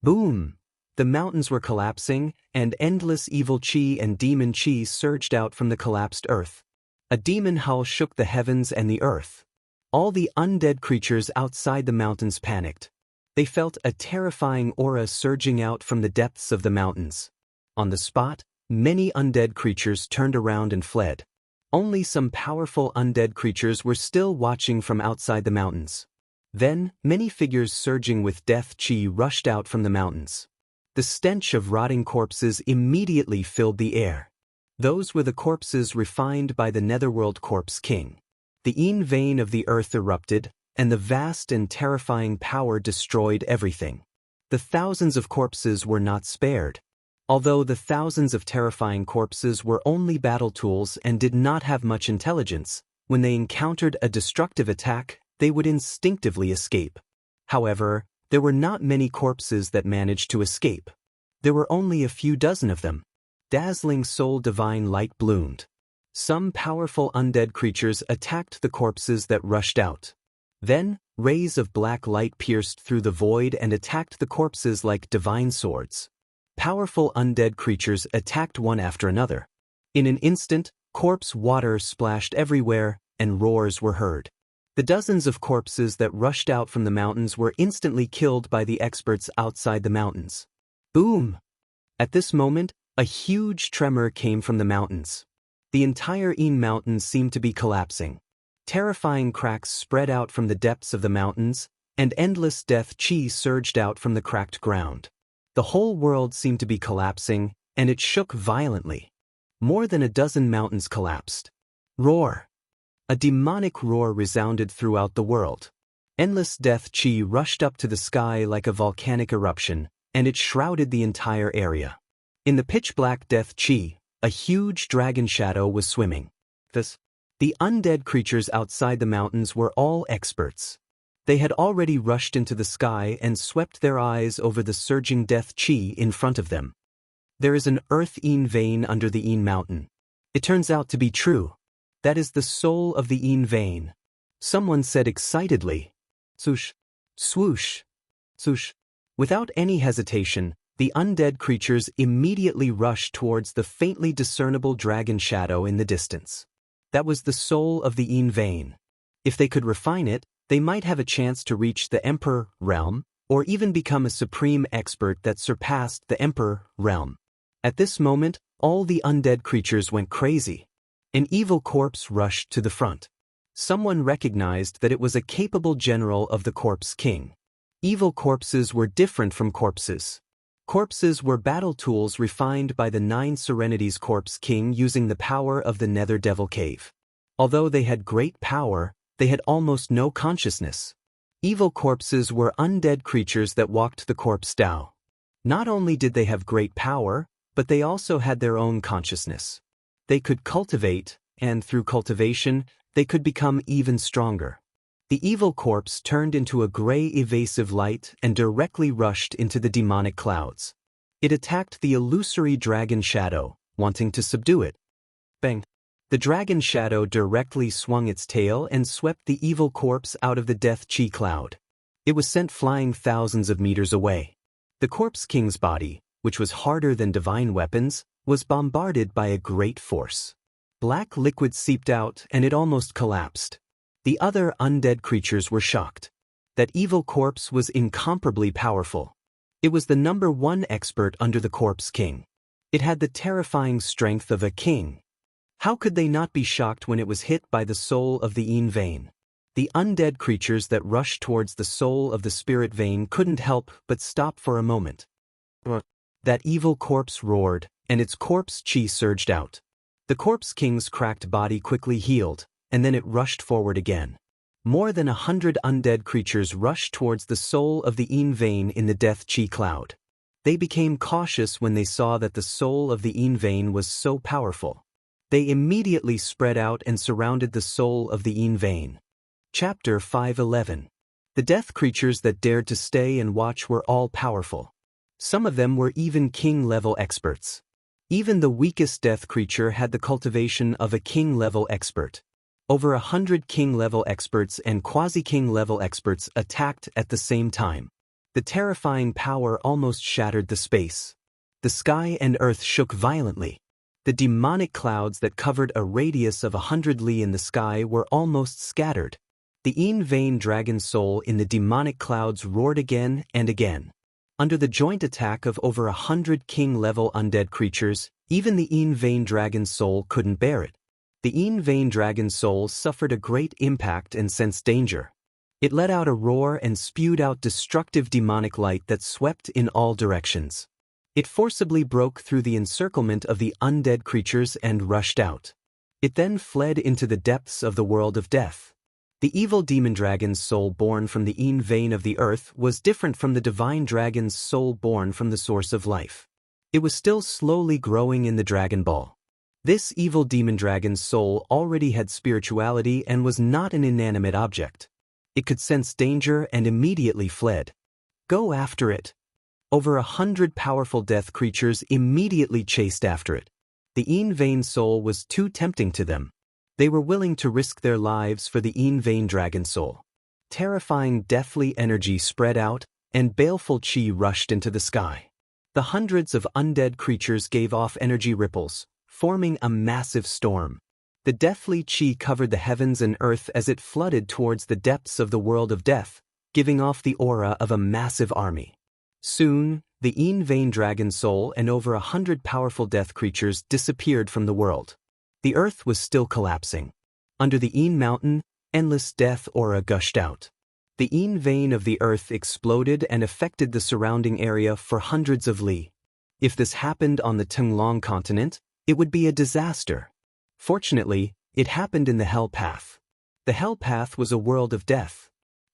Boom! The mountains were collapsing, and endless evil chi and demon chi surged out from the collapsed earth. A demon howl shook the heavens and the earth. All the undead creatures outside the mountains panicked. They felt a terrifying aura surging out from the depths of the mountains. On the spot, many undead creatures turned around and fled. Only some powerful undead creatures were still watching from outside the mountains. Then, many figures surging with death chi rushed out from the mountains. The stench of rotting corpses immediately filled the air. Those were the corpses refined by the Netherworld Corpse King. The Yin vein of the earth erupted, and the vast and terrifying power destroyed everything. The thousands of corpses were not spared. Although the thousands of terrifying corpses were only battle tools and did not have much intelligence, when they encountered a destructive attack, they would instinctively escape. However, there were not many corpses that managed to escape. There were only a few dozen of them. Dazzling soul divine light bloomed. Some powerful undead creatures attacked the corpses that rushed out. Then, rays of black light pierced through the void and attacked the corpses like divine swords. Powerful undead creatures attacked one after another. In an instant, corpse water splashed everywhere, and roars were heard. The dozens of corpses that rushed out from the mountains were instantly killed by the experts outside the mountains. Boom! At this moment, a huge tremor came from the mountains. The entire Yin mountain seemed to be collapsing. Terrifying cracks spread out from the depths of the mountains, and endless death chi surged out from the cracked ground. The whole world seemed to be collapsing, and it shook violently. More than a dozen mountains collapsed. Roar! A demonic roar resounded throughout the world. Endless death chi rushed up to the sky like a volcanic eruption, and it shrouded the entire area. In the pitch-black death chi, a huge dragon shadow was swimming. The undead creatures outside the mountains were all experts. They had already rushed into the sky and swept their eyes over the surging death chi in front of them. There is an earth Yin vein under the Yin mountain. It turns out to be true. That is the soul of the Yin vein. Someone said excitedly. Swoosh, swoosh, swoosh. Without any hesitation, the undead creatures immediately rushed towards the faintly discernible dragon shadow in the distance. That was the soul of the Yin vein. If they could refine it, they might have a chance to reach the Emperor realm, or even become a supreme expert that surpassed the Emperor realm. At this moment, all the undead creatures went crazy. An evil corpse rushed to the front. Someone recognized that it was a capable general of the Corpse King. Evil corpses were different from corpses. Corpses were battle tools refined by the 9 Serenities Corpse King using the power of the Nether Devil Cave. Although they had great power, they had almost no consciousness. Evil corpses were undead creatures that walked the corpse Dao. Not only did they have great power, but they also had their own consciousness. They could cultivate, and through cultivation, they could become even stronger. The evil corpse turned into a gray evasive light and directly rushed into the demonic clouds. It attacked the illusory dragon shadow, wanting to subdue it. Bang! The dragon shadow directly swung its tail and swept the evil corpse out of the death chi cloud. It was sent flying thousands of meters away. The Corpse King's body, which was harder than divine weapons, was bombarded by a great force. Black liquid seeped out and it almost collapsed. The other undead creatures were shocked. That evil corpse was incomparably powerful. It was the #1 expert under the Corpse King. It had the terrifying strength of a king. How could they not be shocked when it was hit by the soul of the Yin vein? The undead creatures that rushed towards the soul of the spirit vein couldn't help but stop for a moment. That evil corpse roared, and its corpse chi surged out. The corpse king's cracked body quickly healed, and then it rushed forward again. More than 100 undead creatures rushed towards the soul of the Yin vein in the death chi cloud. They became cautious when they saw that the soul of the Yin vein was so powerful. They immediately spread out and surrounded the soul of the Yin vein. Chapter 5:11. The death creatures that dared to stay and watch were all powerful. Some of them were even king-level experts. Even the weakest death creature had the cultivation of a king-level expert. Over 100 king-level experts and quasi-king-level experts attacked at the same time. The terrifying power almost shattered the space. The sky and earth shook violently. The demonic clouds that covered a radius of 100 li in the sky were almost scattered. The Yin vein dragon soul in the demonic clouds roared again and again. Under the joint attack of over 100 king-level undead creatures, even the Yin vein dragon soul couldn't bear it. The Yin vein dragon soul suffered a great impact and sensed danger. It let out a roar and spewed out destructive demonic light that swept in all directions. It forcibly broke through the encirclement of the undead creatures and rushed out. It then fled into the depths of the world of death. The evil demon dragon's soul born from the Yin vein of the earth was different from the divine dragon's soul born from the source of life. It was still slowly growing in the Dragon Ball. This evil demon dragon's soul already had spirituality and was not an inanimate object. It could sense danger and immediately fled. Go after it. Over 100 powerful death creatures immediately chased after it. The Yin vein soul was too tempting to them. They were willing to risk their lives for the Yin vein dragon soul. Terrifying deathly energy spread out, and baleful chi rushed into the sky. The hundreds of undead creatures gave off energy ripples, forming a massive storm. The deathly chi covered the heavens and earth as it flooded towards the depths of the world of death, giving off the aura of a massive army. Soon, the Yin vein dragon soul and over 100 powerful death creatures disappeared from the world. The earth was still collapsing. Under the Yin mountain, endless death aura gushed out. The Yin vein of the earth exploded and affected the surrounding area for hundreds of li. If this happened on the Tenglong continent, it would be a disaster. Fortunately, it happened in the Hell Path. The Hell Path was a world of death.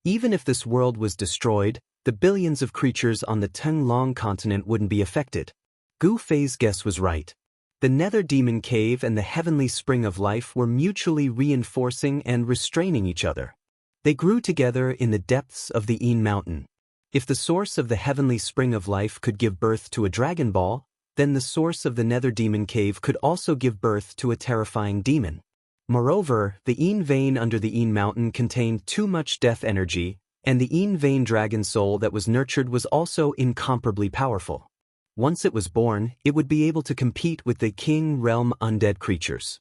Even if this world was destroyed, the billions of creatures on the Tenglong continent wouldn't be affected. Gu Fei's guess was right. The Nether Demon Cave and the Heavenly Spring of Life were mutually reinforcing and restraining each other. They grew together in the depths of the Yin mountain. If the source of the Heavenly Spring of Life could give birth to a Dragon Ball, then the source of the Nether Demon Cave could also give birth to a terrifying demon. Moreover, the Yin vein under the Yin mountain contained too much death energy, and the Yin vein dragon soul that was nurtured was also incomparably powerful. Once it was born, it would be able to compete with the King Realm undead creatures.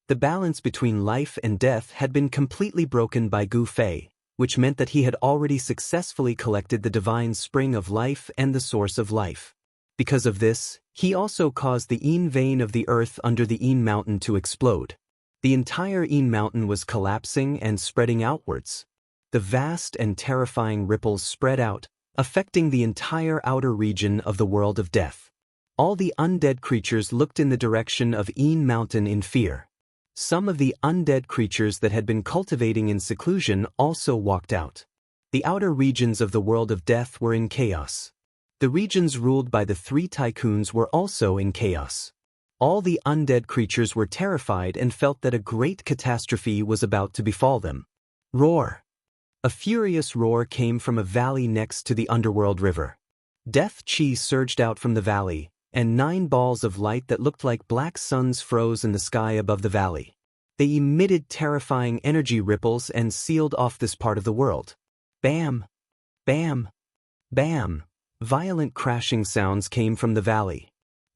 The balance between life and death had been completely broken by Gu Fei, which meant that he had already successfully collected the divine spring of life and the source of life. Because of this, he also caused the Yin vein of the earth under the Yin mountain to explode. The entire Yin mountain was collapsing and spreading outwards. The vast and terrifying ripples spread out, affecting the entire outer region of the world of death. All the undead creatures looked in the direction of Yin mountain in fear. Some of the undead creatures that had been cultivating in seclusion also walked out. The outer regions of the world of death were in chaos. The regions ruled by the three tycoons were also in chaos. All the undead creatures were terrified and felt that a great catastrophe was about to befall them. Roar! A furious roar came from a valley next to the underworld river. Death chi surged out from the valley, and 9 balls of light that looked like black suns froze in the sky above the valley. They emitted terrifying energy ripples and sealed off this part of the world. Bam! Bam! Bam! Violent crashing sounds came from the valley.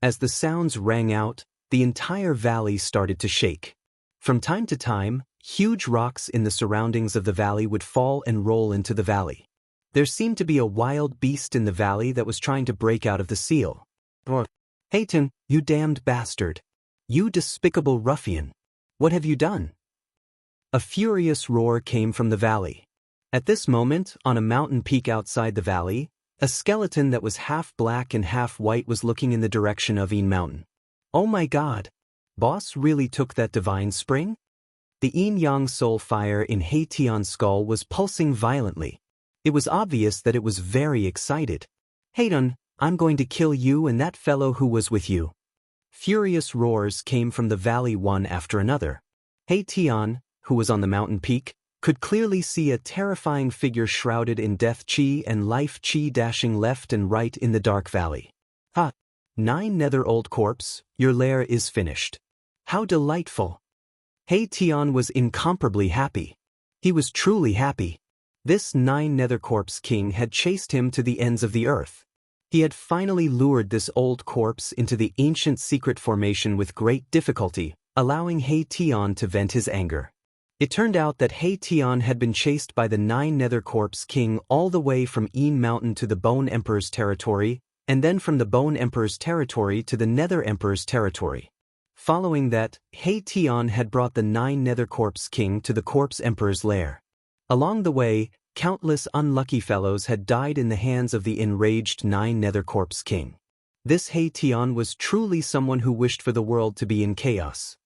As the sounds rang out, the entire valley started to shake. From time to time, huge rocks in the surroundings of the valley would fall and roll into the valley. There seemed to be a wild beast in the valley that was trying to break out of the seal. Hayton, you damned bastard! You despicable ruffian! What have you done? A furious roar came from the valley. At this moment, on a mountain peak outside the valley, A skeleton that was half black and half white was looking in the direction of Yin Mountain. Oh my god! Boss really took that divine spring? The yin-yang soul fire in He Tian's skull was pulsing violently. It was obvious that it was very excited. Heidun, I'm going to kill you and that fellow who was with you. Furious roars came from the valley one after another. He Tian, who was on the mountain peak, could clearly see a terrifying figure shrouded in death chi and life chi dashing left and right in the dark valley. Ha! 9 nether old corpse, your lair is finished. How delightful! He Tian was incomparably happy. He was truly happy. This 9 nether corpse king had chased him to the ends of the earth. He had finally lured this old corpse into the ancient secret formation with great difficulty, allowing He Tian to vent his anger. It turned out that He Tian had been chased by the 9 nether corpse king all the way from Yin Mountain to the Bone Emperor's territory, and then from the Bone Emperor's territory to the Nether Emperor's territory. Following that, He Tian had brought the 9 nether corpse king to the corpse emperor's lair. Along the way, countless unlucky fellows had died in the hands of the enraged 9 nether corpse king. This He Tian was truly someone who wished for the world to be in chaos.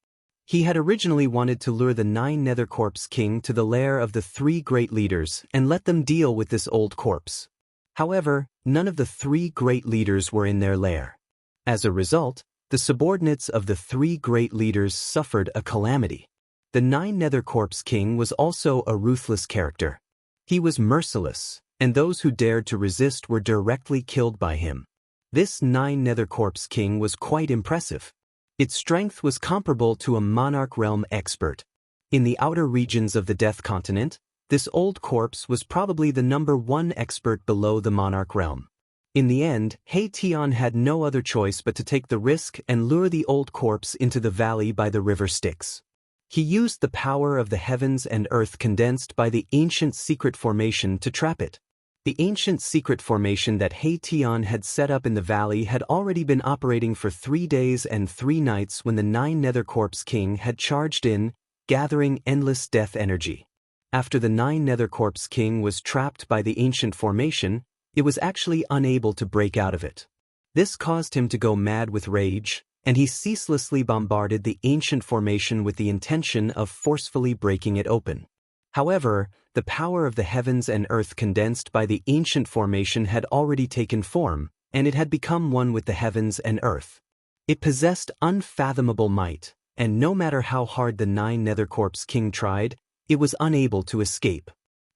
He had originally wanted to lure the 9 nether corpse king to the lair of the 3 great leaders and let them deal with this old corpse. However, none of the 3 great leaders were in their lair. As a result, the subordinates of the 3 great leaders suffered a calamity. The 9 nether corpse king was also a ruthless character. He was merciless, and those who dared to resist were directly killed by him. This 9 nether corpse king was quite impressive. Its strength was comparable to a monarch realm expert. In the outer regions of the Death Continent, this old corpse was probably the #1 expert below the monarch realm. In the end, He Tian had no other choice but to take the risk and lure the old corpse into the valley by the river Styx. He used the power of the heavens and earth condensed by the ancient secret formation to trap it. The ancient secret formation that He Tian had set up in the valley had already been operating for 3 days and 3 nights when the 9 nether corpse king had charged in, gathering endless death energy. After the 9 nether corpse king was trapped by the ancient formation, it was actually unable to break out of it. This caused him to go mad with rage, and he ceaselessly bombarded the ancient formation with the intention of forcefully breaking it open. However, the power of the heavens and earth condensed by the ancient formation had already taken form, and it had become one with the heavens and earth. It possessed unfathomable might, and no matter how hard the 9 nether corpse king tried, it was unable to escape.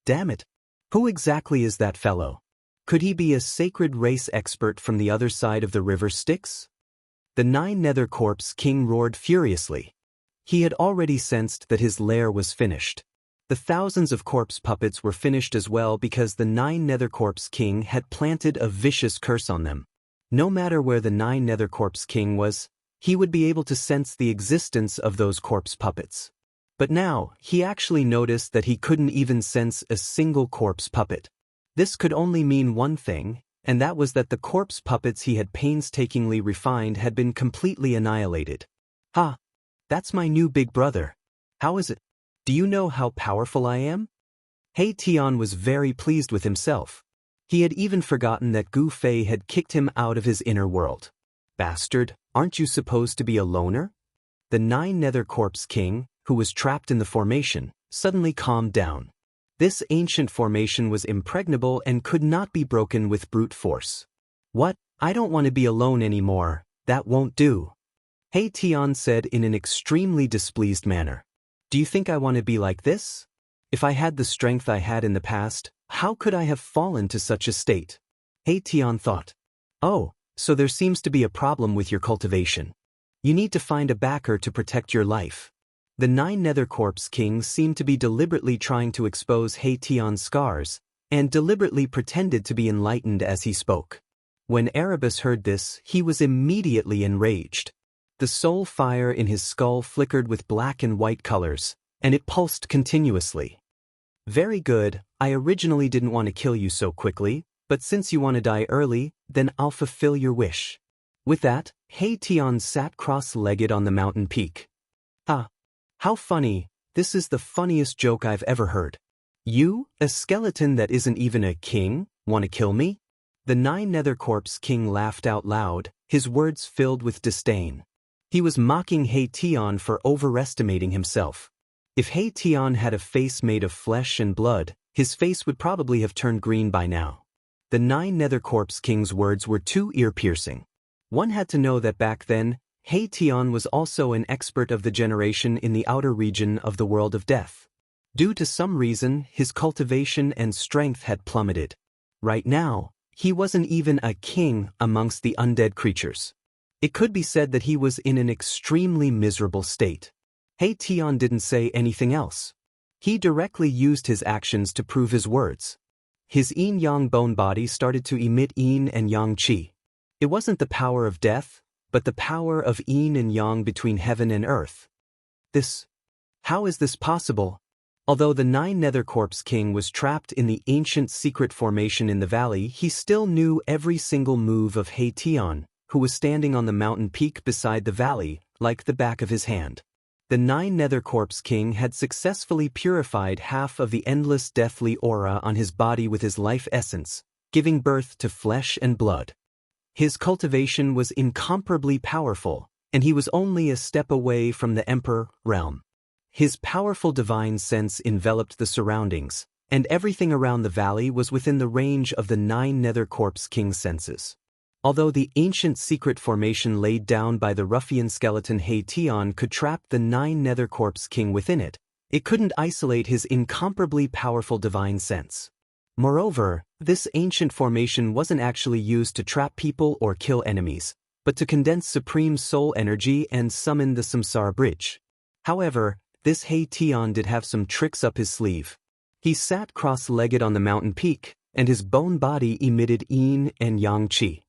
Damn it! Who exactly is that fellow? Could he be a sacred race expert from the other side of the river Styx? The 9 nether corpse king roared furiously. He had already sensed that his lair was finished. The thousands of corpse puppets were finished as well because the 9 nether corpse king had planted a vicious curse on them. No matter where the 9 nether corpse king was, he would be able to sense the existence of those corpse puppets. But now, he actually noticed that he couldn't even sense a single corpse puppet. This could only mean one thing, and that was that the corpse puppets he had painstakingly refined had been completely annihilated. Ha! That's my new big brother. How is it? Do you know how powerful I am? He Tian was very pleased with himself. He had even forgotten that Gu Fei had kicked him out of his inner world. Bastard, aren't you supposed to be a loner? The 9 nether corpse king, who was trapped in the formation, suddenly calmed down. This ancient formation was impregnable and could not be broken with brute force. What? I don't want to be alone anymore, that won't do. He Tian said in an extremely displeased manner. Do you think I want to be like this? If I had the strength I had in the past, how could I have fallen to such a state? He Tian thought. Oh, so there seems to be a problem with your cultivation. You need to find a backer to protect your life. The 9 nether corpse king seemed to be deliberately trying to expose He Tian's scars, and deliberately pretended to be enlightened as he spoke. When Erebus heard this, he was immediately enraged. The soul fire in his skull flickered with black and white colors, and it pulsed continuously. Very good, I originally didn't want to kill you so quickly, but since you want to die early, then I'll fulfill your wish. With that, He Tian sat cross-legged on the mountain peak. Ah! How funny, this is the funniest joke I've ever heard. You, a skeleton that isn't even a king, want to kill me? The Nine Nether Corpse King laughed out loud, his words filled with disdain. He was mocking He Tian for overestimating himself. If He Tian had a face made of flesh and blood, his face would probably have turned green by now. The Nine Nether Corpse King's words were too ear-piercing. One had to know that back then, He Tian was also an expert of the generation in the outer region of the world of death. Due to some reason, his cultivation and strength had plummeted. Right now, he wasn't even a king amongst the undead creatures. It could be said that he was in an extremely miserable state. He Tian didn't say anything else. He directly used his actions to prove his words. His yin-yang bone body started to emit yin and yang qi. It wasn't the power of death, but the power of yin and yang between heaven and earth. How is this possible? Although the Nine Nether Corpse King was trapped in the ancient secret formation in the valley, he still knew every single move of He Tian, who was standing on the mountain peak beside the valley, like the back of his hand. The Nine Nether Corpse King had successfully purified half of the endless deathly aura on his body with his life essence, giving birth to flesh and blood. His cultivation was incomparably powerful, and he was only a step away from the Emperor realm. His powerful divine sense enveloped the surroundings, and everything around the valley was within the range of the Nine Nether Corpse King's senses. Although the ancient secret formation laid down by the ruffian skeleton He Tian could trap the Nine Nether Corpse King within it, it couldn't isolate his incomparably powerful divine sense. Moreover, this ancient formation wasn't actually used to trap people or kill enemies, but to condense supreme soul energy and summon the Samsara Bridge. However, this He Tian did have some tricks up his sleeve. He sat cross-legged on the mountain peak, and his bone body emitted yin and yang qi.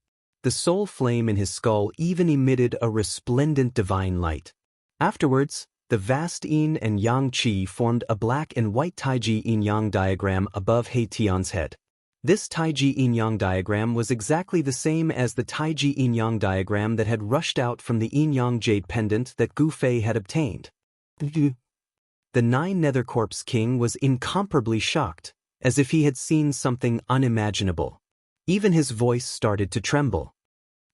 The soul flame in his skull even emitted a resplendent divine light. Afterwards, the vast yin and yang qi formed a black and white taiji yin-yang diagram above He Tian's head. This taiji yin-yang diagram was exactly the same as the taiji yin-yang diagram that had rushed out from the yin-yang jade pendant that Gu Fei had obtained. The Nine Nether Corpse King was incomparably shocked, as if he had seen something unimaginable. Even his voice started to tremble.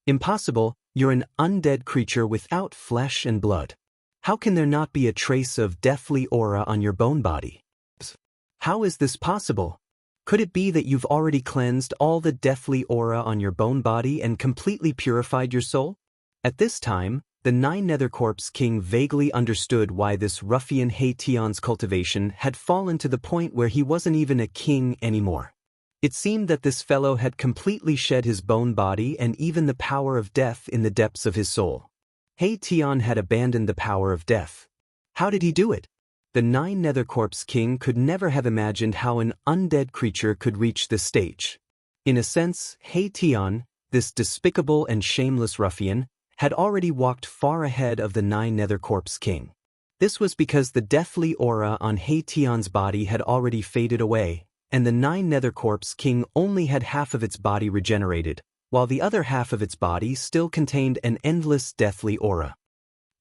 Impossible, you're an undead creature without flesh and blood. How can there not be a trace of deathly aura on your bone body? How is this possible? Could it be that you've already cleansed all the deathly aura on your bone body and completely purified your soul? At this time, the Nine Nether Corpse King vaguely understood why this ruffian He Tian's cultivation had fallen to the point where he wasn't even a king anymore. It seemed that this fellow had completely shed his bone body and even the power of death in the depths of his soul. He Tian had abandoned the power of death. How did he do it? The Nine Nether Corpse King could never have imagined how an undead creature could reach this stage. In a sense, He Tian, this despicable and shameless ruffian, had already walked far ahead of the Nine Nether Corpse King. This was because the deathly aura on He Tian's body had already faded away, and the Nine Nether Corpse King only had half of its body regenerated, while the other half of its body still contained an endless deathly aura.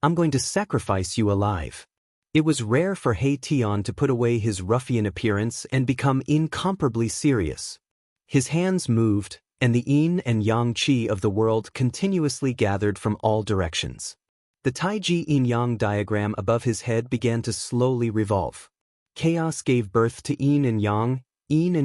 I'm going to sacrifice you alive. It was rare for He Tian to put away his ruffian appearance and become incomparably serious. His hands moved, and the yin and yang qi of the world continuously gathered from all directions. The taiji yin-yang diagram above his head began to slowly revolve. Chaos gave birth to yin and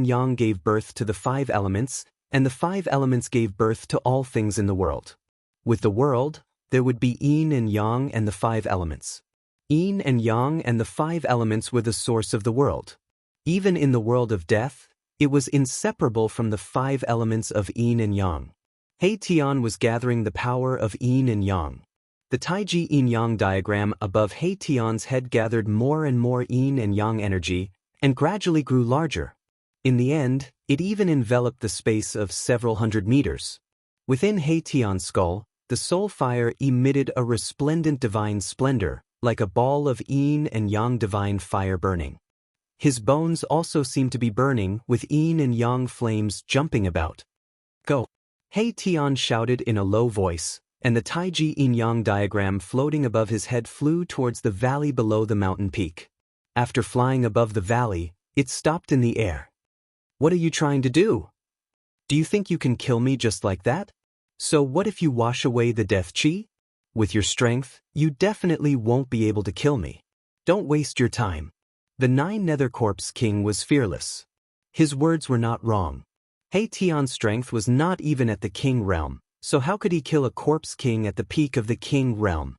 yang gave birth to the five elements, and the five elements gave birth to all things in the world. With the world, there would be yin and yang and the five elements. Yin and yang and the five elements were the source of the world. Even in the world of death, it was inseparable from the five elements of yin and yang. He Tian was gathering the power of yin and yang. The taiji yin-yang diagram above He Tian's head gathered more and more yin and yang energy, and gradually grew larger. In the end, it even enveloped the space of several hundred meters. Within He Tian's skull, the soul fire emitted a resplendent divine splendor, like a ball of yin and yang divine fire burning. His bones also seemed to be burning, with yin and yang flames jumping about. Go! He Tian shouted in a low voice, and the taiji yin-yang diagram floating above his head flew towards the valley below the mountain peak. After flying above the valley, it stopped in the air. What are you trying to do? Do you think you can kill me just like that? So what if you wash away the death chi? With your strength, you definitely won't be able to kill me. Don't waste your time. The Nine Nether Corpse King was fearless. His words were not wrong. He Tian's strength was not even at the king realm, so how could he kill a corpse king at the peak of the king realm?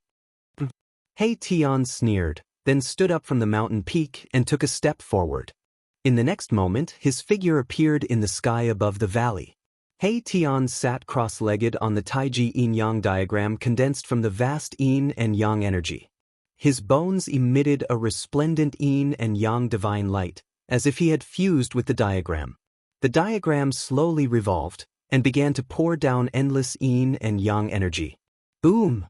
He Tian sneered, then stood up from the mountain peak and took a step forward. In the next moment, his figure appeared in the sky above the valley. He Tian sat cross-legged on the Taiji yin-yang diagram condensed from the vast yin and yang energy. His bones emitted a resplendent yin and yang divine light, as if he had fused with the diagram. The diagram slowly revolved and began to pour down endless yin and yang energy. Boom!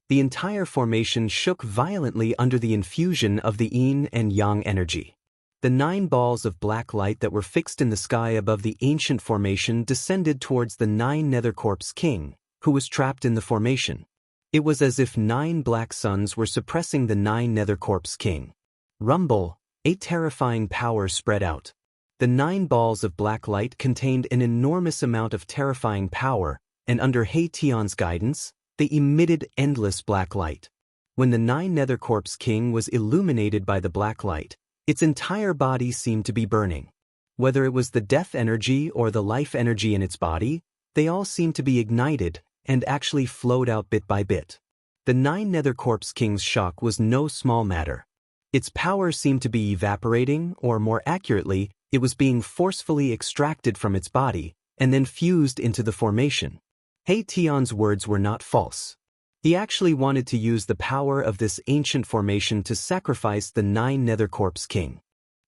The entire formation shook violently under the infusion of the yin and yang energy. The 9 balls of black light that were fixed in the sky above the ancient formation descended towards the 9 Nether Corpse King, who was trapped in the formation. It was as if 9 black suns were suppressing the 9 Nether Corpse King. Rumble, a terrifying power spread out. The 9 balls of black light contained an enormous amount of terrifying power, and under He Tian's guidance, they emitted endless black light. When the 9 Nether Corpse King was illuminated by the black light, its entire body seemed to be burning. Whether it was the death energy or the life energy in its body, they all seemed to be ignited and actually flowed out bit by bit. The 9 Nether Corpse King's shock was no small matter. Its power seemed to be evaporating, or more accurately, it was being forcefully extracted from its body and then fused into the formation. He Tian's words were not false. He actually wanted to use the power of this ancient formation to sacrifice the 9 Nether Corpse King.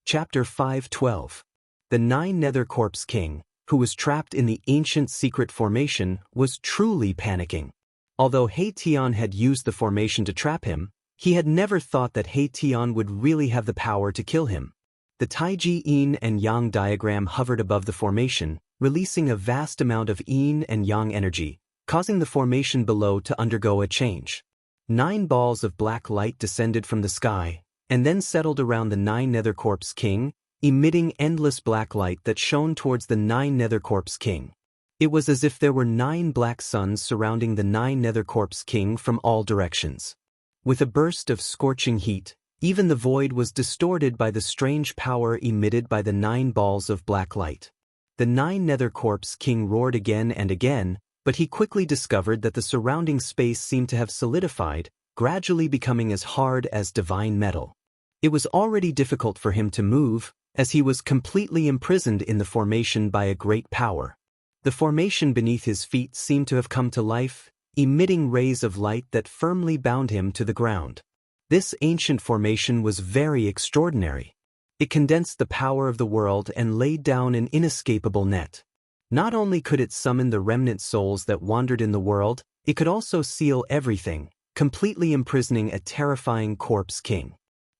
Chapter 5:12. The 9 Nether Corpse King, who was trapped in the ancient secret formation, was truly panicking. Although He Tian had used the formation to trap him, he had never thought that He Tian would really have the power to kill him. The Taiji yin and yang diagram hovered above the formation, releasing a vast amount of yin and yang energy, causing the formation below to undergo a change. 9 balls of black light descended from the sky, and then settled around the 9 Nether Corpse King, emitting endless black light that shone towards the 9 Nether Corpse King. It was as if there were 9 black suns surrounding the 9 Nether Corpse King from all directions. With a burst of scorching heat, even the void was distorted by the strange power emitted by the 9 balls of black light. The 9 Nether Corpse King roared again and again, but he quickly discovered that the surrounding space seemed to have solidified, gradually becoming as hard as divine metal. It was already difficult for him to move, as he was completely imprisoned in the formation by a great power. The formation beneath his feet seemed to have come to life, emitting rays of light that firmly bound him to the ground. This ancient formation was very extraordinary. It condensed the power of the world and laid down an inescapable net. Not only could it summon the remnant souls that wandered in the world, it could also seal everything, completely imprisoning a terrifying corpse king.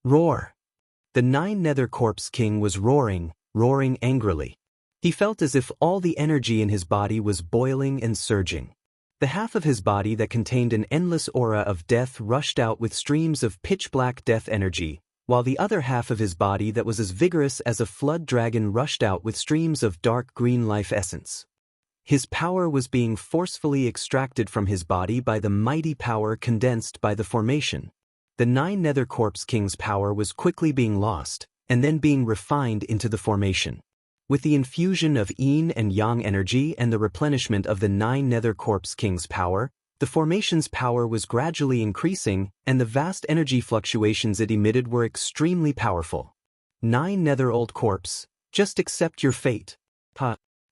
Roar! The 9 Nether Corpse King was roaring angrily. He felt as if all the energy in his body was boiling and surging. The half of his body that contained an endless aura of death rushed out with streams of pitch-black death energy, while the other half of his body that was as vigorous as a flood dragon rushed out with streams of dark green life essence. His power was being forcefully extracted from his body by the mighty power condensed by the formation. The 9 Nether Corpse King's power was quickly being lost, and then being refined into the formation. With the infusion of yin and yang energy and the replenishment of the 9 Nether Corpse King's power, the formation's power was gradually increasing, and the vast energy fluctuations it emitted were extremely powerful. 9 Nether Old Corpse, just accept your fate.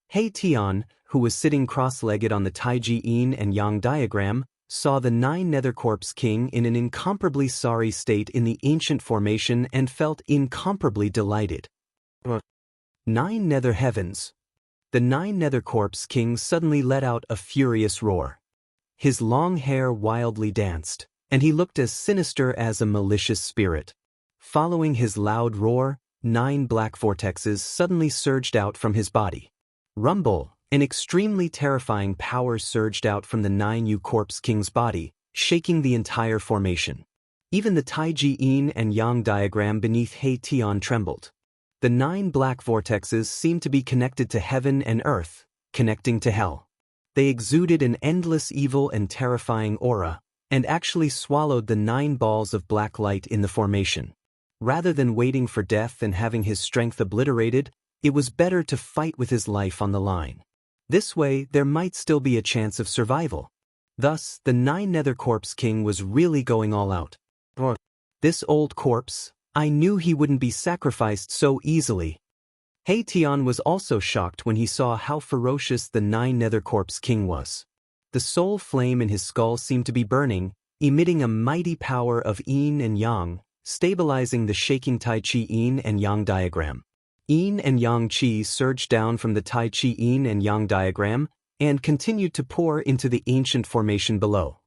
He Tian, who was sitting cross-legged on the Taiji yin and yang diagram, saw the 9 Nether Corpse King in an incomparably sorry state in the ancient formation and felt incomparably delighted. 9 Nether Heavens. The 9 Nether Corpse King suddenly let out a furious roar. His long hair wildly danced, and he looked as sinister as a malicious spirit. Following his loud roar, 9 black vortexes suddenly surged out from his body. Rumble, an extremely terrifying power surged out from the 9 Corpse King's body, shaking the entire formation. Even the Taiji yin and yang diagram beneath He Tian trembled. The 9 black vortexes seemed to be connected to heaven and earth, connecting to hell. They exuded an endless evil and terrifying aura, and actually swallowed the 9 balls of black light in the formation. Rather than waiting for death and having his strength obliterated, it was better to fight with his life on the line. This way, there might still be a chance of survival. Thus, the 9 Nether Corpse King was really going all out. This old corpse, I knew he wouldn't be sacrificed so easily. He Tian was also shocked when he saw how ferocious the 9 Nether Corpse King was. The soul flame in his skull seemed to be burning, emitting a mighty power of yin and yang, stabilizing the shaking Tai Chi yin and yang diagram. Yin and yang qi surged down from the Tai Chi yin and yang diagram and continued to pour into the ancient formation below.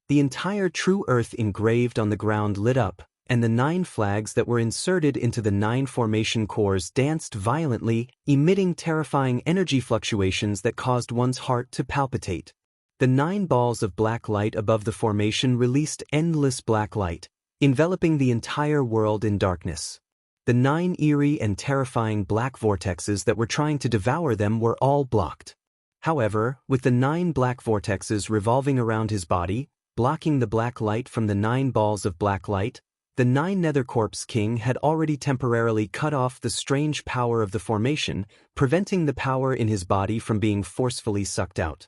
The entire true earth engraved on the ground lit up, and the 9 flags that were inserted into the 9 formation cores danced violently, emitting terrifying energy fluctuations that caused one's heart to palpitate. The 9 balls of black light above the formation released endless black light, enveloping the entire world in darkness. The 9 eerie and terrifying black vortexes that were trying to devour them were all blocked. However, with the 9 black vortexes revolving around his body, blocking the black light from the 9 balls of black light, the 9 Nether Corpse King had already temporarily cut off the strange power of the formation, preventing the power in his body from being forcefully sucked out.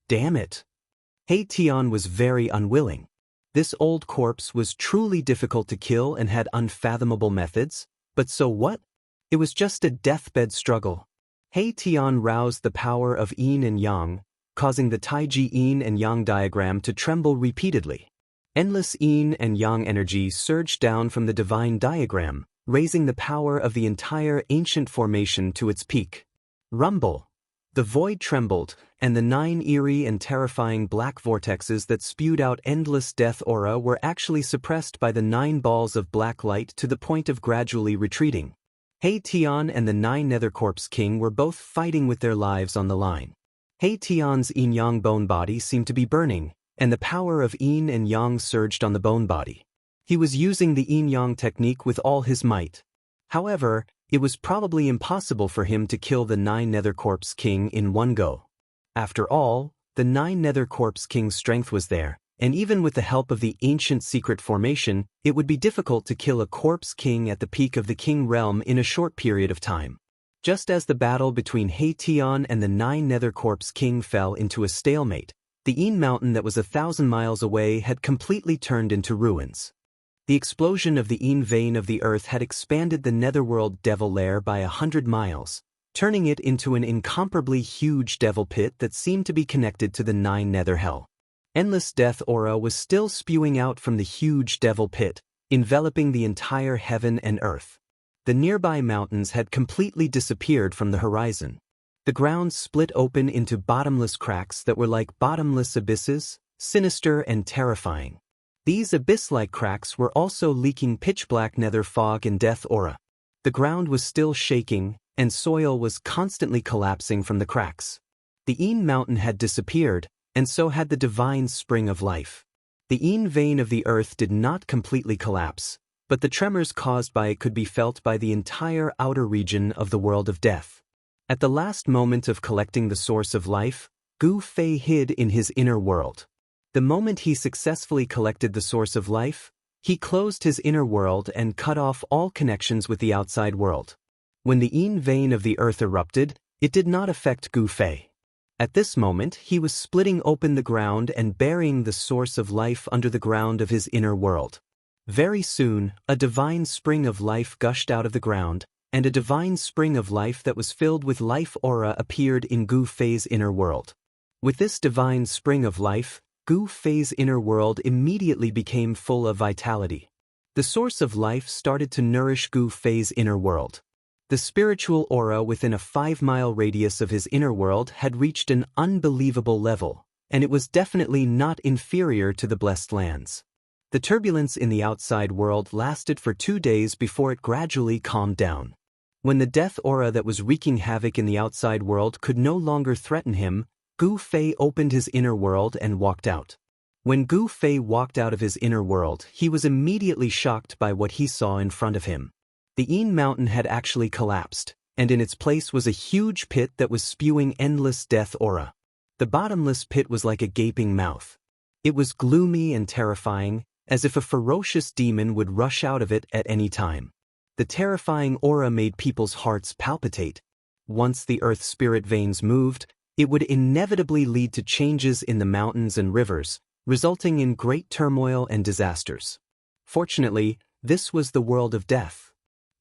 Damn it! He Tian was very unwilling. This old corpse was truly difficult to kill and had unfathomable methods, but so what? It was just a deathbed struggle. He Tian roused the power of yin and yang, causing the Taiji yin and yang diagram to tremble repeatedly. Endless yin and yang energy surged down from the divine diagram, raising the power of the entire ancient formation to its peak. Rumble! The void trembled, and the 9 eerie and terrifying black vortexes that spewed out endless death aura were actually suppressed by the 9 balls of black light to the point of gradually retreating. He Tian and the 9 Nether Corpse King were both fighting with their lives on the line. He Tian's yin-yang bone body seemed to be burning, and the power of yin and yang surged on the bone body. He was using the yin-yang technique with all his might. However, it was probably impossible for him to kill the 9 Nether Corpse King in one go. After all, the 9 Nether Corpse King's strength was there, and even with the help of the ancient secret formation, it would be difficult to kill a Corpse King at the peak of the King realm in a short period of time. Just as the battle between He Tian and the 9 Nether Corpse King fell into a stalemate, the Yin mountain that was 1,000 miles away had completely turned into ruins. The explosion of the Yin vein of the earth had expanded the netherworld devil lair by 100 miles, turning it into an incomparably huge devil pit that seemed to be connected to the 9 nether hell. Endless death aura was still spewing out from the huge devil pit, enveloping the entire heaven and earth. The nearby mountains had completely disappeared from the horizon. The ground split open into bottomless cracks that were like bottomless abysses, sinister and terrifying. These abyss-like cracks were also leaking pitch-black nether fog and death aura. The ground was still shaking, and soil was constantly collapsing from the cracks. The Yin mountain had disappeared, and so had the divine spring of life. The Yin vein of the earth did not completely collapse, but the tremors caused by it could be felt by the entire outer region of the world of death. At the last moment of collecting the source of life, Gu Fei hid in his inner world. The moment he successfully collected the source of life, he closed his inner world and cut off all connections with the outside world. When the Yin vein of the earth erupted, it did not affect Gu Fei. At this moment, he was splitting open the ground and burying the source of life under the ground of his inner world. Very soon, a divine spring of life gushed out of the ground, and a divine spring of life that was filled with life aura appeared in Gu Fei's inner world. With this divine spring of life, Gu Fei's inner world immediately became full of vitality. The source of life started to nourish Gu Fei's inner world. The spiritual aura within a 5-mile radius of his inner world had reached an unbelievable level, and it was definitely not inferior to the Blessed Lands. The turbulence in the outside world lasted for 2 days before it gradually calmed down. When the death aura that was wreaking havoc in the outside world could no longer threaten him, Gu Fei opened his inner world and walked out. When Gu Fei walked out of his inner world, he was immediately shocked by what he saw in front of him. The Yin mountain had actually collapsed, and in its place was a huge pit that was spewing endless death aura. The bottomless pit was like a gaping mouth. It was gloomy and terrifying, as if a ferocious demon would rush out of it at any time. The terrifying aura made people's hearts palpitate. Once the earth spirit veins moved, it would inevitably lead to changes in the mountains and rivers, resulting in great turmoil and disasters. Fortunately, this was the world of death.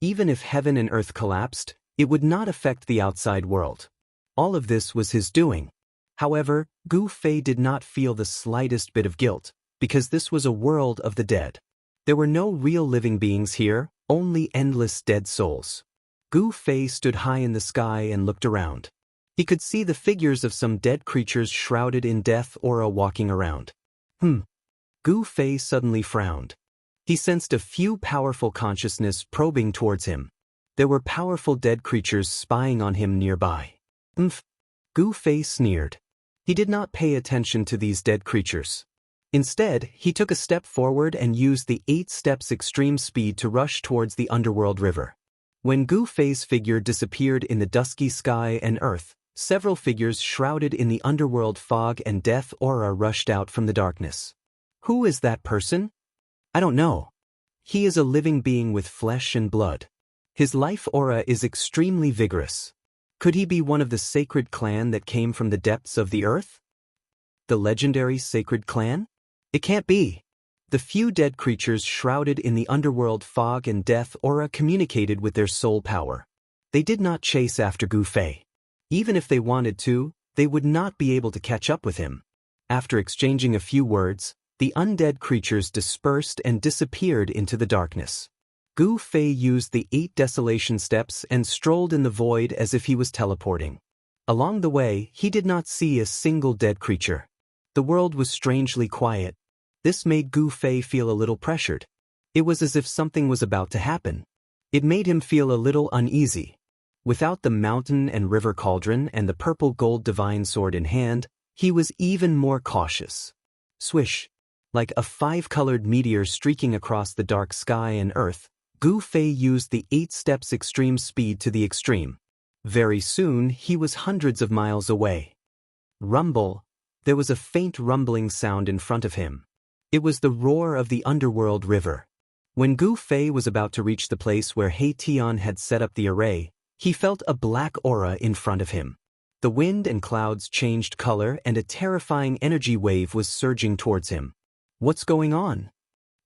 Even if heaven and earth collapsed, it would not affect the outside world. All of this was his doing. However, Gu Fei did not feel the slightest bit of guilt, because this was a world of the dead. There were no real living beings here, only endless dead souls. Gu Fei stood high in the sky and looked around. He could see the figures of some dead creatures shrouded in death aura walking around. Gu Fei suddenly frowned. He sensed a few powerful consciousness probing towards him. There were powerful dead creatures spying on him nearby. Gu Fei sneered. He did not pay attention to these dead creatures. Instead, he took a step forward and used the 8 steps extreme speed to rush towards the underworld river. When Gu Fei's figure disappeared in the dusky sky and earth, several figures shrouded in the underworld fog and death aura rushed out from the darkness. Who is that person? I don't know. He is a living being with flesh and blood. His life aura is extremely vigorous. Could he be one of the sacred clan that came from the depths of the earth? The legendary sacred clan? It can't be. The few dead creatures shrouded in the underworld fog and death aura communicated with their soul power. They did not chase after Gu Fei. Even if they wanted to, they would not be able to catch up with him. After exchanging a few words, the undead creatures dispersed and disappeared into the darkness. Gu Fei used the 8 desolation steps and strolled in the void as if he was teleporting. Along the way, he did not see a single dead creature. The world was strangely quiet. This made Gu Fei feel a little pressured. It was as if something was about to happen. It made him feel a little uneasy. Without the mountain and river cauldron and the purple gold divine sword in hand, he was even more cautious. Swish! Like a 5-colored meteor streaking across the dark sky and earth, Gu Fei used the 8 steps extreme speed to the extreme. Very soon, he was hundreds of miles away. Rumble! There was a faint rumbling sound in front of him. It was the roar of the underworld river. When Gu Fei was about to reach the place where He Tian had set up the array, he felt a black aura in front of him. The wind and clouds changed color and a terrifying energy wave was surging towards him. What's going on?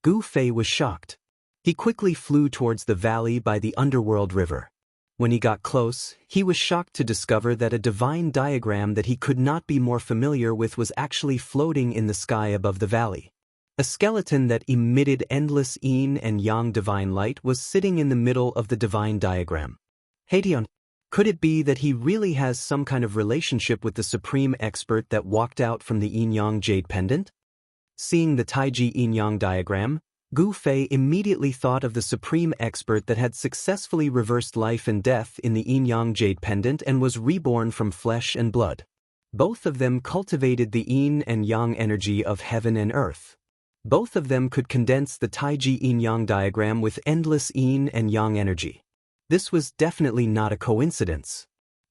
Gu Fei was shocked. He quickly flew towards the valley by the underworld river. When he got close, he was shocked to discover that a divine diagram that he could not be more familiar with was actually floating in the sky above the valley. A skeleton that emitted endless yin and yang divine light was sitting in the middle of the divine diagram. Heidian, could it be that he really has some kind of relationship with the supreme expert that walked out from the yin-yang jade pendant? Seeing the Taiji yin-yang diagram, Gu Fei immediately thought of the supreme expert that had successfully reversed life and death in the yin-yang jade pendant and was reborn from flesh and blood. Both of them cultivated the yin and yang energy of heaven and earth. Both of them could condense the Taiji yin-yang diagram with endless yin and yang energy. This was definitely not a coincidence.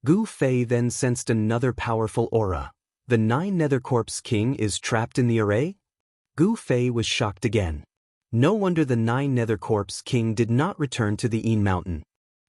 Gu Fei then sensed another powerful aura. The 9 Nether Corpse King is trapped in the array? Gu Fei was shocked again. No wonder the 9 Nether Corpse King did not return to the Yin Mountain.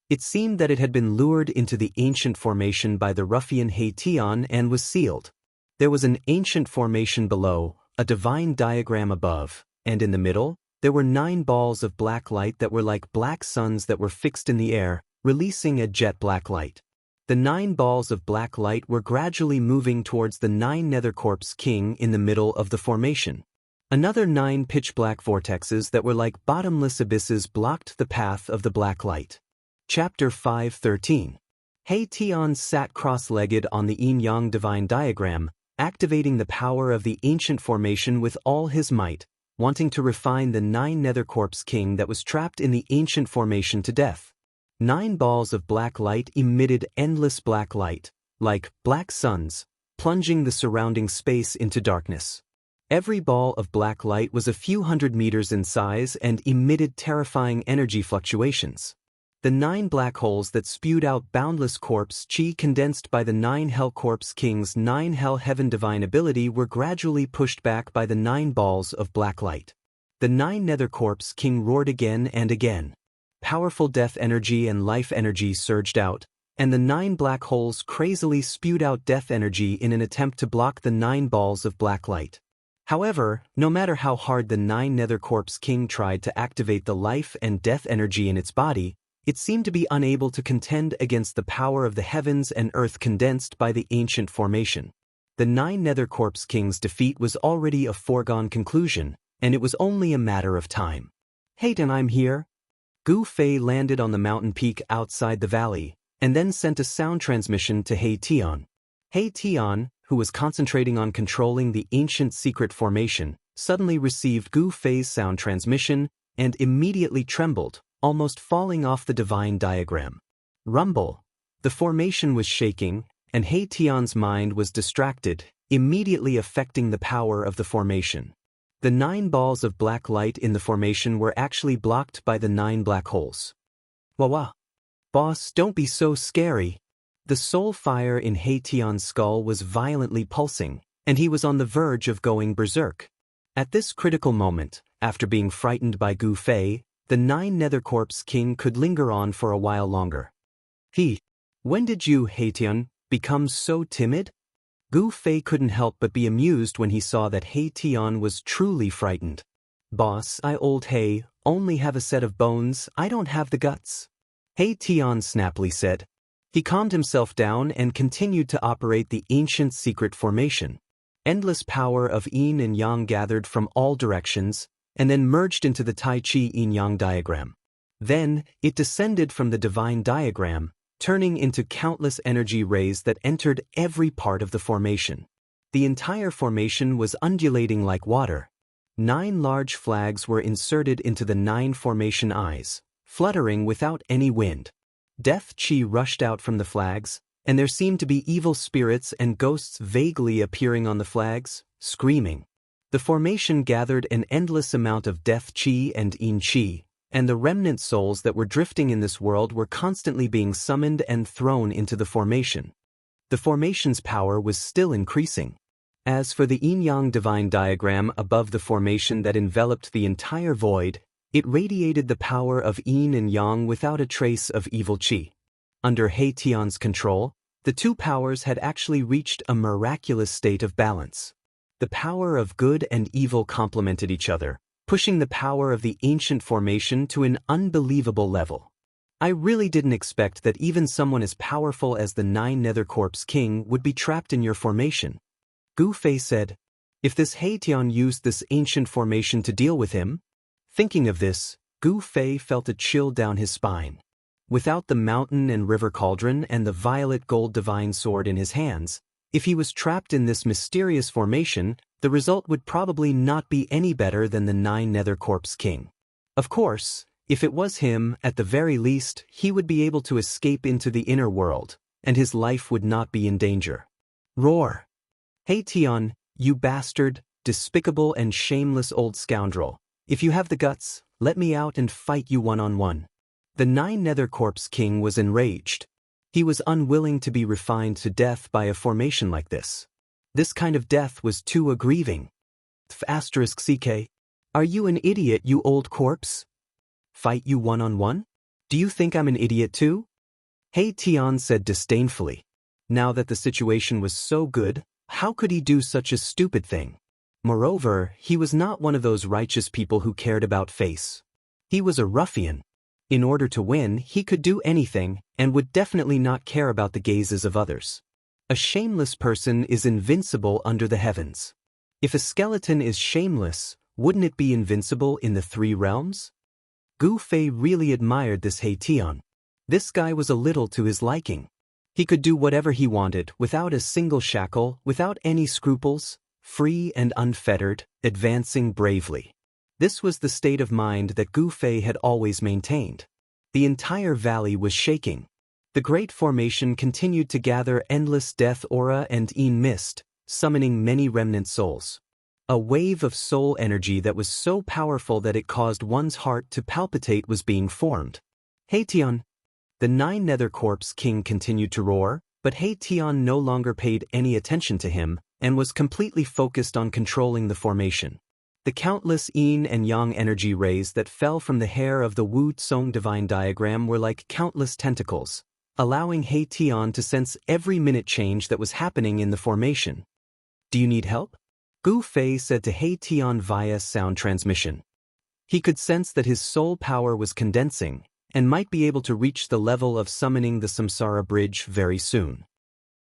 It seemed that it had been lured into the ancient formation by the ruffian He Tian and was sealed. There was an ancient formation below, a divine diagram above, and in the middle, there were 9 balls of black light that were like black suns that were fixed in the air, releasing a jet black light. The 9 balls of black light were gradually moving towards the 9 Nether Corpse King in the middle of the formation. Another 9 pitch-black vortexes that were like bottomless abysses blocked the path of the black light. Chapter 5:13. He Tian sat cross-legged on the yin-yang divine diagram, activating the power of the ancient formation with all his might, wanting to refine the 9 Nether Corpse King that was trapped in the ancient formation to death. 9 balls of black light emitted endless black light, like black suns, plunging the surrounding space into darkness. Every ball of black light was a few hundred meters in size and emitted terrifying energy fluctuations. The 9 black holes that spewed out boundless corpse chi condensed by the 9 Hell Corpse King's 9 Hell Heaven divine ability were gradually pushed back by the 9 balls of black light. The 9 Nether Corpse King roared again and again. Powerful death energy and life energy surged out, and the 9 black holes crazily spewed out death energy in an attempt to block the 9 balls of black light. However, no matter how hard the 9 Nether Corpse King tried to activate the life and death energy in its body, it seemed to be unable to contend against the power of the heavens and earth condensed by the ancient formation. The 9 Nether Corpse King's defeat was already a foregone conclusion, and it was only a matter of time. "Hey, and I'm here." Gu Fei landed on the mountain peak outside the valley, and then sent a sound transmission to He Tian. He Tian, who was concentrating on controlling the ancient secret formation, suddenly received Gu Fei's sound transmission and immediately trembled, almost falling off the divine diagram. Rumble. The formation was shaking, and He Tian's mind was distracted, immediately affecting the power of the formation. The 9 balls of black light in the formation were actually blocked by the 9 black holes. Wah. Boss, don't be so scary. The soul fire in He Tian's skull was violently pulsing, and he was on the verge of going berserk. At this critical moment, after being frightened by Gu Fei, the 9 Nether Corpse King could linger on for a while longer. When did you, He Tian, become so timid? Gu Fei couldn't help but be amused when he saw that He Tian was truly frightened. Boss, I old He, only have a set of bones, I don't have the guts. He Tian snappily said. He calmed himself down and continued to operate the ancient secret formation. Endless power of yin and yang gathered from all directions, and then merged into the Tai Chi yin-yang diagram. Then, it descended from the divine diagram, turning into countless energy rays that entered every part of the formation. The entire formation was undulating like water. 9 large flags were inserted into the 9 formation eyes, fluttering without any wind. Death chi rushed out from the flags, and there seemed to be evil spirits and ghosts vaguely appearing on the flags, screaming. The formation gathered an endless amount of death chi and yin chi, and the remnant souls that were drifting in this world were constantly being summoned and thrown into the formation. The formation's power was still increasing. As for the yin-yang divine diagram above the formation that enveloped the entire void, it radiated the power of yin and yang without a trace of evil chi. Under He Tian's control, the 2 powers had actually reached a miraculous state of balance. The power of good and evil complemented each other, pushing the power of the ancient formation to an unbelievable level. I really didn't expect that even someone as powerful as the 9 Nether Corpse King would be trapped in your formation. Gu Fei said. If this He Tian used this ancient formation to deal with him? Thinking of this, Gu Fei felt a chill down his spine. Without the mountain and river cauldron and the violet gold divine sword in his hands, if he was trapped in this mysterious formation, the result would probably not be any better than the 9 Nether Corpse King. Of course, if it was him, at the very least, he would be able to escape into the inner world, and his life would not be in danger. Roar! He Tian, you bastard, despicable and shameless old scoundrel. If you have the guts, let me out and fight you one-on-one. The 9 Nether Corpse King was enraged. He was unwilling to be refined to death by a formation like this. This kind of death was too aggrieving. *CK. Are you an idiot, you old corpse? Fight you one-on-one? Do you think I'm an idiot too? He Tian said disdainfully. Now that the situation was so good, how could he do such a stupid thing? Moreover, he was not one of those righteous people who cared about face. He was a ruffian. In order to win, he could do anything, and would definitely not care about the gazes of others. A shameless person is invincible under the heavens. If a skeleton is shameless, wouldn't it be invincible in the 3 realms? Gu Fei really admired this He Tian. This guy was a little to his liking. He could do whatever he wanted, without a single shackle, without any scruples, free and unfettered, advancing bravely. This was the state of mind that Gu Fei had always maintained. The entire valley was shaking. The great formation continued to gather endless death aura and yin mist, summoning many remnant souls. A wave of soul energy that was so powerful that it caused one's heart to palpitate was being formed. He Tian, The nine Nether Corpse King continued to roar, but He Tian no longer paid any attention to him and was completely focused on controlling the formation. The countless yin and yang energy rays that fell from the hair of the Wu Tsong divine diagram were like countless tentacles, allowing He Tian to sense every minute change that was happening in the formation. "Do you need help?" Gu Fei said to He Tian via sound transmission. He could sense that his soul power was condensing and might be able to reach the level of summoning the Samsara Bridge very soon.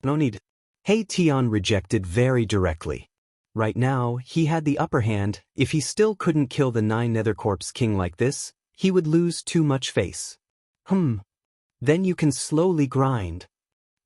"No need." He Tian rejected very directly. Right now, he had the upper hand. If he still couldn't kill the nine Nether Corpse King like this, he would lose too much face. Then you can slowly grind,"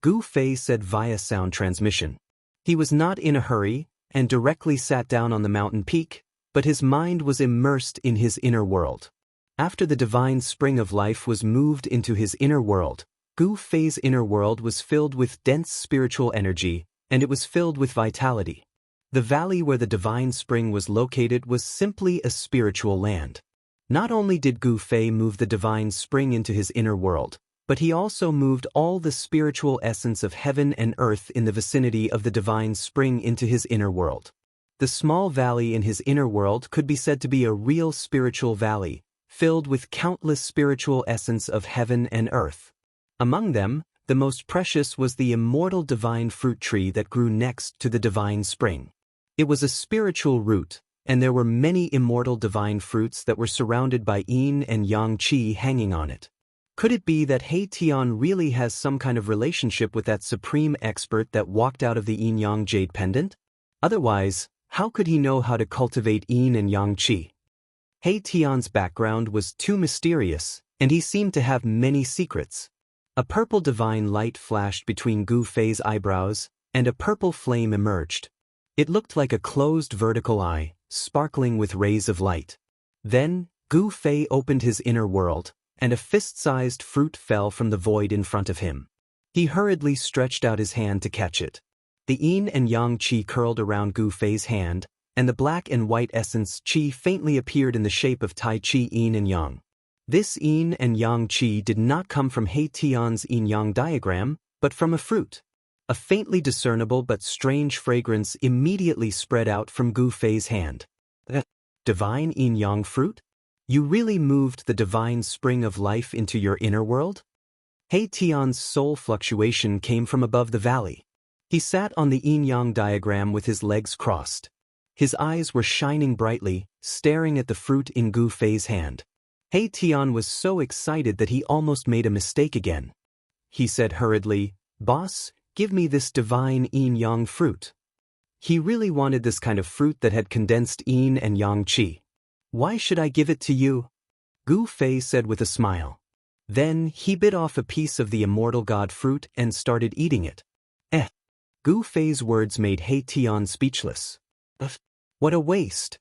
Gu Fei said via sound transmission. He was not in a hurry and directly sat down on the mountain peak, but his mind was immersed in his inner world. After the divine spring of life was moved into his inner world, Gu Fei's inner world was filled with dense spiritual energy, and it was filled with vitality. The valley where the divine spring was located was simply a spiritual land. Not only did Gu Fei move the divine spring into his inner world, but he also moved all the spiritual essence of heaven and earth in the vicinity of the divine spring into his inner world. The small valley in his inner world could be said to be a real spiritual valley, filled with countless spiritual essence of heaven and earth. Among them, the most precious was the immortal divine fruit tree that grew next to the divine spring. It was a spiritual root, and there were many immortal divine fruits that were surrounded by yin and yang qi hanging on it. Could it be that He Tian really has some kind of relationship with that supreme expert that walked out of the yin-yang jade pendant? Otherwise, how could he know how to cultivate yin and yang qi? He Tian's background was too mysterious, and he seemed to have many secrets. A purple divine light flashed between Gu Fei's eyebrows, and a purple flame emerged. It looked like a closed vertical eye, sparkling with rays of light. Then, Gu Fei opened his inner world, and a fist-sized fruit fell from the void in front of him. He hurriedly stretched out his hand to catch it. The yin and yang qi curled around Gu Fei's hand, and the black and white essence qi faintly appeared in the shape of Tai Chi yin and yang. This yin and yang qi did not come from He Tian's yin-yang diagram, but from a fruit. A faintly discernible but strange fragrance immediately spread out from Gu Fei's hand. Divine yin-yang fruit? You really moved the divine spring of life into your inner world? He Tian's soul fluctuation came from above the valley. He sat on the yin-yang diagram with his legs crossed. His eyes were shining brightly, staring at the fruit in Gu Fei's hand. He Tian was so excited that he almost made a mistake again. He said hurriedly, "Boss, give me this divine yin-yang fruit." He really wanted this kind of fruit that had condensed yin and yang qi. "Why should I give it to you?" Gu Fei said with a smile. Then he bit off a piece of the immortal god fruit and started eating it. Gu Fei's words made He Tian speechless. What a waste!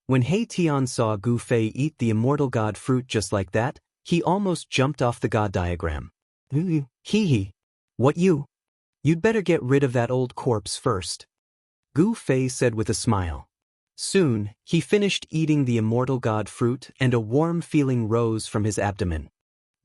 When He Tian saw Gu Fei eat the immortal god fruit just like that, he almost jumped off the god diagram. Hee. What you? You'd better get rid of that old corpse first," Gu Fei said with a smile. Soon, he finished eating the immortal god fruit and a warm feeling rose from his abdomen.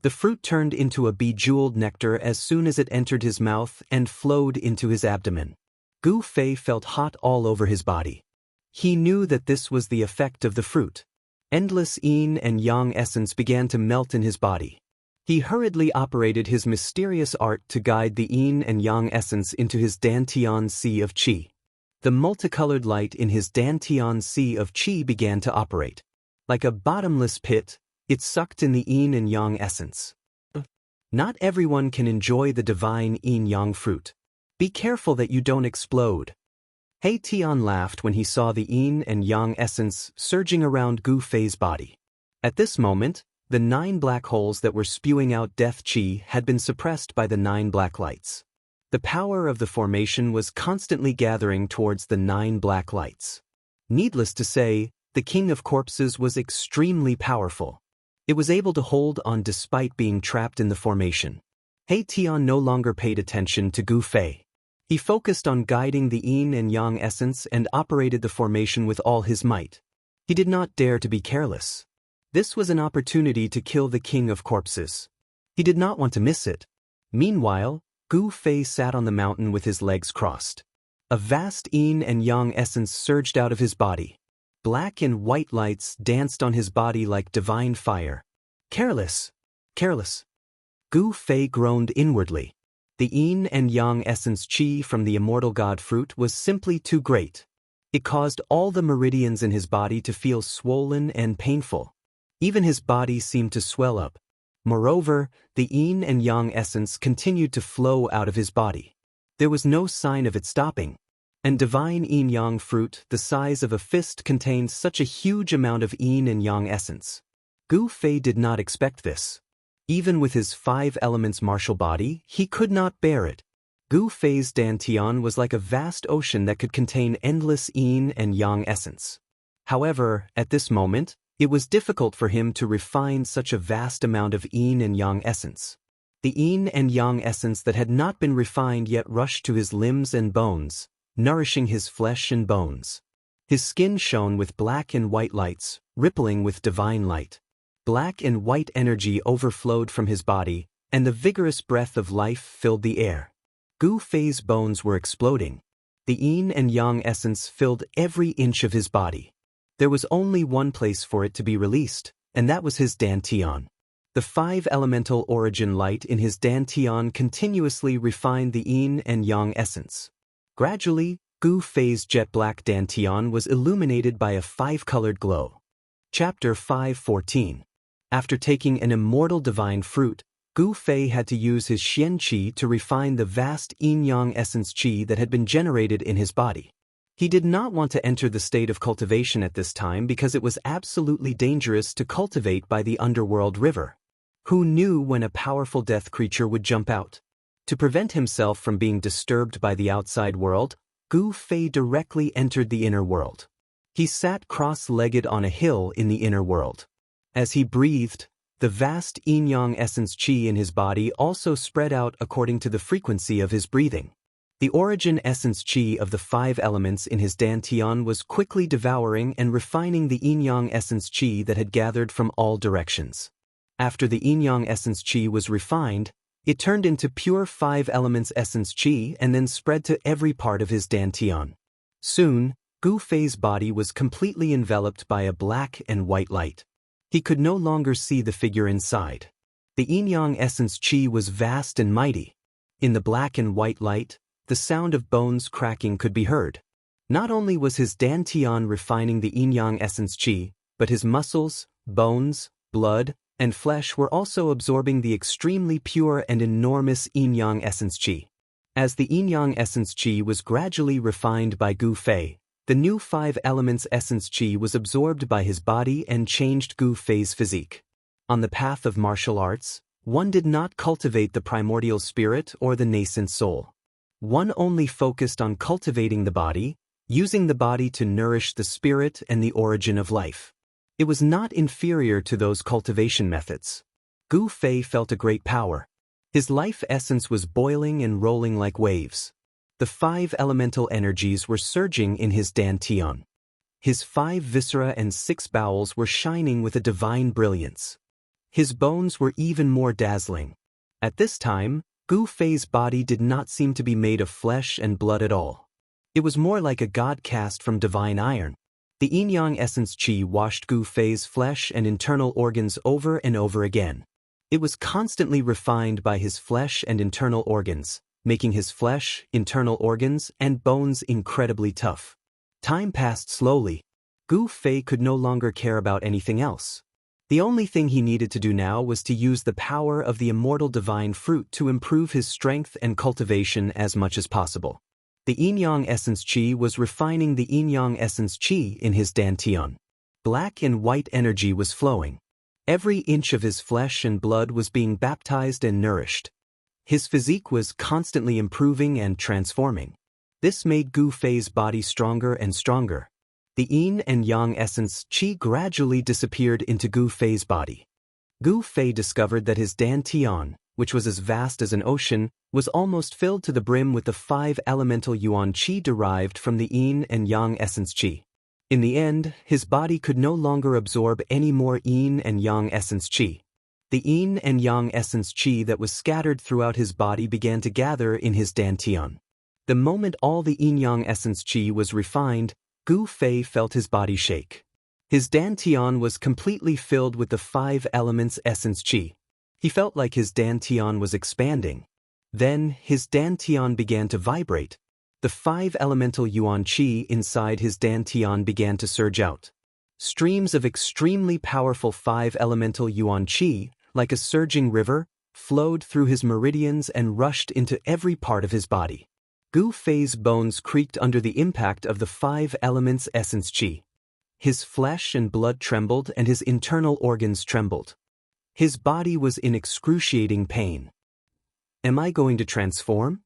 The fruit turned into a bejeweled nectar as soon as it entered his mouth and flowed into his abdomen. Gu Fei felt hot all over his body. He knew that this was the effect of the fruit. Endless yin and yang essence began to melt in his body. He hurriedly operated his mysterious art to guide the yin and yang essence into his Dantian Sea of Qi. The multicolored light in his Dantian Sea of Qi began to operate. Like a bottomless pit, it sucked in the yin and yang essence. Not everyone can enjoy the divine yin-yang fruit. Be careful that you don't explode. He Tian laughed when he saw the yin and yang essence surging around Gu Fei's body. At this moment, the 9 black holes that were spewing out death qi had been suppressed by the 9 black lights. The power of the formation was constantly gathering towards the 9 black lights. Needless to say, the King of Corpses was extremely powerful. It was able to hold on despite being trapped in the formation. He Tian no longer paid attention to Gu Fei. He focused on guiding the yin and yang essence and operated the formation with all his might. He did not dare to be careless. This was an opportunity to kill the King of Corpses. He did not want to miss it. Meanwhile, Gu Fei sat on the mountain with his legs crossed. A vast yin and yang essence surged out of his body. Black and white lights danced on his body like divine fire. Careless! Careless! Gu Fei groaned inwardly. The yin and yang essence qi from the immortal god fruit was simply too great. It caused all the meridians in his body to feel swollen and painful. Even his body seemed to swell up. Moreover, the yin and yang essence continued to flow out of his body. There was no sign of it stopping. And divine yin-yang fruit the size of a fist contained such a huge amount of yin and yang essence. Gu Fei did not expect this. Even with his 5 elements martial body, he could not bear it. Gu Fei's dantian was like a vast ocean that could contain endless yin and yang essence. However, at this moment, it was difficult for him to refine such a vast amount of yin and yang essence. The yin and yang essence that had not been refined yet rushed to his limbs and bones, nourishing his flesh and bones. His skin shone with black and white lights, rippling with divine light. Black and white energy overflowed from his body, and the vigorous breath of life filled the air. Gu Fei's bones were exploding. The yin and yang essence filled every inch of his body. There was only one place for it to be released, and that was his dantian. The 5 elemental origin light in his dantian continuously refined the yin and yang essence. Gradually, Gu Fei's jet-black dantian was illuminated by a 5-colored glow. Chapter 5:14. After taking an immortal divine fruit, Gu Fei had to use his Xian Qi to refine the vast yin-yang essence Qi that had been generated in his body. He did not want to enter the state of cultivation at this time because it was absolutely dangerous to cultivate by the underworld river. Who knew when a powerful death creature would jump out? To prevent himself from being disturbed by the outside world, Gu Fei directly entered the inner world. He sat cross-legged on a hill in the inner world. As he breathed, the vast yin-yang essence qi in his body also spread out according to the frequency of his breathing. The origin essence qi of the 5 elements in his dantian was quickly devouring and refining the yin-yang essence qi that had gathered from all directions. After the yin-yang essence qi was refined, it turned into pure 5 elements essence qi and then spread to every part of his dantian. Soon, Gu Fei's body was completely enveloped by a black and white light. He could no longer see the figure inside. The yin-yang essence qi was vast and mighty. In the black and white light, the sound of bones cracking could be heard. Not only was his dantian refining the yin-yang essence qi, but his muscles, bones, blood, and flesh were also absorbing the extremely pure and enormous yin-yang essence qi. As the yin-yang essence qi was gradually refined by Gu Fei, the new 5 elements essence qi was absorbed by his body and changed Gu Fei's physique. On the path of martial arts, one did not cultivate the primordial spirit or the nascent soul. One only focused on cultivating the body, using the body to nourish the spirit and the origin of life. It was not inferior to those cultivation methods. Gu Fei felt a great power. His life essence was boiling and rolling like waves. The 5 elemental energies were surging in his dantian. His 5 viscera and 6 bowels were shining with a divine brilliance. His bones were even more dazzling. At this time, Gu Fei's body did not seem to be made of flesh and blood at all. It was more like a god cast from divine iron. The yin-yang essence qi washed Gu Fei's flesh and internal organs over and over again. It was constantly refined by his flesh and internal organs, making his flesh, internal organs, and bones incredibly tough. Time passed slowly. Gu Fei could no longer care about anything else. The only thing he needed to do now was to use the power of the immortal divine fruit to improve his strength and cultivation as much as possible. The yin-yang essence qi was refining the yin-yang essence qi in his dantian. Black and white energy was flowing. Every inch of his flesh and blood was being baptized and nourished. His physique was constantly improving and transforming. This made Gu Fei's body stronger and stronger. The yin and yang essence qi gradually disappeared into Gu Fei's body. Gu Fei discovered that his dantian, which was as vast as an ocean, was almost filled to the brim with the 5 elemental yuan qi derived from the yin and yang essence qi. In the end, his body could no longer absorb any more yin and yang essence qi. the yin and yang essence qi that was scattered throughout his body began to gather in his dantian. The moment all the yin-yang essence qi was refined, Gu Fei felt his body shake. His dantian was completely filled with the 5 elements essence qi. He felt like his dantian was expanding. Then, his dantian began to vibrate. The 5 elemental yuan qi inside his dantian began to surge out. Streams of extremely powerful 5 elemental yuan qi, like a surging river, flowed through his meridians and rushed into every part of his body. Gu Fei's bones creaked under the impact of the 5 elements essence qi. His flesh and blood trembled and his internal organs trembled. His body was in excruciating pain. Am I going to transform?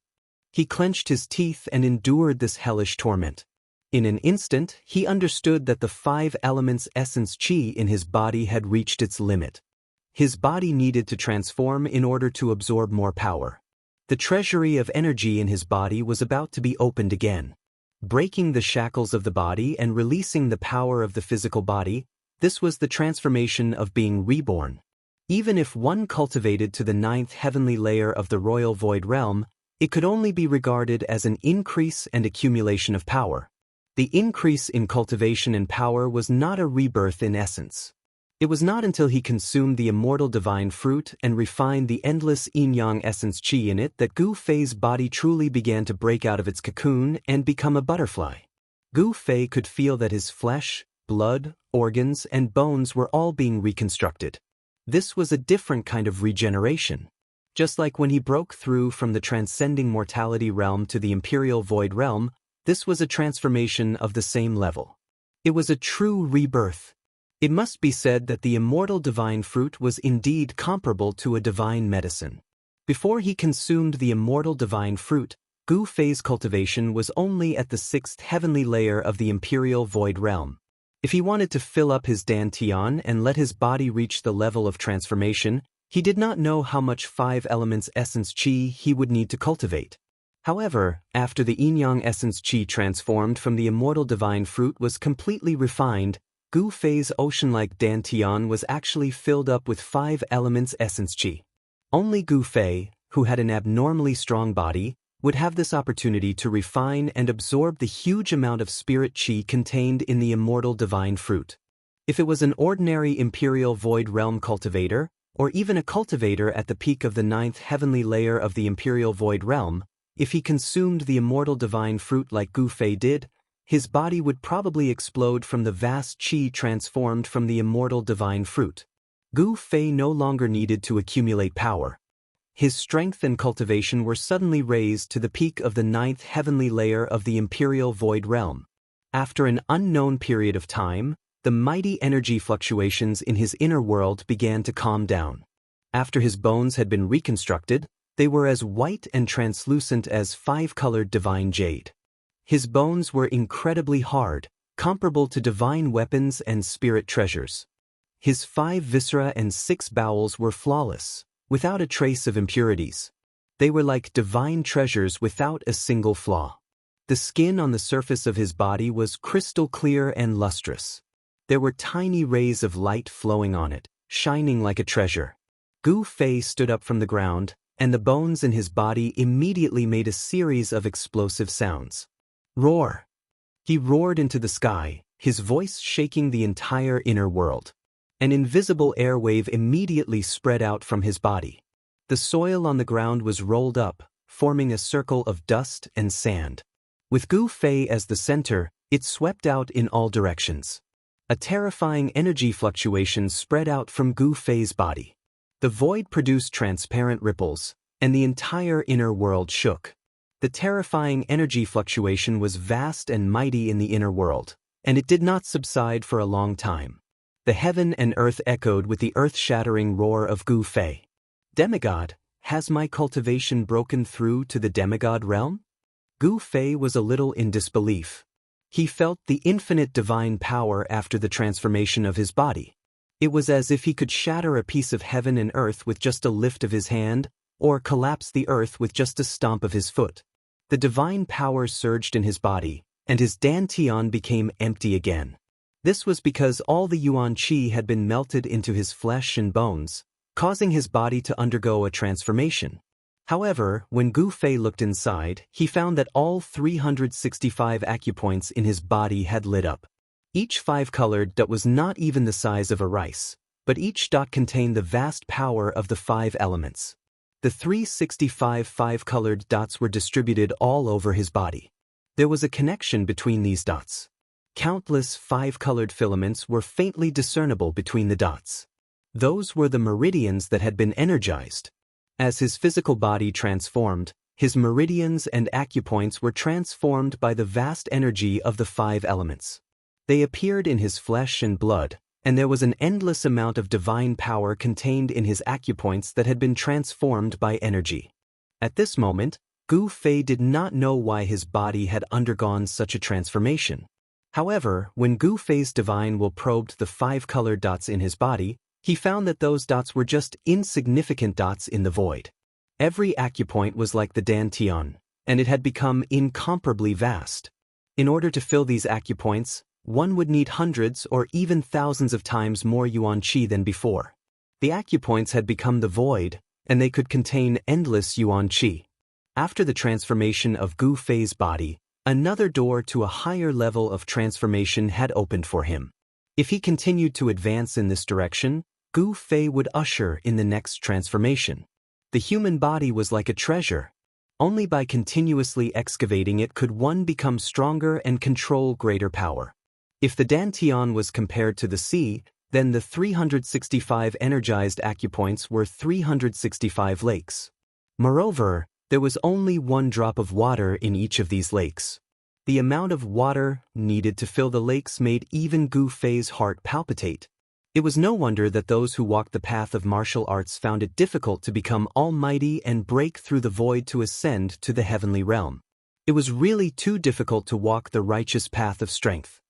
He clenched his teeth and endured this hellish torment. In an instant, he understood that the 5 elements essence qi in his body had reached its limit. His body needed to transform in order to absorb more power. The treasury of energy in his body was about to be opened again. Breaking the shackles of the body and releasing the power of the physical body, this was the transformation of being reborn. Even if one cultivated to the 9th heavenly layer of the royal void realm, it could only be regarded as an increase and accumulation of power. The increase in cultivation and power was not a rebirth in essence. It was not until he consumed the immortal divine fruit and refined the endless yin-yang essence qi in it that Gu Fei's body truly began to break out of its cocoon and become a butterfly. Gu Fei could feel that his flesh, blood, organs, and bones were all being reconstructed. This was a different kind of regeneration. Just like when he broke through from the transcending mortality realm to the imperial void realm, this was a transformation of the same level. It was a true rebirth. It must be said that the immortal divine fruit was indeed comparable to a divine medicine. Before he consumed the immortal divine fruit, Gu Fei's cultivation was only at the 6th heavenly layer of the imperial void realm. If he wanted to fill up his dantian and let his body reach the level of transformation, he did not know how much 5 elements essence qi he would need to cultivate. However, after the yin-yang essence qi transformed from the immortal divine fruit was completely refined, Gu Fei's ocean-like dantian was actually filled up with 5 elements essence qi. Only Gu Fei, who had an abnormally strong body, would have this opportunity to refine and absorb the huge amount of spirit qi contained in the immortal divine fruit. If it was an ordinary imperial void realm cultivator, or even a cultivator at the peak of the 9th heavenly layer of the imperial void realm, if he consumed the immortal divine fruit like Gu Fei did, his body would probably explode from the vast qi transformed from the immortal divine fruit. Gu Fei no longer needed to accumulate power. His strength and cultivation were suddenly raised to the peak of the 9th heavenly layer of the imperial void realm. After an unknown period of time, the mighty energy fluctuations in his inner world began to calm down. After his bones had been reconstructed, they were as white and translucent as 5-colored divine jade. His bones were incredibly hard, comparable to divine weapons and spirit treasures. His 5 viscera and 6 bowels were flawless, without a trace of impurities. They were like divine treasures without a single flaw. The skin on the surface of his body was crystal clear and lustrous. There were tiny rays of light flowing on it, shining like a treasure. Gu Fei stood up from the ground, and the bones in his body immediately made a series of explosive sounds. Roar! He roared into the sky, his voice shaking the entire inner world. An invisible airwave immediately spread out from his body. The soil on the ground was rolled up, forming a circle of dust and sand. With Gu Fei as the center, it swept out in all directions. A terrifying energy fluctuation spread out from Gu Fei's body. The void produced transparent ripples, and the entire inner world shook. The terrifying energy fluctuation was vast and mighty in the inner world, and it did not subside for a long time. The heaven and earth echoed with the earth-shattering roar of Gu Fei. Demigod, has my cultivation broken through to the demigod realm? Gu Fei was a little in disbelief. He felt the infinite divine power after the transformation of his body. It was as if he could shatter a piece of heaven and earth with just a lift of his hand, or collapse the earth with just a stomp of his foot. The divine power surged in his body, and his dantian became empty again. This was because all the yuan qi had been melted into his flesh and bones, causing his body to undergo a transformation. However, when Gu Fei looked inside, he found that all 365 acupoints in his body had lit up. Each five-colored dot was not even the size of a rice, but each dot contained the vast power of the 5 elements. The 365 five-colored dots were distributed all over his body. There was a connection between these dots. Countless 5-colored filaments were faintly discernible between the dots. Those were the meridians that had been energized. As his physical body transformed, his meridians and acupoints were transformed by the vast energy of the 5 elements. They appeared in his flesh and blood, and there was an endless amount of divine power contained in his acupoints that had been transformed by energy. At this moment, Gu Fei did not know why his body had undergone such a transformation. However, when Gu Fei's divine will probed the 5-colored dots in his body, he found that those dots were just insignificant dots in the void. Every acupoint was like the dantian, and it had become incomparably vast. In order to fill these acupoints, one would need hundreds or even thousands of times more yuan qi than before. The acupoints had become the void, and they could contain endless yuan qi. After the transformation of Gu Fei's body, another door to a higher level of transformation had opened for him. If he continued to advance in this direction, Gu Fei would usher in the next transformation. The human body was like a treasure. Only by continuously excavating it could one become stronger and control greater power. If the dantian was compared to the sea, then the 365 energized acupoints were 365 lakes. Moreover, there was only one drop of water in each of these lakes. The amount of water needed to fill the lakes made even Gu Fei's heart palpitate. It was no wonder that those who walked the path of martial arts found it difficult to become almighty and break through the void to ascend to the heavenly realm. It was really too difficult to walk the righteous path of strength.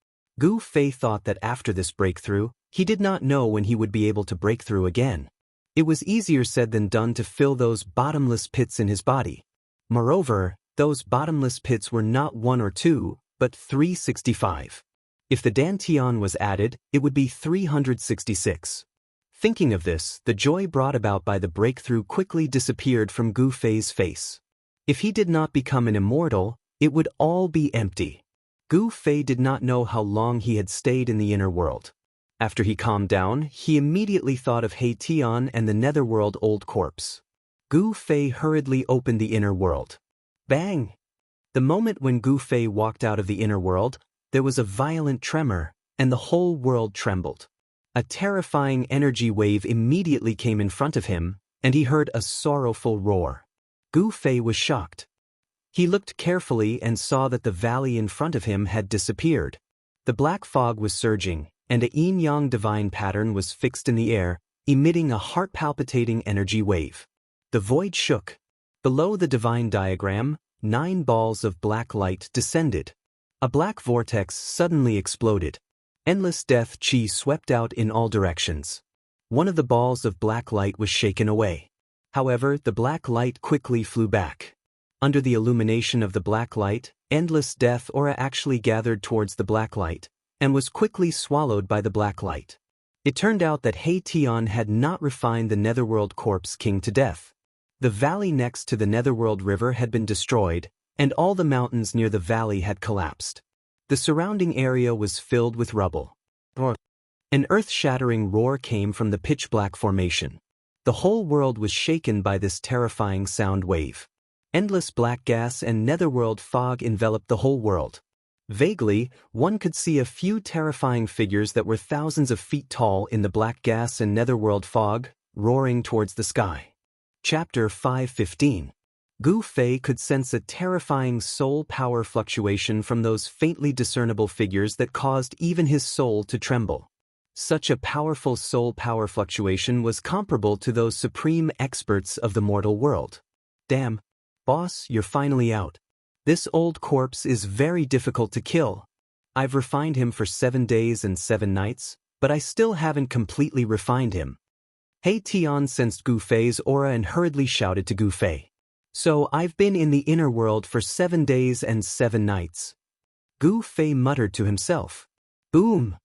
Gu Fei thought that after this breakthrough, he did not know when he would be able to break through again. It was easier said than done to fill those bottomless pits in his body. Moreover, those bottomless pits were not 1 or 2, but 365. If the dantian was added, it would be 366. Thinking of this, the joy brought about by the breakthrough quickly disappeared from Gu Fei's face. If he did not become an immortal, it would all be empty. Gu Fei did not know how long he had stayed in the inner world. After he calmed down, he immediately thought of He Tian and the netherworld old corpse. Gu Fei hurriedly opened the inner world. Bang! The moment when Gu Fei walked out of the inner world, there was a violent tremor, and the whole world trembled. A terrifying energy wave immediately came in front of him, and he heard a sorrowful roar. Gu Fei was shocked. He looked carefully and saw that the valley in front of him had disappeared. The black fog was surging, and a yin-yang divine pattern was fixed in the air, emitting a heart-palpitating energy wave. The void shook. Below the divine diagram, 9 balls of black light descended. A black vortex suddenly exploded. Endless death qi swept out in all directions. One of the balls of black light was shaken away. However, the black light quickly flew back. Under the illumination of the black light, endless death aura actually gathered towards the black light, and was quickly swallowed by the black light. It turned out that He Tian had not refined the netherworld corpse king to death. The valley next to the netherworld river had been destroyed, and all the mountains near the valley had collapsed. The surrounding area was filled with rubble. An earth-shattering roar came from the pitch-black formation. The whole world was shaken by this terrifying sound wave. Endless black gas and netherworld fog enveloped the whole world. Vaguely, one could see a few terrifying figures that were thousands of feet tall in the black gas and netherworld fog, roaring towards the sky. Chapter 5:15. Gu Fei could sense a terrifying soul power fluctuation from those faintly discernible figures that caused even his soul to tremble. Such a powerful soul power fluctuation was comparable to those supreme experts of the mortal world. Damn, boss, you're finally out. This old corpse is very difficult to kill. I've refined him for 7 days and 7 nights, but I still haven't completely refined him. He Tian sensed Gu Fei's aura and hurriedly shouted to Gu Fei. So I've been in the inner world for 7 days and 7 nights. Gu Fei muttered to himself. Boom!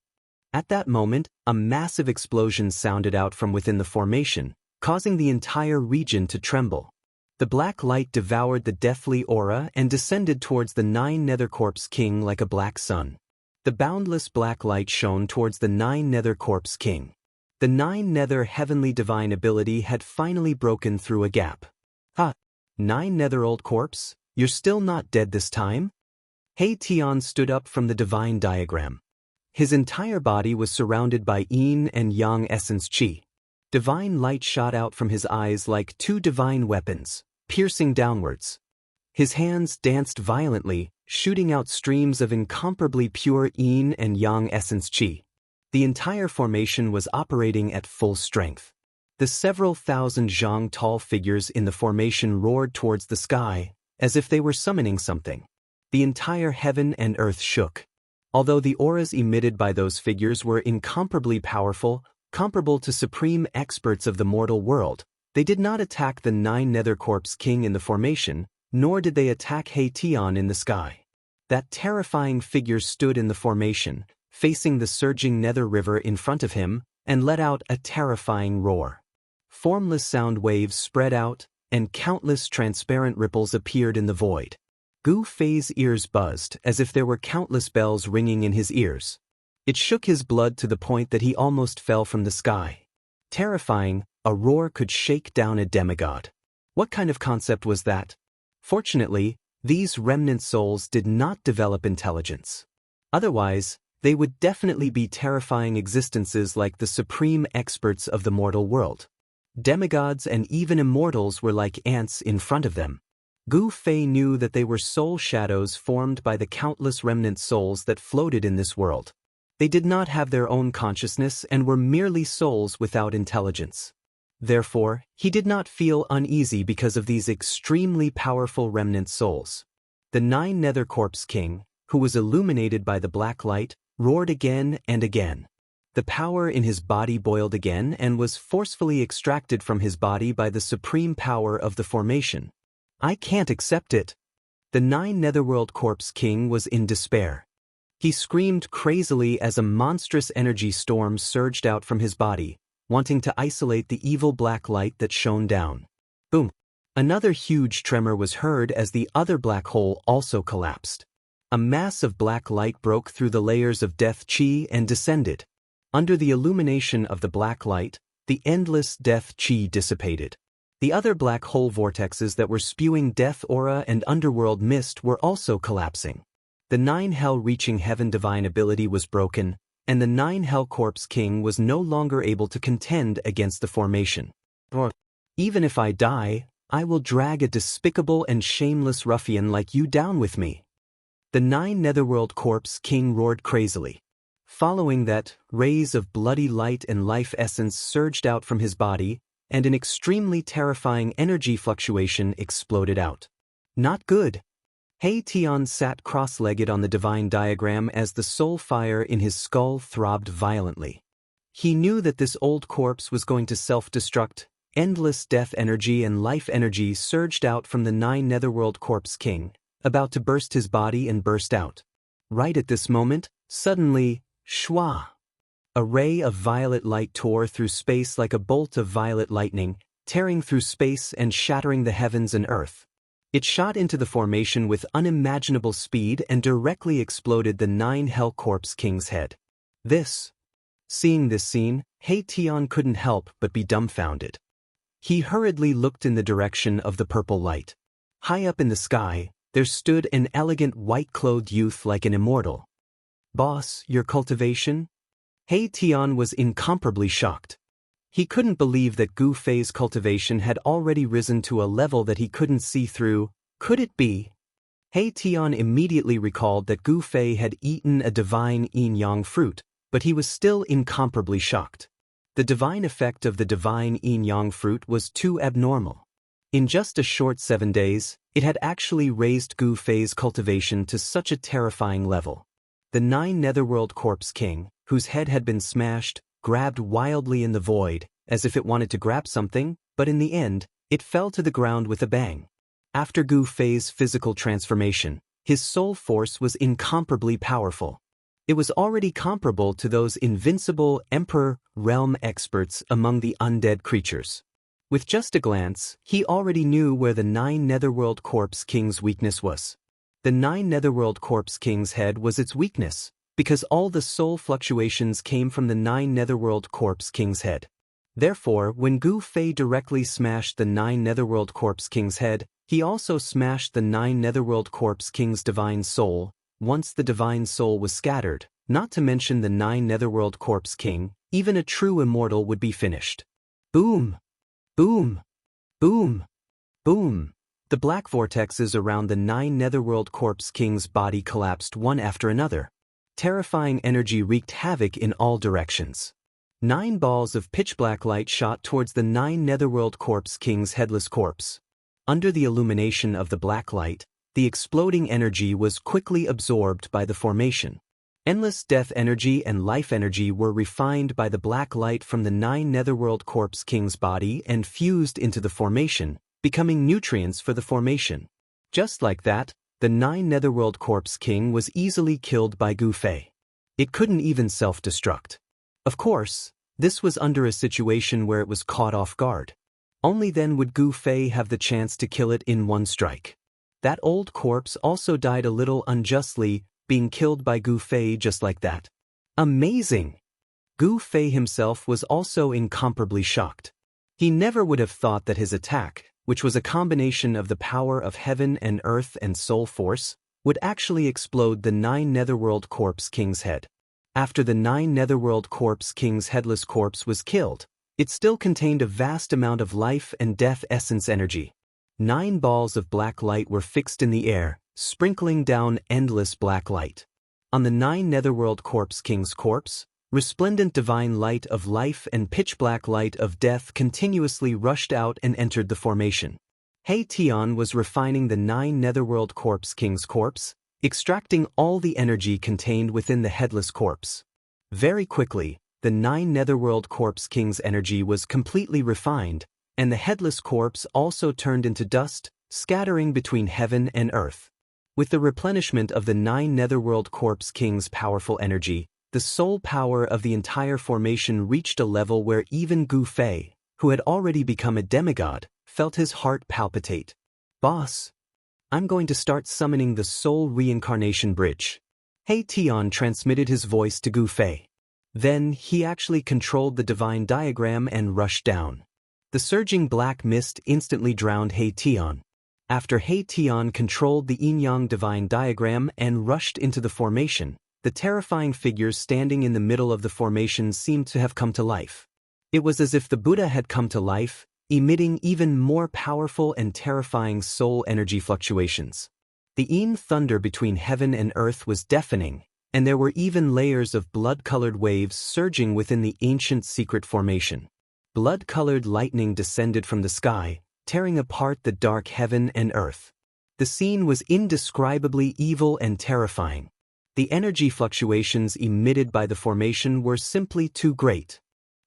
At that moment, a massive explosion sounded out from within the formation, causing the entire region to tremble. The black light devoured the deathly aura and descended towards the 9 Nether Corpse King like a black sun. The boundless black light shone towards the 9 Nether Corpse King. The 9 Nether heavenly divine ability had finally broken through a gap. "Ha! 9 Nether old corpse, you're still not dead this time?" He Tian stood up from the divine diagram. His entire body was surrounded by yin and yang essence qi. Divine light shot out from his eyes like 2 divine weapons, piercing downwards. His hands danced violently, shooting out streams of incomparably pure yin and yang essence qi. The entire formation was operating at full strength. The several thousand zhang tall figures in the formation roared towards the sky, as if they were summoning something. The entire heaven and earth shook. Although the auras emitted by those figures were incomparably powerful, comparable to supreme experts of the mortal world, they did not attack the 9 Nether Corpse King in the formation, nor did they attack He Tian in the sky. That terrifying figure stood in the formation, facing the surging Nether River in front of him, and let out a terrifying roar. Formless sound waves spread out, and countless transparent ripples appeared in the void. Gu Fei's ears buzzed as if there were countless bells ringing in his ears. It shook his blood to the point that he almost fell from the sky. Terrifying, a roar could shake down a demigod. What kind of concept was that? Fortunately, these remnant souls did not develop intelligence. Otherwise, they would definitely be terrifying existences like the supreme experts of the mortal world. Demigods and even immortals were like ants in front of them. Gu Fei knew that they were soul shadows formed by the countless remnant souls that floated in this world. They did not have their own consciousness and were merely souls without intelligence. Therefore, he did not feel uneasy because of these extremely powerful remnant souls. The 9 Nether Corpse King, who was illuminated by the black light, roared again and again. The power in his body boiled again and was forcefully extracted from his body by the supreme power of the formation. "I can't accept it." The 9 Netherworld Corpse King was in despair. He screamed crazily as a monstrous energy storm surged out from his body, wanting to isolate the evil black light that shone down. Boom! Another huge tremor was heard as the other black hole also collapsed. A mass of black light broke through the layers of death chi and descended. Under the illumination of the black light, the endless death chi dissipated. The other black hole vortexes that were spewing death aura and underworld mist were also collapsing. The 9 hell-reaching heaven divine ability was broken, and the 9 Hell Corpse King was no longer able to contend against the formation. "Even if I die, I will drag a despicable and shameless ruffian like you down with me." The 9 Netherworld Corpse King roared crazily. Following that, rays of bloody light and life essence surged out from his body, and an extremely terrifying energy fluctuation exploded out. Not good. He Tian sat cross-legged on the divine diagram as the soul fire in his skull throbbed violently. He knew that this old corpse was going to self-destruct. Endless death energy and life energy surged out from the 9 Netherworld Corpse King, about to burst his body and burst out. Right at this moment, suddenly, shwa! A ray of violet light tore through space like a bolt of violet lightning, tearing through space and shattering the heavens and earth. It shot into the formation with unimaginable speed and directly exploded the 9 Hell Corpse King's head. Seeing this scene, He Tian couldn't help but be dumbfounded. He hurriedly looked in the direction of the purple light. High up in the sky, there stood an elegant white-clothed youth like an immortal. "Boss, your cultivation?" He Tian was incomparably shocked. He couldn't believe that Gu Fei's cultivation had already risen to a level that he couldn't see through. Could it be? He Tian immediately recalled that Gu Fei had eaten a divine yin-yang fruit, but he was still incomparably shocked. The divine effect of the divine yin-yang fruit was too abnormal. In just a short 7 days, it had actually raised Gu Fei's cultivation to such a terrifying level. The 9 Netherworld Corpse King, whose head had been smashed, grabbed wildly in the void, as if it wanted to grab something, but in the end, it fell to the ground with a bang. After Gu Fei's physical transformation, his soul force was incomparably powerful. It was already comparable to those invincible Emperor realm experts among the undead creatures. With just a glance, he already knew where the 9 Netherworld Corpse King's weakness was. The 9 Netherworld Corpse King's head was its weakness, because all the soul fluctuations came from the 9 Netherworld Corpse King's head. Therefore, when Gu Fei directly smashed the 9 Netherworld Corpse King's head, he also smashed the 9 Netherworld Corpse King's divine soul. Once the divine soul was scattered, not to mention the 9 Netherworld Corpse King, even a true immortal would be finished. Boom! Boom! Boom! Boom! The black vortexes around the 9 Netherworld Corpse King's body collapsed one after another. Terrifying energy wreaked havoc in all directions. 9 balls of pitch-black light shot towards the 9 Netherworld Corpse King's headless corpse. Under the illumination of the black light, the exploding energy was quickly absorbed by the formation. Endless death energy and life energy were refined by the black light from the 9 Netherworld Corpse King's body and fused into the formation, becoming nutrients for the formation. Just like that, the 9 Netherworld Corpse King was easily killed by Gu Fei. It couldn't even self-destruct. Of course, this was under a situation where it was caught off guard. Only then would Gu Fei have the chance to kill it in one strike. That old corpse also died a little unjustly, being killed by Gu Fei just like that. Amazing! Gu Fei himself was also incomparably shocked. He never would have thought that his attack, which was a combination of the power of heaven and earth and soul force, would actually explode the 9 Netherworld Corpse King's head. After the 9 Netherworld Corpse King's headless corpse was killed, it still contained a vast amount of life and death essence energy. 9 balls of black light were fixed in the air, sprinkling down endless black light. On the 9 Netherworld Corpse King's corpse, resplendent divine light of life and pitch-black light of death continuously rushed out and entered the formation. He Tian was refining the 9 Netherworld Corpse King's corpse, extracting all the energy contained within the headless corpse. Very quickly, the 9 Netherworld Corpse King's energy was completely refined, and the headless corpse also turned into dust, scattering between heaven and earth. With the replenishment of the 9 Netherworld Corpse King's powerful energy, the soul power of the entire formation reached a level where even Gu Fei, who had already become a demigod, felt his heart palpitate. "Boss, I'm going to start summoning the Soul Reincarnation Bridge." He Tian transmitted his voice to Gu Fei. Then, he actually controlled the divine diagram and rushed down. The surging black mist instantly drowned He Tian. After He Tian controlled the yin-yang divine diagram and rushed into the formation, the terrifying figures standing in the middle of the formation seemed to have come to life. It was as if the Buddha had come to life, emitting even more powerful and terrifying soul energy fluctuations. The yin thunder between heaven and earth was deafening, and there were even layers of blood-colored waves surging within the ancient secret formation. Blood-colored lightning descended from the sky, tearing apart the dark heaven and earth. The scene was indescribably evil and terrifying. The energy fluctuations emitted by the formation were simply too great.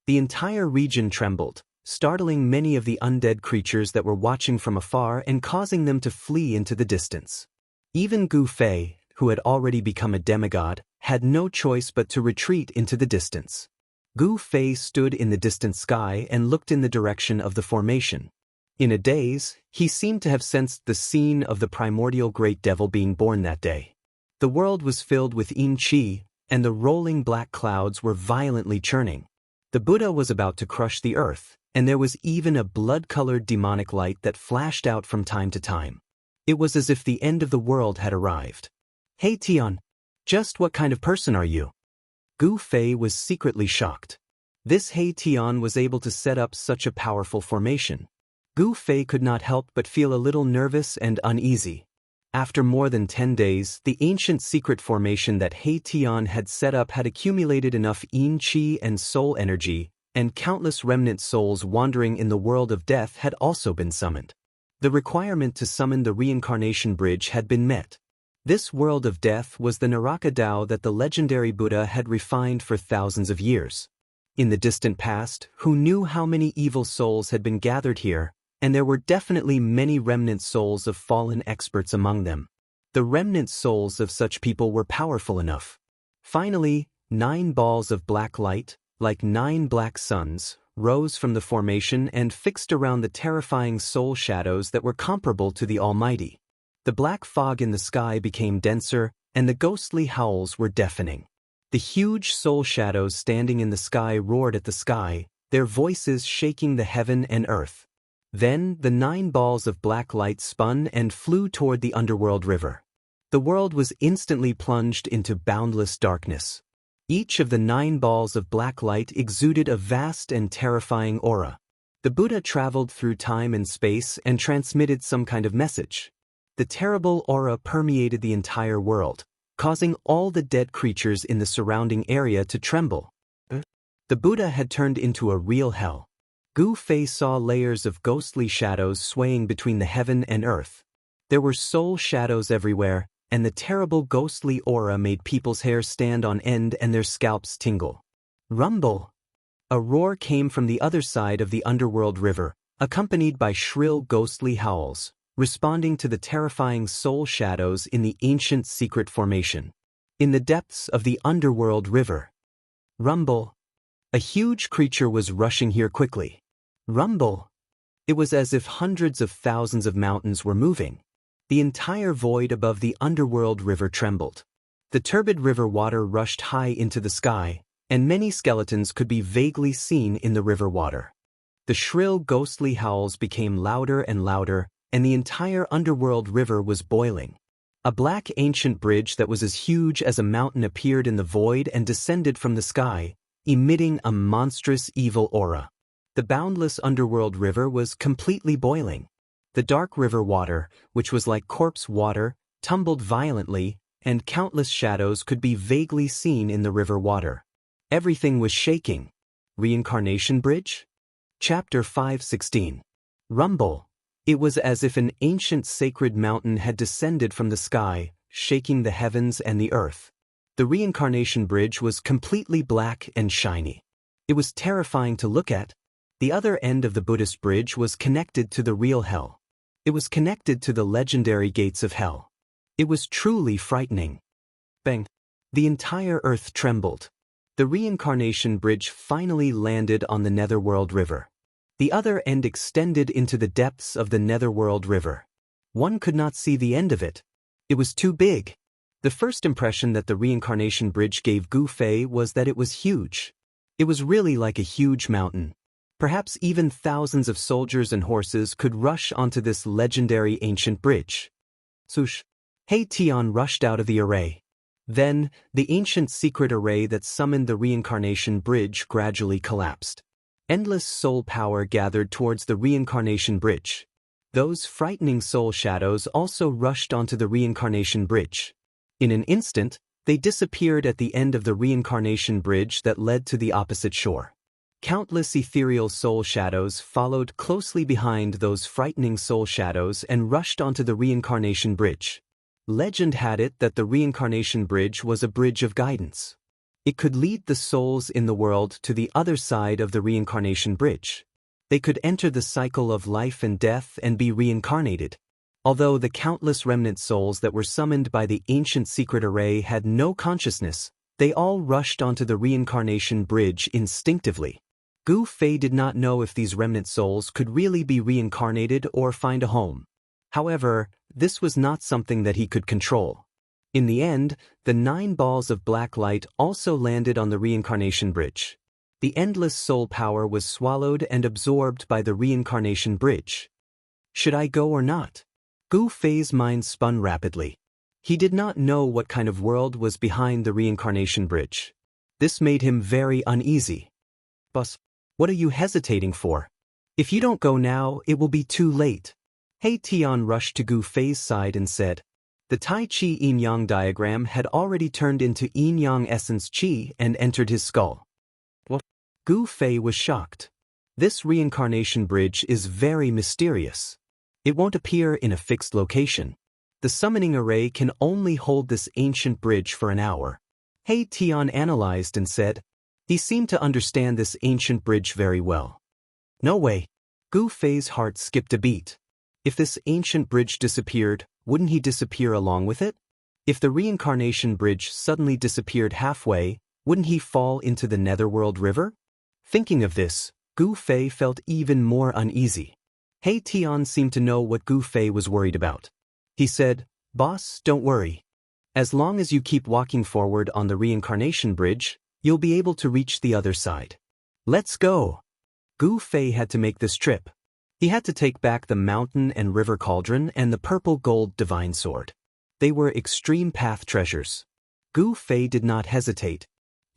The entire region trembled, startling many of the undead creatures that were watching from afar and causing them to flee into the distance. Even Gu Fei, who had already become a demigod, had no choice but to retreat into the distance. Gu Fei stood in the distant sky and looked in the direction of the formation. In a daze, he seemed to have sensed the scene of the primordial great devil being born that day. The world was filled with yin qi, and the rolling black clouds were violently churning. The Buddha was about to crush the earth, and there was even a blood-colored demonic light that flashed out from time to time. It was as if the end of the world had arrived. "He Tian, just what kind of person are you?" Gu Fei was secretly shocked. This He Tian was able to set up such a powerful formation. Gu Fei could not help but feel a little nervous and uneasy. After more than 10 days, the ancient secret formation that He Tian had set up had accumulated enough yin qi and soul energy, and countless remnant souls wandering in the world of death had also been summoned. The requirement to summon the reincarnation bridge had been met. This world of death was the Naraka Tao that the legendary Buddha had refined for thousands of years. In the distant past, who knew how many evil souls had been gathered here, and there were definitely many remnant souls of fallen experts among them. The remnant souls of such people were powerful enough. Finally, 9 balls of black light, like 9 black suns, rose from the formation and fixed around the terrifying soul shadows that were comparable to the Almighty. The black fog in the sky became denser, and the ghostly howls were deafening. The huge soul shadows standing in the sky roared at the sky, their voices shaking the heaven and earth. Then the 9 balls of black light spun and flew toward the underworld river. The world was instantly plunged into boundless darkness. Each of the 9 balls of black light exuded a vast and terrifying aura. The Buddha traveled through time and space and transmitted some kind of message. The terrible aura permeated the entire world, causing all the dead creatures in the surrounding area to tremble. The Buddha had turned into a real hell. Gu Fei saw layers of ghostly shadows swaying between the heaven and earth. There were soul shadows everywhere, and the terrible ghostly aura made people's hair stand on end and their scalps tingle. Rumble! A roar came from the other side of the underworld river, accompanied by shrill ghostly howls, responding to the terrifying soul shadows in the ancient secret formation. In the depths of the underworld river. Rumble! A huge creature was rushing here quickly. Rumble! It was as if hundreds of thousands of mountains were moving. The entire void above the underworld river trembled. The turbid river water rushed high into the sky, and many skeletons could be vaguely seen in the river water. The shrill ghostly howls became louder and louder, and the entire underworld river was boiling. A black ancient bridge that was as huge as a mountain appeared in the void and descended from the sky, emitting a monstrous evil aura. The boundless underworld river was completely boiling. The dark river water, which was like corpse water, tumbled violently, and countless shadows could be vaguely seen in the river water. Everything was shaking. Reincarnation Bridge? Chapter 5:16. Rumble. It was as if an ancient sacred mountain had descended from the sky, shaking the heavens and the earth. The reincarnation bridge was completely black and shiny. It was terrifying to look at. The other end of the Buddhist bridge was connected to the real hell. It was connected to the legendary gates of hell. It was truly frightening. Bang! The entire earth trembled. The reincarnation bridge finally landed on the Netherworld River. The other end extended into the depths of the Netherworld River. One could not see the end of it. It was too big. The first impression that the reincarnation bridge gave Gu Fei was that it was huge. It was really like a huge mountain. Perhaps even thousands of soldiers and horses could rush onto this legendary ancient bridge. Swoosh! Hei Tian rushed out of the array. Then, the ancient secret array that summoned the reincarnation bridge gradually collapsed. Endless soul power gathered towards the reincarnation bridge. Those frightening soul shadows also rushed onto the reincarnation bridge. In an instant, they disappeared at the end of the reincarnation bridge that led to the opposite shore. Countless ethereal soul shadows followed closely behind those frightening soul shadows and rushed onto the reincarnation bridge. Legend had it that the reincarnation bridge was a bridge of guidance. It could lead the souls in the world to the other side of the reincarnation bridge. They could enter the cycle of life and death and be reincarnated. Although the countless remnant souls that were summoned by the ancient secret array had no consciousness, they all rushed onto the reincarnation bridge instinctively. Gu Fei did not know if these remnant souls could really be reincarnated or find a home. However, this was not something that he could control. In the end, the 9 balls of black light also landed on the reincarnation bridge. The endless soul power was swallowed and absorbed by the reincarnation bridge. Should I go or not? Gu Fei's mind spun rapidly. He did not know what kind of world was behind the reincarnation bridge. This made him very uneasy. Boss, what are you hesitating for? If you don't go now, it will be too late. Hei Tian rushed to Gu Fei's side and said. The Tai Chi yin-yang diagram had already turned into yin-yang essence Qi and entered his skull. What? Gu Fei was shocked. This reincarnation bridge is very mysterious. It won't appear in a fixed location. The summoning array can only hold this ancient bridge for an hour. Hei Tian analyzed and said. He seemed to understand this ancient bridge very well. No way. Gu Fei's heart skipped a beat. If this ancient bridge disappeared, wouldn't he disappear along with it? If the reincarnation bridge suddenly disappeared halfway, wouldn't he fall into the Netherworld River? Thinking of this, Gu Fei felt even more uneasy. He Tian seemed to know what Gu Fei was worried about. He said, "Boss, don't worry. As long as you keep walking forward on the reincarnation bridge, you'll be able to reach the other side. Let's go." Gu Fei had to make this trip. He had to take back the mountain and river cauldron and the purple gold divine sword. They were extreme path treasures. Gu Fei did not hesitate.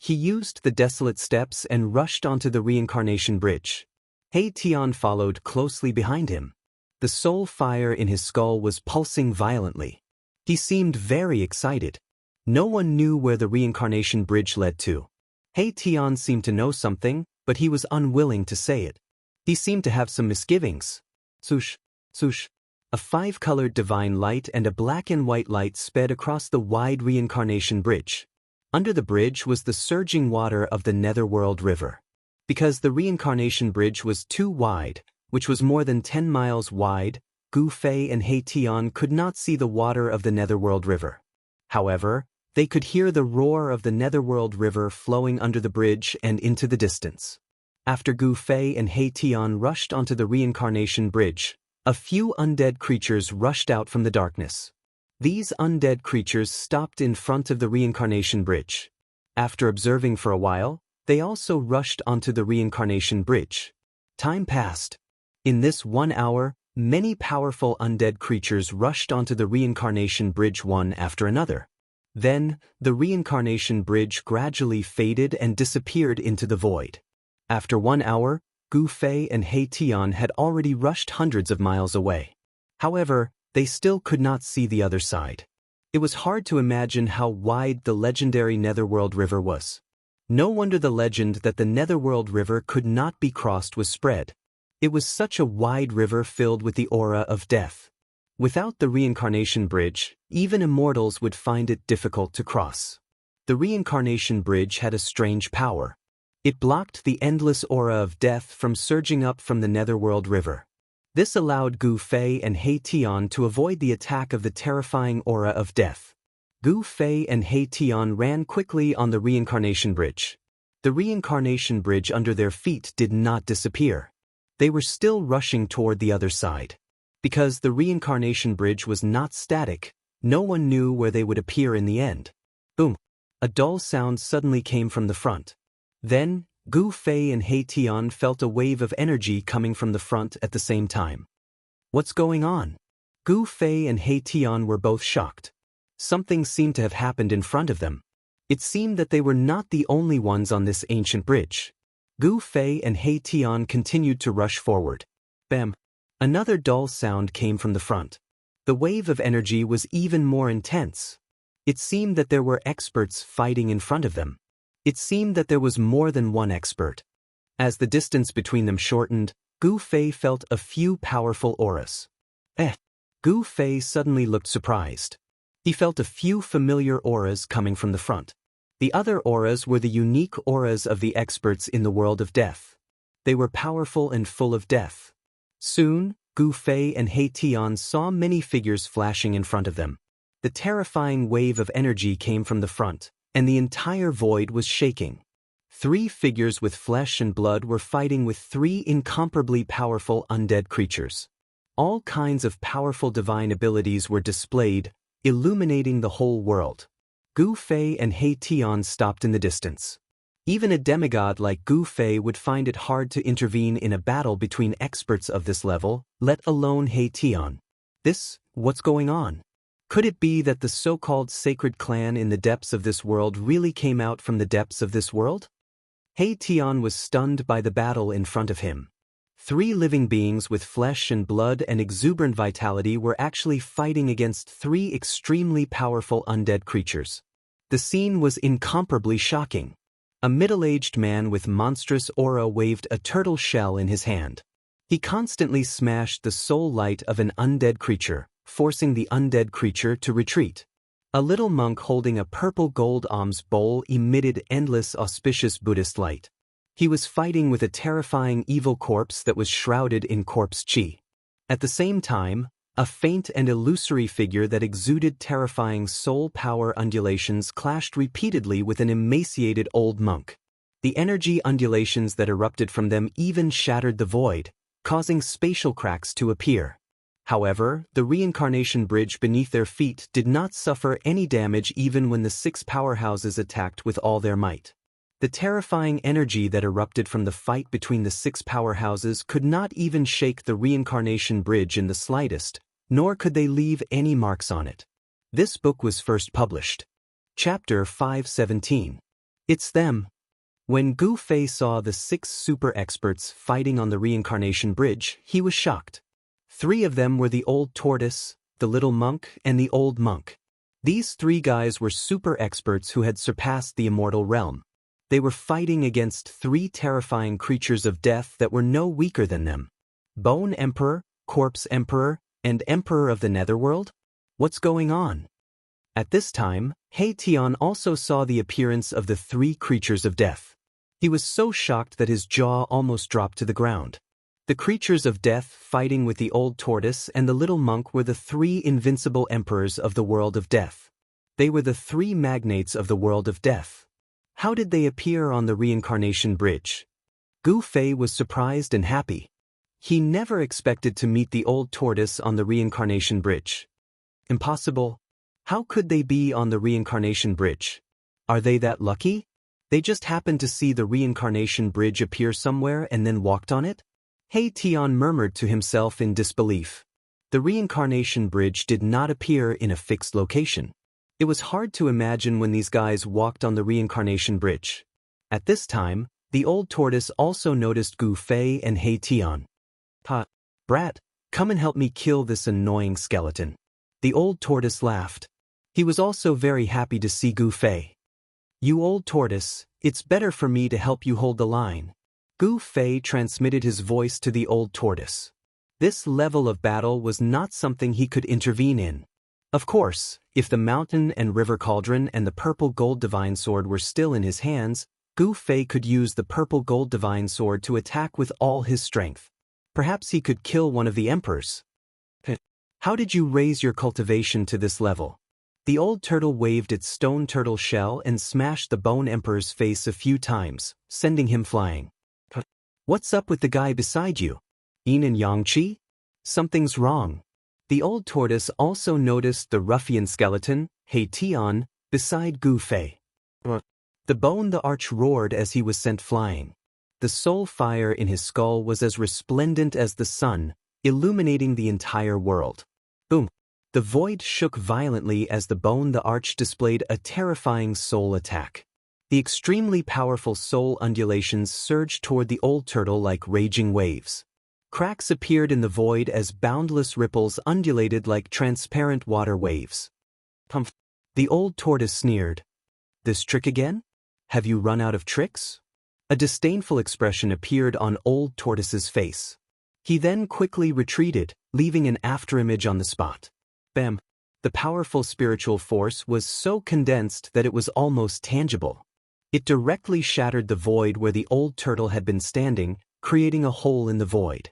He used the desolate steps and rushed onto the reincarnation bridge. He Tian followed closely behind him. The soul fire in his skull was pulsing violently. He seemed very excited. No one knew where the reincarnation bridge led to. He Tian seemed to know something, but he was unwilling to say it. He seemed to have some misgivings. Swoosh, swoosh. A five-colored divine light and a black and white light sped across the wide reincarnation bridge. Under the bridge was the surging water of the Netherworld River. Because the reincarnation bridge was too wide, which was more than 10 miles wide, Gu Fei and He Tian could not see the water of the Netherworld River. However, they could hear the roar of the Netherworld River flowing under the bridge and into the distance. After Gu Fei and He Tian rushed onto the reincarnation bridge, a few undead creatures rushed out from the darkness. These undead creatures stopped in front of the reincarnation bridge. After observing for a while, they also rushed onto the reincarnation bridge. Time passed. In this 1 hour, many powerful undead creatures rushed onto the reincarnation bridge one after another. Then, the reincarnation bridge gradually faded and disappeared into the void. After 1 hour, Gu Fei and He Tian had already rushed hundreds of miles away. However, they still could not see the other side. It was hard to imagine how wide the legendary Netherworld River was. No wonder the legend that the Netherworld River could not be crossed was spread. It was such a wide river filled with the aura of death. Without the reincarnation bridge, even immortals would find it difficult to cross. The reincarnation bridge had a strange power. It blocked the endless aura of death from surging up from the Netherworld River. This allowed Gu Fei and He Tian to avoid the attack of the terrifying aura of death. Gu Fei and He Tian ran quickly on the reincarnation bridge. The reincarnation bridge under their feet did not disappear. They were still rushing toward the other side. Because the reincarnation bridge was not static, no one knew where they would appear in the end. Boom! A dull sound suddenly came from the front. Then, Gu Fei and He Tian felt a wave of energy coming from the front at the same time. What's going on? Gu Fei and He Tian were both shocked. Something seemed to have happened in front of them. It seemed that they were not the only ones on this ancient bridge. Gu Fei and He Tian continued to rush forward. Bam! Another dull sound came from the front. The wave of energy was even more intense. It seemed that there were experts fighting in front of them. It seemed that there was more than one expert. As the distance between them shortened, Gu Fei felt a few powerful auras. Gu Fei suddenly looked surprised. He felt a few familiar auras coming from the front. The other auras were the unique auras of the experts in the world of death. They were powerful and full of death. Soon, Gu Fei and He Tian saw many figures flashing in front of them. The terrifying wave of energy came from the front, and the entire void was shaking. 3 figures with flesh and blood were fighting with 3 incomparably powerful undead creatures. All kinds of powerful divine abilities were displayed, illuminating the whole world. Gu Fei and He Tian stopped in the distance. Even a demigod like Gu Fei would find it hard to intervene in a battle between experts of this level, let alone He Tian. What's going on? Could it be that the so-called sacred clan in the depths of this world really came out from the depths of this world? He Tian was stunned by the battle in front of him. 3 living beings with flesh and blood and exuberant vitality were actually fighting against 3 extremely powerful undead creatures. The scene was incomparably shocking. A middle-aged man with monstrous aura waved a turtle shell in his hand. He constantly smashed the soul light of an undead creature, forcing the undead creature to retreat. A little monk holding a purple gold alms bowl emitted endless auspicious Buddhist light. He was fighting with a terrifying evil corpse that was shrouded in corpse chi. At the same time, a faint and illusory figure that exuded terrifying soul power undulations clashed repeatedly with an emaciated old monk. The energy undulations that erupted from them even shattered the void, causing spatial cracks to appear. However, the reincarnation bridge beneath their feet did not suffer any damage even when the 6 powerhouses attacked with all their might. The terrifying energy that erupted from the fight between the 6 powerhouses could not even shake the reincarnation bridge in the slightest, nor could they leave any marks on it. This book was first published. Chapter 517. It's them. When Gu Fei saw the 6 super experts fighting on the reincarnation bridge, he was shocked. 3 of them were the old tortoise, the little monk, and the old monk. These 3 guys were super experts who had surpassed the immortal realm. They were fighting against 3 terrifying creatures of death that were no weaker than them. Bone Emperor, Corpse Emperor, and Emperor of the Netherworld? What's going on? At this time, He Tian also saw the appearance of the 3 creatures of death. He was so shocked that his jaw almost dropped to the ground. The creatures of death fighting with the old tortoise and the little monk were the 3 invincible emperors of the world of death. They were the 3 magnates of the world of death. How did they appear on the reincarnation bridge? Gu Fei was surprised and happy. He never expected to meet the old tortoise on the reincarnation bridge. Impossible. How could they be on the reincarnation bridge? Are they that lucky? They just happened to see the reincarnation bridge appear somewhere and then walked on it? He Tian murmured to himself in disbelief. The reincarnation bridge did not appear in a fixed location. It was hard to imagine when these guys walked on the reincarnation bridge. At this time, the old tortoise also noticed Gu Fei and He Tian. Brat, come and help me kill this annoying skeleton. The old tortoise laughed. He was also very happy to see Gu Fei. You old tortoise, it's better for me to help you hold the line. Gu Fei transmitted his voice to the old tortoise. This level of battle was not something he could intervene in. Of course, if the mountain and river cauldron and the purple gold divine sword were still in his hands, Gu Fei could use the purple gold divine sword to attack with all his strength. Perhaps he could kill one of the emperors. How did you raise your cultivation to this level? The old turtle waved its stone turtle shell and smashed the bone emperor's face a few times, sending him flying. What's up with the guy beside you? Yin and Yangqi? Something's wrong. The old tortoise also noticed the ruffian skeleton, He Tian, beside Gu Fei. The bone the arch roared as he was sent flying. The soul fire in his skull was as resplendent as the sun, illuminating the entire world. Boom! The void shook violently as the bone the arch displayed a terrifying soul attack. The extremely powerful soul undulations surged toward the old turtle like raging waves. Cracks appeared in the void as boundless ripples undulated like transparent water waves. Pumph! The old tortoise sneered. This trick again? Have you run out of tricks? A disdainful expression appeared on old tortoise's face. He then quickly retreated, leaving an afterimage on the spot. Bam! The powerful spiritual force was so condensed that it was almost tangible. It directly shattered the void where the old turtle had been standing, creating a hole in the void.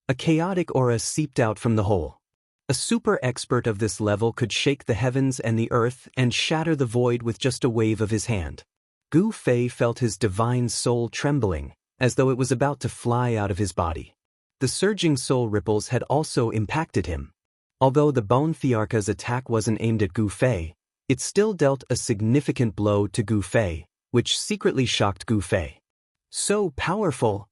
A chaotic aura seeped out from the hole. A super expert of this level could shake the heavens and the earth and shatter the void with just a wave of his hand. Gu Fei felt his divine soul trembling, as though it was about to fly out of his body. The surging soul ripples had also impacted him. Although the Bone Thearka's attack wasn't aimed at Gu Fei, it still dealt a significant blow to Gu Fei, which secretly shocked Gu Fei. So powerful!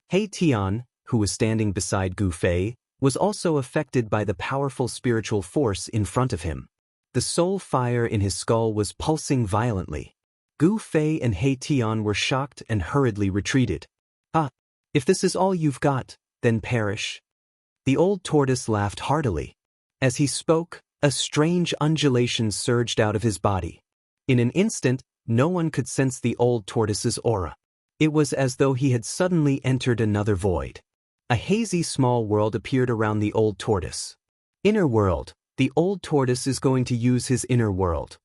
He Tian, who was standing beside Gu Fei, was also affected by the powerful spiritual force in front of him. The soul fire in his skull was pulsing violently. Gu Fei and He Tian were shocked and hurriedly retreated. If this is all you've got, then perish. The old tortoise laughed heartily. As he spoke, a strange undulation surged out of his body. In an instant, no one could sense the old tortoise's aura. It was as though he had suddenly entered another void. A hazy small world appeared around the old tortoise. Inner world. The old tortoise is going to use his inner world.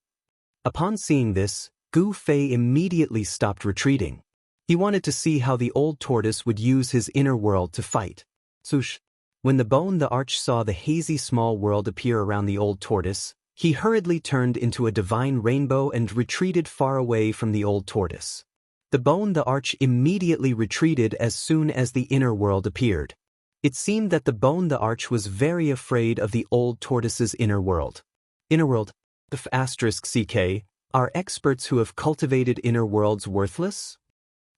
Upon seeing this, Gu Fei immediately stopped retreating. He wanted to see how the old tortoise would use his inner world to fight. Swoosh! When the bone the arch saw the hazy small world appear around the old tortoise, he hurriedly turned into a divine rainbow and retreated far away from the old tortoise. The bone the arch immediately retreated as soon as the inner world appeared. It seemed that the bone the arch was very afraid of the old tortoise's inner world. Inner world. The *CK, are experts who have cultivated inner worlds worthless?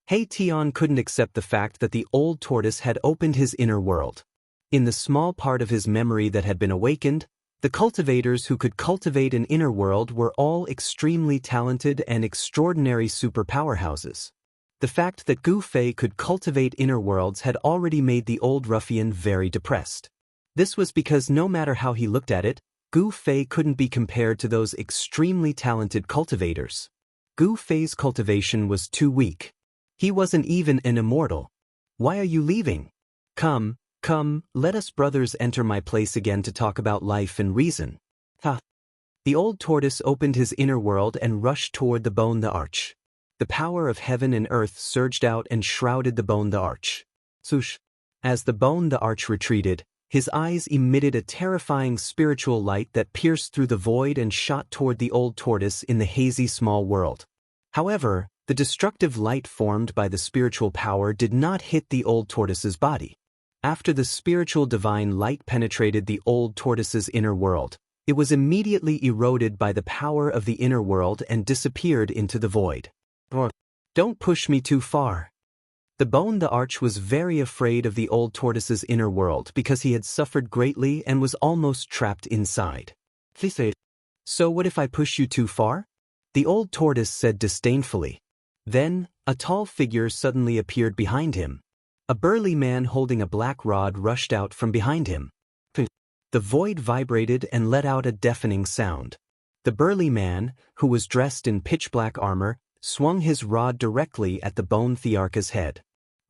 He Tian couldn't accept the fact that the old tortoise had opened his inner world. In the small part of his memory that had been awakened, the cultivators who could cultivate an inner world were all extremely talented and extraordinary super powerhouses. The fact that Gu Fei could cultivate inner worlds had already made the old ruffian very depressed. This was because no matter how he looked at it, Gu Fei couldn't be compared to those extremely talented cultivators. Gu Fei's cultivation was too weak. He wasn't even an immortal. Why are you leaving? Come, let us brothers enter my place again to talk about life and reason. Ha! The old tortoise opened his inner world and rushed toward the bone the arch. The power of heaven and earth surged out and shrouded the bone the arch. Swoosh! As the bone the arch retreated, his eyes emitted a terrifying spiritual light that pierced through the void and shot toward the old tortoise in the hazy small world. However, the destructive light formed by the spiritual power did not hit the old tortoise's body. After the spiritual divine light penetrated the old tortoise's inner world, it was immediately eroded by the power of the inner world and disappeared into the void. Don't push me too far. The bone the arch was very afraid of the old tortoise's inner world because he had suffered greatly and was almost trapped inside. So what if I push you too far? The old tortoise said disdainfully. Then, a tall figure suddenly appeared behind him. A burly man holding a black rod rushed out from behind him. The void vibrated and let out a deafening sound. The burly man, who was dressed in pitch-black armor, swung his rod directly at the bone thearcha's head.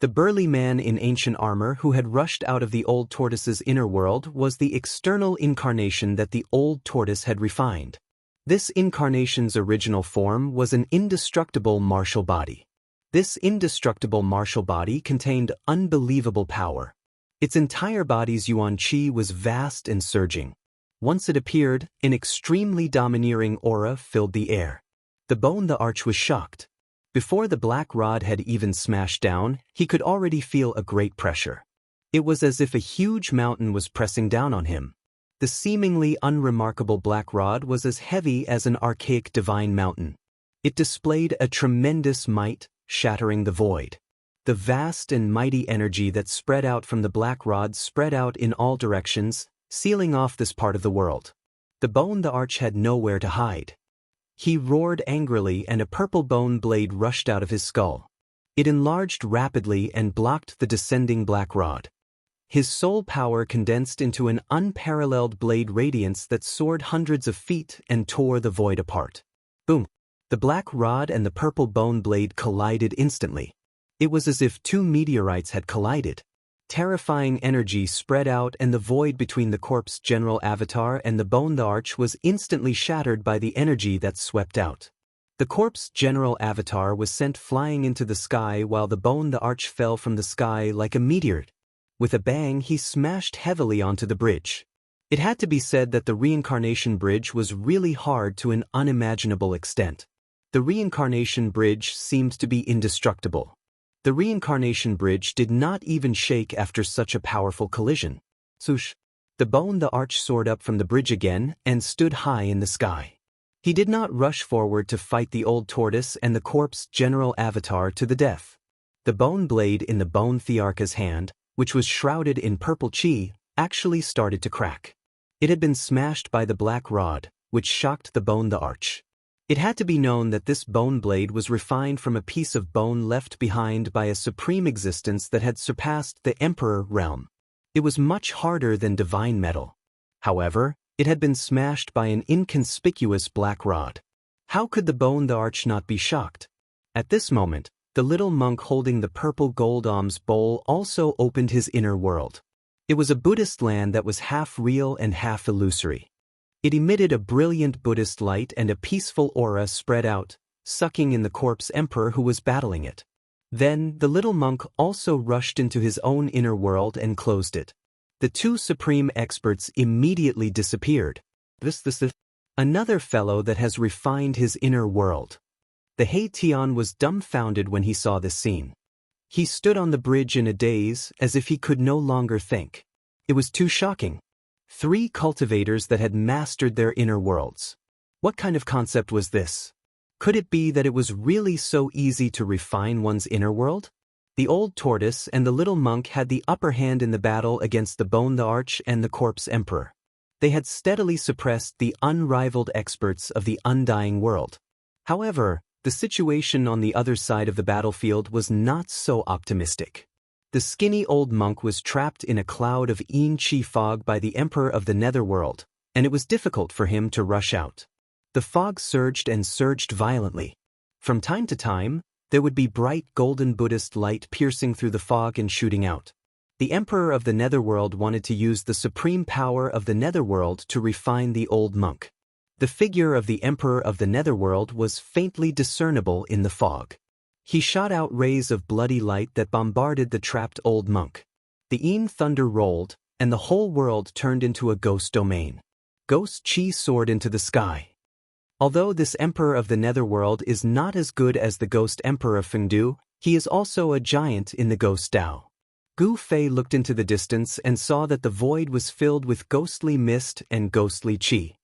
The burly man in ancient armor who had rushed out of the old tortoise's inner world was the external incarnation that the old tortoise had refined. This incarnation's original form was an indestructible martial body. This indestructible martial body contained unbelievable power. Its entire body's yuan qi was vast and surging. Once it appeared, an extremely domineering aura filled the air. The bone the arch was shocked. Before the black rod had even smashed down, he could already feel a great pressure. It was as if a huge mountain was pressing down on him. The seemingly unremarkable black rod was as heavy as an archaic divine mountain. It displayed a tremendous might, shattering the void. The vast and mighty energy that spread out from the black rod spread out in all directions, sealing off this part of the world. The bone the arch had nowhere to hide. He roared angrily and a purple bone blade rushed out of his skull. It enlarged rapidly and blocked the descending black rod. His soul power condensed into an unparalleled blade radiance that soared hundreds of feet and tore the void apart. Boom! The black rod and the purple bone blade collided instantly. It was as if two meteorites had collided. Terrifying energy spread out and the void between the corpse general avatar and the bone the arch was instantly shattered by the energy that swept out. The corpse general avatar was sent flying into the sky while the bone the arch fell from the sky like a meteor. With a bang, he smashed heavily onto the bridge. It had to be said that the reincarnation bridge was really hard to an unimaginable extent. The reincarnation bridge seemed to be indestructible. The reincarnation bridge did not even shake after such a powerful collision. Swoosh! The bone the arch soared up from the bridge again and stood high in the sky. He did not rush forward to fight the old tortoise and the corpse general avatar to the death. The bone blade in the bone thearcha's hand, which was shrouded in purple chi, actually started to crack. It had been smashed by the black rod, which shocked the bone the arch. It had to be known that this bone blade was refined from a piece of bone left behind by a supreme existence that had surpassed the emperor realm. It was much harder than divine metal. However, it had been smashed by an inconspicuous black rod. How could the bone the arch not be shocked? At this moment, the little monk holding the purple gold alms bowl also opened his inner world. It was a Buddhist land that was half real and half illusory. It emitted a brilliant Buddhist light and a peaceful aura spread out, sucking in the corpse emperor who was battling it. Then, the little monk also rushed into his own inner world and closed it. The two supreme experts immediately disappeared. Another fellow that has refined his inner world. The Tian was dumbfounded when he saw this scene. He stood on the bridge in a daze, as if he could no longer think. It was too shocking. 3 cultivators that had mastered their inner worlds. What kind of concept was this? Could it be that it was really so easy to refine one's inner world? The old tortoise and the little monk had the upper hand in the battle against the bone, the arch, and the corpse emperor. They had steadily suppressed the unrivaled experts of the undying world. However, the situation on the other side of the battlefield was not so optimistic. The skinny old monk was trapped in a cloud of Qi fog by the emperor of the netherworld, and it was difficult for him to rush out. The fog surged and surged violently. From time to time, there would be bright golden Buddhist light piercing through the fog and shooting out. The emperor of the netherworld wanted to use the supreme power of the netherworld to refine the old monk. The figure of the emperor of the netherworld was faintly discernible in the fog. He shot out rays of bloody light that bombarded the trapped old monk. The thunder rolled, and the whole world turned into a ghost domain. Ghost Qi soared into the sky. Although this emperor of the netherworld is not as good as the ghost emperor of Fengdu, he is also a giant in the ghost Dao. Gu Fei looked into the distance and saw that the void was filled with ghostly mist and ghostly Qi.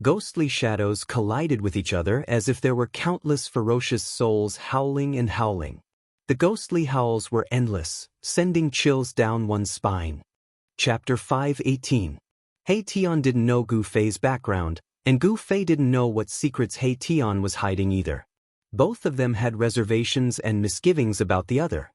Ghostly shadows collided with each other as if there were countless ferocious souls howling and howling. The ghostly howls were endless, sending chills down one's spine. Chapter 5:18. Tian didn't know Gu Fei's background, and Gu Fei didn't know what secrets Tian was hiding either. Both of them had reservations and misgivings about the other.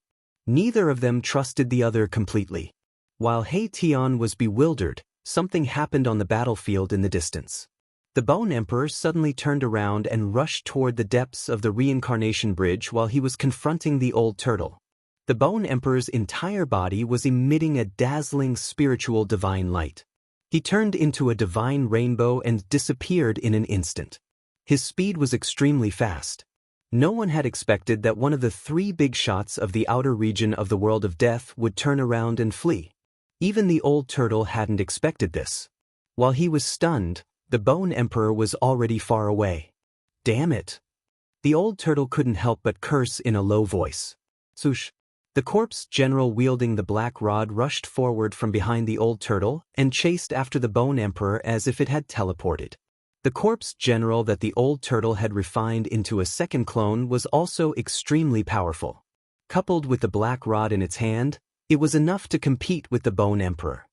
Neither of them trusted the other completely. While Tian was bewildered, something happened on the battlefield in the distance. The Bone Emperor suddenly turned around and rushed toward the depths of the reincarnation bridge while he was confronting the old turtle. The Bone Emperor's entire body was emitting a dazzling spiritual divine light. He turned into a divine rainbow and disappeared in an instant. His speed was extremely fast. No one had expected that one of the 3 big shots of the outer region of the world of death would turn around and flee. Even the old turtle hadn't expected this. While he was stunned, the Bone Emperor was already far away. Damn it! The old turtle couldn't help but curse in a low voice. Swoosh! The corpse general wielding the black rod rushed forward from behind the old turtle and chased after the Bone Emperor as if it had teleported. The corpse general that the old turtle had refined into a second clone was also extremely powerful. Coupled with the black rod in its hand, it was enough to compete with the Bone Emperor.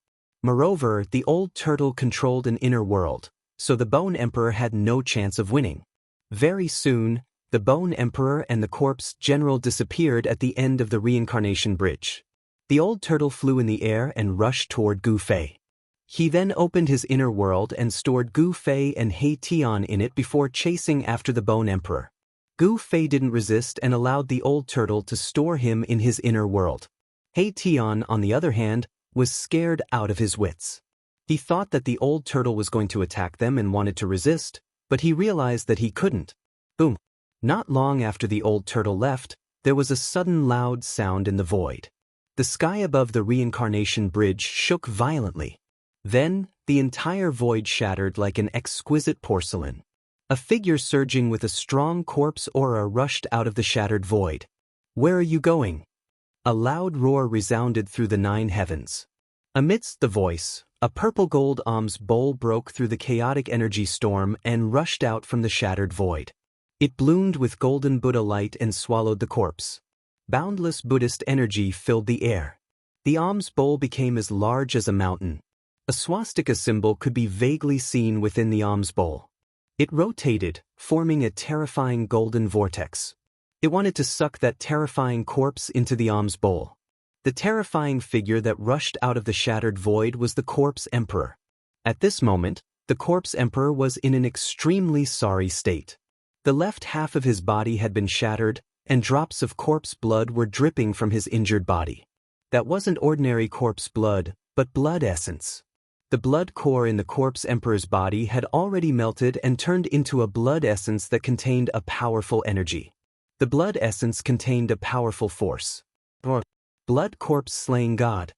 Moreover, the old turtle controlled an inner world, so the Bone Emperor had no chance of winning. Very soon, the Bone Emperor and the corpse general disappeared at the end of the reincarnation bridge. The old turtle flew in the air and rushed toward Gu Fei. He then opened his inner world and stored Gu Fei and Tian in it before chasing after the Bone Emperor. Gu Fei didn't resist and allowed the old turtle to store him in his inner world. Tian, on the other hand, was scared out of his wits. He thought that the old turtle was going to attack them and wanted to resist, but he realized that he couldn't. Boom! Not long after the old turtle left, there was a sudden loud sound in the void. The sky above the reincarnation bridge shook violently. Then, the entire void shattered like an exquisite porcelain. A figure surging with a strong corpse aura rushed out of the shattered void. "Where are you going?" A loud roar resounded through the 9 heavens. Amidst the voice, a purple gold alms bowl broke through the chaotic energy storm and rushed out from the shattered void. It bloomed with golden Buddha light and swallowed the corpse. Boundless Buddhist energy filled the air. The alms bowl became as large as a mountain. A swastika symbol could be vaguely seen within the alms bowl. It rotated, forming a terrifying golden vortex. It wanted to suck that terrifying corpse into the alms bowl. The terrifying figure that rushed out of the shattered void was the corpse emperor. At this moment, the corpse emperor was in an extremely sorry state. The left half of his body had been shattered, and drops of corpse blood were dripping from his injured body. That wasn't ordinary corpse blood, but blood essence. The blood core in the corpse emperor's body had already melted and turned into a blood essence that contained a powerful energy. The blood essence contained a powerful force. Blood corpse slaying God.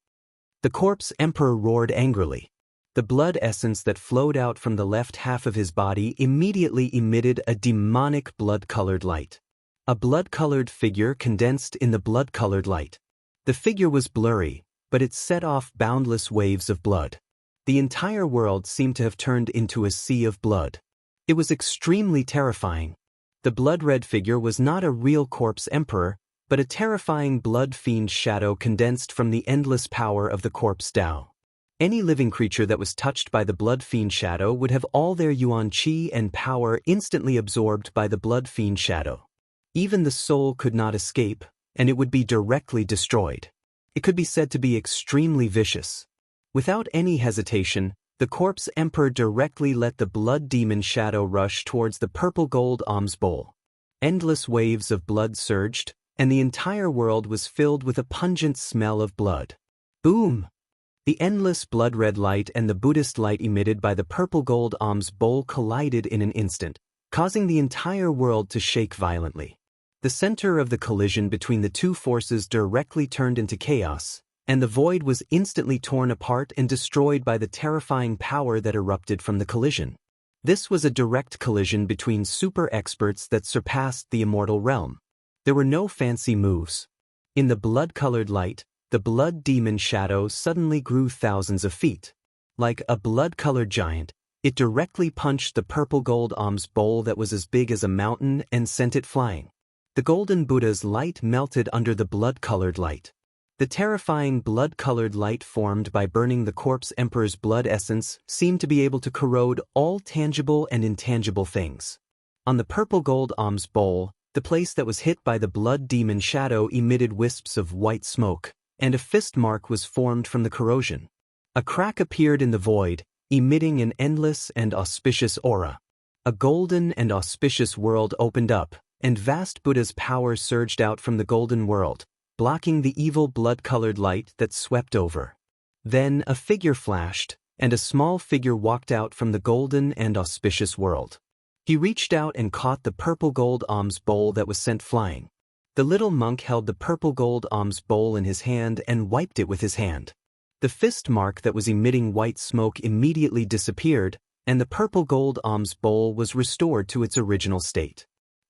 The corpse emperor roared angrily. The blood essence that flowed out from the left half of his body immediately emitted a demonic blood-colored light. A blood-colored figure condensed in the blood-colored light. The figure was blurry, but it set off boundless waves of blood. The entire world seemed to have turned into a sea of blood. It was extremely terrifying. The blood-red figure was not a real corpse emperor, but a terrifying blood fiend shadow condensed from the endless power of the corpse Dao. Any living creature that was touched by the blood fiend shadow would have all their yuan qi and power instantly absorbed by the blood fiend shadow. Even the soul could not escape, and it would be directly destroyed. It could be said to be extremely vicious. Without any hesitation, the corpse emperor directly let the blood demon shadow rush towards the purple gold alms bowl. Endless waves of blood surged, and the entire world was filled with a pungent smell of blood. Boom! The endless blood-red light and the Buddhist light emitted by the purple gold alms bowl collided in an instant, causing the entire world to shake violently. The center of the collision between the two forces directly turned into chaos, and the void was instantly torn apart and destroyed by the terrifying power that erupted from the collision. This was a direct collision between super experts that surpassed the immortal realm. There were no fancy moves. In the blood-colored light, the blood demon shadow suddenly grew thousands of feet. Like a blood-colored giant, it directly punched the purple gold alms bowl that was as big as a mountain and sent it flying. The golden Buddha's light melted under the blood-colored light. The terrifying blood-colored light formed by burning the corpse emperor's blood essence seemed to be able to corrode all tangible and intangible things. On the purple gold alms bowl, the place that was hit by the blood demon shadow emitted wisps of white smoke, and a fist mark was formed from the corrosion. A crack appeared in the void, emitting an endless and auspicious aura. A golden and auspicious world opened up, and vast Buddha's power surged out from the golden world, blocking the evil blood-colored light that swept over. Then a figure flashed, and a small figure walked out from the golden and auspicious world. He reached out and caught the purple gold alms bowl that was sent flying. The little monk held the purple gold alms bowl in his hand and wiped it with his hand. The fist mark that was emitting white smoke immediately disappeared, and the purple gold alms bowl was restored to its original state.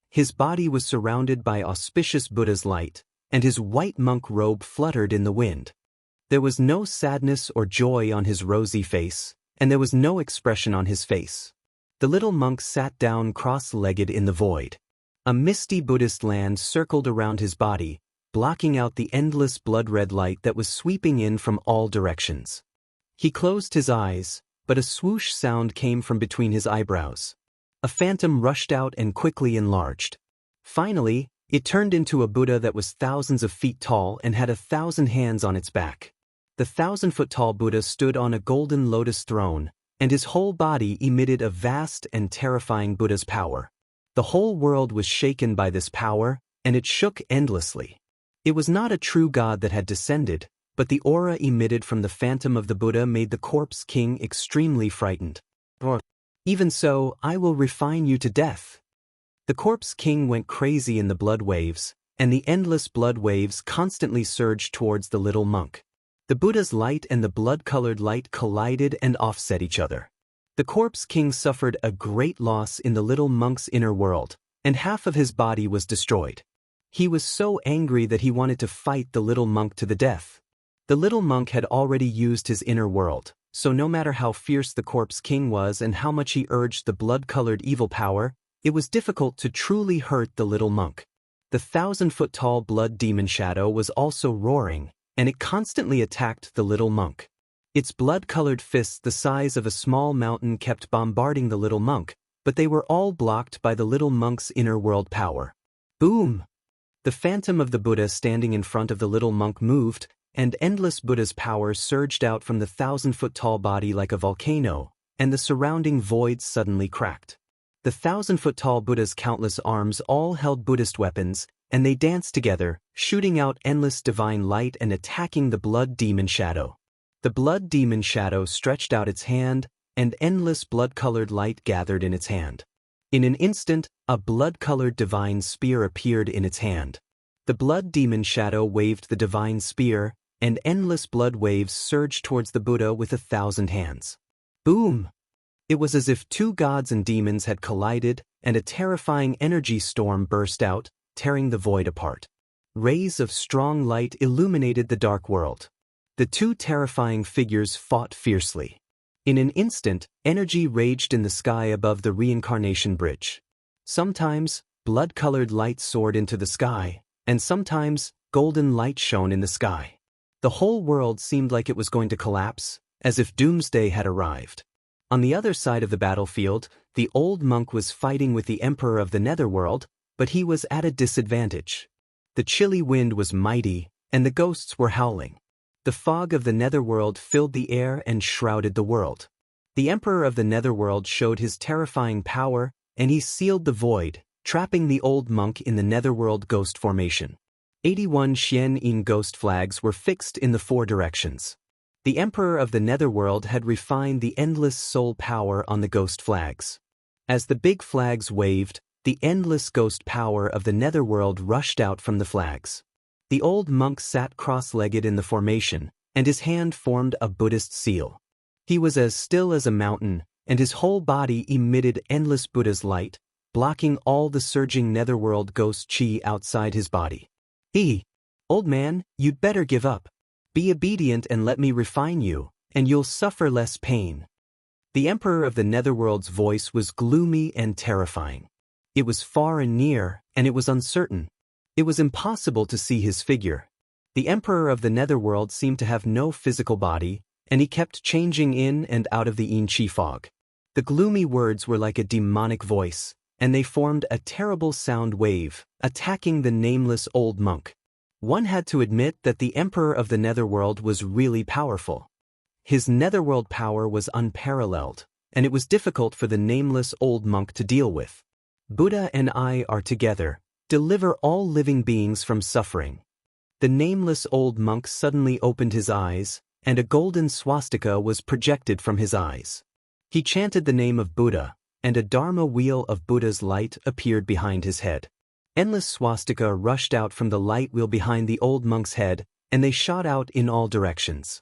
His body was surrounded by auspicious Buddha's light, and his white monk robe fluttered in the wind. There was no sadness or joy on his rosy face, and there was no expression on his face. The little monk sat down cross-legged in the void. A misty Buddhist land circled around his body, blocking out the endless blood-red light that was sweeping in from all directions. He closed his eyes, but a swoosh sound came from between his eyebrows. A phantom rushed out and quickly enlarged. Finally, it turned into a Buddha that was thousands of feet tall and had 1,000 hands on its back. The 1,000-foot-tall Buddha stood on a golden lotus throne, and his whole body emitted a vast and terrifying Buddha's power. The whole world was shaken by this power, and it shook endlessly. It was not a true God that had descended, but the aura emitted from the phantom of the Buddha made the corpse king extremely frightened. Even so, I will refine you to death. The corpse king went crazy in the blood waves, and the endless blood waves constantly surged towards the little monk. The Buddha's light and the blood-colored light collided and offset each other. The corpse king suffered a great loss in the little monk's inner world, and half of his body was destroyed. He was so angry that he wanted to fight the little monk to the death. The little monk had already used his inner world, so no matter how fierce the corpse king was and how much he urged the blood-colored evil power, it was difficult to truly hurt the little monk. The 1,000-foot-tall blood demon shadow was also roaring, and it constantly attacked the little monk. Its blood-colored fists the size of a small mountain kept bombarding the little monk, but they were all blocked by the little monk's inner world power. Boom! The phantom of the Buddha standing in front of the little monk moved, and endless Buddha's power surged out from the 1,000-foot-tall body like a volcano, and the surrounding void suddenly cracked. The 1,000-foot-tall Buddha's countless arms all held Buddhist weapons, and they danced together, shooting out endless divine light and attacking the blood demon shadow. The blood demon shadow stretched out its hand, and endless blood-colored light gathered in its hand. In an instant, a blood-colored divine spear appeared in its hand. The blood demon shadow waved the divine spear, and endless blood waves surged towards the Buddha with 1,000 hands. Boom! It was as if two gods and demons had collided, and a terrifying energy storm burst out, tearing the void apart. Rays of strong light illuminated the dark world. The two terrifying figures fought fiercely. In an instant, energy raged in the sky above the reincarnation bridge. Sometimes, blood-colored light soared into the sky, and sometimes, golden light shone in the sky. The whole world seemed like it was going to collapse, as if doomsday had arrived. On the other side of the battlefield, the old monk was fighting with the emperor of the netherworld, but he was at a disadvantage. The chilly wind was mighty, and the ghosts were howling. The fog of the netherworld filled the air and shrouded the world. The emperor of the netherworld showed his terrifying power, and he sealed the void, trapping the old monk in the netherworld ghost formation. 81 Xianxia ghost flags were fixed in the 4 directions. The emperor of the netherworld had refined the endless soul power on the ghost flags. As the big flags waved, the endless ghost power of the netherworld rushed out from the flags. The old monk sat cross-legged in the formation, and his hand formed a Buddhist seal. He was as still as a mountain, and his whole body emitted endless Buddha's light, blocking all the surging netherworld ghost chi outside his body. Old man, you'd better give up. Be obedient and let me refine you, and you'll suffer less pain. The emperor of the netherworld's voice was gloomy and terrifying. It was far and near, and it was uncertain. It was impossible to see his figure. The emperor of the netherworld seemed to have no physical body, and he kept changing in and out of the yin chi fog. The gloomy words were like a demonic voice, and they formed a terrible sound wave, attacking the nameless old monk. One had to admit that the emperor of the netherworld was really powerful. His netherworld power was unparalleled, and it was difficult for the nameless old monk to deal with. Buddha and I are together. Deliver all living beings from suffering. The nameless old monk suddenly opened his eyes, and a golden swastika was projected from his eyes. He chanted the name of Buddha, and a Dharma wheel of Buddha's light appeared behind his head. Endless swastika rushed out from the light wheel behind the old monk's head, and they shot out in all directions.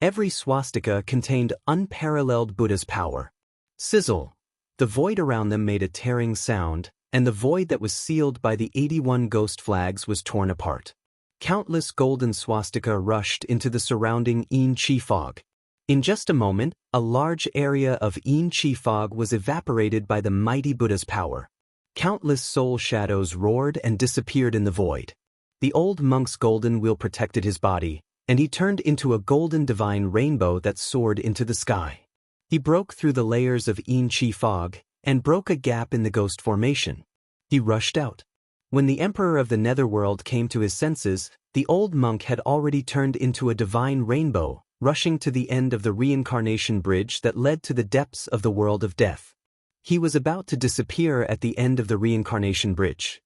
Every swastika contained unparalleled Buddha's power. Sizzle! The void around them made a tearing sound, and the void that was sealed by the 81 ghost flags was torn apart. Countless golden swastika rushed into the surrounding yin chi fog. In just a moment, a large area of yin chi fog was evaporated by the mighty Buddha's power. Countless soul shadows roared and disappeared in the void. The old monk's golden wheel protected his body, and he turned into a golden divine rainbow that soared into the sky. He broke through the layers of yin chi fog, and broke a gap in the ghost formation. He rushed out. When the emperor of the netherworld came to his senses, the old monk had already turned into a divine rainbow, rushing to the end of the reincarnation bridge that led to the depths of the world of death. He was about to disappear at the end of the reincarnation bridge.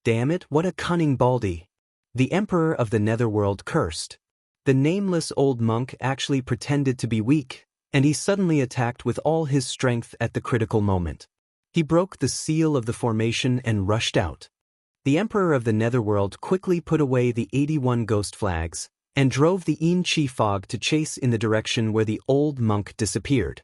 Damn it, what a cunning baldy! The emperor of the netherworld cursed. The nameless old monk actually pretended to be weak, and he suddenly attacked with all his strength at the critical moment. He broke the seal of the formation and rushed out. The emperor of the netherworld quickly put away the 81 ghost flags, and drove the yin chi fog to chase in the direction where the old monk disappeared.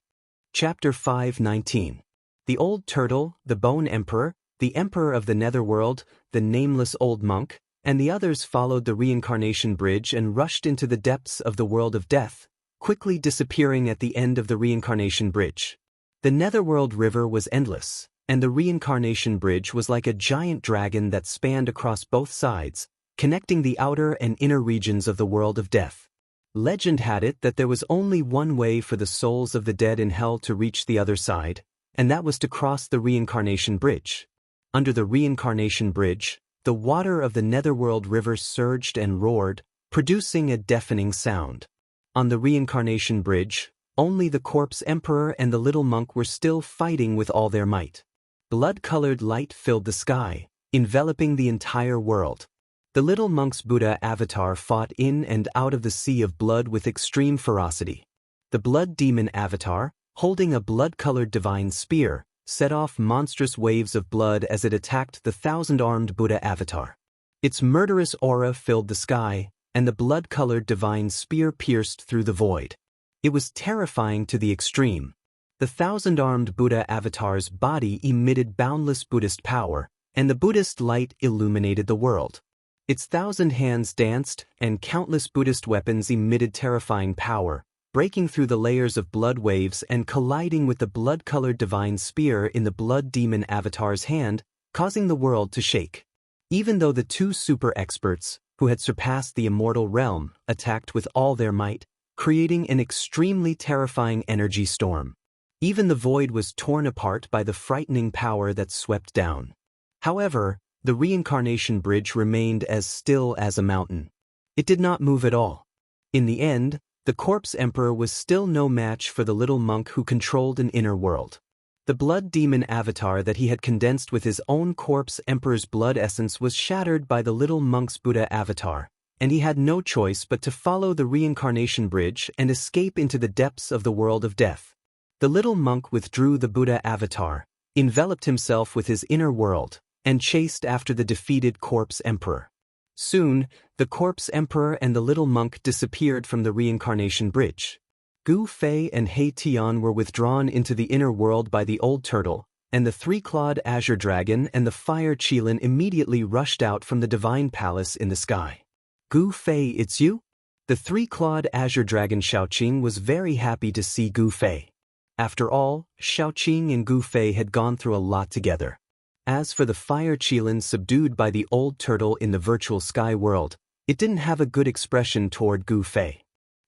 Chapter 5:19. The old turtle, the bone emperor, the emperor of the netherworld, the nameless old monk, and the others followed the reincarnation bridge and rushed into the depths of the world of death, quickly disappearing at the end of the reincarnation bridge. The netherworld river was endless, and the reincarnation bridge was like a giant dragon that spanned across both sides, connecting the outer and inner regions of the world of death. Legend had it that there was only one way for the souls of the dead in hell to reach the other side, and that was to cross the reincarnation bridge. Under the reincarnation bridge, the water of the netherworld river surged and roared, producing a deafening sound. On the reincarnation bridge, only the corpse emperor and the little monk were still fighting with all their might. Blood-colored light filled the sky, enveloping the entire world. The little monk's Buddha avatar fought in and out of the sea of blood with extreme ferocity. The blood demon avatar, holding a blood-colored divine spear, set off monstrous waves of blood as it attacked the thousand-armed Buddha avatar. Its murderous aura filled the sky, and the blood-colored divine spear pierced through the void. It was terrifying to the extreme. The thousand-armed Buddha avatar's body emitted boundless Buddhist power, and the Buddhist light illuminated the world. Its 1,000 hands danced, and countless Buddhist weapons emitted terrifying power, breaking through the layers of blood waves and colliding with the blood-colored divine spear in the blood demon avatar's hand, causing the world to shake. Even though the two super experts, who had surpassed the immortal realm, attacked with all their might, creating an extremely terrifying energy storm. Even the void was torn apart by the frightening power that swept down. However, the reincarnation bridge remained as still as a mountain. It did not move at all. In the end, the corpse emperor was still no match for the little monk who controlled an inner world. The blood demon avatar that he had condensed with his own corpse emperor's blood essence was shattered by the little monk's Buddha avatar, and he had no choice but to follow the reincarnation bridge and escape into the depths of the world of death. The little monk withdrew the Buddha avatar, enveloped himself with his inner world, and chased after the defeated corpse emperor. Soon, the corpse emperor and the little monk disappeared from the reincarnation bridge. Gu Fei and He Tian were withdrawn into the inner world by the old turtle, and the three-clawed azure dragon and the fire Qilin immediately rushed out from the divine palace in the sky. Gu Fei, it's you? The three-clawed azure dragon Xiaoqing was very happy to see Gu Fei. After all, Xiaoqing and Gu Fei had gone through a lot together. As for the fire Qilin subdued by the old turtle in the virtual sky world, it didn't have a good expression toward Gu Fei.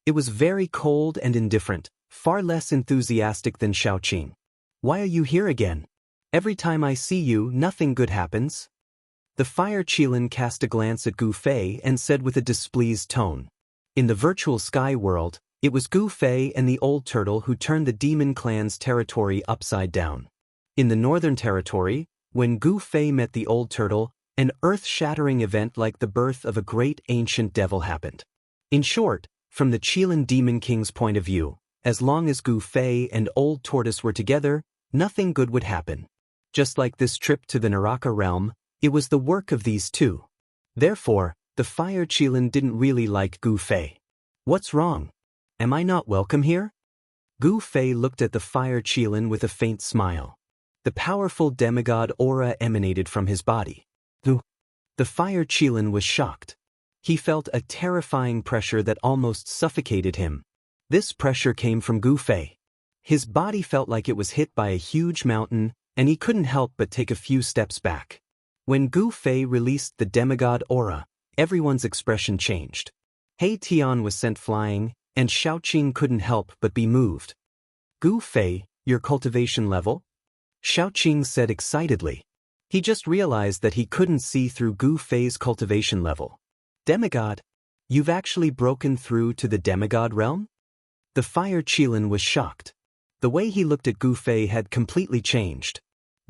It was very cold and indifferent, far less enthusiastic than Xiaoqing. Why are you here again? Every time I see you, nothing good happens. The fire Qilin cast a glance at Gu Fei and said with a displeased tone. In the virtual sky world, it was Gu Fei and the old turtle who turned the demon clan's territory upside down. In the northern territory, when Gu Fei met the old turtle, an earth-shattering event like the birth of a great ancient devil happened. In short, from the Qilin Demon King's point of view, as long as Gu Fei and Old Tortoise were together, nothing good would happen. Just like this trip to the Naraka realm, it was the work of these two. Therefore, the fire Qilin didn't really like Gu Fei. What's wrong? Am I not welcome here? Gu Fei looked at the fire Qilin with a faint smile. The powerful demigod aura emanated from his body. The fire Qilin was shocked. He felt a terrifying pressure that almost suffocated him. This pressure came from Gu Fei. His body felt like it was hit by a huge mountain, and he couldn't help but take a few steps back. When Gu Fei released the demigod aura, everyone's expression changed. He Tian was sent flying, and Xiaoqing couldn't help but be moved. Gu Fei, your cultivation level? Xiaoqing said excitedly. He just realized that he couldn't see through Gu Fei's cultivation level. Demigod? You've actually broken through to the demigod realm? The fire Qilin was shocked. The way he looked at Gu Fei had completely changed.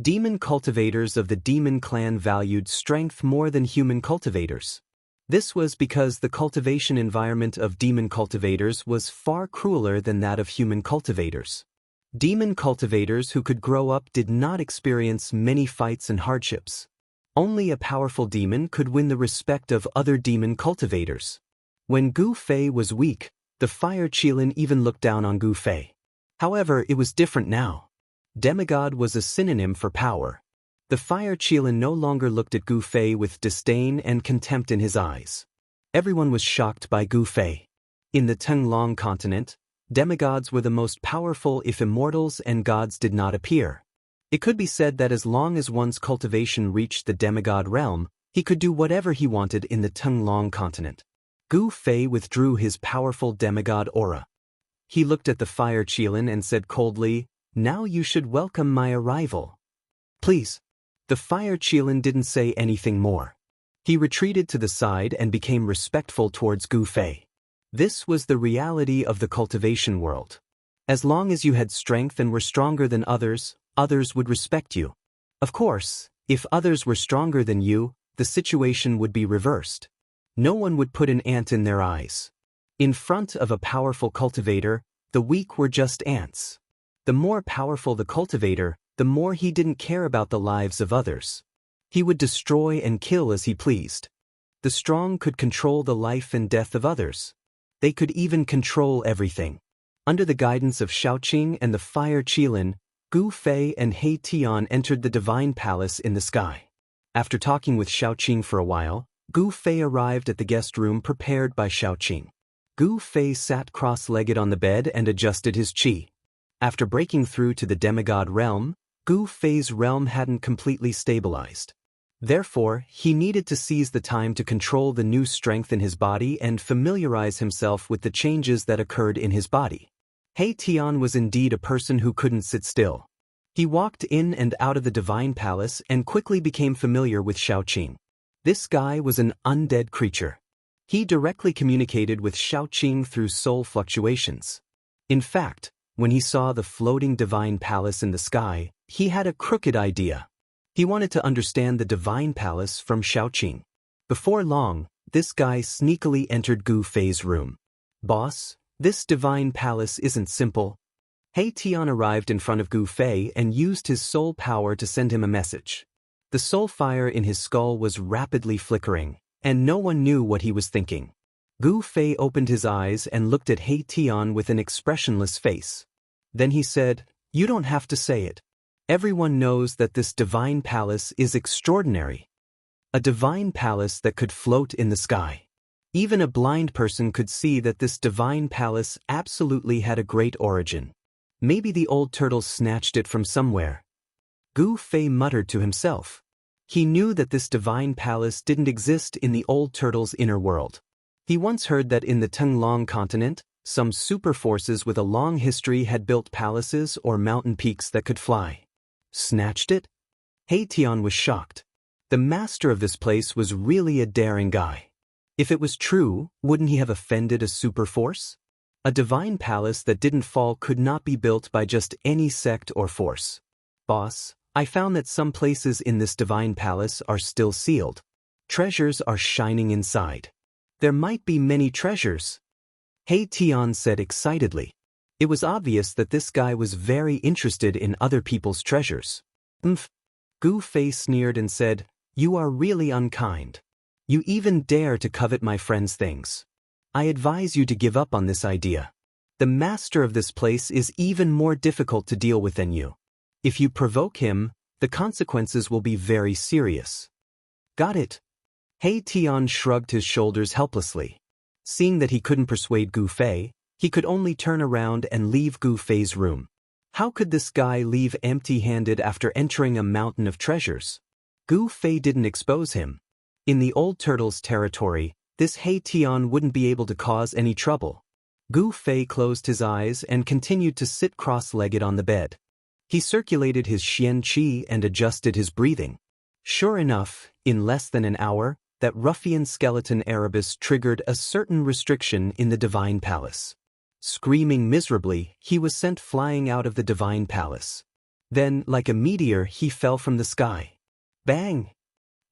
Demon cultivators of the demon clan valued strength more than human cultivators. This was because the cultivation environment of demon cultivators was far crueler than that of human cultivators. Demon cultivators who could grow up did not experience many fights and hardships. Only a powerful demon could win the respect of other demon cultivators. When Gu Fei was weak, the fire Qilin even looked down on Gu Fei. However, it was different now. Demigod was a synonym for power. The fire Qilin no longer looked at Gu Fei with disdain and contempt in his eyes. Everyone was shocked by Gu Fei. In the Tenglong continent, demigods were the most powerful if immortals and gods did not appear. It could be said that as long as one's cultivation reached the demigod realm, he could do whatever he wanted in the Tenglong continent. Gu Fei withdrew his powerful demigod aura. He looked at the fire Qilin and said coldly, "Now you should welcome my arrival." Please. The fire Qilin didn't say anything more. He retreated to the side and became respectful towards Gu Fei. This was the reality of the cultivation world. As long as you had strength and were stronger than others, others would respect you. Of course, if others were stronger than you, the situation would be reversed. No one would put an ant in their eyes. In front of a powerful cultivator, the weak were just ants. The more powerful the cultivator, the more he didn't care about the lives of others. He would destroy and kill as he pleased. The strong could control the life and death of others. They could even control everything. Under the guidance of Xiaoqing and the fire Qilin, Gu Fei and He Tian entered the divine palace in the sky. After talking with Xiaoqing for a while, Gu Fei arrived at the guest room prepared by Xiaoqing. Gu Fei sat cross-legged on the bed and adjusted his qi. After breaking through to the demigod realm, Gu Fei's realm hadn't completely stabilized. Therefore, he needed to seize the time to control the new strength in his body and familiarize himself with the changes that occurred in his body. He Tian was indeed a person who couldn't sit still. He walked in and out of the divine palace and quickly became familiar with Xiaoqing. This guy was an undead creature. He directly communicated with Xiaoqing through soul fluctuations. In fact, when he saw the floating divine palace in the sky, he had a crooked idea. He wanted to understand the divine palace from Xiaoqing. Before long, this guy sneakily entered Gu Fei's room. "Boss, this divine palace isn't simple." He Tian arrived in front of Gu Fei and used his soul power to send him a message. The soul fire in his skull was rapidly flickering, and no one knew what he was thinking. Gu Fei opened his eyes and looked at He Tian with an expressionless face. Then he said, "You don't have to say it. Everyone knows that this divine palace is extraordinary. A divine palace that could float in the sky. Even a blind person could see that this divine palace absolutely had a great origin. Maybe the old turtles snatched it from somewhere." Gu Fei muttered to himself. He knew that this divine palace didn't exist in the old turtles' inner world. He once heard that in the Tenglong continent, some super forces with a long history had built palaces or mountain peaks that could fly. Snatched it? He Tian was shocked. The master of this place was really a daring guy. If it was true, wouldn't he have offended a super force? A divine palace that didn't fall could not be built by just any sect or force. "Boss, I found that some places in this divine palace are still sealed. Treasures are shining inside. There might be many treasures." He Tian said excitedly. It was obvious that this guy was very interested in other people's treasures. Gu Fei sneered and said, "You are really unkind. You even dare to covet my friend's things. I advise you to give up on this idea. The master of this place is even more difficult to deal with than you. If you provoke him, the consequences will be very serious." "Got it." He Tian shrugged his shoulders helplessly. Seeing that he couldn't persuade Gu Fei, he could only turn around and leave Gu Fei's room. How could this guy leave empty-handed after entering a mountain of treasures? Gu Fei didn't expose him. In the old turtle's territory, this He Tian wouldn't be able to cause any trouble. Gu Fei closed his eyes and continued to sit cross-legged on the bed. He circulated his Xian Qi and adjusted his breathing. Sure enough, in less than an hour, that ruffian skeleton Erebus triggered a certain restriction in the divine palace. Screaming miserably, he was sent flying out of the divine palace. Then, like a meteor, he fell from the sky. Bang!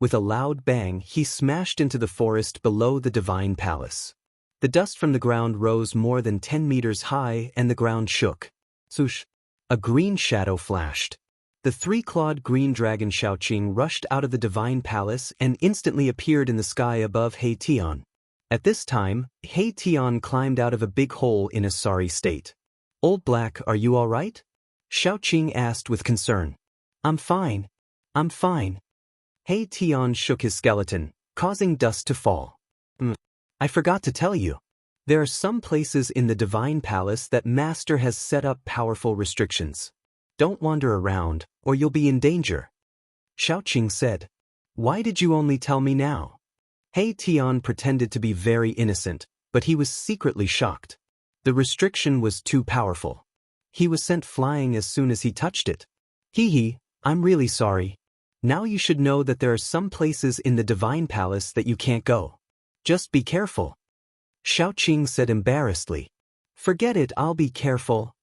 With a loud bang, he smashed into the forest below the divine palace. The dust from the ground rose more than 10 meters high and the ground shook. Swoosh! A green shadow flashed. The three-clawed green dragon Xiaoqing rushed out of the divine palace and instantly appeared in the sky above He Tian. At this time, He Tian climbed out of a big hole in a sorry state. "Old Black, are you all right?" Xiaoqing asked with concern. I'm fine. He Tian shook his skeleton, causing dust to fall. I forgot to tell you. There are some places in the divine palace that Master has set up powerful restrictions. Don't wander around, or you'll be in danger." Xiaoqing said. "Why did you only tell me now?" He Tian pretended to be very innocent, but he was secretly shocked. The restriction was too powerful. He was sent flying as soon as he touched it. I'm really sorry. Now you should know that there are some places in the divine palace that you can't go. Just be careful." Xiaoqing said embarrassedly. "Forget it, I'll be careful."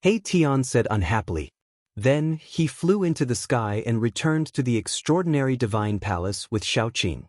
He Tian said unhappily. Then, he flew into the sky and returned to the extraordinary divine palace with Xiaoqing.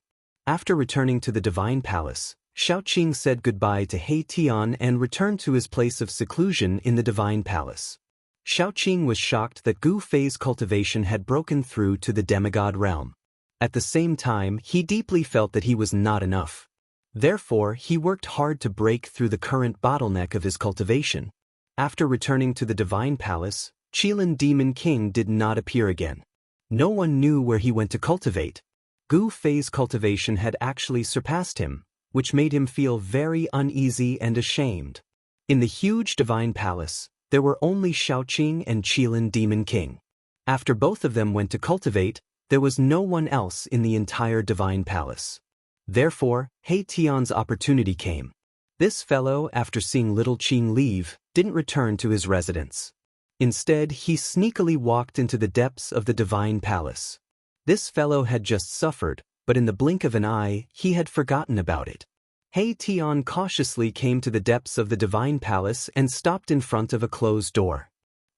After returning to the divine palace, Xiaoqing said goodbye to He Tian and returned to his place of seclusion in the divine palace. Xiaoqing was shocked that Gu Fei's cultivation had broken through to the demigod realm. At the same time, he deeply felt that he was not enough. Therefore, he worked hard to break through the current bottleneck of his cultivation. After returning to the divine palace, Qilin Demon King did not appear again. No one knew where he went to cultivate. Gu Fei's cultivation had actually surpassed him, which made him feel very uneasy and ashamed. In the huge divine palace, there were only Shaoqing and Qilin Demon King. After both of them went to cultivate, there was no one else in the entire divine palace. Therefore, He Tian's opportunity came. This fellow, after seeing little Qing leave, didn't return to his residence. Instead, he sneakily walked into the depths of the divine palace. This fellow had just suffered, but in the blink of an eye, he had forgotten about it. He Tian cautiously came to the depths of the divine palace and stopped in front of a closed door.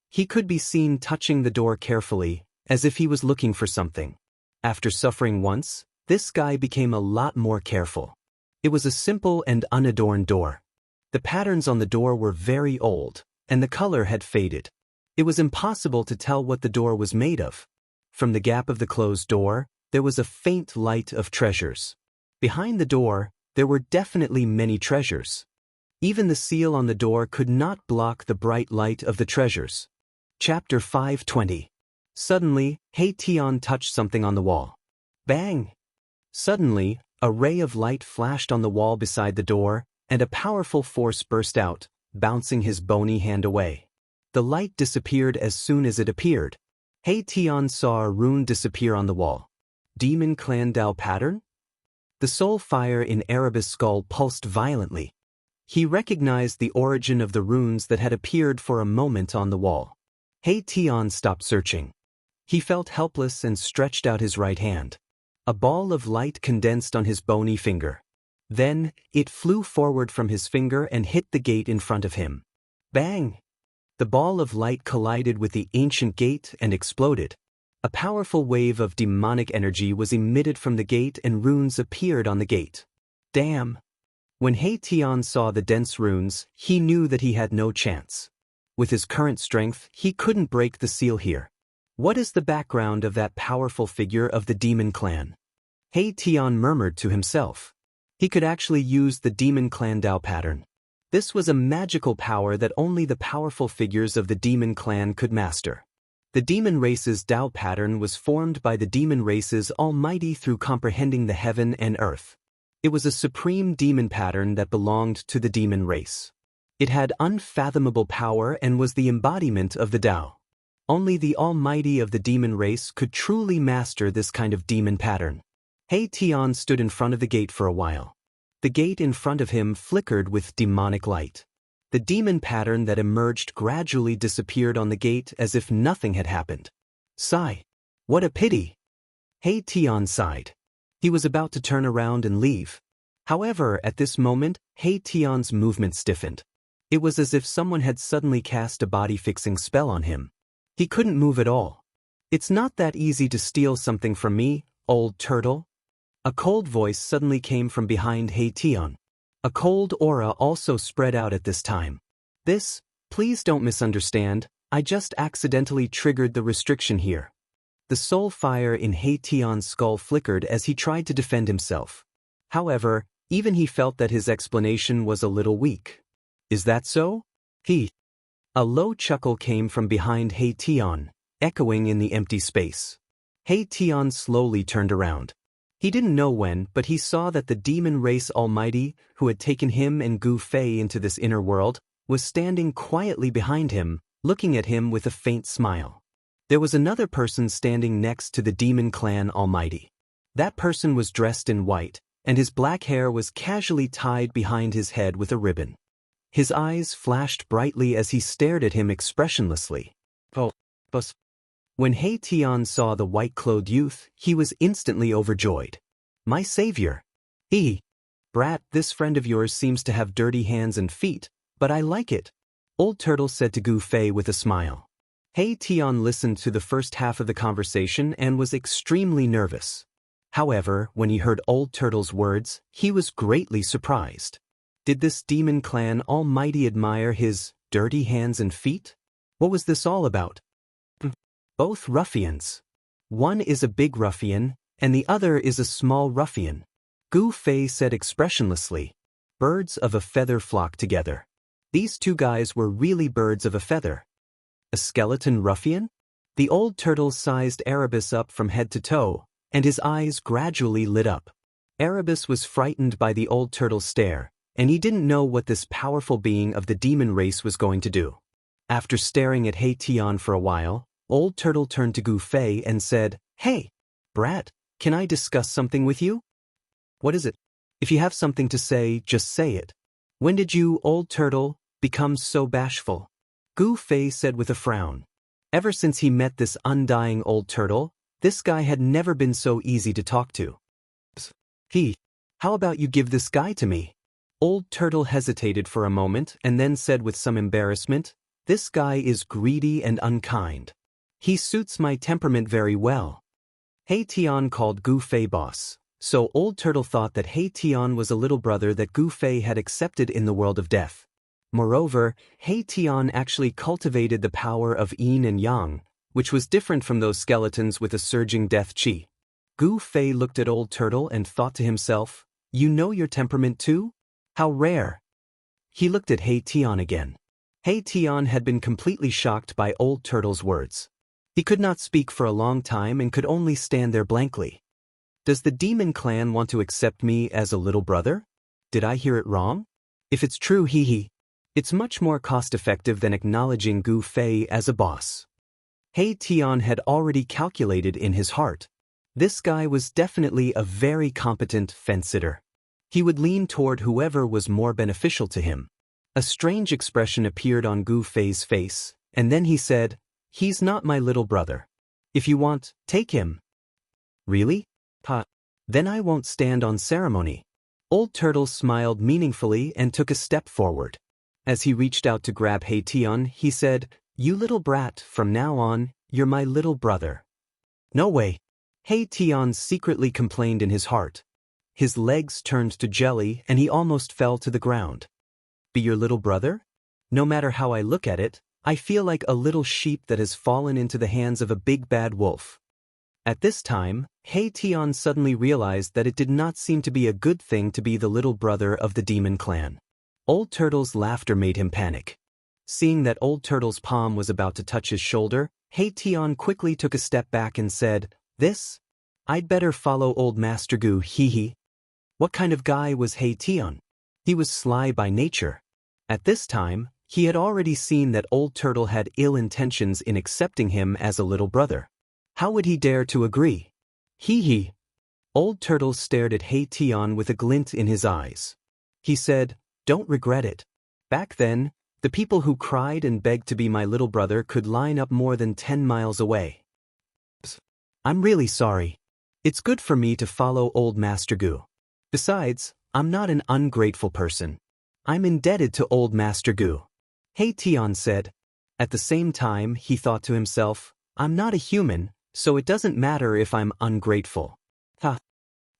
He could be seen touching the door carefully, as if he was looking for something. After suffering once, this guy became a lot more careful. It was a simple and unadorned door. The patterns on the door were very old, and the color had faded. It was impossible to tell what the door was made of. From the gap of the closed door, there was a faint light of treasures. Behind the door, there were definitely many treasures. Even the seal on the door could not block the bright light of the treasures. Chapter 520. Suddenly, He Tian touched something on the wall. Bang! Suddenly, a ray of light flashed on the wall beside the door, and a powerful force burst out, bouncing his bony hand away. The light disappeared as soon as it appeared. He Tian saw a rune disappear on the wall. Demon Clan Dao pattern? The soul fire in Erebus' skull pulsed violently. He recognized the origin of the runes that had appeared for a moment on the wall. He Tian stopped searching. He felt helpless and stretched out his right hand. A ball of light condensed on his bony finger. Then, it flew forward from his finger and hit the gate in front of him. Bang! The ball of light collided with the ancient gate and exploded. A powerful wave of demonic energy was emitted from the gate and runes appeared on the gate. Damn! When He Tian saw the dense runes, he knew that he had no chance. With his current strength, he couldn't break the seal here. What is the background of that powerful figure of the demon clan? He Tian murmured to himself. He could actually use the demon clan Dao pattern. This was a magical power that only the powerful figures of the demon clan could master. The demon race's Dao pattern was formed by the demon race's almighty through comprehending the heaven and earth. It was a supreme demon pattern that belonged to the demon race. It had unfathomable power and was the embodiment of the Dao. Only the almighty of the demon race could truly master this kind of demon pattern. He Tian stood in front of the gate for a while. The gate in front of him flickered with demonic light. The demon pattern that emerged gradually disappeared on the gate as if nothing had happened. Sigh. What a pity. He Tian sighed. He was about to turn around and leave. However, at this moment, He Tian's movement stiffened. It was as if someone had suddenly cast a body-fixing spell on him. He couldn't move at all. It's not that easy to steal something from me, old turtle. A cold voice suddenly came from behind He Tian. A cold aura also spread out at this time. Please don't misunderstand, I just accidentally triggered the restriction here. The soul fire in He Tian's skull flickered as he tried to defend himself. However, even he felt that his explanation was a little weak. Is that so? A low chuckle came from behind He Tian, echoing in the empty space. He Tian slowly turned around. He didn't know when, but he saw that the demon race almighty, who had taken him and Gu Fei into this inner world, was standing quietly behind him, looking at him with a faint smile. There was another person standing next to the demon clan almighty. That person was dressed in white, and his black hair was casually tied behind his head with a ribbon. His eyes flashed brightly as he stared at him expressionlessly. When He Tian saw the white-clothed youth, he was instantly overjoyed. My savior! Brat, this friend of yours seems to have dirty hands and feet, but I like it. Old Turtle said to Gu Fei with a smile. He Tian listened to the first half of the conversation and was extremely nervous. However, when he heard Old Turtle's words, he was greatly surprised. Did this demon clan almighty admire his dirty hands and feet? What was this all about? Both ruffians. One is a big ruffian, and the other is a small ruffian. Gu Fei said expressionlessly. Birds of a feather flock together. These two guys were really birds of a feather. A skeleton ruffian? The old turtle sized Erebus up from head to toe, and his eyes gradually lit up. Erebus was frightened by the old turtle's stare, and he didn't know what this powerful being of the demon race was going to do. After staring at He Tian for a while, Old Turtle turned to Gu Fei and said, "Hey, brat, can I discuss something with you?" "What is it?" "If you have something to say, just say it." "When did you, Old Turtle, become so bashful?" Gu Fei said with a frown. Ever since he met this undying old turtle, this guy had never been so easy to talk to. How about you give this guy to me?" Old Turtle hesitated for a moment and then said with some embarrassment, "This guy is greedy and unkind. He suits my temperament very well." He Tian called Gu Fei boss, so Old Turtle thought that He Tian was a little brother that Gu Fei had accepted in the world of death. Moreover, He Tian actually cultivated the power of yin and yang, which was different from those skeletons with a surging death chi. Gu Fei looked at Old Turtle and thought to himself, "You know your temperament too? How rare." He looked at He Tian again. He Tian had been completely shocked by Old Turtle's words. He could not speak for a long time and could only stand there blankly. "Does the demon clan want to accept me as a little brother? Did I hear it wrong? If it's true, it's much more cost-effective than acknowledging Gu Fei as a boss." He Tian had already calculated in his heart. This guy was definitely a very competent fence-sitter. He would lean toward whoever was more beneficial to him. A strange expression appeared on Gu Fei's face, and then he said, "He's not my little brother. If you want, take him." "Really? Pa? Then I won't stand on ceremony." Old Turtle smiled meaningfully and took a step forward. As he reached out to grab He Tian, he said, "You little brat, from now on, you're my little brother." "No way." He Tian secretly complained in his heart. His legs turned to jelly and he almost fell to the ground. "Be your little brother? No matter how I look at it, I feel like a little sheep that has fallen into the hands of a big bad wolf." At this time, He Tian suddenly realized that it did not seem to be a good thing to be the little brother of the demon clan. Old Turtle's laughter made him panic. Seeing that Old Turtle's palm was about to touch his shoulder, He Tian quickly took a step back and said, I'd better follow old Master Gu, What kind of guy was He Tian? He was sly by nature. At this time, he had already seen that Old Turtle had ill intentions in accepting him as a little brother. How would he dare to agree? Old Turtle stared at He Tian with a glint in his eyes. He said, "Don't regret it. Back then, the people who cried and begged to be my little brother could line up more than 10 miles away. I'm really sorry. It's good for me to follow old Master Gu. Besides, I'm not an ungrateful person. I'm indebted to old Master Gu." He Tian said. At the same time, he thought to himself, "I'm not a human, so it doesn't matter if I'm ungrateful."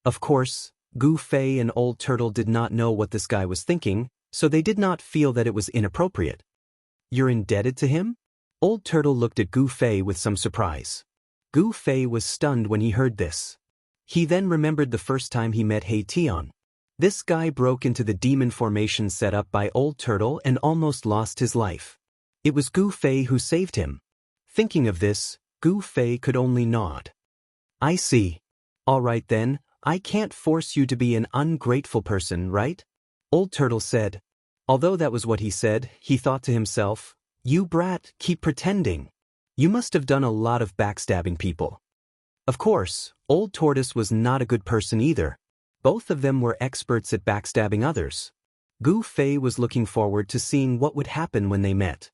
Of course, Gu Fei and Old Turtle did not know what this guy was thinking, so they did not feel that it was inappropriate. "You're indebted to him?" Old Turtle looked at Gu Fei with some surprise. Gu Fei was stunned when he heard this. He then remembered the first time he met He Tian. This guy broke into the demon formation set up by Old Turtle and almost lost his life. It was Gu Fei who saved him. Thinking of this, Gu Fei could only nod. "I see. All right then, I can't force you to be an ungrateful person, right?" Old Turtle said. Although that was what he said, he thought to himself, "You brat, keep pretending. You must have done a lot of backstabbing people." Of course, Old Tortoise was not a good person either. Both of them were experts at backstabbing others. Gu Fei was looking forward to seeing what would happen when they met.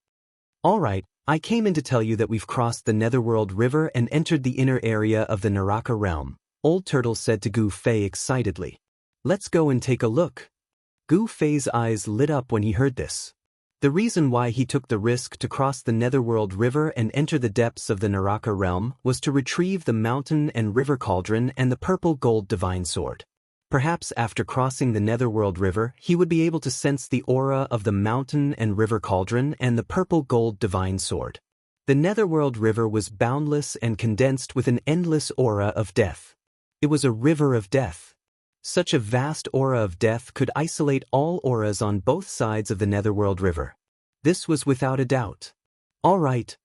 "All right, I came in to tell you that we've crossed the Netherworld River and entered the inner area of the Naraka realm," Old Turtle said to Gu Fei excitedly. "Let's go and take a look." Gu Fei's eyes lit up when he heard this. The reason why he took the risk to cross the Netherworld River and enter the depths of the Naraka realm was to retrieve the mountain and river cauldron and the purple gold divine sword. Perhaps after crossing the Netherworld River, he would be able to sense the aura of the mountain and river cauldron and the purple gold divine sword. The Netherworld River was boundless and condensed with an endless aura of death. It was a river of death. Such a vast aura of death could isolate all auras on both sides of the Netherworld River. This was without a doubt. "All right.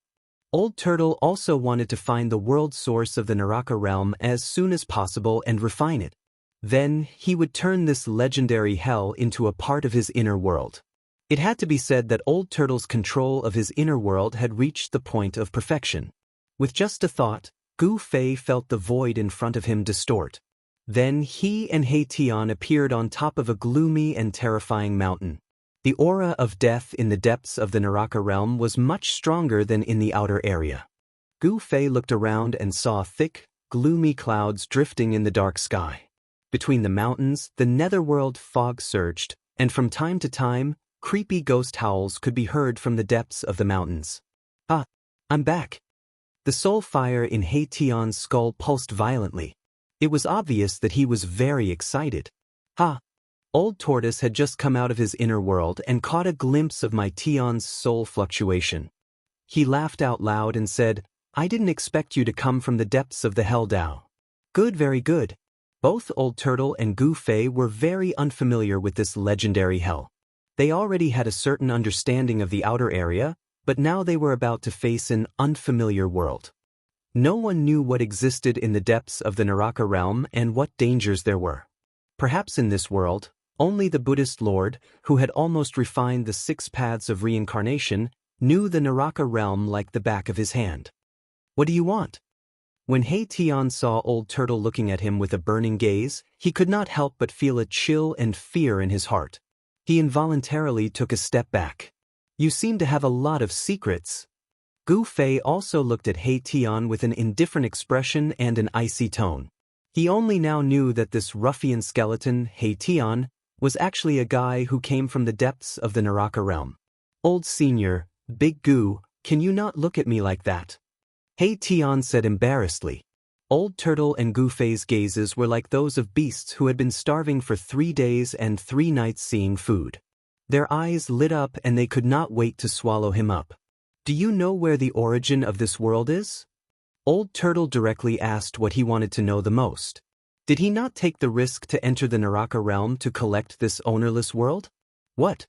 Old Turtle also wanted to find the world source of the Naraka realm as soon as possible and refine it. Then, he would turn this legendary hell into a part of his inner world. It had to be said that Old Turtle's control of his inner world had reached the point of perfection. With just a thought, Gu Fei felt the void in front of him distort. Then he and He Tian appeared on top of a gloomy and terrifying mountain. The aura of death in the depths of the Naraka realm was much stronger than in the outer area. Gu Fei looked around and saw thick, gloomy clouds drifting in the dark sky. Between the mountains, the netherworld fog surged, and from time to time, creepy ghost howls could be heard from the depths of the mountains. "Ah, I'm back." The soul fire in He Tian's skull pulsed violently. It was obvious that he was very excited. "Ha!" Old Tortoise had just come out of his inner world and caught a glimpse of my Tian's soul fluctuation. He laughed out loud and said, "I didn't expect you to come from the depths of the Hell Dao." "Good, very good." Both Old Turtle and Gu Fei were very unfamiliar with this legendary hell. They already had a certain understanding of the outer area, but now they were about to face an unfamiliar world. No one knew what existed in the depths of the Naraka realm and what dangers there were. Perhaps in this world, only the Buddhist Lord, who had almost refined the 6 paths of reincarnation, knew the Naraka realm like the back of his hand. "What do you want?" When He Tian saw Old Turtle looking at him with a burning gaze, he could not help but feel a chill and fear in his heart. He involuntarily took a step back. "You seem to have a lot of secrets." Gu Fei also looked at He Tian with an indifferent expression and an icy tone. He only now knew that this ruffian skeleton, He Tian, was actually a guy who came from the depths of the Naraka realm. "Old Senior, Big Gu, can you not look at me like that?" He Tian said embarrassedly. Old Turtle and Gu Fei's gazes were like those of beasts who had been starving for 3 days and 3 nights seeing food. Their eyes lit up and they could not wait to swallow him up. "Do you know where the origin of this world is?" Old Turtle directly asked what he wanted to know the most. Did he not take the risk to enter the Naraka realm to collect this ownerless world? "What?"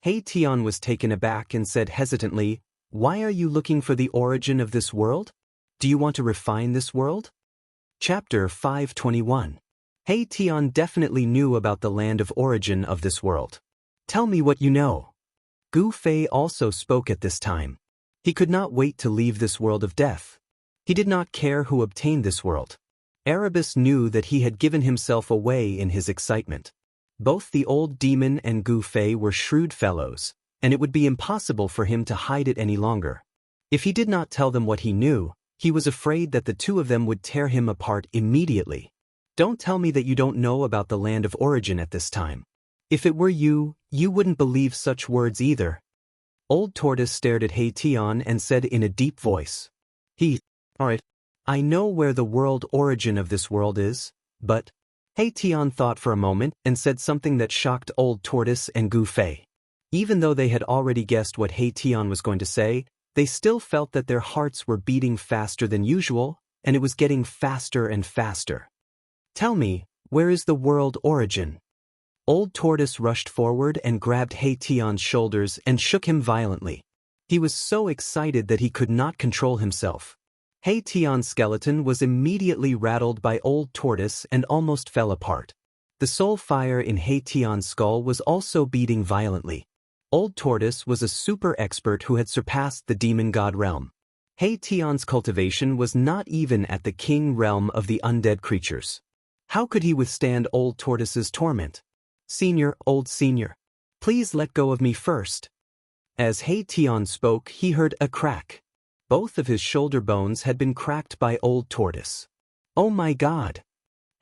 He Tian was taken aback and said hesitantly, "Why are you looking for the origin of this world? Do you want to refine this world?" Chapter 521. He Tian definitely knew about the land of origin of this world. "Tell me what you know." Gu Fei also spoke at this time. He could not wait to leave this world of death. He did not care who obtained this world. Erebus knew that he had given himself away in his excitement. Both the old demon and Gu Fei were shrewd fellows, and it would be impossible for him to hide it any longer. If he did not tell them what he knew, he was afraid that the two of them would tear him apart immediately. "Don't tell me that you don't know about the land of origin at this time. If it were you, you wouldn't believe such words either." Old Tortoise stared at He Tian and said in a deep voice, "Alright, I know where the world origin of this world is, but..." He Tian thought for a moment and said something that shocked Old Tortoise and Gu Fei. Even though they had already guessed what He Tian was going to say, they still felt that their hearts were beating faster than usual, and it was getting faster and faster. "Tell me, where is the world origin?" Old Tortoise rushed forward and grabbed He Tian's shoulders and shook him violently. He was so excited that he could not control himself. He Tian's skeleton was immediately rattled by Old Tortoise and almost fell apart. The soul fire in He Tian's skull was also beating violently. Old Tortoise was a super expert who had surpassed the demon god realm. He Tian's cultivation was not even at the king realm of the undead creatures. How could he withstand Old Tortoise's torment? "Senior, old senior, please let go of me first." As He Tian spoke, he heard a crack. Both of his shoulder bones had been cracked by Old Tortoise. "Oh my God!"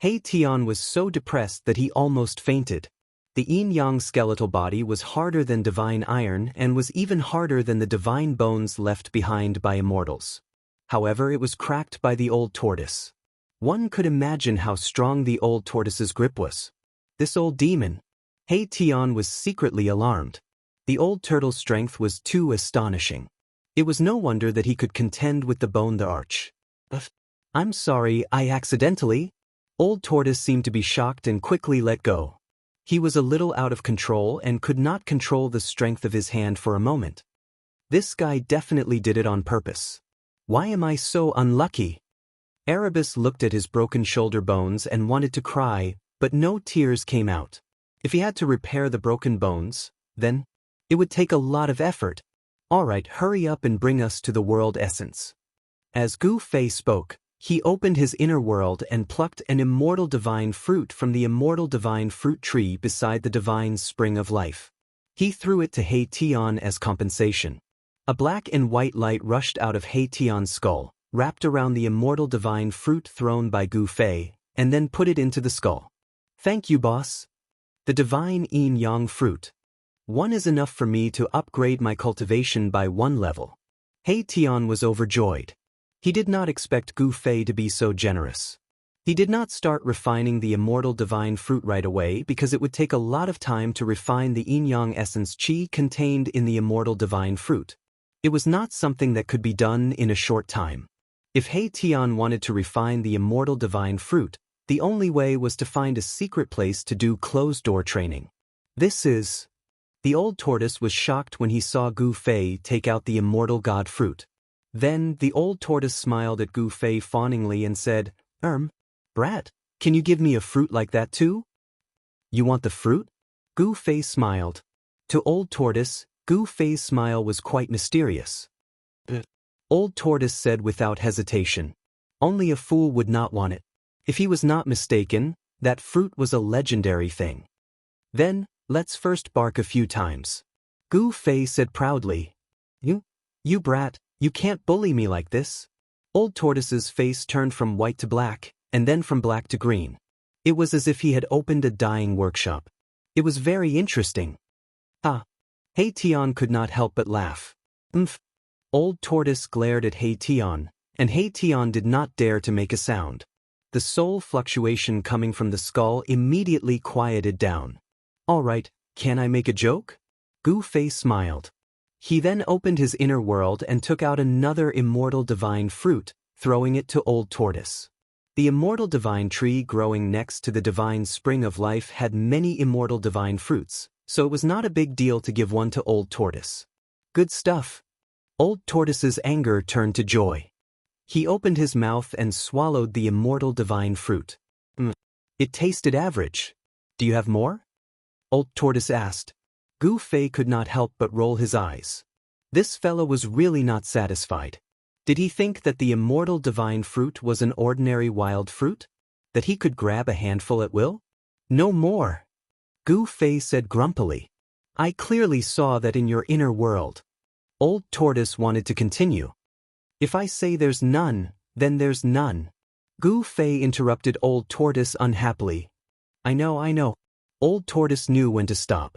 He Tian was so depressed that he almost fainted. The yin-yang skeletal body was harder than divine iron and was even harder than the divine bones left behind by immortals. However, it was cracked by the Old Tortoise. One could imagine how strong the Old Tortoise's grip was. This old demon. He Tian was secretly alarmed. The Old Turtle's strength was too astonishing. It was no wonder that he could contend with the Bone the Arch. "I'm sorry, I accidentally..." Old Tortoise seemed to be shocked and quickly let go. He was a little out of control and could not control the strength of his hand for a moment. This guy definitely did it on purpose. Why am I so unlucky? Erebus looked at his broken shoulder bones and wanted to cry, but no tears came out. If he had to repair the broken bones, then it would take a lot of effort. Alright, hurry up and bring us to the world essence. As Gu Fei spoke, he opened his inner world and plucked an immortal divine fruit from the immortal divine fruit tree beside the divine spring of life. He threw it to He Tian as compensation. A black and white light rushed out of He Tian's skull, wrapped around the immortal divine fruit thrown by Gu Fei, and then put it into the skull. Thank you, boss. The divine yin-yang fruit. One is enough for me to upgrade my cultivation by 1 level. He Tian was overjoyed. He did not expect Gu Fei to be so generous. He did not start refining the immortal divine fruit right away because it would take a lot of time to refine the yin-yang essence qi contained in the immortal divine fruit. It was not something that could be done in a short time. If He Tian wanted to refine the immortal divine fruit, the only way was to find a secret place to do closed-door training. The old tortoise was shocked when he saw Gu Fei take out the immortal god fruit. Then, the old tortoise smiled at Gu Fei fawningly and said, Brat, can you give me a fruit like that too? You want the fruit? Gu Fei smiled. To Old Tortoise, Gu Fei's smile was quite mysterious. Old Tortoise said without hesitation. Only a fool would not want it. If he was not mistaken, that fruit was a legendary thing. Then, let's first bark a few times. Gu Fei said proudly. You brat, you can't bully me like this. Old Tortoise's face turned from white to black, and then from black to green. It was as if he had opened a dyeing workshop. It was very interesting. He Tian could not help but laugh. Old Tortoise glared at He Tian, and He Tian did not dare to make a sound. The soul fluctuation coming from the skull immediately quieted down. Alright, can I make a joke? Gu Fei smiled. He then opened his inner world and took out another immortal divine fruit, throwing it to Old Tortoise. The immortal divine tree growing next to the divine spring of life had many immortal divine fruits, so it was not a big deal to give one to Old Tortoise. Good stuff. Old Tortoise's anger turned to joy. He opened his mouth and swallowed the immortal divine fruit. It tasted average. Do you have more? Old Tortoise asked. Gu Fei could not help but roll his eyes. This fellow was really not satisfied. Did he think that the immortal divine fruit was an ordinary wild fruit? That he could grab a handful at will? No more. Gu Fei said grumpily. I clearly saw that in your inner world. Old Tortoise wanted to continue. If I say there's none, then there's none. Gu Fei interrupted Old Tortoise unhappily. I know. Old Tortoise knew when to stop.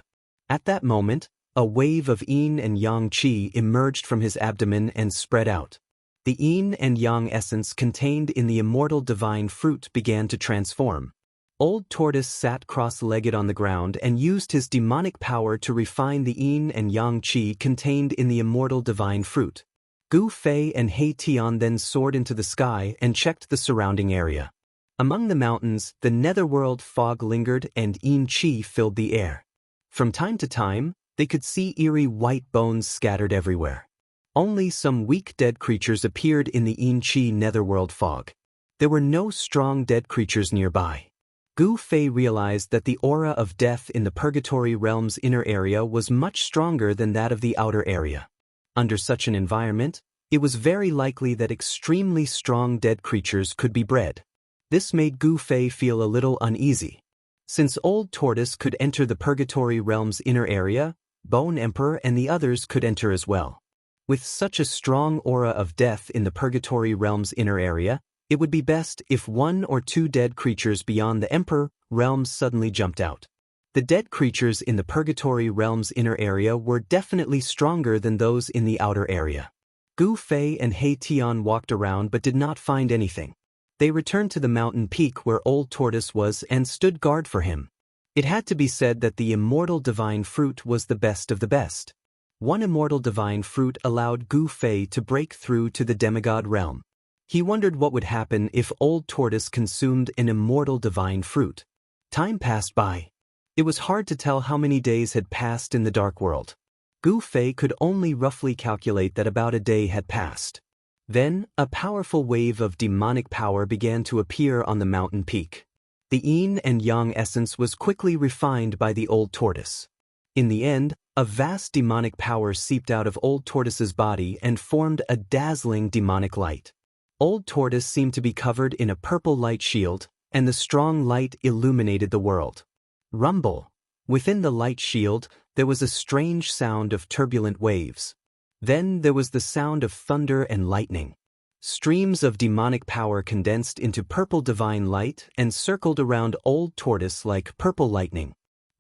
At that moment, a wave of yin and yang qi emerged from his abdomen and spread out. The yin and yang essence contained in the immortal divine fruit began to transform. Old Tortoise sat cross-legged on the ground and used his demonic power to refine the yin and yang qi contained in the immortal divine fruit. Gu Fei and He Tian then soared into the sky and checked the surrounding area. Among the mountains, the netherworld fog lingered and yin qi filled the air. From time to time, they could see eerie white bones scattered everywhere. Only some weak dead creatures appeared in the yin qi netherworld fog. There were no strong dead creatures nearby. Gu Fei realized that the aura of death in the purgatory realm's inner area was much stronger than that of the outer area. Under such an environment, it was very likely that extremely strong dead creatures could be bred. This made Gu Fei feel a little uneasy. Since Old Tortoise could enter the purgatory realm's inner area, Bone Emperor and the others could enter as well. With such a strong aura of death in the purgatory realm's inner area, it would be best if 1 or 2 dead creatures beyond the Emperor realms suddenly jumped out. The dead creatures in the purgatory realm's inner area were definitely stronger than those in the outer area. Gu Fei and He Tian walked around but did not find anything. They returned to the mountain peak where Old Tortoise was and stood guard for him. It had to be said that the immortal divine fruit was the best of the best. One immortal divine fruit allowed Gu Fei to break through to the demigod realm. He wondered what would happen if Old Tortoise consumed an immortal divine fruit. Time passed by. It was hard to tell how many days had passed in the dark world. Gu Fei could only roughly calculate that about a day had passed. Then, a powerful wave of demonic power began to appear on the mountain peak. The yin and yang essence was quickly refined by the old tortoise. In the end, a vast demonic power seeped out of Old Tortoise's body and formed a dazzling demonic light. Old Tortoise seemed to be covered in a purple light shield, and the strong light illuminated the world. Rumble. Within the light shield, there was a strange sound of turbulent waves. Then there was the sound of thunder and lightning. Streams of demonic power condensed into purple divine light and circled around Old Tortoise like purple lightning.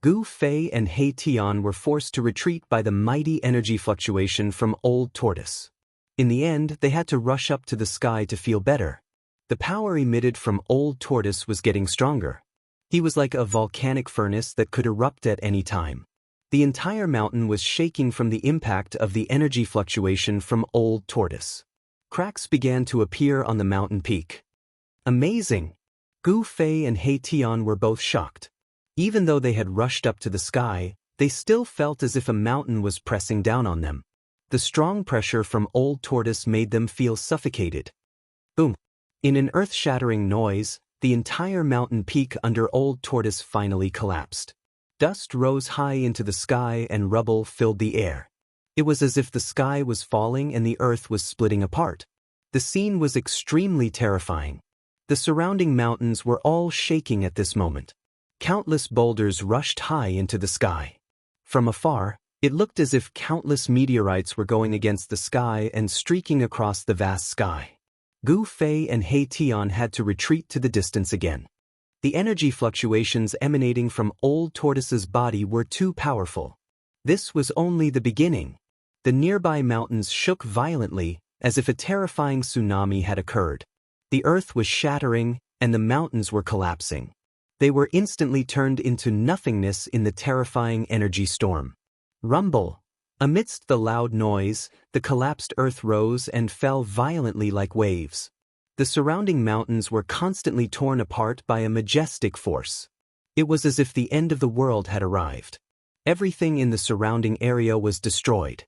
Gu Fei and He Tian were forced to retreat by the mighty energy fluctuation from Old Tortoise. In the end, they had to rush up to the sky to feel better. The power emitted from Old Tortoise was getting stronger. He was like a volcanic furnace that could erupt at any time. The entire mountain was shaking from the impact of the energy fluctuation from Old Tortoise. Cracks began to appear on the mountain peak. Amazing! Gu Fei and He Tian were both shocked. Even though they had rushed up to the sky, they still felt as if a mountain was pressing down on them. The strong pressure from Old Tortoise made them feel suffocated. Boom! In an earth-shattering noise, the entire mountain peak under Old Tortoise finally collapsed. Dust rose high into the sky and rubble filled the air. It was as if the sky was falling and the earth was splitting apart. The scene was extremely terrifying. The surrounding mountains were all shaking at this moment. Countless boulders rushed high into the sky. From afar, it looked as if countless meteorites were going against the sky and streaking across the vast sky. Gu Fei and He Tian had to retreat to the distance again. The energy fluctuations emanating from Old Tortoise's body were too powerful. This was only the beginning. The nearby mountains shook violently, as if a terrifying tsunami had occurred. The earth was shattering, and the mountains were collapsing. They were instantly turned into nothingness in the terrifying energy storm. Rumble. Amidst the loud noise, the collapsed earth rose and fell violently like waves. The surrounding mountains were constantly torn apart by a majestic force. It was as if the end of the world had arrived. Everything in the surrounding area was destroyed.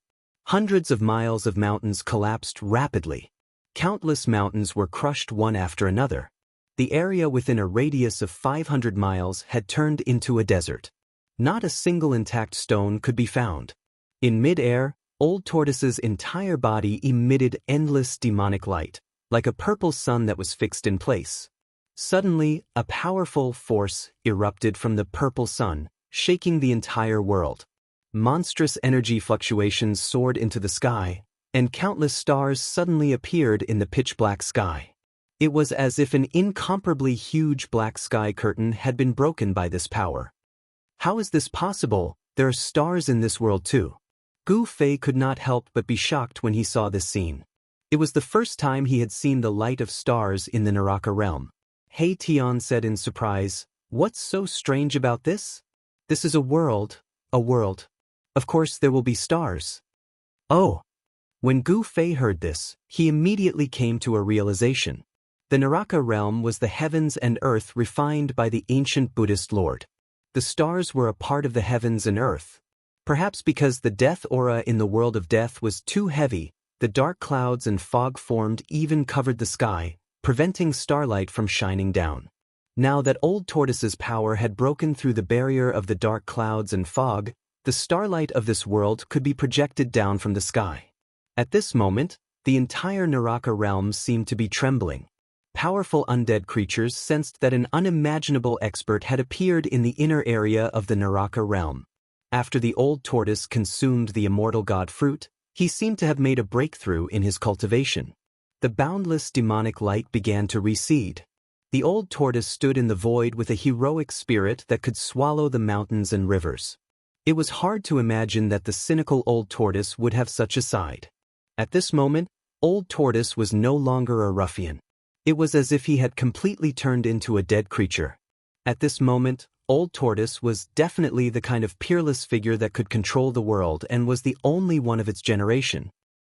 Hundreds of miles of mountains collapsed rapidly. Countless mountains were crushed one after another. The area within a radius of 500 miles had turned into a desert. Not a single intact stone could be found. In mid-air, Old Tortoise's entire body emitted endless demonic light, like a purple sun that was fixed in place. Suddenly, a powerful force erupted from the purple sun, shaking the entire world. Monstrous energy fluctuations soared into the sky, and countless stars suddenly appeared in the pitch-black sky. It was as if an incomparably huge black sky curtain had been broken by this power. How is this possible? There are stars in this world too. Gu Fei could not help but be shocked when he saw this scene. It was the first time he had seen the light of stars in the Naraka realm. He Tian said in surprise, "What's so strange about this? This is a world. Of course there will be stars." Oh! When Gu Fei heard this, he immediately came to a realization. The Naraka realm was the heavens and earth refined by the ancient Buddhist Lord. The stars were a part of the heavens and earth. Perhaps because the death aura in the world of death was too heavy, the dark clouds and fog formed even covered the sky, preventing starlight from shining down. Now that Old Tortoise's power had broken through the barrier of the dark clouds and fog, the starlight of this world could be projected down from the sky. At this moment, the entire Naraka realm seemed to be trembling. Powerful undead creatures sensed that an unimaginable expert had appeared in the inner area of the Naraka realm. After the Old Tortoise consumed the immortal god fruit, he seemed to have made a breakthrough in his cultivation. The boundless demonic light began to recede. The Old Tortoise stood in the void with a heroic spirit that could swallow the mountains and rivers. It was hard to imagine that the cynical Old Tortoise would have such a side. At this moment, Old Tortoise was no longer a ruffian. It was as if he had completely turned into a dead creature. At this moment, Old Tortoise was definitely the kind of peerless figure that could control the world and was the only one of its generation.